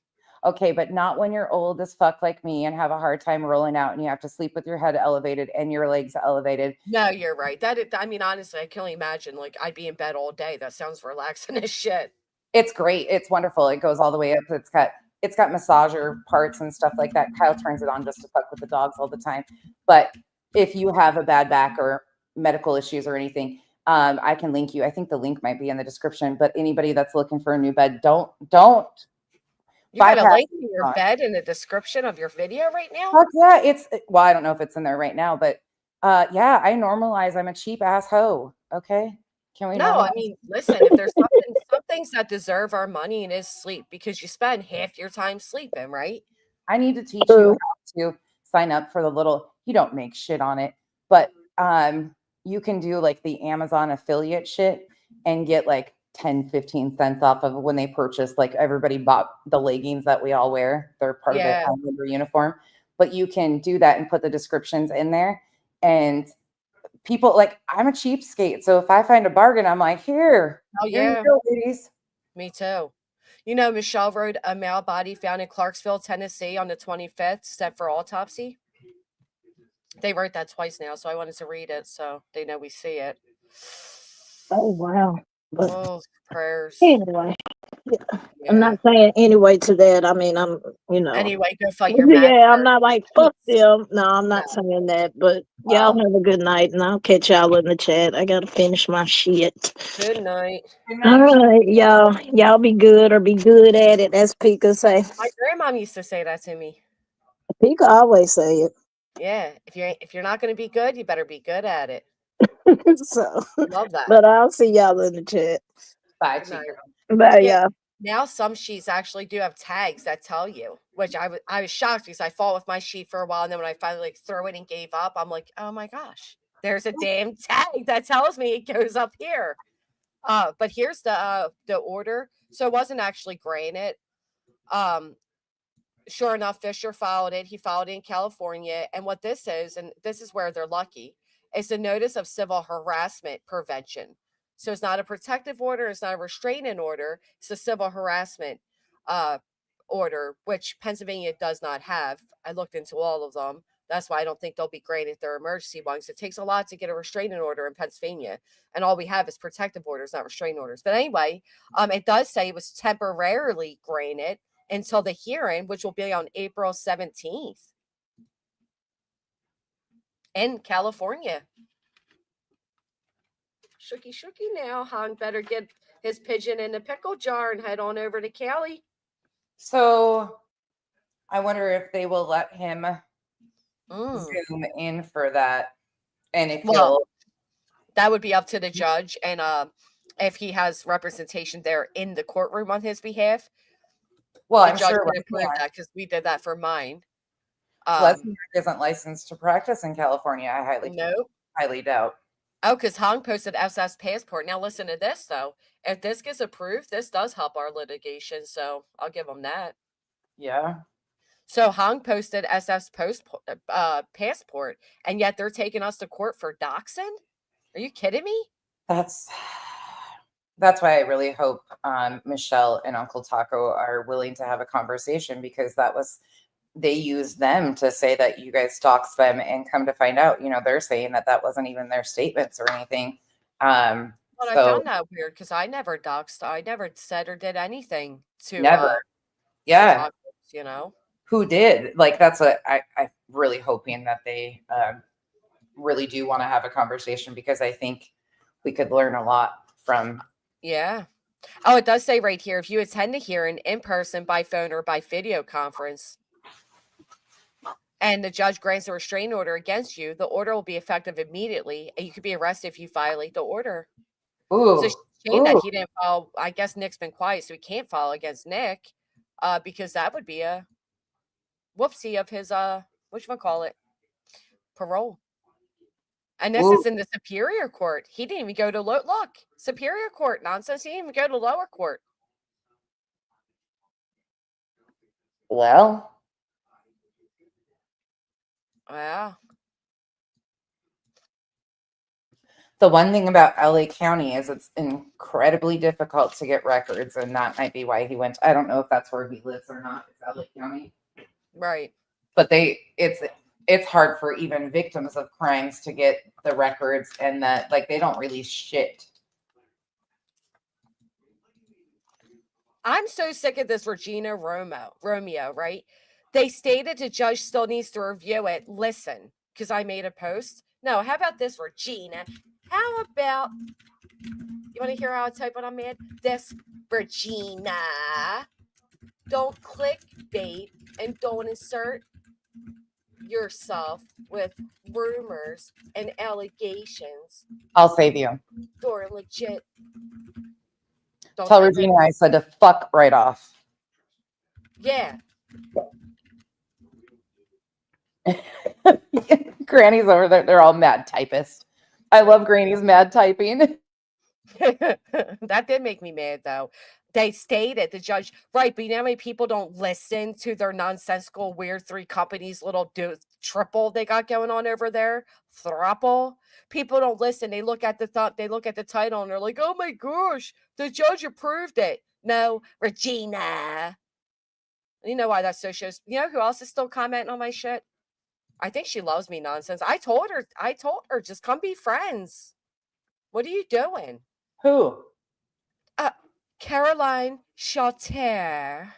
Okay, but not when you're old as fuck like me and have a hard time rolling out and you have to sleep with your head elevated and your legs elevated. No, you're right. Honestly, I can only imagine I'd be in bed all day. That sounds relaxing as shit. It's great. It's wonderful. It goes all the way up. It's got massager parts and stuff like that. Kyle turns it on just to fuck with the dogs all the time. But if you have a bad back or medical issues or anything, I can link you. I think the link might be in the description, but anybody that's looking for a new bed, don't. You got a link to your bed in the description of your video right now? Fuck yeah. Well, I don't know if it's in there right now, but yeah, I normalize. I'm a cheap ass hoe. Okay. Can we? No, I mean, listen, if there's some things that deserve our money and is sleep because you spend half your time sleeping, right? I need to teach you how to sign up for the little, you don't make shit on it, but you can do the Amazon affiliate shit and get 10-15 cents off of when they purchase. Everybody bought the leggings that we all wear. They're part of the uniform, but you can do that and put the descriptions in there. And people I'm a cheapskate. So if I find a bargain, I'm like, here you go, ladies. Me too. You know, Michelle wrote a male body found in Clarksville, Tennessee on the 25th, set for autopsy. They wrote that twice now, so I wanted to read it so they know we see it. Oh, wow. But Oh, prayers. anyway, I'm Yeah. not saying anyway to that. I mean, I'm, Anyway, go fight your match. yeah, I'm not like, fuck them. No, I'm not No. saying that. But y'all have a good night, and I'll catch y'all in the chat. I got to finish my shit. Good night. All right, y'all. Y'all be good or be good at it, as Pika say. My grandmom used to say that to me. Pika always say it. Yeah, if you're not going to be good, you better be good at it. So, Love that. but I'll see y'all in the chat. Bye, Good night. Bye, Yeah. y'all. Now some sheets actually do have tags that tell you, which I was shocked because I fought with my sheet for a while, and then when I finally like threw it and gave up, I'm like, oh my gosh, there's a damn tag that tells me it goes up here. But here's the order. So it wasn't actually granted. Sure enough, Fisher filed it. He filed it in California, and what this is, and this is where they're lucky, is a notice of civil harassment prevention. So it's not a protective order, it's not a restraining order, it's a civil harassment order, which Pennsylvania does not have. I looked into all of them. That's why I don't think they'll be granted their emergency ones. It takes a lot to get a restraining order in Pennsylvania, and all we have is protective orders, not restraining orders. But anyway, it does say it was temporarily granted until the hearing, which will be on April 17th in California. Shooky now. Han better get his pigeon in the pickle jar and head on over to Cali. So I wonder if they will let him zoom in for that. And if that would be up to the judge, and if he has representation there in the courtroom on his behalf. Well, the I'm judge sure can approve that because we did that for mine. Lesnar isn't licensed to practice in California. I highly doubt. Oh, because Hong posted SS passport. Now listen to this though. If this gets approved, this does help our litigation. So I'll give them that. Yeah. So Hong posted SS passport, and yet they're taking us to court for doxing. Are you kidding me? That's why I really hope Michelle and Uncle Taco are willing to have a conversation, because they used them to say that you guys doxed them, and come to find out, they're saying that wasn't even their statements or anything. I found that weird because I never doxed. I never said or did anything to never. Yeah. Tacos, Who did? Like, that's what I'm really hoping that they really do want to have a conversation, because I think we could learn a lot from. Yeah. Oh, it does say right here, if you attend a hearing in person, by phone, or by video conference, and the judge grants a restraining order against you, the order will be effective immediately, and you could be arrested if you violate the order. Ooh. So shame that he didn't file. I guess Nick's been quiet, so he can't file against Nick, because that would be a whoopsie of his whatchamacallit, parole. And this is in the Superior Court. He didn't even go to look, Superior Court nonsense. He didn't even go to lower court. Well. Wow. The one thing about LA County is it's incredibly difficult to get records, and that might be why he went. I don't know if that's where he lives or not. It's LA County. Right. But it's hard for even victims of crimes to get the records, and that, like, they don't release shit. I'm so sick of this Regina Romeo, right? They stated the judge still needs to review it. Listen, because I made a post. No, how about this, Regina? How about, you want to hear how I type when I'm mad? This, Regina. Don't clickbait and don't insert yourself with rumors and allegations. I'll save you. Or legit. Tell Regina I said to fuck right off. Yeah. Granny's over there. They're all mad typists. I love Granny's mad typing. That did make me mad, though. They stated, the judge, right, but you know how many people don't listen to their nonsensical, weird three companies, little triple they got going on over there? Thruple. People don't listen. They look at the title, and they're like, oh my gosh, the judge approved it. No, Regina. You know why that so shows? You know who else is still commenting on my shit? I think she loves me nonsense. I told her, just come be friends. What are you doing? Who? Caroline Chater.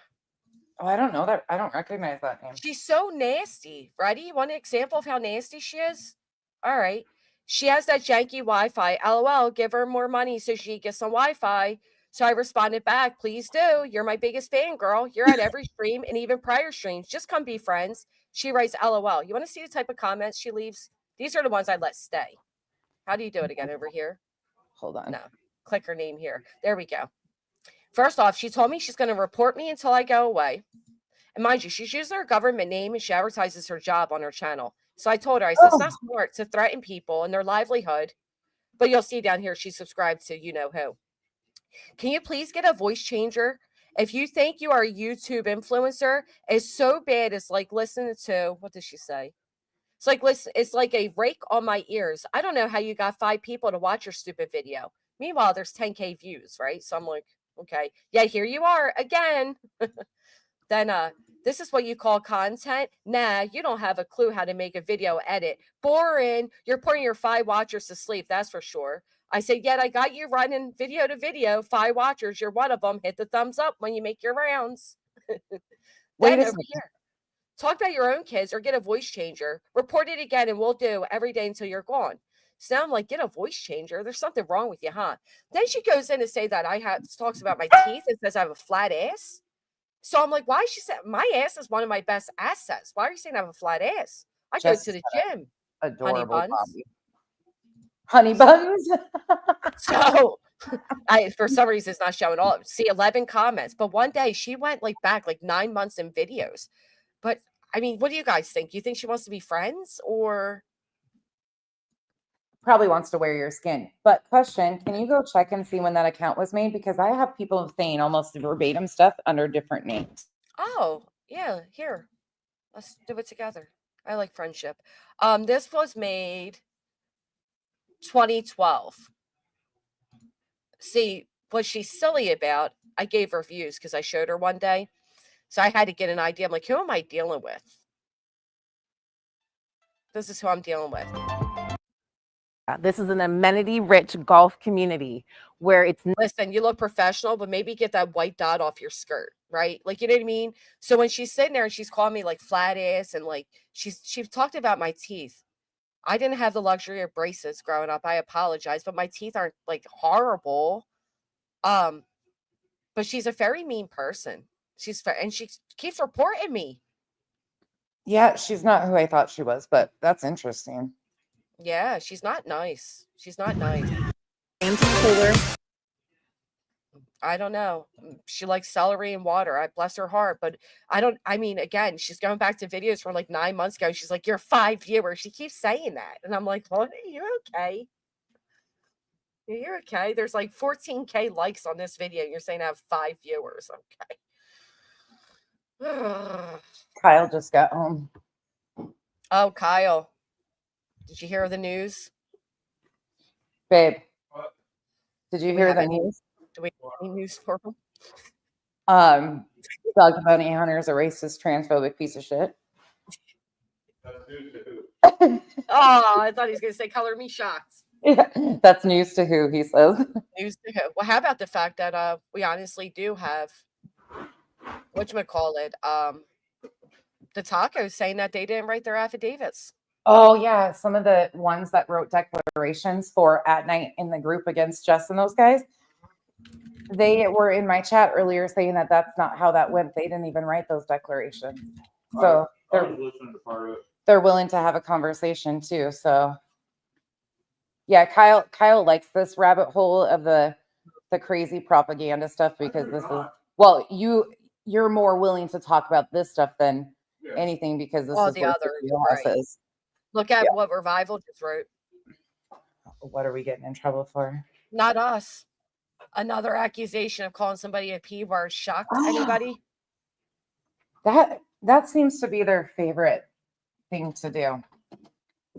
Oh, I don't know that. I don't recognize that name. She's so nasty. Ready? You want an example of how nasty she is? All right. She has that janky Wi-Fi. LOL, give her more money so she gets some Wi-Fi. So I responded back, please do. You're my biggest fan, girl. You're at every stream and even prior streams. Just come be friends. She writes, LOL. You want to see the type of comments she leaves? These are the ones I let stay. How do you do it again over here? Hold on. No. Click her name here. There we go. First off, she told me she's going to report me until I go away. And mind you, she's using her government name and she advertises her job on her channel. So I told her, I said, it's not smart to threaten people and their livelihood. But you'll see down here, she's subscribed to you know who. Can you please get a voice changer? If you think you are a YouTube influencer, it's so bad. It's like listening to, what does she say? It's like, listen, it's like a rake on my ears. I don't know how you got 5 people to watch your stupid video. Meanwhile, there's 10K views, right? So I'm like, okay, yeah, here you are again. Then this is what you call content? Nah, you don't have a clue how to make a video edit. Boring. You're putting your 5 watchers to sleep, that's for sure. I said, yet I got you running video to video. 5 watchers, you're one of them. Hit the thumbs up when you make your rounds. Wait Then a over second. here, talk about your own kids or get a voice changer. Report it again and we'll do every day until you're gone. So I'm like, get a voice changer. There's something wrong with you, huh? Then she goes in to say that talks about my teeth and says I have a flat ass. So I'm like, why is she saying my ass is one of my best assets? Why are you saying I have a flat ass? I go to the gym. Adorable Honey buns. Bobby. Honey buns. So for some reason it's not showing all. See 11 comments, but one day she went back 9 months in videos. But I mean, what do you guys think? You think she wants to be friends or? Probably wants to wear your skin. But question, can you go check and see when that account was made? Because I have people saying almost verbatim stuff under different names. Oh, yeah, here. Let's do it together. I like friendship. This was made 2012. See, what she's silly about, I gave her views because I showed her one day. So I had to get an idea. I'm like, who am I dealing with? This is who I'm dealing with. This is an amenity-rich golf community where it's... Listen, you look professional, but maybe get that white dot off your skirt, right? You know what I mean? So when she's sitting there and she's calling me flat ass and she's talked about my teeth. I didn't have the luxury of braces growing up. I apologize, but my teeth aren't horrible. But she's a very mean person. And she keeps reporting me. Yeah, she's not who I thought she was, but that's interesting. Yeah, she's not nice. She's not nice. I don't know. She likes celery and water. I bless her heart, but again, she's going back to videos from 9 months ago. She's like, you're 5 viewers. She keeps saying that. And I'm like, what? You're okay. You're okay. There's 14K likes on this video. You're saying I have 5 viewers. Okay. Kyle just got home. Oh, Kyle. Did you hear the news? Babe, did you hear the news? Do we have any news for him? Doug Bounty Hunter is a racist, transphobic piece of shit. Oh, I thought he was going to say color me shocked. Yeah, that's news to who, he says. News to who? Well, how about the fact that we honestly do have, whatchamacallit, the tacos saying that they didn't write their affidavits. Oh, yeah. Some of the ones that wrote declarations for at night in the group against Jess and those guys, they were in my chat earlier saying that that's not how that went. They didn't even write those declarations. So they're willing to have a conversation too. So yeah, Kyle likes this rabbit hole of the crazy propaganda stuff because this is, well, you're more willing to talk about this stuff than anything because this is the what other right. Is. Look at what Revival just wrote. What are we getting in trouble for? Not us. Another accusation of calling somebody a P word. Shocked anybody? That seems to be their favorite thing to do.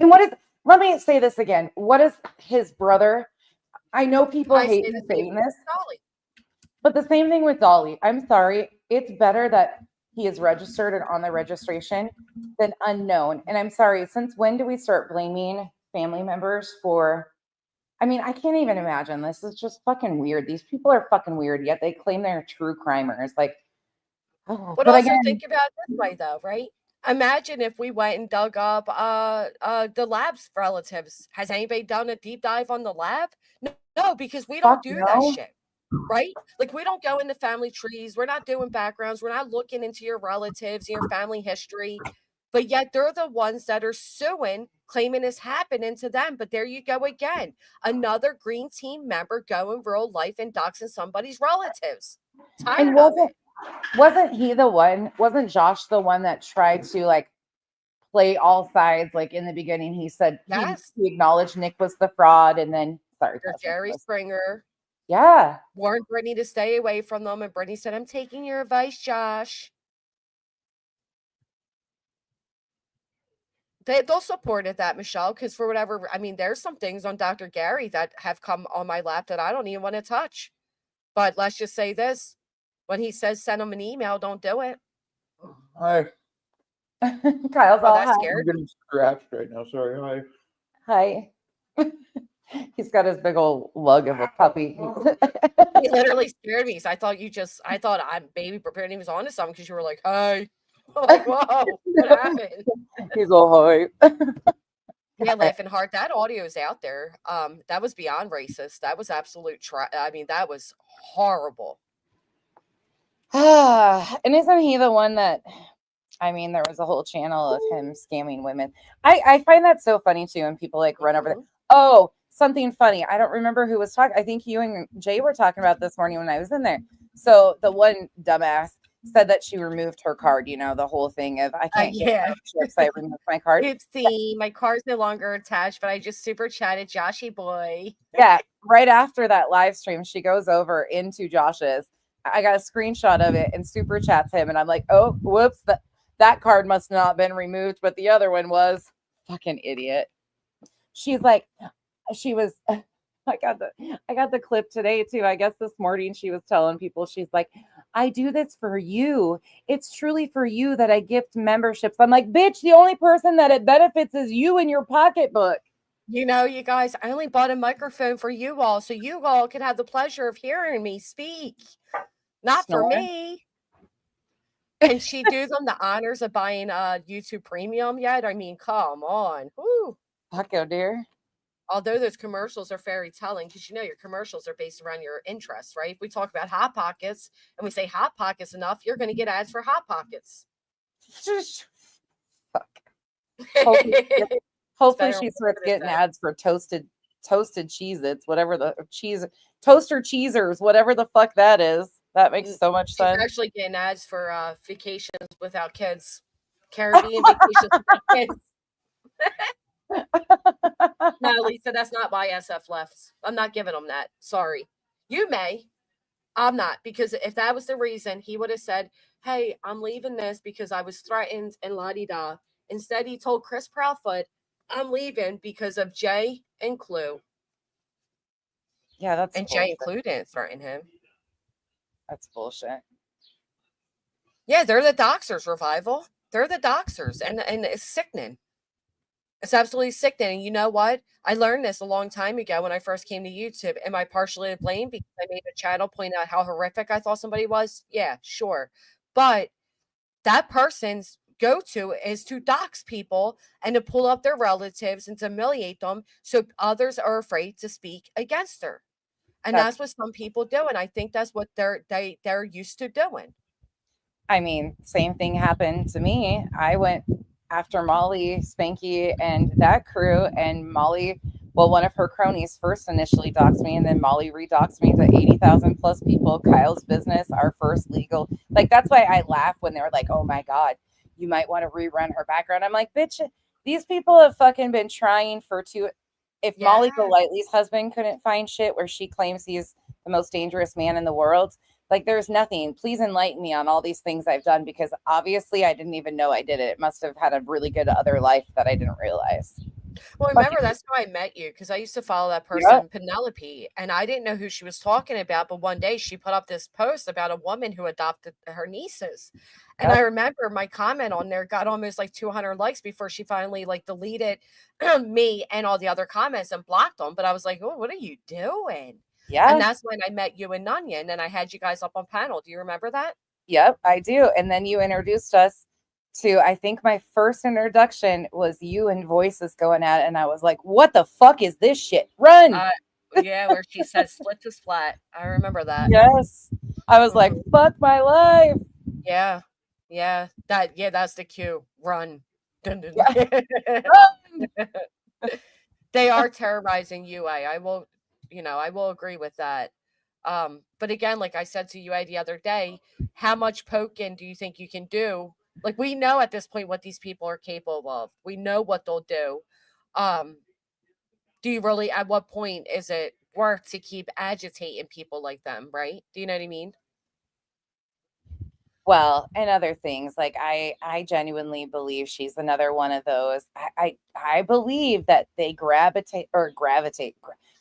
And what is, let me say this again. What is his brother? I know people hate me saying this, But the same thing with Dolly. I'm sorry. It's better that he is registered and on the registration than unknown. And I'm sorry, since when do we start blaming family members for? I mean, I can't even imagine. This is just fucking weird. These people are fucking weird, yet they claim they're true crimers. Like, oh, But but also again, think about it this way, though, right? Imagine if we went and dug up the lab's relatives. Has anybody done a deep dive on the lab? No, because we don't fuck do that no. shit, right? Like we don't go into family trees. We're not doing backgrounds. We're not looking into your relatives, your family history. But yet they're the ones that are suing, claiming it's happening to them. But there you go again. Another green team member going real life and doxing somebody's relatives. Tired And of it. wasn't he the one? Wasn't Josh the one that tried to like play all sides? Like in the beginning, he said Yes. he acknowledged Nick was the fraud, and then sorry, Or Jerry Springer yeah, warned Brittany to stay away from them, and Brittany said, "I'm taking your advice, Josh." They'll supported that, Michelle, because for whatever, I mean, there's some things on Dr. Gary that have come on my lap that I don't even want to touch. But let's just say this: when he says send him an email, don't do it. Hi. Kyle's Oh, all that hi. scared I'm getting scratched right now. Sorry. Hi. He's got his big old lug of a puppy. He literally scared me. So I thought I'm baby prepared. He was onto something because you were like, "Hey," I'm like, "Whoa, what happened?" He's all hi. Yeah, laughing hard. That audio is out there. That was beyond racist. That was absolute. I mean, that was horrible. And isn't he the one that? I mean, there was a whole channel of him scamming women. I find that so funny too, when people like run over there. Oh, something funny. I don't remember who was talking. I think you and Jay were talking about this morning when I was in there. So the one dumbass said that she removed her card. You know, the whole thing of I can't get memberships, I removed my card. Oopsie, my card's no longer attached, but I just super chatted Joshy boy. Yeah, right after that live stream, she goes over into Josh's. I got a screenshot of it and super chats him, and I'm like, oh, whoops, that card must not have been removed, but the other one was. Fucking idiot. She's like, she was. I got the clip today too. I guess this morning she was telling people, she's like, I do this for you. It's truly for you that I gift memberships. I'm like, bitch, the only person that it benefits is you and your pocketbook. You know, you guys, I only bought a microphone for you all, so you all could have the pleasure of hearing me speak. Not for me. Can she do them the honors of buying YouTube Premium yet? I mean, come on. Woo. Fuck, oh dear. Although those commercials are very telling, because you know your commercials are based around your interests, right? If we talk about Hot Pockets and we say Hot Pockets enough, you're going to get ads for Hot Pockets. Fuck. Hopefully she starts getting ads for toasted Cheez-Its, whatever the toaster cheesers, whatever the fuck that is. That makes so much sense. She's actually getting ads for vacations without kids. Caribbean vacations without kids. No, Lisa, that's not why SF left. I'm not giving him that. Sorry. You may. I'm not, because if that was the reason, he would have said, hey, I'm leaving this because I was threatened and la-di-da. Instead, he told Chris Proudfoot, I'm leaving because of Jay and Clue. Yeah, that's and bullshit. Jay and Clue didn't threaten him. That's bullshit. Yeah, they're the doxers, Revival. They're the doxers, and it's sickening. It's absolutely sickening. And you know what? I learned this a long time ago when I first came to YouTube. Am I partially to blame because I made a channel point out how horrific I thought somebody was? Yeah, sure. But that person's go-to is to dox people and to pull up their relatives and to humiliate them so others are afraid to speak against her. And that's what some people do. And I think that's what they're used to doing. I mean, same thing happened to me. I went after Molly, Spanky, and that crew, and Molly, well, one of her cronies first initially doxed me, and then Molly redoxed me to 80,000 plus people. Kyle's business, our first legal. Like, that's why I laugh when they're like, oh my God, you might want to rerun her background. I'm like, bitch, these people have fucking been trying for two. If Molly Golightly's husband couldn't find shit where she claims he's the most dangerous man in the world, like, there's nothing. Please enlighten me on all these things I've done, because obviously I didn't even know I did it. It must have had a really good other life that I didn't realize. Well, remember, that's how I met you, because I used to follow that person, Penelope, and I didn't know who she was talking about. But one day she put up this post about a woman who adopted her nieces. And I remember my comment on there got almost like 200 likes before she finally like deleted me and all the other comments and blocked them. But I was like, oh, what are you doing? Yeah. And that's when I met you and Nunya, and then I had you guys up on panel. Do you remember that? Yep, I do. And then you introduced us to, I think my first introduction was you and Voices going at it, and I was like, what the fuck is this shit? Run! Yeah, where she said split to splat. I remember that. Yes. I was like, fuck my life. Yeah. Yeah. That's the cue. Run. Dun, dun. Run! They are terrorizing UA. I will agree with that. But again, like I said to UA the other day, how much poking do you think you can do? Like, we know at this point what these people are capable of. We know what they'll do. Do you really, at what point is it worth to keep agitating people like them, right? Do you know what I mean? Well, and other things, like I genuinely believe she's another one of those. I believe that they gravitate.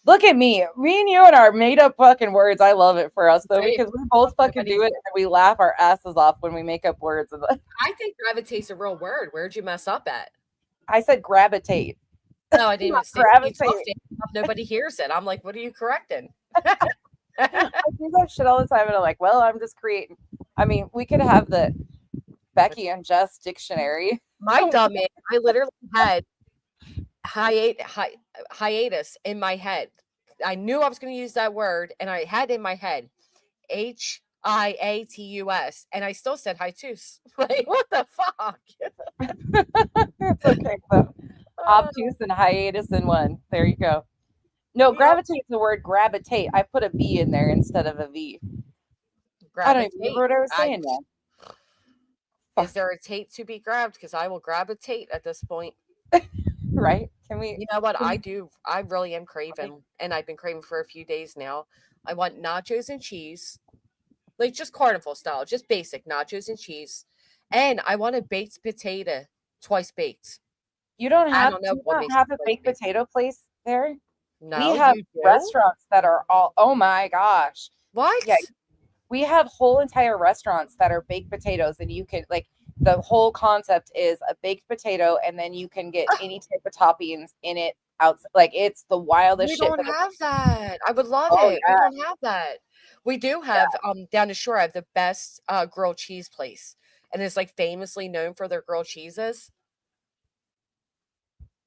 Look at me and you and our made up fucking words. I love it for us though, because we both fucking do it and we laugh our asses off when we make up words. I think gravitate's a real word. Where'd you mess up at? I said gravitate. No, I didn't say gravitate. Nobody hears it. I'm like, what are you correcting? I do that shit all the time, and I'm like, well, I'm just creating. I mean, we could have the Becky and Jess dictionary. My dumb ass, I literally had hiatus in my head. I knew I was going to use that word, and I had in my head HIATUS, and I still said hiatus. Like, what the fuck? It's okay, though. Obtuse and hiatus in one. There you go. No, gravitate's the word gravitate. I put a B in there instead of a V. Gravitate. I don't even remember what I was saying now. Is there a Tate to be grabbed? Because I will grab a Tate at this point. Right? Can we? You know what I do? I really am craving, and I've been craving for a few days now. I want nachos and cheese, like just carnival style, just basic nachos and cheese. And I want a baked potato, twice baked. You don't have a baked potato place there? No, we have restaurants that are all, oh my gosh. What? Yeah, we have whole entire restaurants that are baked potatoes, and you can, like, the whole concept is a baked potato, and then you can get any type of toppings in it outside. Like, it's the wildest shit. We don't have that. I would love it. Yeah. We don't have that. We do have down the shore. I have the best grilled cheese place, and it's like famously known for their grilled cheeses.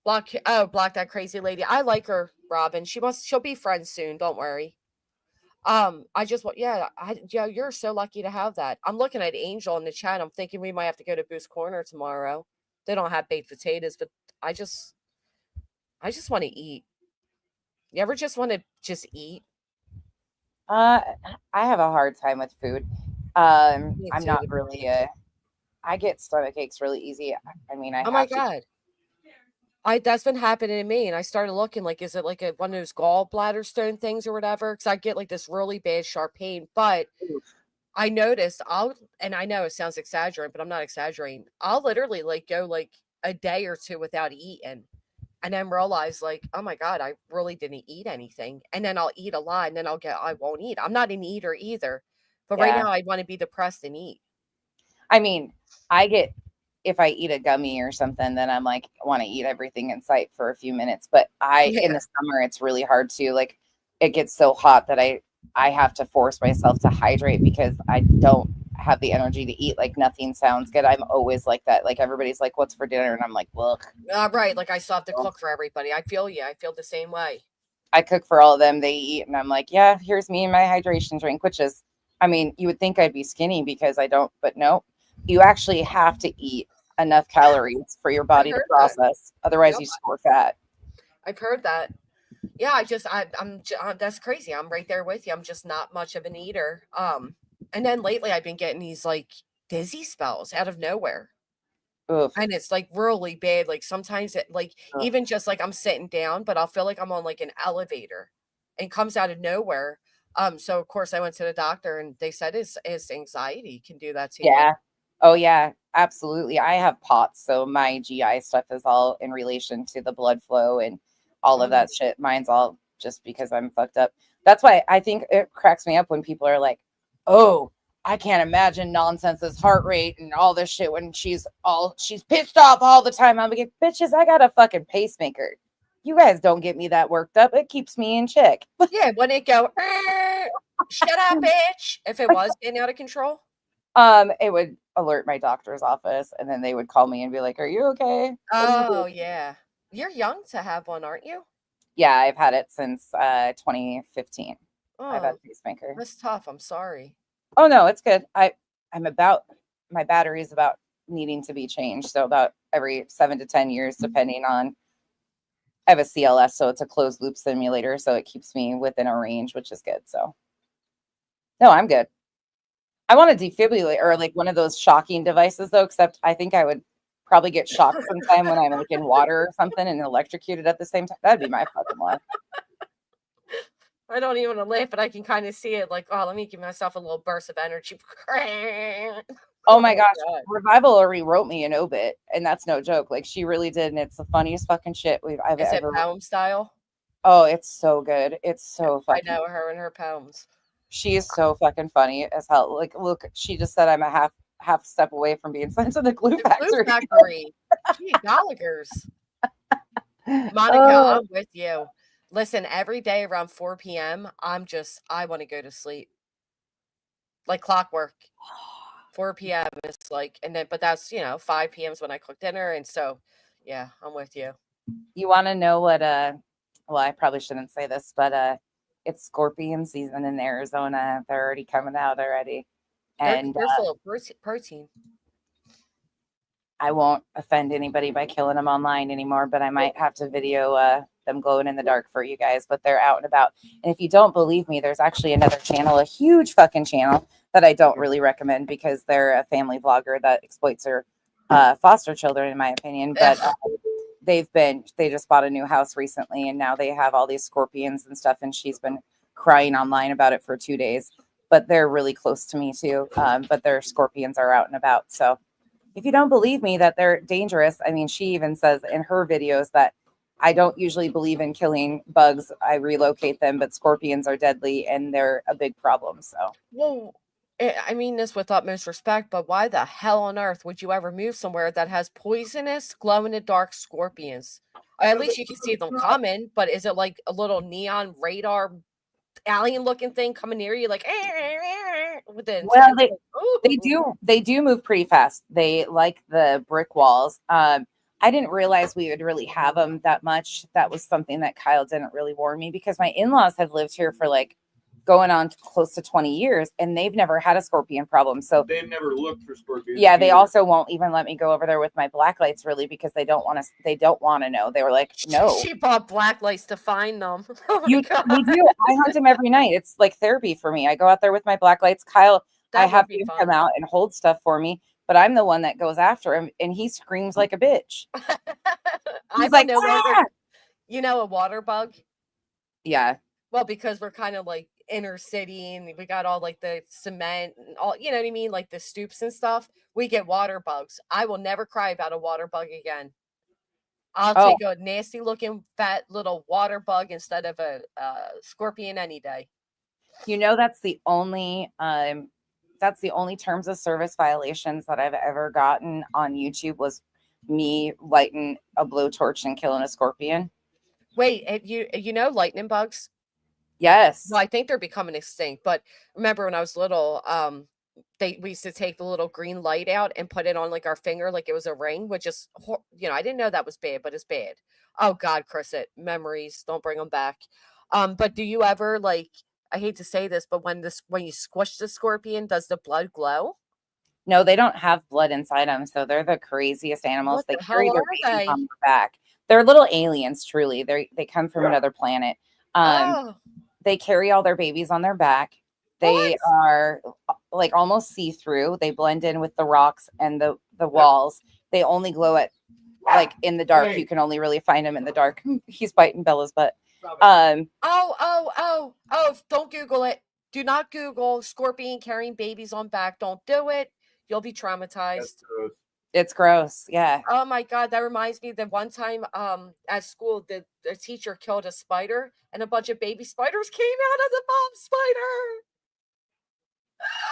Block that crazy lady. I like her, Robin. She'll be friends soon. Don't worry. I just want, you're so lucky to have that. I'm looking at Angel in the chat. I'm thinking we might have to go to Boost Corner tomorrow. They don't have baked potatoes, but I just want to eat. You ever just want to just eat? I have a hard time with food. I'm not really I get stomach aches really easy. I mean, oh my God. That's been happening to me, and I started looking like, is it like one of those gallbladder stone things or whatever? Because I get like this really bad sharp pain. But I noticed and I know it sounds exaggerating, but I'm not exaggerating. I'll literally like go like a day or two without eating, and then realize like, oh my God, I really didn't eat anything. And then I'll eat a lot, and then I won't eat. I'm not an eater either, but right now I want to be depressed and eat. I mean, if I eat a gummy or something, then I'm like, I want to eat everything in sight for a few minutes. But in the summer, it's really hard to, like, it gets so hot that I have to force myself to hydrate because I don't have the energy to eat. Like, nothing sounds good. I'm always like that. Like, everybody's like, what's for dinner? And I'm like, look. Right. Like, I still have to cook for everybody. I feel you. I feel the same way. I cook for all of them. They eat. And I'm like, yeah, here's me and my hydration drink, which is, I mean, you would think I'd be skinny because I don't, but no. You actually have to eat enough calories for your body to process. Otherwise, you store fat. I've heard that. Yeah, I'm that's crazy. I'm right there with you. I'm just not much of an eater. And then lately I've been getting these like dizzy spells out of nowhere. Oof. And it's like really bad. Like sometimes it like even just like I'm sitting down, but I'll feel like I'm on like an elevator and comes out of nowhere. So of course I went to the doctor and they said his anxiety can do that to you. Oh yeah, absolutely. I have POTS, so my GI stuff is all in relation to the blood flow and all of that shit. Mine's all just because I'm fucked up. That's why I think it cracks me up when people are like, "Oh, I can't imagine Nonsense's heart rate and all this shit when she's pissed off all the time." I'm like, "Bitches, I got a fucking pacemaker. You guys don't get me that worked up. It keeps me in check." Yeah, when it go, shut up, bitch. If it was getting out of control. It would alert my doctor's office, and then they would call me and be like, "Are you okay?" Oh yeah, you're young to have one, aren't you? Yeah, I've had it since 2015. I've had Oh, pacemaker. that's tough. I'm sorry. Oh no, it's good. I'm about my battery is about needing to be changed. So about every 7 to 10 years, depending on. I have a CLS, so it's a closed loop simulator, so it keeps me within a range, which is good. So no, I'm good. I want a defibrillator or like one of those shocking devices though, except I think I would probably get shocked sometime when I'm like in water or something and electrocuted at the same time. That'd be my fucking luck. I don't even want to laugh, but I can kind of see it. Like, oh, let me give myself a little burst of energy. Oh my gosh, Revival already wrote me an obit, and that's no joke. Like she really did, and it's the funniest fucking shit I've Is it ever. poem style? Oh, it's so good. It's so I fucking. know her and her poems. She is so fucking funny as hell. Like, look, she just said I'm a half step away from being sent to the glue factory. Glue factory. Gee, Gallagher's. Monica, I'm with you. Listen, every day around 4 p.m., I want to go to sleep. Like clockwork. 4 p.m. is like, and then, but that's, 5 p.m. is when I cook dinner. And so, yeah, I'm with you. You want to know what, well, I probably shouldn't say this, but it's scorpion season in Arizona. They're already coming out already. And They're full of protein. I won't offend anybody by killing them online anymore, but I might have to video them glowing in the dark for you guys, but they're out and about. And if you don't believe me, there's actually another channel, a huge fucking channel that I don't really recommend because they're a family vlogger that exploits their foster children, in my opinion. But they just bought a new house recently and now they have all these scorpions and stuff. And she's been crying online about it for 2 days, but they're really close to me too. But their scorpions are out and about. So if you don't believe me that they're dangerous, I mean, she even says in her videos that I don't usually believe in killing bugs. I relocate them, but scorpions are deadly and they're a big problem. So, well, I mean this with utmost respect, but why the hell on earth would you ever move somewhere that has poisonous, glow-in-the-dark scorpions? At least you can see them coming, but is it like a little neon radar alien-looking thing coming near you, like? Well, they do move pretty fast. They like the brick walls. I didn't realize we would really have them that much. That was something that Kyle didn't really warn me because my in-laws have lived here for like going on close to 20 years and they've never had a scorpion problem. So they've never looked for scorpions. Yeah, they also won't even let me go over there with my black lights really because they don't want to know. They were like, no. She bought black lights to find them. We do. I hunt them every night. It's like therapy for me. I go out there with my black lights. Kyle, I have him come out and hold stuff for me, but I'm the one that goes after him and he screams like a bitch. He's like, ah! A water bug? Yeah. Well, because we're kind of like inner city and we got all like the cement and all, you know what I mean? Like the stoops and stuff. We get water bugs. I will never cry about a water bug again. I'll take a nasty looking fat little water bug instead of a scorpion any day. That's the only terms of service violations that I've ever gotten on YouTube was me lighting a blowtorch and killing a scorpion. Wait, lightning bugs? Yes. Well, I think they're becoming extinct. But remember when I was little, we used to take the little green light out and put it on like our finger, like it was a ring, which is, I didn't know that was bad, but it's bad. Oh God, Chris, memories, don't bring them back. But do you ever I hate to say this, but when you squish the scorpion, does the blood glow? No, they don't have blood inside them, so they're the craziest animals. They carry their babies on their back. They're little aliens, truly. They come from another planet. They carry all their babies on their back. They are like almost see-through. They blend in with the rocks and the walls. They only glow at in the dark. You can only really find them in the dark. He's biting Bella's butt. Don't Google it. Do not Google scorpion carrying babies on back. Don't do it. You'll be traumatized. It's gross. Yeah. Oh my God, that reminds me that one time at school, the teacher killed a spider and a bunch of baby spiders came out of the mom spider.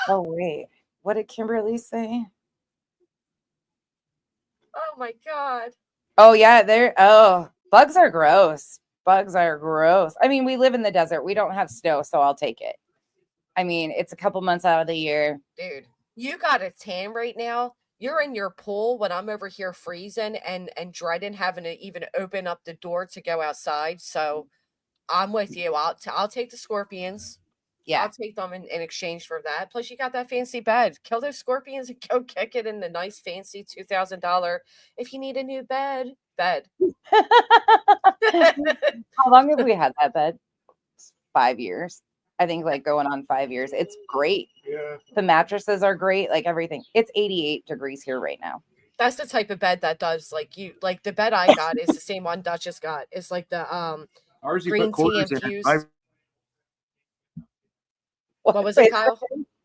Oh, wait. What did Kimberly say? Oh my God. Oh, yeah. Bugs are gross. Bugs are gross. I mean, we live in the desert. We don't have snow, so I'll take it. I mean, it's a couple months out of the year. Dude, you got a tan right now. You're in your pool when I'm over here freezing and dreading having to even open up the door to go outside. So I'm with you. I'll take the scorpions. Yeah. I'll take them in exchange for that. Plus, you got that fancy bed. Kill those scorpions and go kick it in the nice fancy $2,000 if you need a new bed. How long have we had that bed? 5 years. I think like going on 5 years. It's great. Yeah. The mattresses are great. Like everything. It's 88 degrees here right now. That's the type of bed that does like the bed I got is the same one Duchess got. It's like the Ours, you green put tea quarters in it. infused. What was it, Kyle?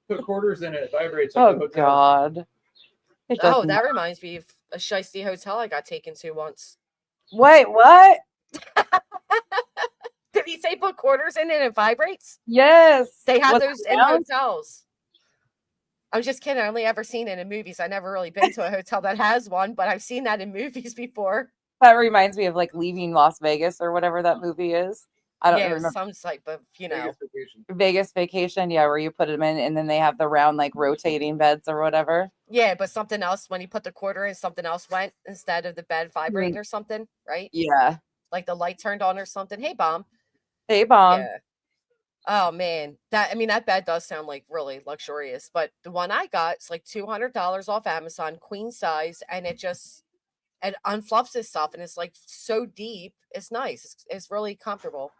Put quarters in it. It vibrates. Like Oh a hotel. God. Oh, that reminds me of a shiesty hotel I got taken to once. Wait, what? Did he say put quarters in it and it vibrates? Yes. They have Was those it in down? hotels. I'm just kidding. I only ever seen it in movies. I never really been to a hotel that has one, but I've seen that in movies before. That reminds me of like Leaving Las Vegas or whatever that movie is. I don't remember. Some type of, Vegas Vacation, yeah, where you put them in and then they have the round like rotating beds or whatever. Yeah, but something else, when you put the quarter in, something else went instead of the bed vibrating or something, right? Yeah. Like the light turned on or something. Hey, Bomb. Hey, Bomb. Yeah. Oh man, that bed does sound like really luxurious, but the one I got, it's like $200 off Amazon, queen size, and it unfluffs itself, and it's like so deep. It's nice. It's really comfortable.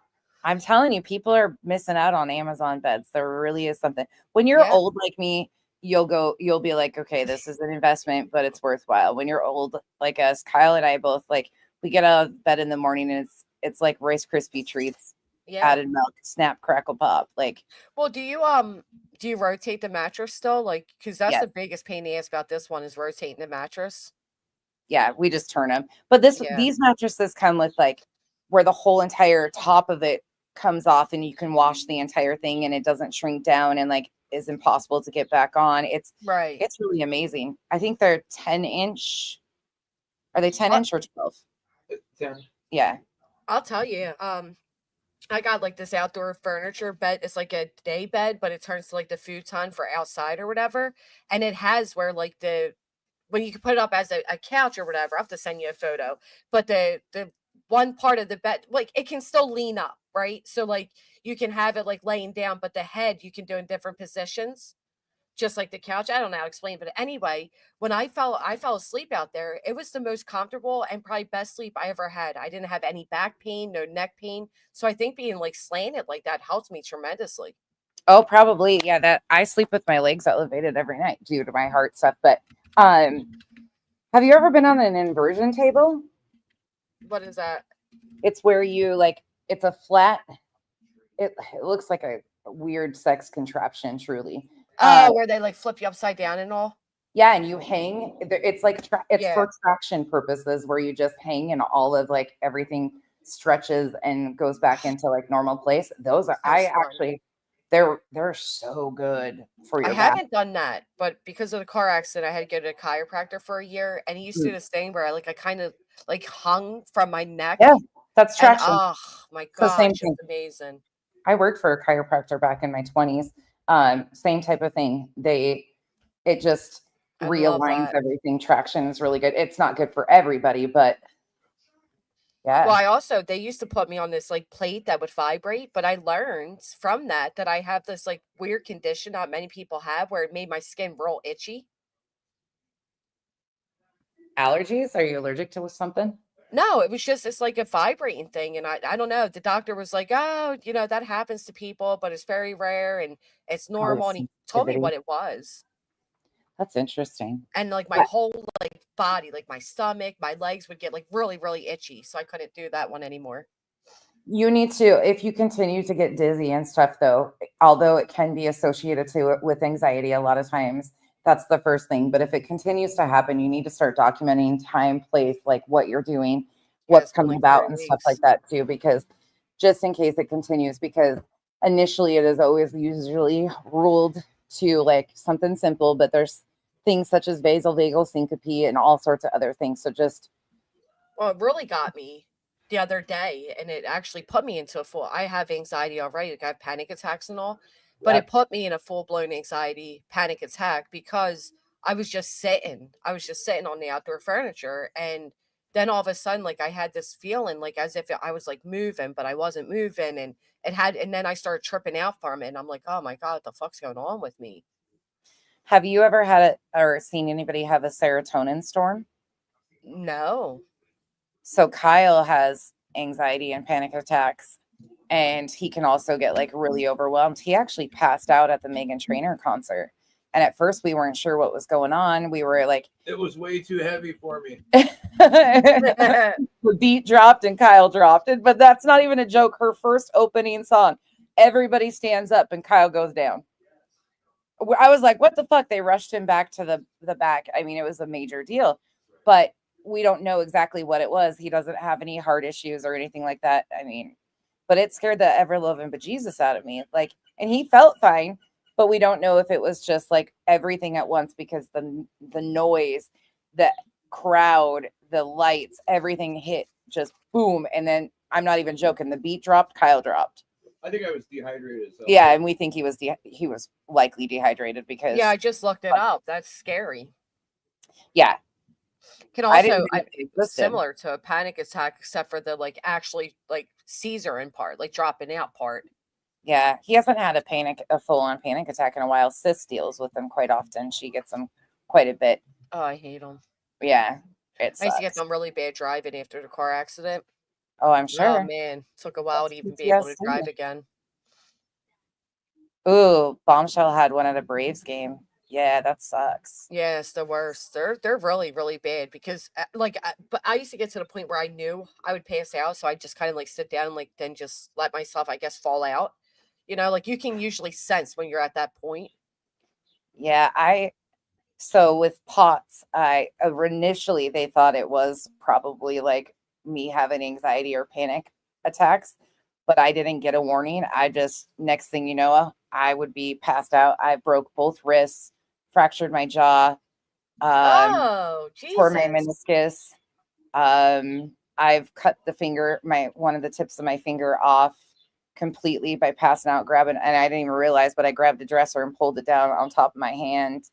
I'm telling you, people are missing out on Amazon beds. There really is something. When you're old like me, you'll be like, okay, this is an investment, but it's worthwhile. When you're old like us, Kyle and I both, like, we get out of bed in the morning and it's like Rice Krispie treats, added milk, snap, crackle, pop. Like, well, do you rotate the mattress still? Like, because that's the biggest pain in the ass about this one is rotating the mattress. Yeah, we just turn them. But these mattresses come with like where the whole entire top of it comes off and you can wash the entire thing and it doesn't shrink down and like is impossible to get back on. It's really amazing. I think they're 10-inch. Are they 10-inch or 12? 10. Yeah. I'll tell you. I got like this outdoor furniture bed. It's like a day bed, but it turns to like the futon for outside or whatever. And it has where like when you can put it up as a couch or whatever. I'll have to send you a photo. But the one part of the bed, like it can still lean up, right? So like you can have it like laying down, but the head you can do in different positions, just like the couch. I don't know how to explain, but anyway, when I fell asleep out there, it was the most comfortable and probably best sleep I ever had. I didn't have any back pain, no neck pain. So I think being like slanted like that helps me tremendously. Oh, probably. Yeah, that I sleep with my legs elevated every night due to my heart stuff. But have you ever been on an inversion table? What is that? It's where you like, it's a flat, it looks like a weird sex contraption, truly. Where they like flip you upside down and all. Yeah, and you hang. It's like it's for traction purposes, where you just hang and all of like everything stretches and goes back into like normal place. Those are they're so good for your I back. haven't done that, but because of the car accident, I had to go to a chiropractor for a year, and he used to do this thing where I kind of like hung from my neck. Yeah, that's traction. And, oh my gosh, it's amazing. I worked for a chiropractor back in my 20s. Same type of thing. It just realigns everything. Traction is really good. It's not good for everybody, but yeah. Well, they used to put me on this like plate that would vibrate, but I learned from that I have this like weird condition not many people have where it made my skin real itchy. Allergies? Are you allergic to something? No, it's like a vibrating thing. And I don't know. The doctor was like, oh, that happens to people, but it's very rare and it's normal. And he told me what it was. That's interesting. And like my whole like body, like my stomach, my legs would get like really, really itchy. So I couldn't do that one anymore. You need to, if you continue to get dizzy and stuff though, although it can be associated with anxiety a lot of times, That's the first thing. But if it continues to happen, you need to start documenting time, place, like what you're doing, what's it's been coming like about 3 and stuff weeks. like that too, because just in case it continues, because initially it is always usually ruled to like something simple, but there's things such as vasovagal syncope and all sorts of other things. So just Well, it really got me the other day, and it actually put me into a full. I have anxiety already. Like I have panic attacks and all, but Yep. it put me in a full blown anxiety panic attack because I was just sitting. I was just sitting on the outdoor furniture, and then all of a sudden, like I had this feeling, like as if I was like moving, but I wasn't moving, and and then I started tripping out from it, and I'm like, oh my god, what the fuck's going on with me? have you ever had it or seen anybody have a serotonin storm? No. So Kyle has anxiety and panic attacks, and he can also get like really overwhelmed. He actually passed out at the Meghan Trainor concert. And at first we weren't sure what was going on. We were like, It was way too heavy for me. the beat dropped and Kyle dropped it, but that's not even a joke. Her first opening song, everybody stands up and Kyle goes down. I was like, what the fuck? They rushed him back to the back. I mean, it was a major deal, but we don't know exactly what it was. He doesn't have any heart issues or anything like that. I mean, but it scared the ever loving bejesus out of me. Like, and he felt fine, but we don't know if it was just like everything at once because the noise, the crowd, the lights, everything hit just boom. And then I'm not even joking. The beat dropped, Kyle dropped. I think I was dehydrated. So. Yeah, and we think he was likely dehydrated because Yeah, I just looked it up. That's scary. yeah. Can I didn't also even know it existed. similar to a panic attack, except for the like actually like seizuring part, like dropping out part. Yeah, he hasn't had a full-on panic attack in a while. Sis deals with them quite often. She gets them quite a bit. Oh, I hate them. Yeah, it I used to get sucks. them really bad driving after the car accident. Oh, I'm Oh sure. man, took a while to even be PTSD. able to drive again. Ooh, Bombshell had one at a Braves game. Yeah, that sucks. Yeah, it's the worst. They're really really bad because but I used to get to the point where I knew I would pass out, so I just kind of like sit down and like then just let myself, I guess, fall out. You know, like you can usually sense when you're at that point. Yeah, so with POTS, I initially they thought it was probably like me having anxiety or panic attacks, but I didn't get a warning. I just next thing you know, I would be passed out. I broke both wrists, fractured my jaw, Oh, tore my Jesus. meniscus. I've cut one of the tips of my finger off completely by passing out, grabbing, and I didn't even realize, but I grabbed the dresser and pulled it down on top of my hand.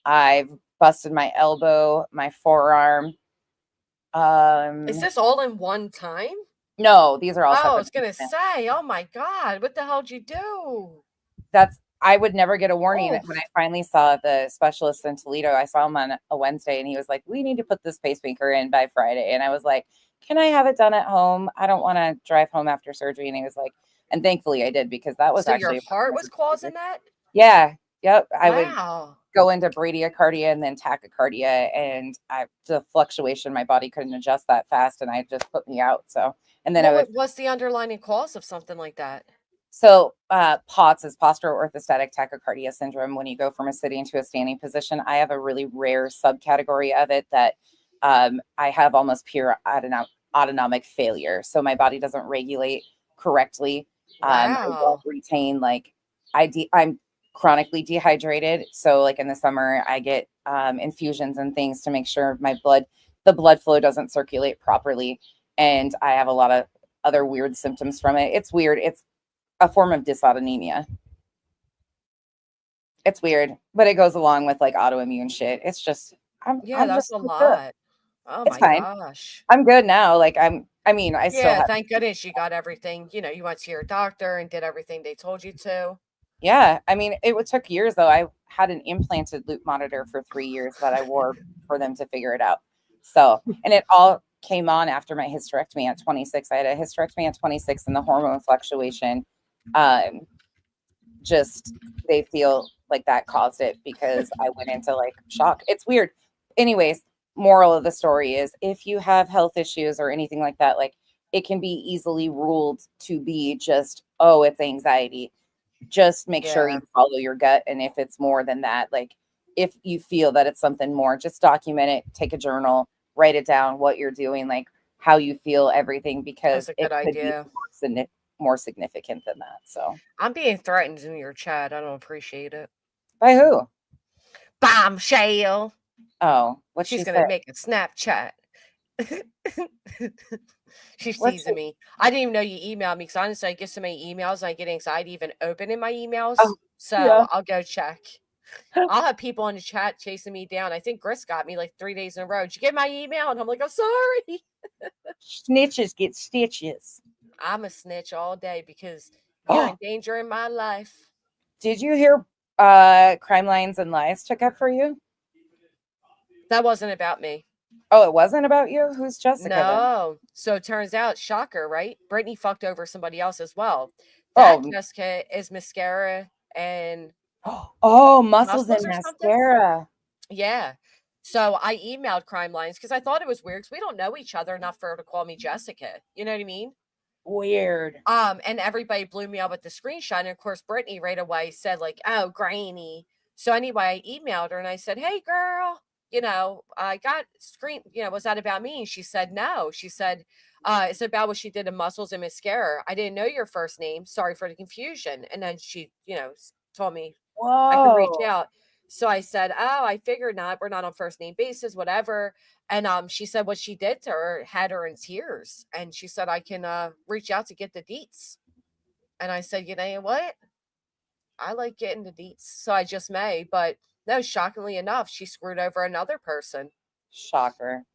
I've busted my elbow, my forearm. Is this all in one time? No, these are all Oh, I separate was gonna things. say, oh my God, what the hell did you do? I would never get a warning. Oof. When I finally saw the specialist in Toledo, I saw him on a Wednesday and he was like, we need to put this pacemaker in by Friday. And I was like, can I have it done at home? I don't want to drive home after surgery. And he was like, and thankfully I did, because that was So actually your heart was causing that? Yeah. Yep. I would Wow. go into bradycardia and then tachycardia, and the fluctuation, my body couldn't adjust that fast, and I just put me out. So, and then What's the underlying cause of something like that? POTS is postural orthostatic tachycardia syndrome. When you go from a sitting to a standing position, I have a really rare subcategory of it that I have almost pure autonomic failure. So my body doesn't regulate correctly. I Wow. don't retain I'm chronically dehydrated. So like in the summer, I get infusions and things to make sure the blood flow doesn't circulate properly. And I have a lot of other weird symptoms from it. It's weird. It's a form of dysautonomia. It's weird, but it goes along with like autoimmune shit. It's just, That's a lot. Oh it's my fine. gosh. I'm good now. Like I still Yeah, have, thank goodness you got everything. You know, you went to your doctor and did everything they told you to. yeah. I mean, took years though. I had an implanted loop monitor for 3 years that I wore for them to figure it out. So, and it all came on after my hysterectomy at 26. I had a hysterectomy at 26 and the hormone fluctuation. Just they feel like that caused it because I went into like shock. It's weird. Anyways, moral of the story is if you have health issues or anything like that, like it can be easily ruled to be just, oh, it's anxiety. Just make sure you follow your gut. And if it's more than that, like if you feel that it's something more, just document it, take a journal, write it down, what you're doing, like how you feel, everything, because That's a good it could be idea. more significant than that. So I'm being threatened in your chat. I don't appreciate it. by who? Bombshell. Oh, what's She's she gonna say? make a Snapchat. She's What's teasing me. I didn't even know you emailed me because honestly, I get so many emails and I get anxiety even opening my emails. Oh, So yeah. I'll go check. I'll have people in the chat chasing me down. I think Gris got me like 3 days in a row. Did you get my email? And I'm like, I'm sorry. Snitches get stitches. I'm a snitch all day because you're endangering my life. Did you hear Crime Lines and Lies took up for you? That wasn't about me. Oh, it wasn't about you? Who's Jessica then? No. So it turns out, shocker, right? Brittany fucked over somebody else as well. That Jessica is Mascara and oh, Muscles and or something? Mascara. Yeah. So I emailed Crime Lines because I thought it was weird because we don't know each other enough for her to call me Jessica. You know what I mean? Weird. And everybody blew me up with the screenshot. And of course, Brittany right away said, like, oh, grainy. So anyway, I emailed her and I said, hey, girl, I got was that about me? And she said, no. She said, it's about what she did in Muscles and Mascara. I didn't know your first name. Sorry for the confusion. And then she, told me I could reach out. So I said, oh, I figured not. We're not on first name basis, whatever. And she said what she did to her had her in tears. And she said, I can reach out to get the deets. And I said, you know what? I like getting the deets. So I just may. But no, shockingly enough, she screwed over another person. Shocker.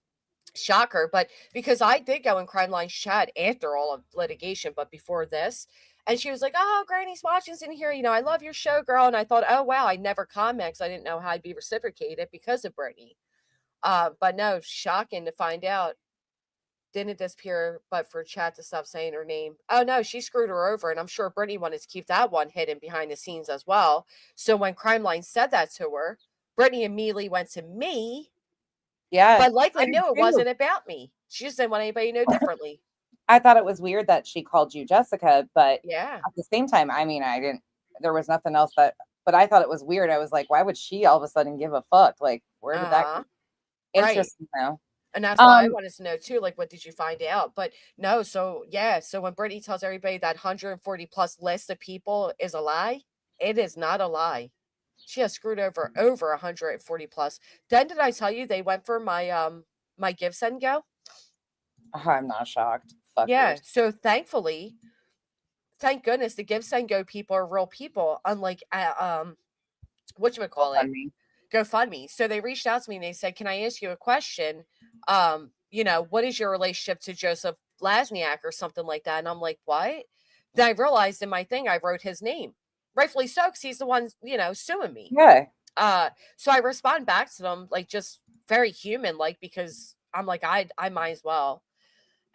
But because I did go in Crime Line chat after all of litigation, but before this, and she was like, oh, Granny's watching's in here. I love your show, girl. And I thought, oh, wow, I never comment because I didn't know how I'd be reciprocated because of Brittany. But no, shocking to find out. Didn't disappear, but for chat to stop saying her name. Oh, no, she screwed her over. And I'm sure Brittany wanted to keep that one hidden behind the scenes as well. So when Crime Line said that to her, Brittany immediately went to me. Yeah. But likely knew it wasn't about me. She just didn't want anybody to know differently. I thought it was weird that she called you Jessica, but yeah, at the same time, I mean, there was nothing else but I thought it was weird. I was like, why would she all of a sudden give a fuck? Like, where did that come? Interesting now. And that's why I wanted to know too, like, what did you find out? But no, so when Brittany tells everybody that 140 plus list of people is a lie, it is not a lie. She has screwed over 140 plus. Then did I tell you they went for my my Give Send Go? Oh, I'm not shocked. Fuck yeah. yours. So thank goodness the Give Send Go people are real people, unlike whatchamacallit, GoFundMe. So they reached out to me and they said, can I ask you a question? What is your relationship to Joseph Lasniak or something like that? And I'm like, what? Then I realized in my thing I wrote his name. Rightfully so, because he's the one, suing me. Yeah. So I respond back to them, like, just very human, like, because I'm like, I might as well.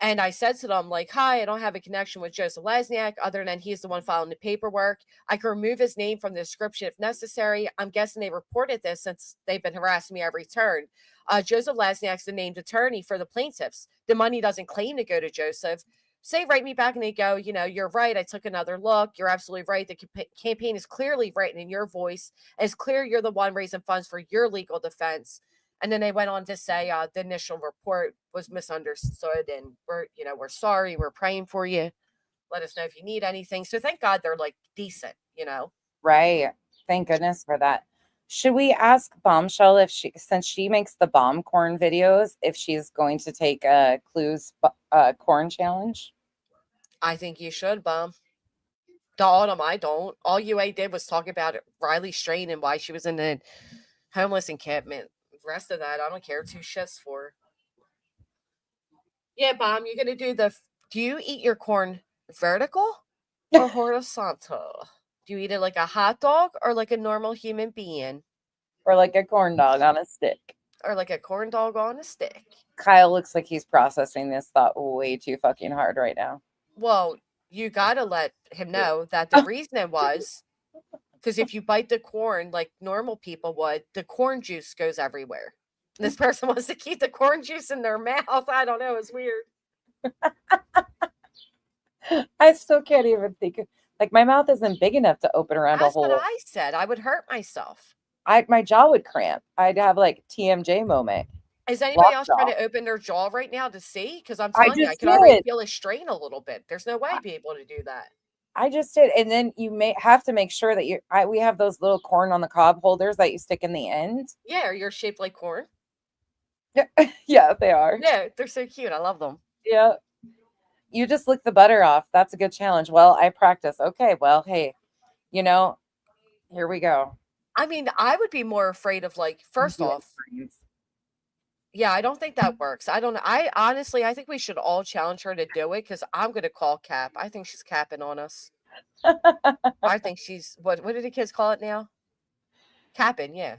And I said to them, like, hi, I don't have a connection with Joseph Lasniak other than he's the one filing the paperwork. I can remove his name from the description if necessary. I'm guessing they reported this since they've been harassing me every turn. Joseph Lasniak's the named attorney for the plaintiffs. The money doesn't claim to go to Joseph. So they write me back and they go, you're right. I took another look. You're absolutely right. The campaign is clearly written in your voice. It's clear you're the one raising funds for your legal defense. And then they went on to say the initial report was misunderstood and we're sorry. We're praying for you. Let us know if you need anything. So thank God they're like decent, Right. Thank goodness for that. Should we ask Bombshell if since she makes the bomb corn videos, if she's going to take a Clues corn challenge? I think you should, Bomb. The autumn, I don't. All UA did was talk about Riley Strain and why she was in the homeless encampment. The rest of that, I don't care 2 shits for. Yeah, Bomb, you're gonna do you eat your corn vertical or horizontal? Do you eat it like a hot dog or like a normal human being? Or like a corn dog on a stick? Or like a corn dog on a stick? Kyle looks like he's processing this thought way too fucking hard right now. Well, you gotta let him know that the reason was because if you bite the corn like normal people would, the corn juice goes everywhere. And this person wants to keep the corn juice in their mouth. I don't know. It's weird. I still can't even think of, like, my mouth isn't big enough to open around That's a hole. what I said. I would hurt myself. my jaw would cramp. I'd have like TMJ moment. Is anybody else trying Lockjaw. to open their jaw right now to see? Because I'm I telling you, I just can already did. feel a strain a little bit. There's no way I'd be able to do that. I just did. And then you may have to make sure that we have those little corn on the cob holders that you stick in the end. Yeah, or you're shaped like corn. Yeah, they are. Yeah, they're so cute. I love them. Yeah. You just lick the butter off. That's a good challenge. Well, I practice. Okay, well, hey, here we go. I mean, I would be more afraid of like, first off, yeah, I don't think that works. I don't know. I honestly, I think we should all challenge her to do it because I'm going to call Cap. I think she's capping on us. I think she's, what did the kids call it now? Capping, yeah.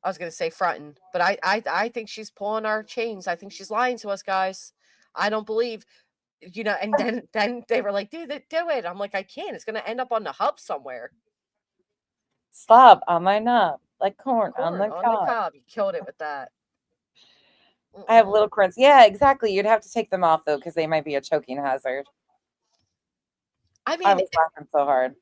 I was going to say fronting, but I think she's pulling our chains. I think she's lying to us, guys. I don't believe, and then they were like, do it. I'm like, I can't. It's going to end up on the hub somewhere. Slob on my knob, like corn on the cob. You killed it with that. I have little corns. Yeah, exactly. You'd have to take them off though, because they might be a choking hazard. I mean, I was laughing so hard.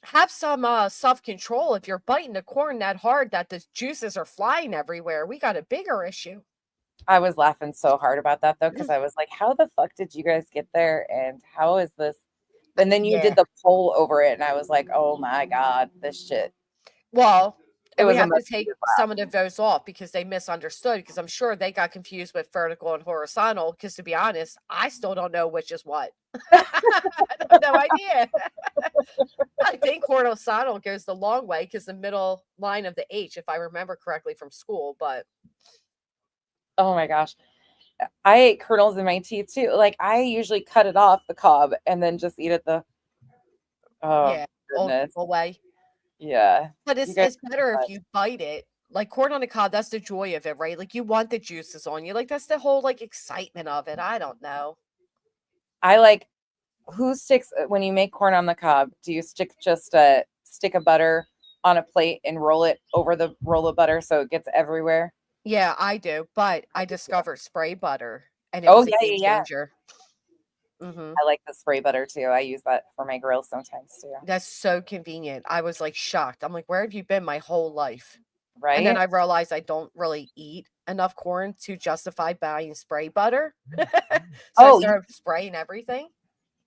Have some self-control. If you're biting the corn that hard that the juices are flying everywhere, we got a bigger issue. I was laughing so hard about that though, because I was like, how the fuck did you guys get there? And how is this? And then you did the poll over it, and I was like, oh my God, this shit. Well, we have to take some of the votes off because they misunderstood, because I'm sure they got confused with vertical and horizontal, because to be honest, I still don't know which is what. I have no idea. I think horizontal goes the long way because the middle line of the H, if I remember correctly from school, but oh my gosh. I ate kernels in my teeth too. Like I usually cut it off the cob and then just eat it old way. Yeah. But it's better if you bite it. Like corn on the cob, that's the joy of it, right? Like you want the juices on you. Like that's the whole like excitement of it. I don't know. I like, who sticks, when you make corn on the cob, do you stick just a stick of butter on a plate and roll it over the roll of butter so it gets everywhere? Yeah, I do. But I discovered spray butter, and it was a game changer. I like the spray butter too. I use that for my grill sometimes too. That's so convenient. I was like shocked. I'm like, where have you been my whole life? Right. And then I realized I don't really eat enough corn to justify buying spray butter. So I started spraying everything.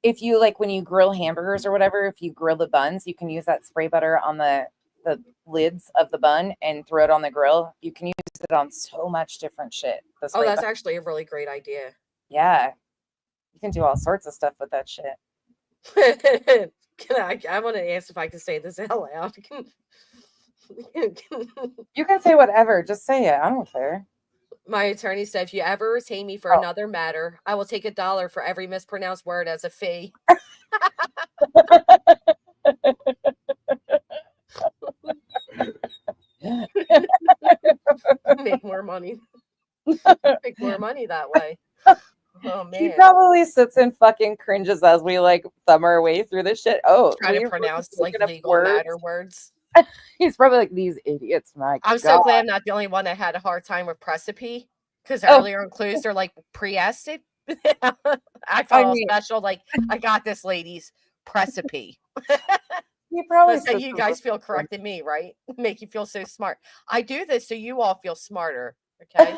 If you like, when you grill hamburgers or whatever, if you grill the buns, you can use that spray butter on the lids of the bun and throw it on the grill. You can use it on so much different shit. Oh, that's actually a really great idea. Yeah. You can do all sorts of stuff with that shit. I want to ask if I can say this out loud. You can say whatever. Just say it. I don't care. My attorney said, if you ever retain me for another matter, I will take $1 for every mispronounced word as a fee. Make more money. Make more money that way. Oh man. He probably sits and fucking cringes as we like thumb our way through this shit. Oh, try to pronounce like legal matter words. He's probably like, these idiots. I'm so glad I'm not the only one that had a hard time with recipe, because earlier in clues they're like pre-acid. I felt special, like I got this, ladies. Recipe. You probably so you guys feel correcting me, right? Make you feel so smart. I do this so you all feel smarter. Okay.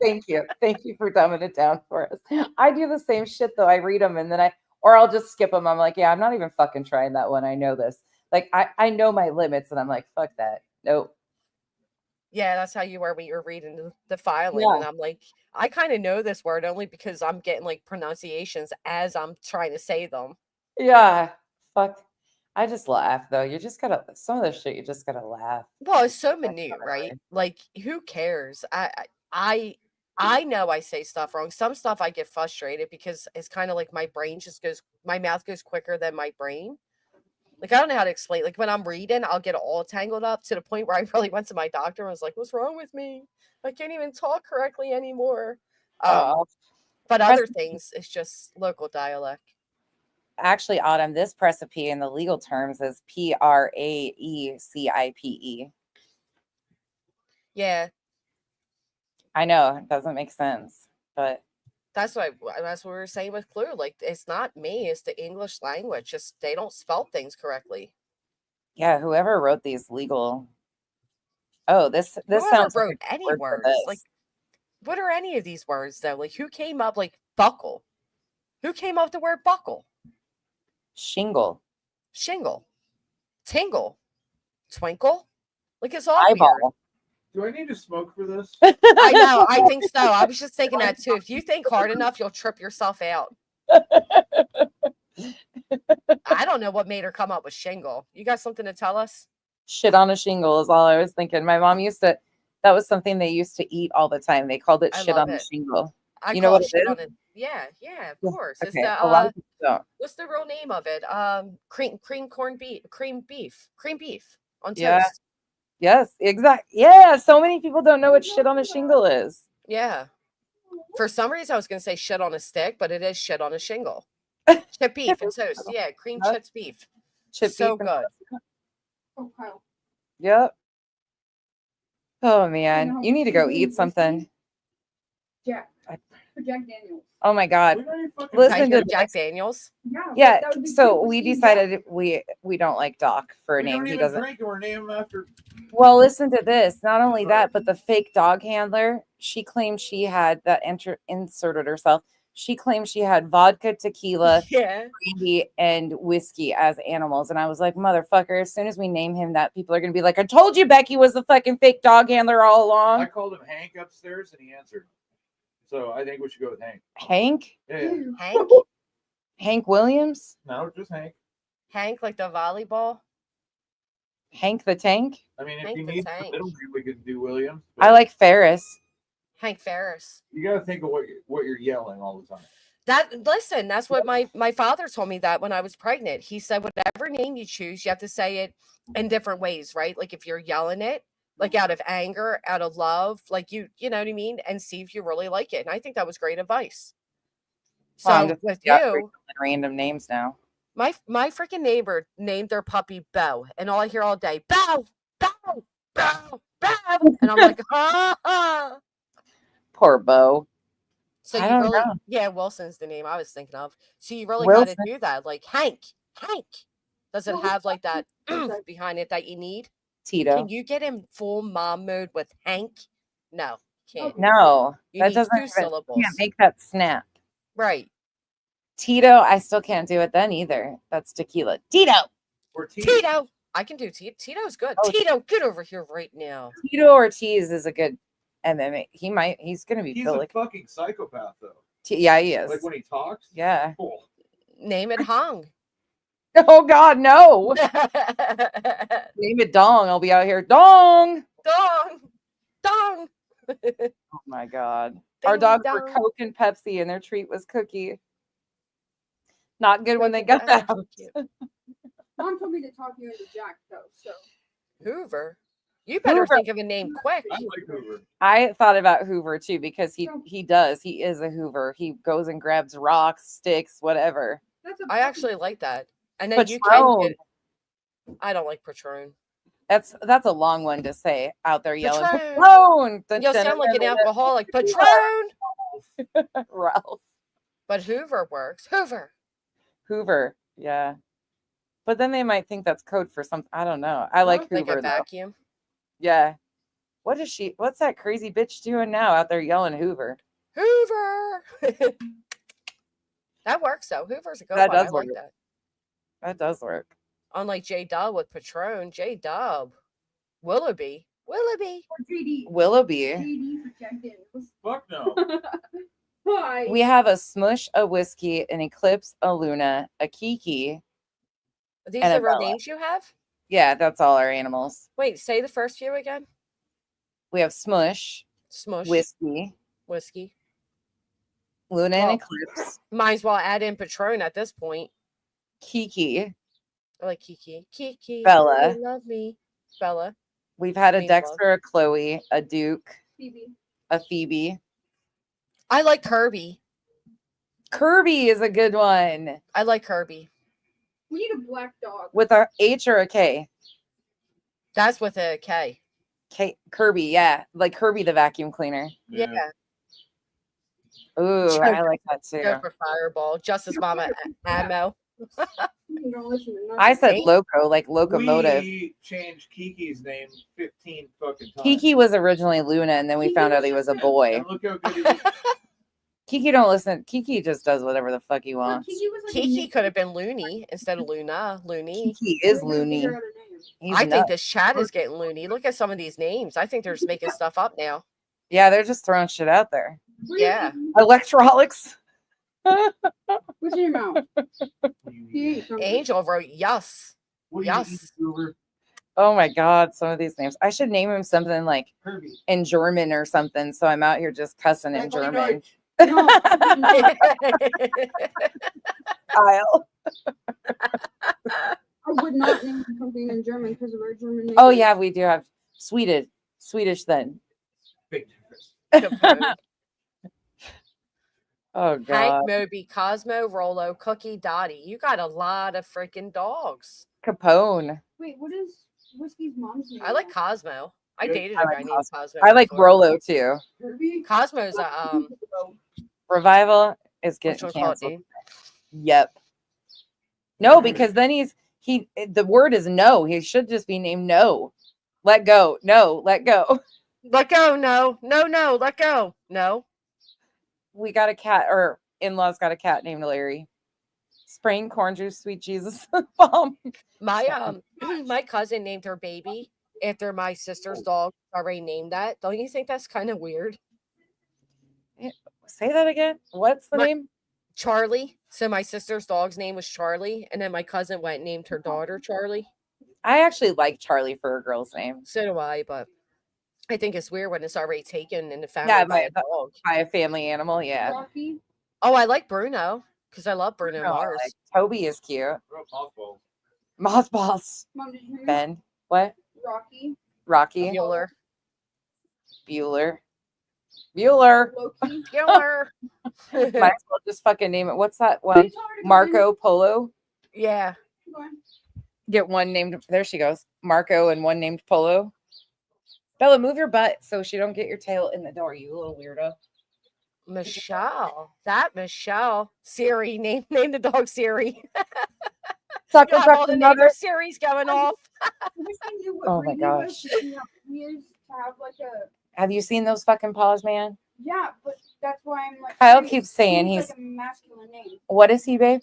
Thank you for dumbing it down for us. I do the same shit though. I read them and then I'll just skip them. I'm like, yeah, I'm not even fucking trying that one. I know this. Like I know my limits, and I'm like, fuck that. Nope. Yeah, that's how you were when you were reading the filing, and I'm like, I kind of know this word only because I'm getting like pronunciations as I'm trying to say them. Yeah, fuck. I just laugh though. You just gotta, some of this shit you just gotta laugh. Well, it's so minute, right? Like, who cares? I know I say stuff wrong. Some stuff I get frustrated because it's kind of like my brain just goes, my mouth goes quicker than my brain. Like, I don't know how to explain. Like, when I'm reading, I'll get all tangled up to the point where I really went to my doctor and was like, what's wrong with me? I can't even talk correctly anymore. But other things, it's just local dialect. Actually, Autumn, this precipe in the legal terms is PRAECIPE. Yeah. I know, it doesn't make sense, but that's what we were saying with Clue. Like, it's not me, it's the English language. Just they don't spell things correctly. Yeah, whoever wrote these legal Oh, this Whoever sounds like wrote a any word for words, like this. what are any of these words though? Like who came up like buckle? Who came up with the word buckle? Shingle. Shingle, tingle, twinkle. Like it's all weird. Eyeball. Do I need to smoke for this? I know. I think so. I was just thinking that too. If you think hard enough, you'll trip yourself out. I don't know what made her come up with shingle. You got something to tell us? Shit on a shingle is all I was thinking. My mom used to, that was something they used to eat all the time. They called it I shit love on a it. shingle. I You know call what it it shit is? on it. Yeah, of Yeah, course. It's okay, the a lot of people don't. what's the real name of it? Cream beef on Yeah. toast. Yes, exactly. Yeah, so many people don't know what shit on a shingle is. Yeah. For some reason, I was going to say shit on a stick, but it is shit on a shingle. Chip beef and toast. Yeah, cream Yep. chips beef. Chip So beef and good. Okay. Yep. Oh man, you need to go eat something. Jack. For Jack Daniels. Oh my God. We already fucking- Listen Type to in Jack this. Daniels. Yeah, that would be so cool. we See, decided we don't like Doc for a We name. don't He even doesn't. drink and we're naming him after. Well, listen to this. Not only that, but the fake dog handler, she claimed she had that inserted herself. She claimed she had vodka, tequila, Yeah. brandy, and whiskey as animals. And I was like, motherfucker, as soon as we name him that, people are going to be like, I told you Becky was the fucking fake dog handler all I along. called him Hank upstairs and he answered. So I think we should go with Hank. Hank? Yeah. Hank? Hank Williams? No, just Hank. Hank, like the volleyball? Hank the Tank? I mean, if Hank you the need the Tank. middle name, we could do Williams. I like Ferris. Hank Ferris. You got to think of what you're yelling all the time. Listen, that's what my father told me that when I was pregnant. He said, whatever name you choose, you have to say it in different ways, right? Like if you're yelling it, like out of anger, out of love, like you know what I mean? And see if you really like it. And I think that was great advice. Well, I'm So just with got you, random names now. my freaking neighbor named their puppy Bo, and all I hear all day, Bo, Bo, Bo, Bo. And I'm like, ah. Poor Bo. So I you don't really, know. yeah, Wilson's the name I was thinking of. So you really got to Wilson. do that. Like Hank. Does it have like that behind it that you need? Tito. Can you get in full mom mode with Hank? No, can't. No, You that need doesn't two even, syllables. can't make that snap. Right. Tito, I still can't do it then either. That's tequila. Tito. Or Tito. I can do Tito. Tito's good. Oh. Tito, get over here right now. Tito Ortiz is a good MMA. He's going to be He's Phil. a Like, fucking psychopath, though. yeah, he is. Like when he talks. Yeah. Cool. Name it Hung. Oh, God, no. Name it Dong. I'll be out here. Dong. Dong. Dong. Oh, my God. Our Ding dogs were dong. Coke and Pepsi, and their treat was cookie. Not good when they Coke got and out. Pepsi. Mom told me to talk you into Jack though, so. Hoover. You better Hoover. think of a name quick. I like Hoover. I thought about Hoover too because he is a Hoover. He goes and grabs rocks, sticks, whatever. I actually like that. And then you can Patron. get, I don't like Patron. That's a long one to say out there yelling. Patron. Patron. You'll sound like an alcoholic. Patron. Ralph. But Hoover works. Hoover. Yeah. But then they might think that's code for something. I don't know. I like Like Hoover a though. vacuum. Yeah. What's that crazy bitch doing now out there yelling Hoover? Hoover. That works though. Hoover's a good That one. I does like work. that. That does work. Unlike J Dub with Patron, J Dub. Willoughby. Willoughby. Or JD. Willoughby. JD for Jack Daniels. Fuck no. Why? We have a Smush, a Whiskey, an Eclipse, a Luna, a Kiki. Are these And the a real Bella. names you have? Yeah, that's all our animals. Wait, say the first few again. We have Smush, Smush. Whiskey, Whiskey. Luna Well, and Eclipse, Might as well add in Patron at this point. Kiki. I like Kiki. Kiki. Bella. You love me. Bella. We've had a Means love. Dexter, a Chloe, a Duke, Phoebe. a Phoebe. I like Kirby. Kirby is a good one. I like Kirby. We need a black dog. With a H or a K? That's with a K. Kirby, yeah. Like Kirby the vacuum cleaner. Yeah. Ooh, Joker. I like that too. Go for Fireball. Justice Mama Ammo. I said loco, like locomotive. We changed Kiki's name 15 fucking times. Kiki was originally Luna, and then we found out he was a boy. And look how good he was. Kiki don't listen. Kiki just does whatever the fuck he wants. Kiki could have been Looney instead of Luna. Looney. Kiki is loony. I think this chat is getting loony. Look at some of these names. I think they're just making stuff up now. Yeah, they're just throwing shit out there. Yeah. Electrolics. What's in your mouth? Angel wrote yes. Yes. Oh my god, some of these names. I should name him something like in German or something. So I'm out here just cussing in German. Kyle. I would not name something in German because of our German name. Oh yeah, we do have Swedish then. Oh god. Hank, Moby, Cosmo, Rolo, Cookie, Dottie. You got a lot of freaking dogs. Capone. Wait, what is Whiskey's mom's name? I like Cosmo. I dated a guy named Cosmo. I like before. Rolo too. Cosmo's a Revival is getting canceled. Yep. No, because then the word is no. He should just be named No. Let go. No, let go. Let go. No, let go. No. We got a cat, or in-laws got a cat named Larry. Sprain, corn juice, sweet Jesus, bomb. My cousin named her baby after my sister's dog. Already named that. Don't you think that's kind of weird? Say that again. What's the name? Charlie. So my sister's dog's name was Charlie, and then my cousin went and named her daughter Charlie. I actually like Charlie for a girl's name. So do I, but I think it's weird when it's already taken in the family by a dog. By a family animal, yeah. Rocky. Oh, I like Bruno because I love Bruno Mars. Toby is cute. Mothballs. Mothballs. Mom, did you hear me? Ben. What? Rocky. Bueller. Bueller. Loki. Bueller. Might as well just fucking name it. What's that one? Marco Polo. Yeah. Get one named. There she goes. Marco and one named Polo. Bella, move your butt so she don't get your tail in the door. You little weirdo. Michelle. Michelle. Siri. Name the dog Siri. Sucker Got all the neighbor Siri's going off. Oh my gosh. Have you seen those fucking paws, man? Yeah, but that's why I'm like. Kyle keeps saying he's like a masculine name. What is he, babe?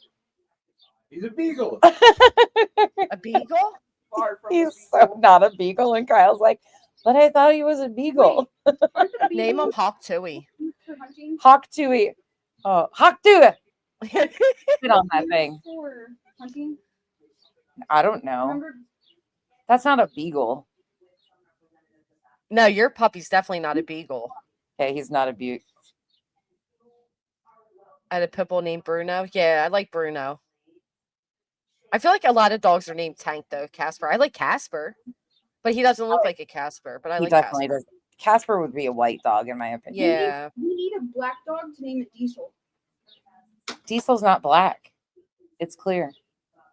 He's a beagle. A beagle? He's so not a beagle. And Kyle's like, but I thought he was a beagle. Name him Hawk Tui. Hawk Tui. Oh, Hawk Tui. Sit on that thing. I don't know. That's not a beagle. No, your puppy's definitely not a beagle. Okay, he's not a beagle. I had a pit bull named Bruno. Yeah, I like Bruno. I feel like a lot of dogs are named Tank though. Casper. I like Casper, but he doesn't look like a Casper. But I like definitely Casper. does. Casper would be a white dog in my opinion. Yeah. We need a black dog to name it Diesel. Diesel's not black. It's clear.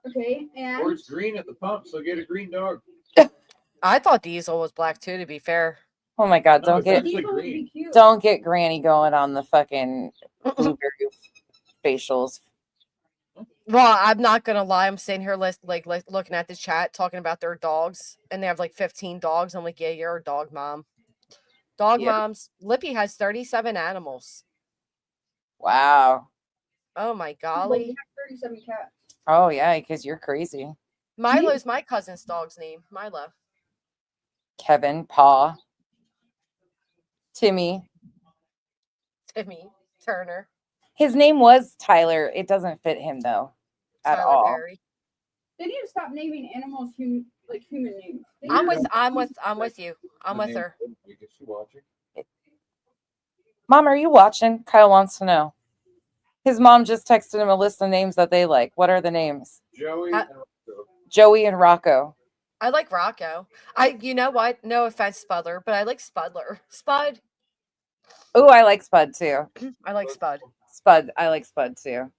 Okay, and Or it's green at the pump, so get a green dog. I thought Diesel was black too, to be fair. Oh my god, No, don't get Diesel would be cute. don't get Granny going on the fucking blueberry facials. Well, I'm not gonna lie. I'm sitting here looking at the chat, talking about their dogs, and they have like 15 dogs. I'm like, yeah, you're a dog mom. Dog moms. Lippy has 37 animals. Wow. Oh my well, golly. we have 37 cats. Oh yeah, because you're crazy. Milo's my cousin's dog's name. Milo. Kevin, Paw, Timmy. Turner. His name was Tyler. It doesn't fit him though, at Tyler all. Perry. They need to stop naming animals human names. I'm with you. I'm with her. Is she watching? Mom, are you watching? Kyle wants to know. His mom just texted him a list of names that they like. What are the names? Joey and Rocco. Joey and Rocco. I like Rocco. You know what? No offense, Spudler, but I like Spudler. Spud. Oh, I like Spud too. I like Spud. Spud. I like Spud too.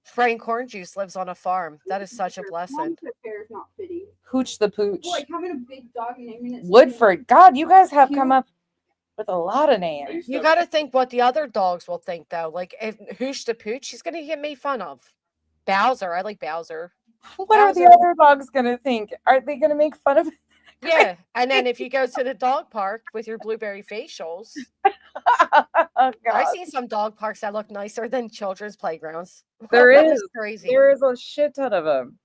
Frank Corn Juice lives on a farm. That is such a blessing. Is not fitting. Hooch the Pooch. Like having a big dog and naming it. Woodford. God, you guys have come up with a lot of names. You got to think what the other dogs will think, though. Like, if Hoosh the Pooch, he's going to get made fun of. Bowser. I like Bowser. What are the other dogs gonna think? Are they gonna make fun of? Yeah, and then if you go to the dog park with your blueberry facials, Oh, I've God. seen some dog parks that look nicer than children's playgrounds. There That is crazy. there is a shit ton of them.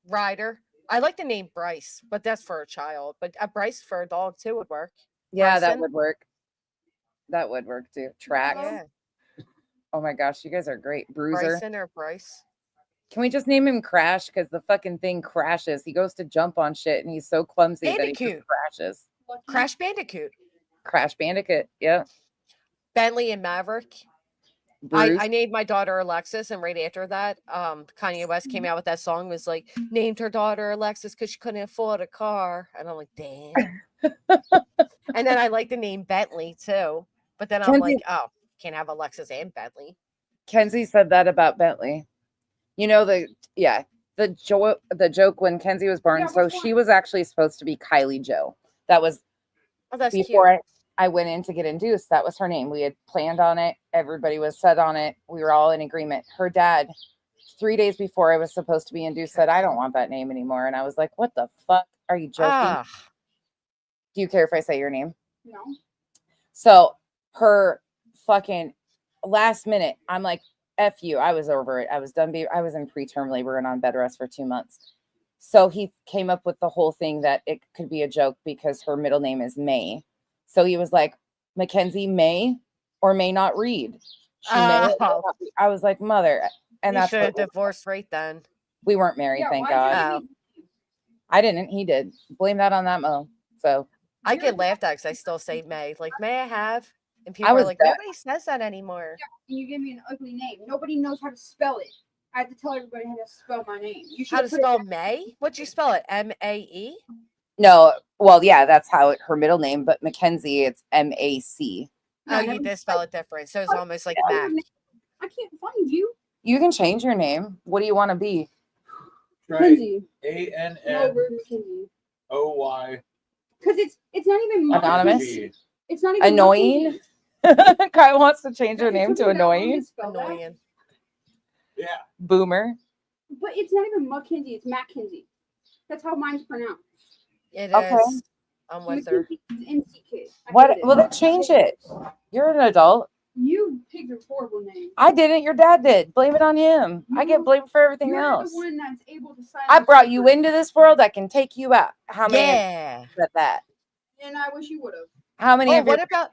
Ryder. I like the name Bryce, but that's for a child. But a Bryce for a dog too would work. Yeah, that Bryson? would work. That would work too. Tracks. Yeah, Oh my gosh, you guys are great. Bruiser. Bryson or Bryce. Can we just name him Crash? Because the fucking thing crashes. He goes to jump on shit and he's so clumsy that he just Bandicoot. crashes. Crash Bandicoot. Crash Bandicoot. Yeah. Bentley and Maverick. Bruce. I named my daughter Alexis, and right after that, Kanye West came out with that song. Was like named her daughter Alexis because she couldn't afford a car, and I'm like, damn. And then I like the name Bentley too, but then I'm Kenzie- like, oh, can't have Alexis and Bentley. Kenzie said that about Bentley. You know the joke when Kenzie was born. So she was actually supposed to be Kylie Joe. That was Oh, that's before cute. I went in to get induced. That was her name. We had planned on it. Everybody was set on it. We were all in agreement. Her dad, 3 days before I was supposed to be induced, said, I don't want that name anymore. And I was like, what the fuck? Are you joking? Ah, Do you care if I say your name? No. So her fucking last minute, I'm like, F you. I was over it. I was done. I was in preterm labor and on bed rest for 2 months. So he came up with the whole thing that it could be a joke because her middle name is May. So he was like, Mackenzie may or may not read. She may or may not read. I was like, mother. And you that's should have what divorced right then. we weren't married, Yeah, thank why God. did I didn't. He did. Blame that on that Mo. So I get laughed at because I still say May. Like, may I have? And I people are was like, dead. nobody says that anymore. And you give me an ugly name. Nobody knows how to spell it. I have to tell everybody how to spell my name. You should How to put it spell back- May? What'd you spell it? M-A-E? no, well, yeah, that's how her middle name, but Mackenzie, it's M-A-C. Oh, Yeah, you never- did spell it different. So it's almost like Yeah. Mac. I can't find you. You can change your name. What do you want to be? Try Kenzie. No, A-N-N-O-Y. we're Mackenzie. Because it's not even my Anonymous? It's not even Annoying? Mackenzie. Kyle wants to change her It name took to me that long annoying. spell that. Annoying. Yeah. Boomer. But it's not even Mackenzie. It's Mackenzie. That's how mine's pronounced. It Okay. is. I'm with her. Mackenzie is MCK. I What? hate it. Well, then change it. You're an adult. You picked a horrible name. I didn't. Your dad did. Blame it on him. I get No, blamed for everything You're else. the one that's able to silence I brought you people. into this world. I can take you out. How many of Yeah. you said that? And I wish you would have. How many Oh, of you what about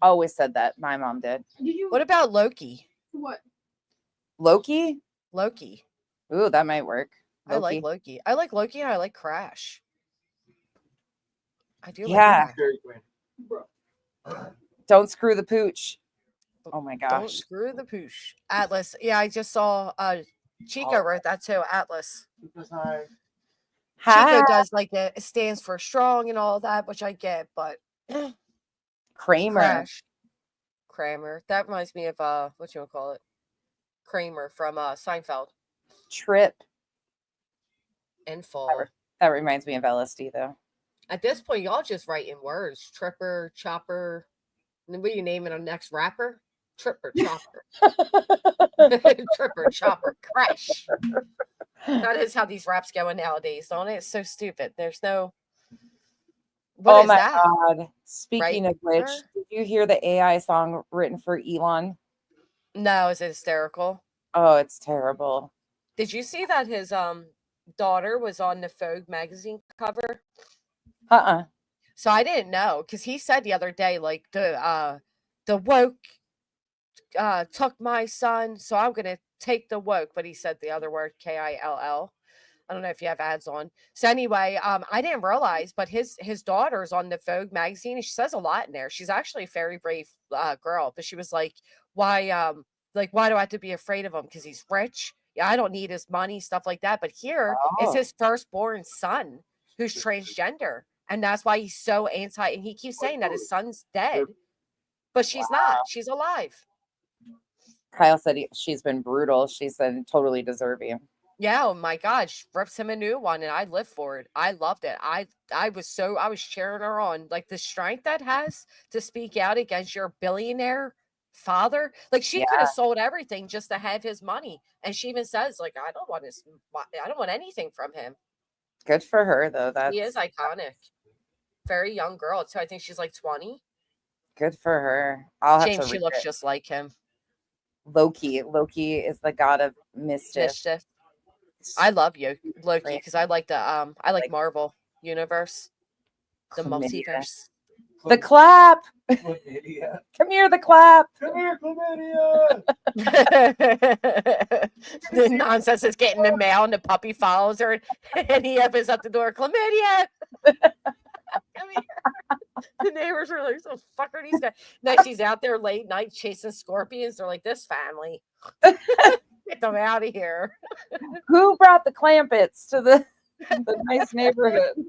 always said that? My mom did. Did you? what about Loki? What? Loki? Loki. Ooh, that might work. I like Loki. I like Loki and I like Crash. I do Yeah. like Dairy Queen. Bro. Don't screw the pooch. Oh my that. Don't gosh. screw the poosh. Atlas. Yeah, I just saw Chico wrote that too. Atlas. Hi. Chico does like it stands for strong and all that, which I get, but Kramer. Crash. Kramer. That reminds me of what you call it? Kramer from Seinfeld. Trip. In full. That reminds me of LSD though. At this point, y'all just writing words. Tripper, chopper. And then what are you naming our next rapper? Tripper, chopper. Tripper, chopper, crash. That is how these raps going nowadays, don't it? It's so stupid. There's no. What Oh is my that? God. Speaking of which, Right? did you hear the AI song written for Elon? No, is it hysterical? Oh, it's terrible. Did you see that his daughter was on the Vogue magazine cover? Uh-uh. So I didn't know because he said the other day, like the woke took my son, so I'm gonna take the woke, but he said the other word Kill. I don't know if you have ads on. So anyway, I didn't realize, but his daughter's on the Vogue magazine, and she says a lot in there. She's actually a very brave girl, but she was like, why do I have to be afraid of him? Because he's rich. Yeah, I don't need his money, stuff like that. But here is Oh. his firstborn son who's transgender. And that's why he's so anti, and he keeps saying that his son's dead, but she's not. She's alive. Kyle said she's been brutal. She said totally deserving. Yeah, oh my God, she rips him a new one, and I live for it. I loved it. I was cheering her on. Like the strength that has to speak out against your billionaire father. Like she could Yeah. have sold everything just to have his money. And she even says, like, I don't want anything from him. Good for her though. He is That's iconic. Very young girl too. I think she's like 20. good for her. I'll have James, to she read looks it. just like him. Loki. Loki is the god of mischief. Mischief. I love Loki because I like the Marvel universe, the Chlamydia. multiverse. The clap. Chlamydia. Come here, the clap. Come here, chlamydia. The nonsense is getting the mail and the puppy follows her and he opens up the door, chlamydia. Come here. The neighbors are like, so fuck are these guys? Now she's out there late night chasing scorpions. They're like, this family. Get them out of here. Who brought the clampets to the nice neighborhood?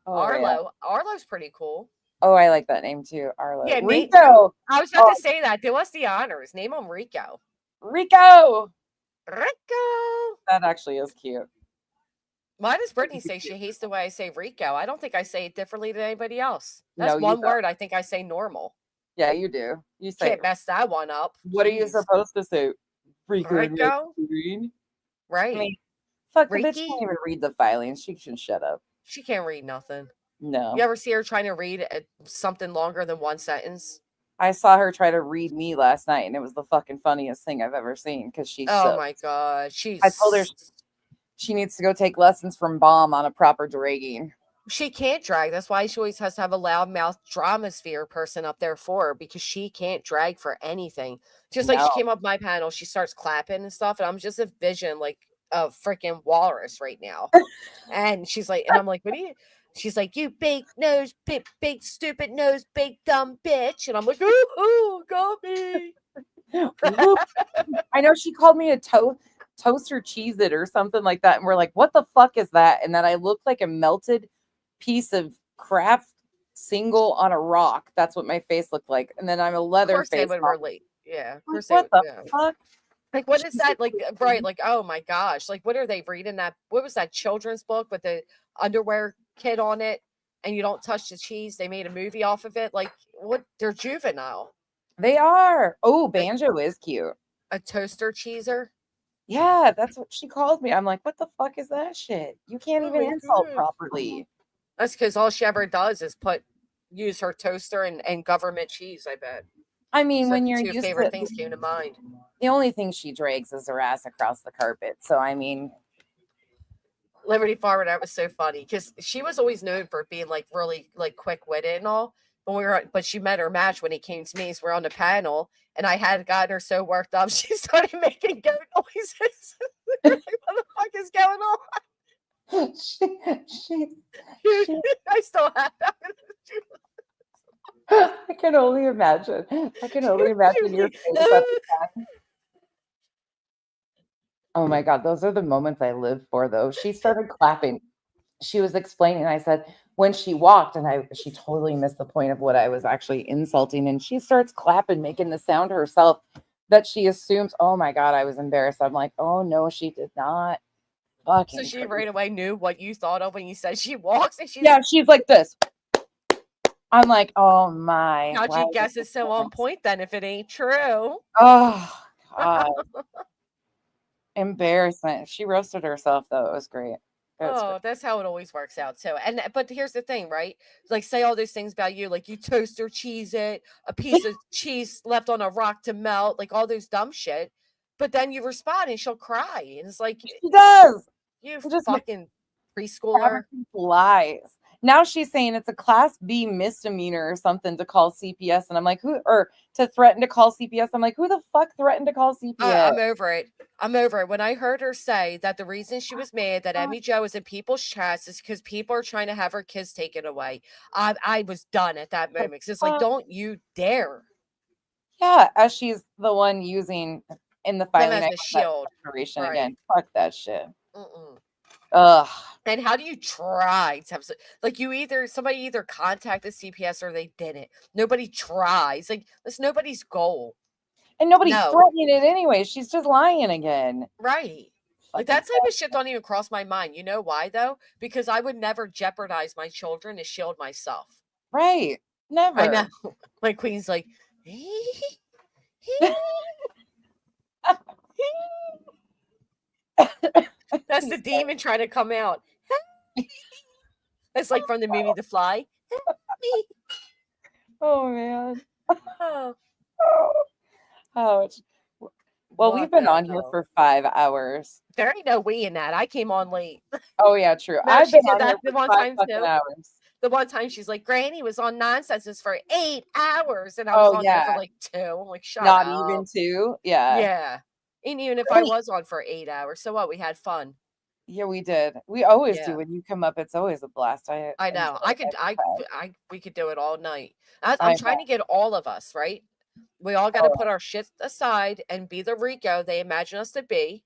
Arlo's pretty cool. Oh, I like that name too, Arlo. Yeah, Rico. I was about to say that. Do us the honors. Name him Rico. Rico. Rico. That actually is cute. Why does Brittany say she hates the way I say Rico? I don't think I say it differently than anybody else. That's No, you one don't. word I think I say normal. Yeah, you do. You say. Can't mess that one up. What are you Jeez. supposed to say? Rico. Rico? Right. I mean, fuck, the bitch Ricky? can't even read the filings. She can shut up. She can't read nothing. No. You ever see her trying to read something longer than one sentence? I saw her try to read me last night, and it was the fucking funniest thing I've ever seen because she's Oh so. my god, I told her she needs to go take lessons from Bomb on a proper dragging. she can't drag. That's why she always has to have a loudmouth dramasphere person up there for her because she can't drag for anything. Just like No. she came up my panel, she starts clapping and stuff, and I'm just a vision like a freaking walrus right now. And she's like, and I'm like, what are you? She's like, you big nose, big stupid nose, big dumb bitch. And I'm like, ooh, got me. Whoop. I know she called me a toaster cheese it or something like that. And we're like, what the fuck is that? And then I looked like a melted piece of Kraft single on a rock. That's what my face looked like. And then I'm a leather Of course they face. would relate. Yeah. Of Like, course what they the would, yeah. fuck? Like, what is that? Like, right. Like, oh my gosh. Like, what are they reading that? What was that children's book with the underwear kid on it? And you don't touch the cheese. They made a movie off of it. Like, what? They're juvenile. They are. Oh, Banjo is cute. A toaster cheeser. Yeah, that's what she called me. I'm like, what the fuck is that shit? You can't Oh even my insult God. properly. That's because all she ever does is use her toaster and government cheese, I bet. I mean, So when the you're two used favorite to things came to mind. the only thing she drags is her ass across the carpet. So I mean, Liberty Farmer, that was so funny because she was always known for being like really like quick witted and all. But she met her match when he came to me. So we're on the panel, and I had gotten her so worked up, she started making goat noises. Like, what the fuck is going on? I still have that. I can only imagine. I can only imagine your face at the time. Oh my God, those are the moments I live for, though. She started clapping. She was explaining. I said, when she walked, and she totally missed the point of what I was actually insulting. And she starts clapping, making the sound herself that she assumes, oh my God, I was embarrassed. I'm like, oh no, she did not. Fucking So she crazy. right away knew what you thought of when you said she walks, and she's Yeah, she's like this. I'm like, oh my. how'd why you is guess it it's so on point then if it ain't true? Oh God. Embarrassment. She roasted herself though. It was great. It was Oh, that's how it always works out too. And but here's the thing, right? Like say all those things about you, like you toast or cheese it, a piece of cheese left on a rock to melt, like all those dumb shit. But then you respond and she'll cry. And it's like She does. you Just fucking preschooler. Lies. Now she's saying it's a class B misdemeanor or something to call CPS. And I'm like, or to threaten to call CPS. I'm like, who the fuck threatened to call CPS? I'm over it. I'm over it. When I heard her say that the reason she was mad that Emmy Jo is in people's chats is because people are trying to have her kids taken away. I was done at that moment. 'Cause it's like, don't you dare. Yeah, as she's the one using in the filing as a shield. Right. Right. Again. Fuck that shit. Mm-mm. Ugh. And how do you try to have like somebody either contacted CPS or they didn't. Nobody tries. Like that's nobody's goal. And nobody's threatening it anyway. She's just lying again. Right. Like that type of shit don't even cross my mind. You know why though? Because I would never jeopardize my children to shield myself. Right. Never. I know. My queen's like, that's the demon trying to come out. That's like from the movie The Fly. Oh man. Oh, Oh, well, we've what been the on here hell? for 5 hours. There ain't no we in that. I came on late. Oh yeah, true. No, I've she been did on here that the for one 5 time fucking too. hours. The one time she's like, Granny was on nonsenses for 8 hours, and I was Oh on there for yeah. like 2. I'm like, shut Not up. even 2. Yeah. Yeah. And even if I Really? was on for 8 hours, so what? We had fun. Yeah, we did. We always do. Yeah. When you come up, it's always a blast. I enjoy know. it every time. We could do it all night. I I'm know. trying to get all of us, right? We all got to Oh, put our shit aside and be the Rico they imagine us to be.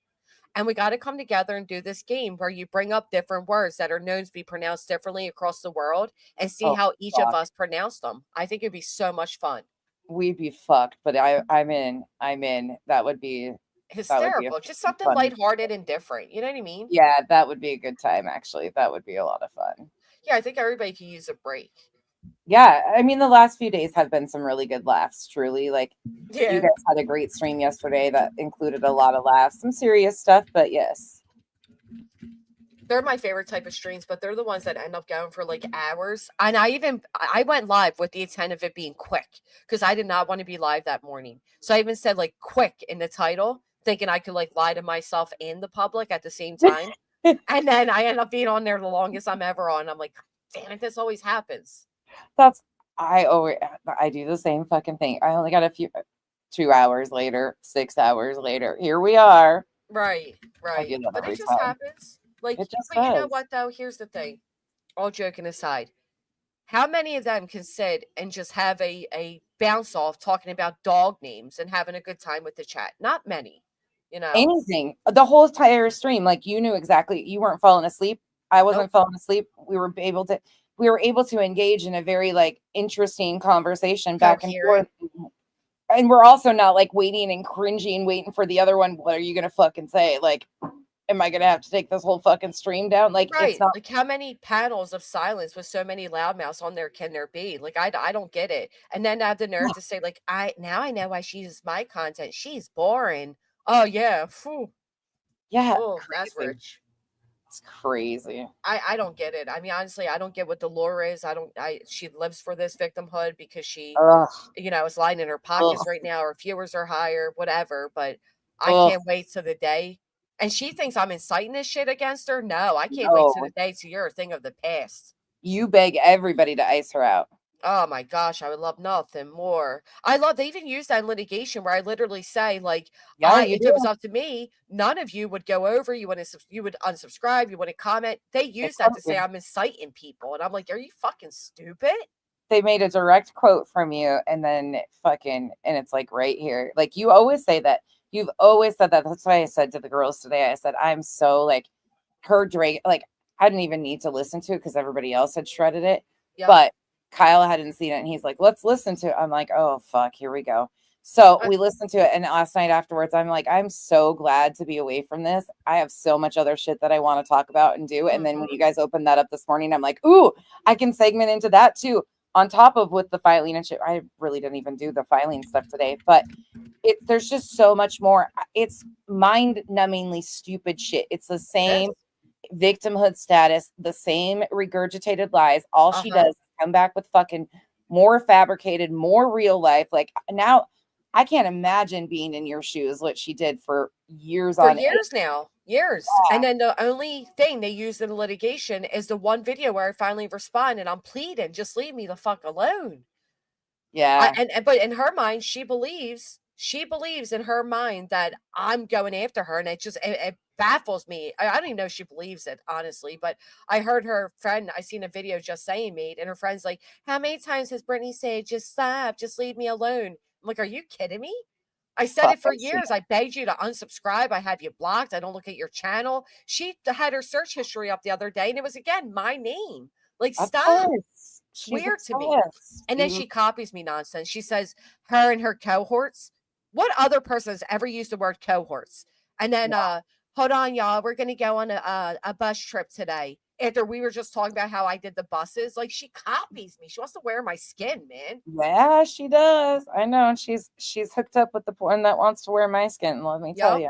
And we got to come together and do this game where you bring up different words that are known to be pronounced differently across the world and see oh, how each of fuck. us pronounce them. I think it'd be so much fun. We'd be fucked, but I'm in. I'm in. That would be a Hysterical. Just something fun. lighthearted and different. You know what I mean? Yeah, that would be a good time. Actually, that would be a lot of fun. Yeah, I think everybody could use a break. Yeah, I mean, the last few days have been some really good laughs. Truly, like Yeah. you guys had a great stream yesterday that included a lot of laughs, some serious stuff, but yes. They're my favorite type of streams, but they're the ones that end up going for like hours. And I went live with the intent of it being quick because I did not want to be live that morning. So I even said like quick in the title, thinking I could like lie to myself and the public at the same time. And then I end up being on there the longest I'm ever on. I'm like, damn it, this always happens. I do the same fucking thing. I only got 2 hours later, 6 hours later. Here we are. Right. I do that But every it just time. happens. Like, It just but you know does. what though? Here's the thing. All joking aside, how many of them can sit and just have a bounce off talking about dog names and having a good time with the chat? Not many, you know. Anything. The whole entire stream, like you knew exactly. You weren't falling asleep. I wasn't falling asleep. We were able to engage in a very like interesting conversation back and forth. And we're also not like waiting and cringing, waiting for the other one. What are you gonna fucking say? Like, am I gonna have to take this whole fucking stream down? Like, Right. it's not Like how many panels of silence with so many loudmouths on there can there be? Like I don't get it. And then I have the nerve to say, like, I know why she uses my content. She's boring. Oh yeah. Phew. Yeah. Oh, that's crazy. rich. It's crazy. I don't get it. I mean, honestly, I don't get what the lure is. She lives for this victimhood because she, Ugh. you know, is lying in her pockets Ugh. right now. Her viewers are higher, whatever. But I Ugh. can't wait to the day. And she thinks I'm inciting this shit against her. No, I can't wait to the day to you're a thing of the past. You beg everybody to ice her out. Oh my gosh, I would love nothing more. They even use that in litigation where I literally say, like, Yeah, if it was up to me, none of you would go over. You would unsubscribe. You wouldn't comment. They use that to say I'm inciting people, and I'm like, are you fucking stupid? They made a direct quote from you, and then and it's like right here. Like you always say that. You've always said that. That's why I said to the girls today. I said I'm so like her Drake. Like I didn't even need to listen to it because everybody else had shredded it, but Kyle hadn't seen it, and he's like, let's listen to it. I'm like, oh fuck, here we go. So we listened to it, and last night afterwards, I'm like, I'm so glad to be away from this. I have so much other shit that I want to talk about and do. And then when you guys opened that up this morning, I'm like, ooh, I can segment into that too. On top of with the filing and shit. I really didn't even do the filing stuff today, but there's just so much more. It's mind-numbingly stupid shit. It's the same victimhood status, the same regurgitated lies. All she does is come back with fucking more fabricated, more real life. Like now, I can't imagine being in your shoes, what she did for years on years now. Years. And then the only thing they use in the litigation is the one video where I finally respond and I'm pleading, just leave me the fuck alone. Yeah. But in her mind, she believes in her mind that I'm going after her, and it baffles me. I don't even know if she believes it, honestly, but I heard her friend, I seen a video just saying made, and her friend's like, how many times has Brittany said, just stop, just leave me alone? I'm like, are you kidding me? I said it for years. I begged you to unsubscribe. I have you blocked. I don't look at your channel. She had her search history up the other day, and it was, again, my name. Like, stop. It's weird to me. And then she copies me nonsense. She says her and her cohorts. What other person has ever used the word cohorts? And then, hold on, y'all. We're going to go on a bus trip today. after we were just talking about how I did the buses. Like, she copies me. She wants to wear my skin, man. Yeah, she does. I know. And she's hooked up with the one that wants to wear my skin. Let me tell you.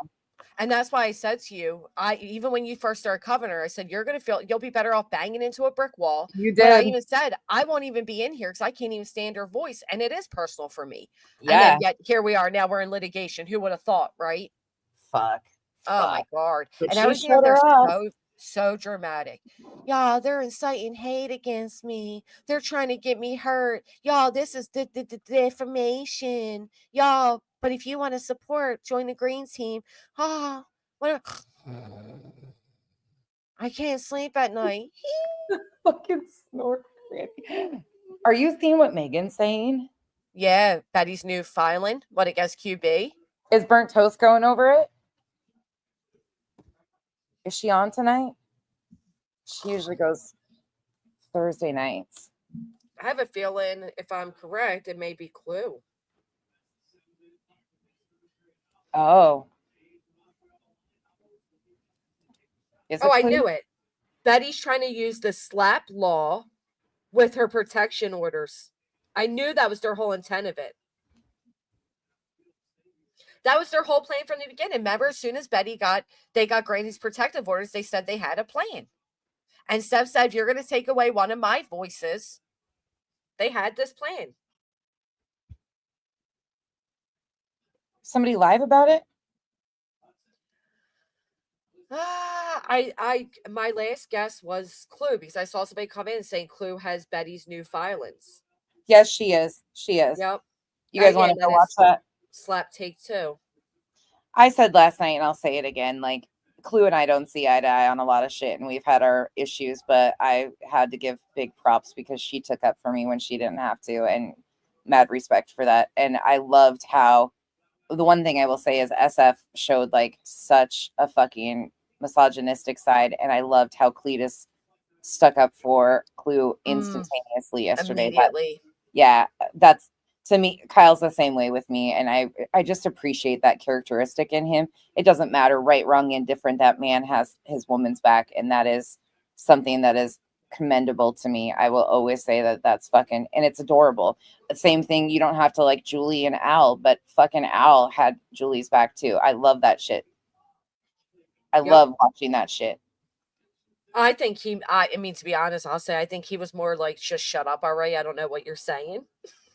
And that's why I said to you, even when you first started covering her, I said, you'll be better off banging into a brick wall. You But I did. even said, I won't even be in here because I can't even stand her voice. And it is personal for me. Yeah. And then yet here we are. Now we're in litigation. Who would have thought, right? Fuck. Oh my God. But And she everything shut they're her up. so dramatic. Y'all, they're inciting hate against me. They're trying to get me hurt. Y'all, this is the defamation. Y'all, but if you want to support, join the Greens team. I can't sleep at night. Fucking snort. Are you seeing what Megan's saying? Yeah, Betty's new filing. What, against QB? Is Burnt Toast going over it? Is she on tonight? She usually goes Thursday nights. I have a feeling, if I'm correct, it may be Clue. Oh. I knew it. Betty's trying to use the SLAPP law with her protection orders. I knew that was their whole intent of it. That was their whole plan from the beginning. Remember, as soon as they got granted these protective orders, they said they had a plan. And Steph said, if you're going to take away one of my voices, they had this plan. Somebody live about it? My last guess was Clue, because I saw somebody come in saying Clue has Betty's new filings. Yes, she is. She is. Yep. You guys want to go watch that? SLAPP take 2. I said last night, and I'll say it again, like, Clue and I don't see eye to eye on a lot of shit, and we've had our issues, but I had to give big props because she took up for me when she didn't have to, and mad respect for that. And I loved how, the one thing I will say is SF showed like such a fucking misogynistic side, and I loved how Cletus stuck up for Clue instantaneously yesterday. Immediately. That's, to me, Kyle's the same way with me, and I just appreciate that characteristic in him. It doesn't matter, right, wrong, indifferent, that man has his woman's back, and that is something that is commendable to me. I will always say that that's fucking, and it's adorable. The same thing, you don't have to like Julie and Al, but fucking Al had Julie's back too. I love that shit. I love watching that shit. I think I mean, to be honest, I'll say I think he was more like, just shut up already. I don't know what you're saying.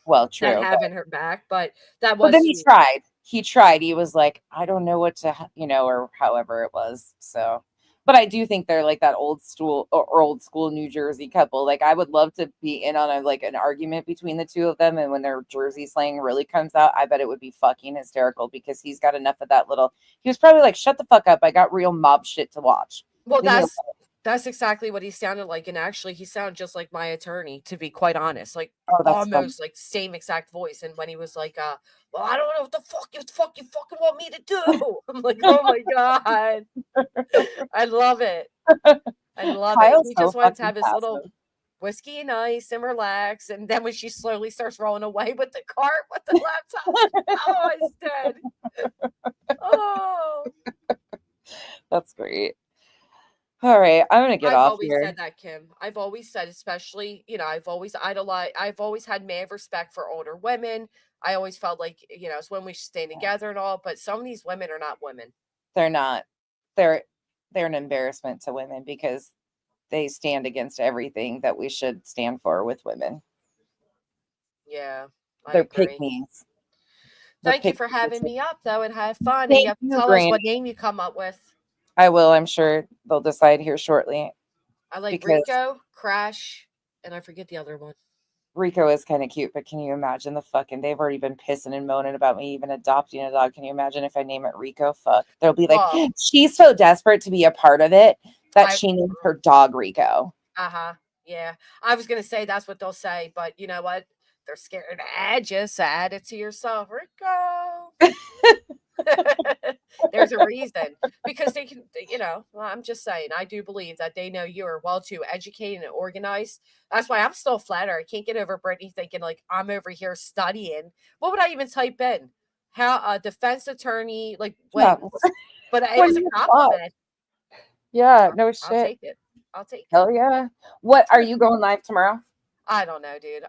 Well, true. Than having her back, but that was. But then he tried. He was like, I don't know what to, or however it was. So, but I do think they're like that old school New Jersey couple. Like, I would love to be in on an argument between the two of them, and when their Jersey slang really comes out, I bet it would be fucking hysterical, because he's got enough of that little. He was probably like, shut the fuck up. I got real mob shit to watch. Well, that's exactly what he sounded like, and actually, he sounded just like my attorney, to be quite honest. Like, almost like same exact voice. And when he was like, "Well, I don't know what the fuck you fucking want me to do," I'm like, "Oh my God, I love it! I love it." He just wanted to have his little whiskey and ice and relax. And then when she slowly starts rolling away with the cart with the laptop, oh, he's dead. Oh, that's great. All right, I'm gonna get off here. I've always said that, Kim. I've always said, especially, I've always idolized. I've always had mad respect for older women. I always felt like, it's when we should stay together and all. But some of these women are not women. They're not. They're an embarrassment to women, because they stand against everything that we should stand for with women. Yeah, they're pick-me's. Thank you for having me up, though, and have fun. And you have to tell us what name you come up with. I will. I'm sure they'll decide here shortly. I like Rico, Crash, and I forget the other one. Rico is kind of cute, but can you imagine they've already been pissing and moaning about me even adopting a dog. Can you imagine if I name it Rico? Fuck. They'll be like, she's so desperate to be a part of it that she named her dog Rico. Yeah. I was going to say that's what they'll say, but you know what? They're scared to add you, so add it to yourself. Rico. There's a reason, because they can, I'm just saying, I do believe that they know you are well too educated and organized. That's why I'm still flattered. I can't get over Brittany thinking like I'm over here studying. What would I even type in? How a defense attorney, like, what? But it was a compliment. Yeah, no shit. I'll take it. I'll take it. Hell yeah. What are you going live tomorrow? I don't know, dude.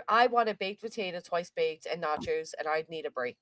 I want a baked potato, twice baked, and nachos, and I need a break.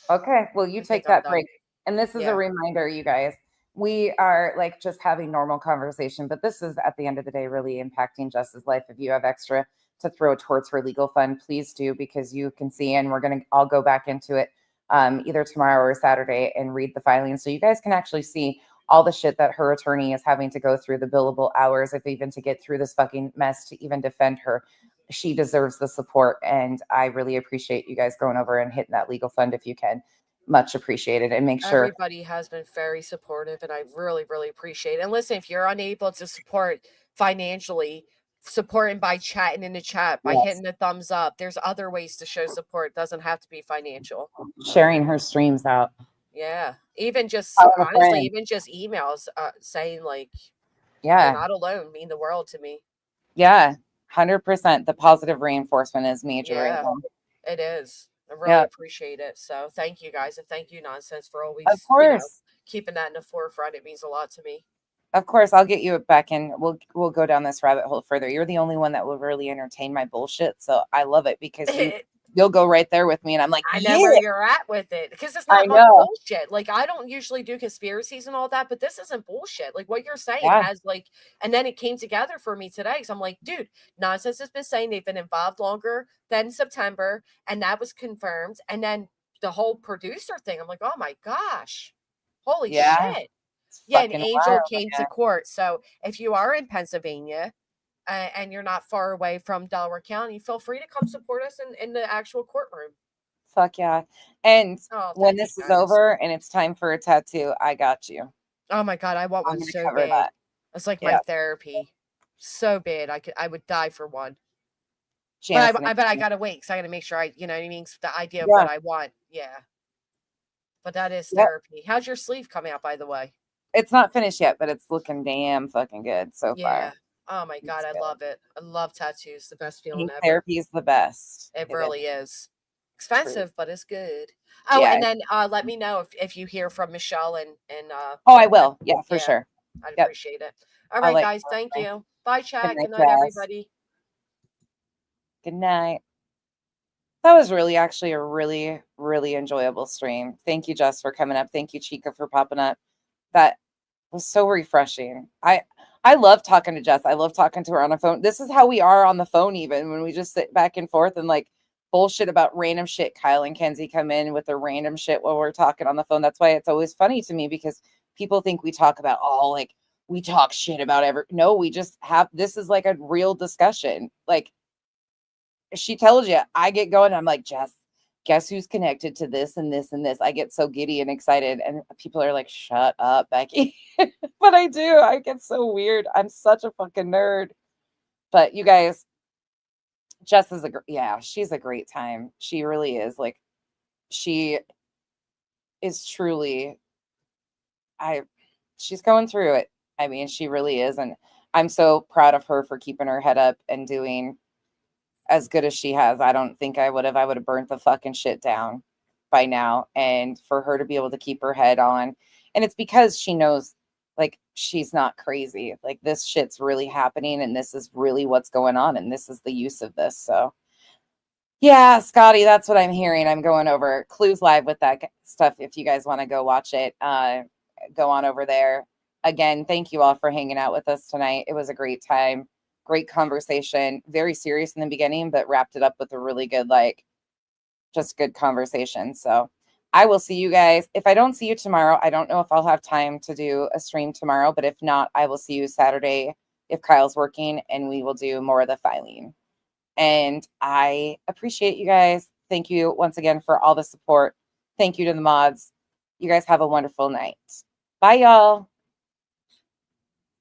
Okay, well, you I take think I'm that done. break. And this is Yeah. a reminder, you guys. We are like just having normal conversation, but this is at the end of the day really impacting Jess's life. If you have extra to throw towards her legal fund, please do, because you can see, and we're going to all go back into it either tomorrow or Saturday and read the filings. So you guys can actually see all the shit that her attorney is having to go through, the billable hours, if even to get through this fucking mess to even defend her. She deserves the support. And I really appreciate you guys going over and hitting that legal fund if you can. Much appreciated. And make sure Everybody has been very supportive, and I really, really appreciate it. And listen, if you're unable to support financially, supporting by chatting in the chat, by Yes. hitting the thumbs up. There's other ways to show support. It doesn't have to be financial. sharing her streams out. Yeah. Even just Tell a honestly, friend. even just emails saying like, Yeah. you're not alone, mean the world to me. Yeah. 100%. The positive reinforcement is major right Yeah, now. it is. I really Yeah. appreciate it. So thank you guys, and thank you, Nonsense, for always, Of course. keeping that in the forefront. It means a lot to me. Of course, I'll get you back in. We'll go down this rabbit hole further. You're the only one that will really entertain my bullshit. So I love it because you'll go right there with me. And I'm like, I yeah. know where you're at with it, because it's I not know. bullshit. Like, I don't usually do conspiracies and all that, but this isn't bullshit. Like, what you're saying Yeah. has like, and then it came together for me today. Because I'm like, dude, Nonsense has been saying they've been involved longer than September, and that was confirmed. And then the whole producer thing, I'm like, oh my gosh, holy Yeah. shit. It's Yeah, and fucking Angel wild, came to man. court. So if you are in Pennsylvania and you're not far away from Delaware County, feel free to come support us in the actual courtroom. Fuck yeah. And Oh, when thank you, this is guys. over and it's time for a tattoo, I got you. Oh my God, I want I'm one gonna so cover bad. that. It's like Yeah. my therapy. So bad. I would die for one. Janice But I gotta wait, because I gotta make sure you know what I mean? The idea of Yeah. what I want. Yeah. But that is Yep. therapy. How's your sleeve coming out, by the way? It's not finished yet, but it's looking damn fucking good so Yeah. far. Oh my God, I good. love it. I love tattoos. The best feeling Pain ever. therapy is the best. It It really is. is. Expensive, but it's good. Oh, Yeah. and then let me know if you hear from Michelle and Oh, I will. Yeah, for yeah, sure. I'd Yep. appreciate it. All I'll right, let you guys. know, Thank okay? you. Bye, chat. night, Good night, Jess. everybody. Good night. That was really actually a really, really enjoyable stream. Thank you, Jess, for coming up. Thank you, Chica, for popping up. That was so refreshing. I love talking to Jess. I love talking to her on the phone. This is how we are on the phone, even when we just sit back and forth and like bullshit about random shit. Kyle and Kenzie come in with their random shit while we're talking on the phone. That's why it's always funny to me, because people think we talk about like we talk shit about no, we just have, this is like a real discussion. Like, she tells you, I get going. I'm like, Jess, guess who's connected to this and this and this? I get so giddy and excited, and people are like, shut up, Becky. But I do. I get so weird. I'm such a fucking nerd. But you guys, Jess is she's a great time. She really is. Like, she is truly, she's going through it. I mean, she really is. And I'm so proud of her for keeping her head up and doing as good as she has. I don't think I would have burnt the fucking shit down by now. And for her to be able to keep her head on, and it's because she knows, like, she's not crazy. Like, this shit's really happening, and this is really what's going on, and this is the use of this. So yeah, Scotty, that's what I'm hearing. I'm going over Clues Live with that stuff. If you guys want to go watch it, go on over there. Again, thank you all for hanging out with us tonight. It was a great time. Great conversation, very serious in the beginning, but wrapped it up with a really good, like, just good conversation. So I will see you guys. If I don't see you tomorrow, I don't know if I'll have time to do a stream tomorrow, but if not, I will see you Saturday if Kyle's working, and we will do more of the filing. And I appreciate you guys. Thank you once again for all the support. Thank you to the mods. You guys have a wonderful night. Bye, y'all.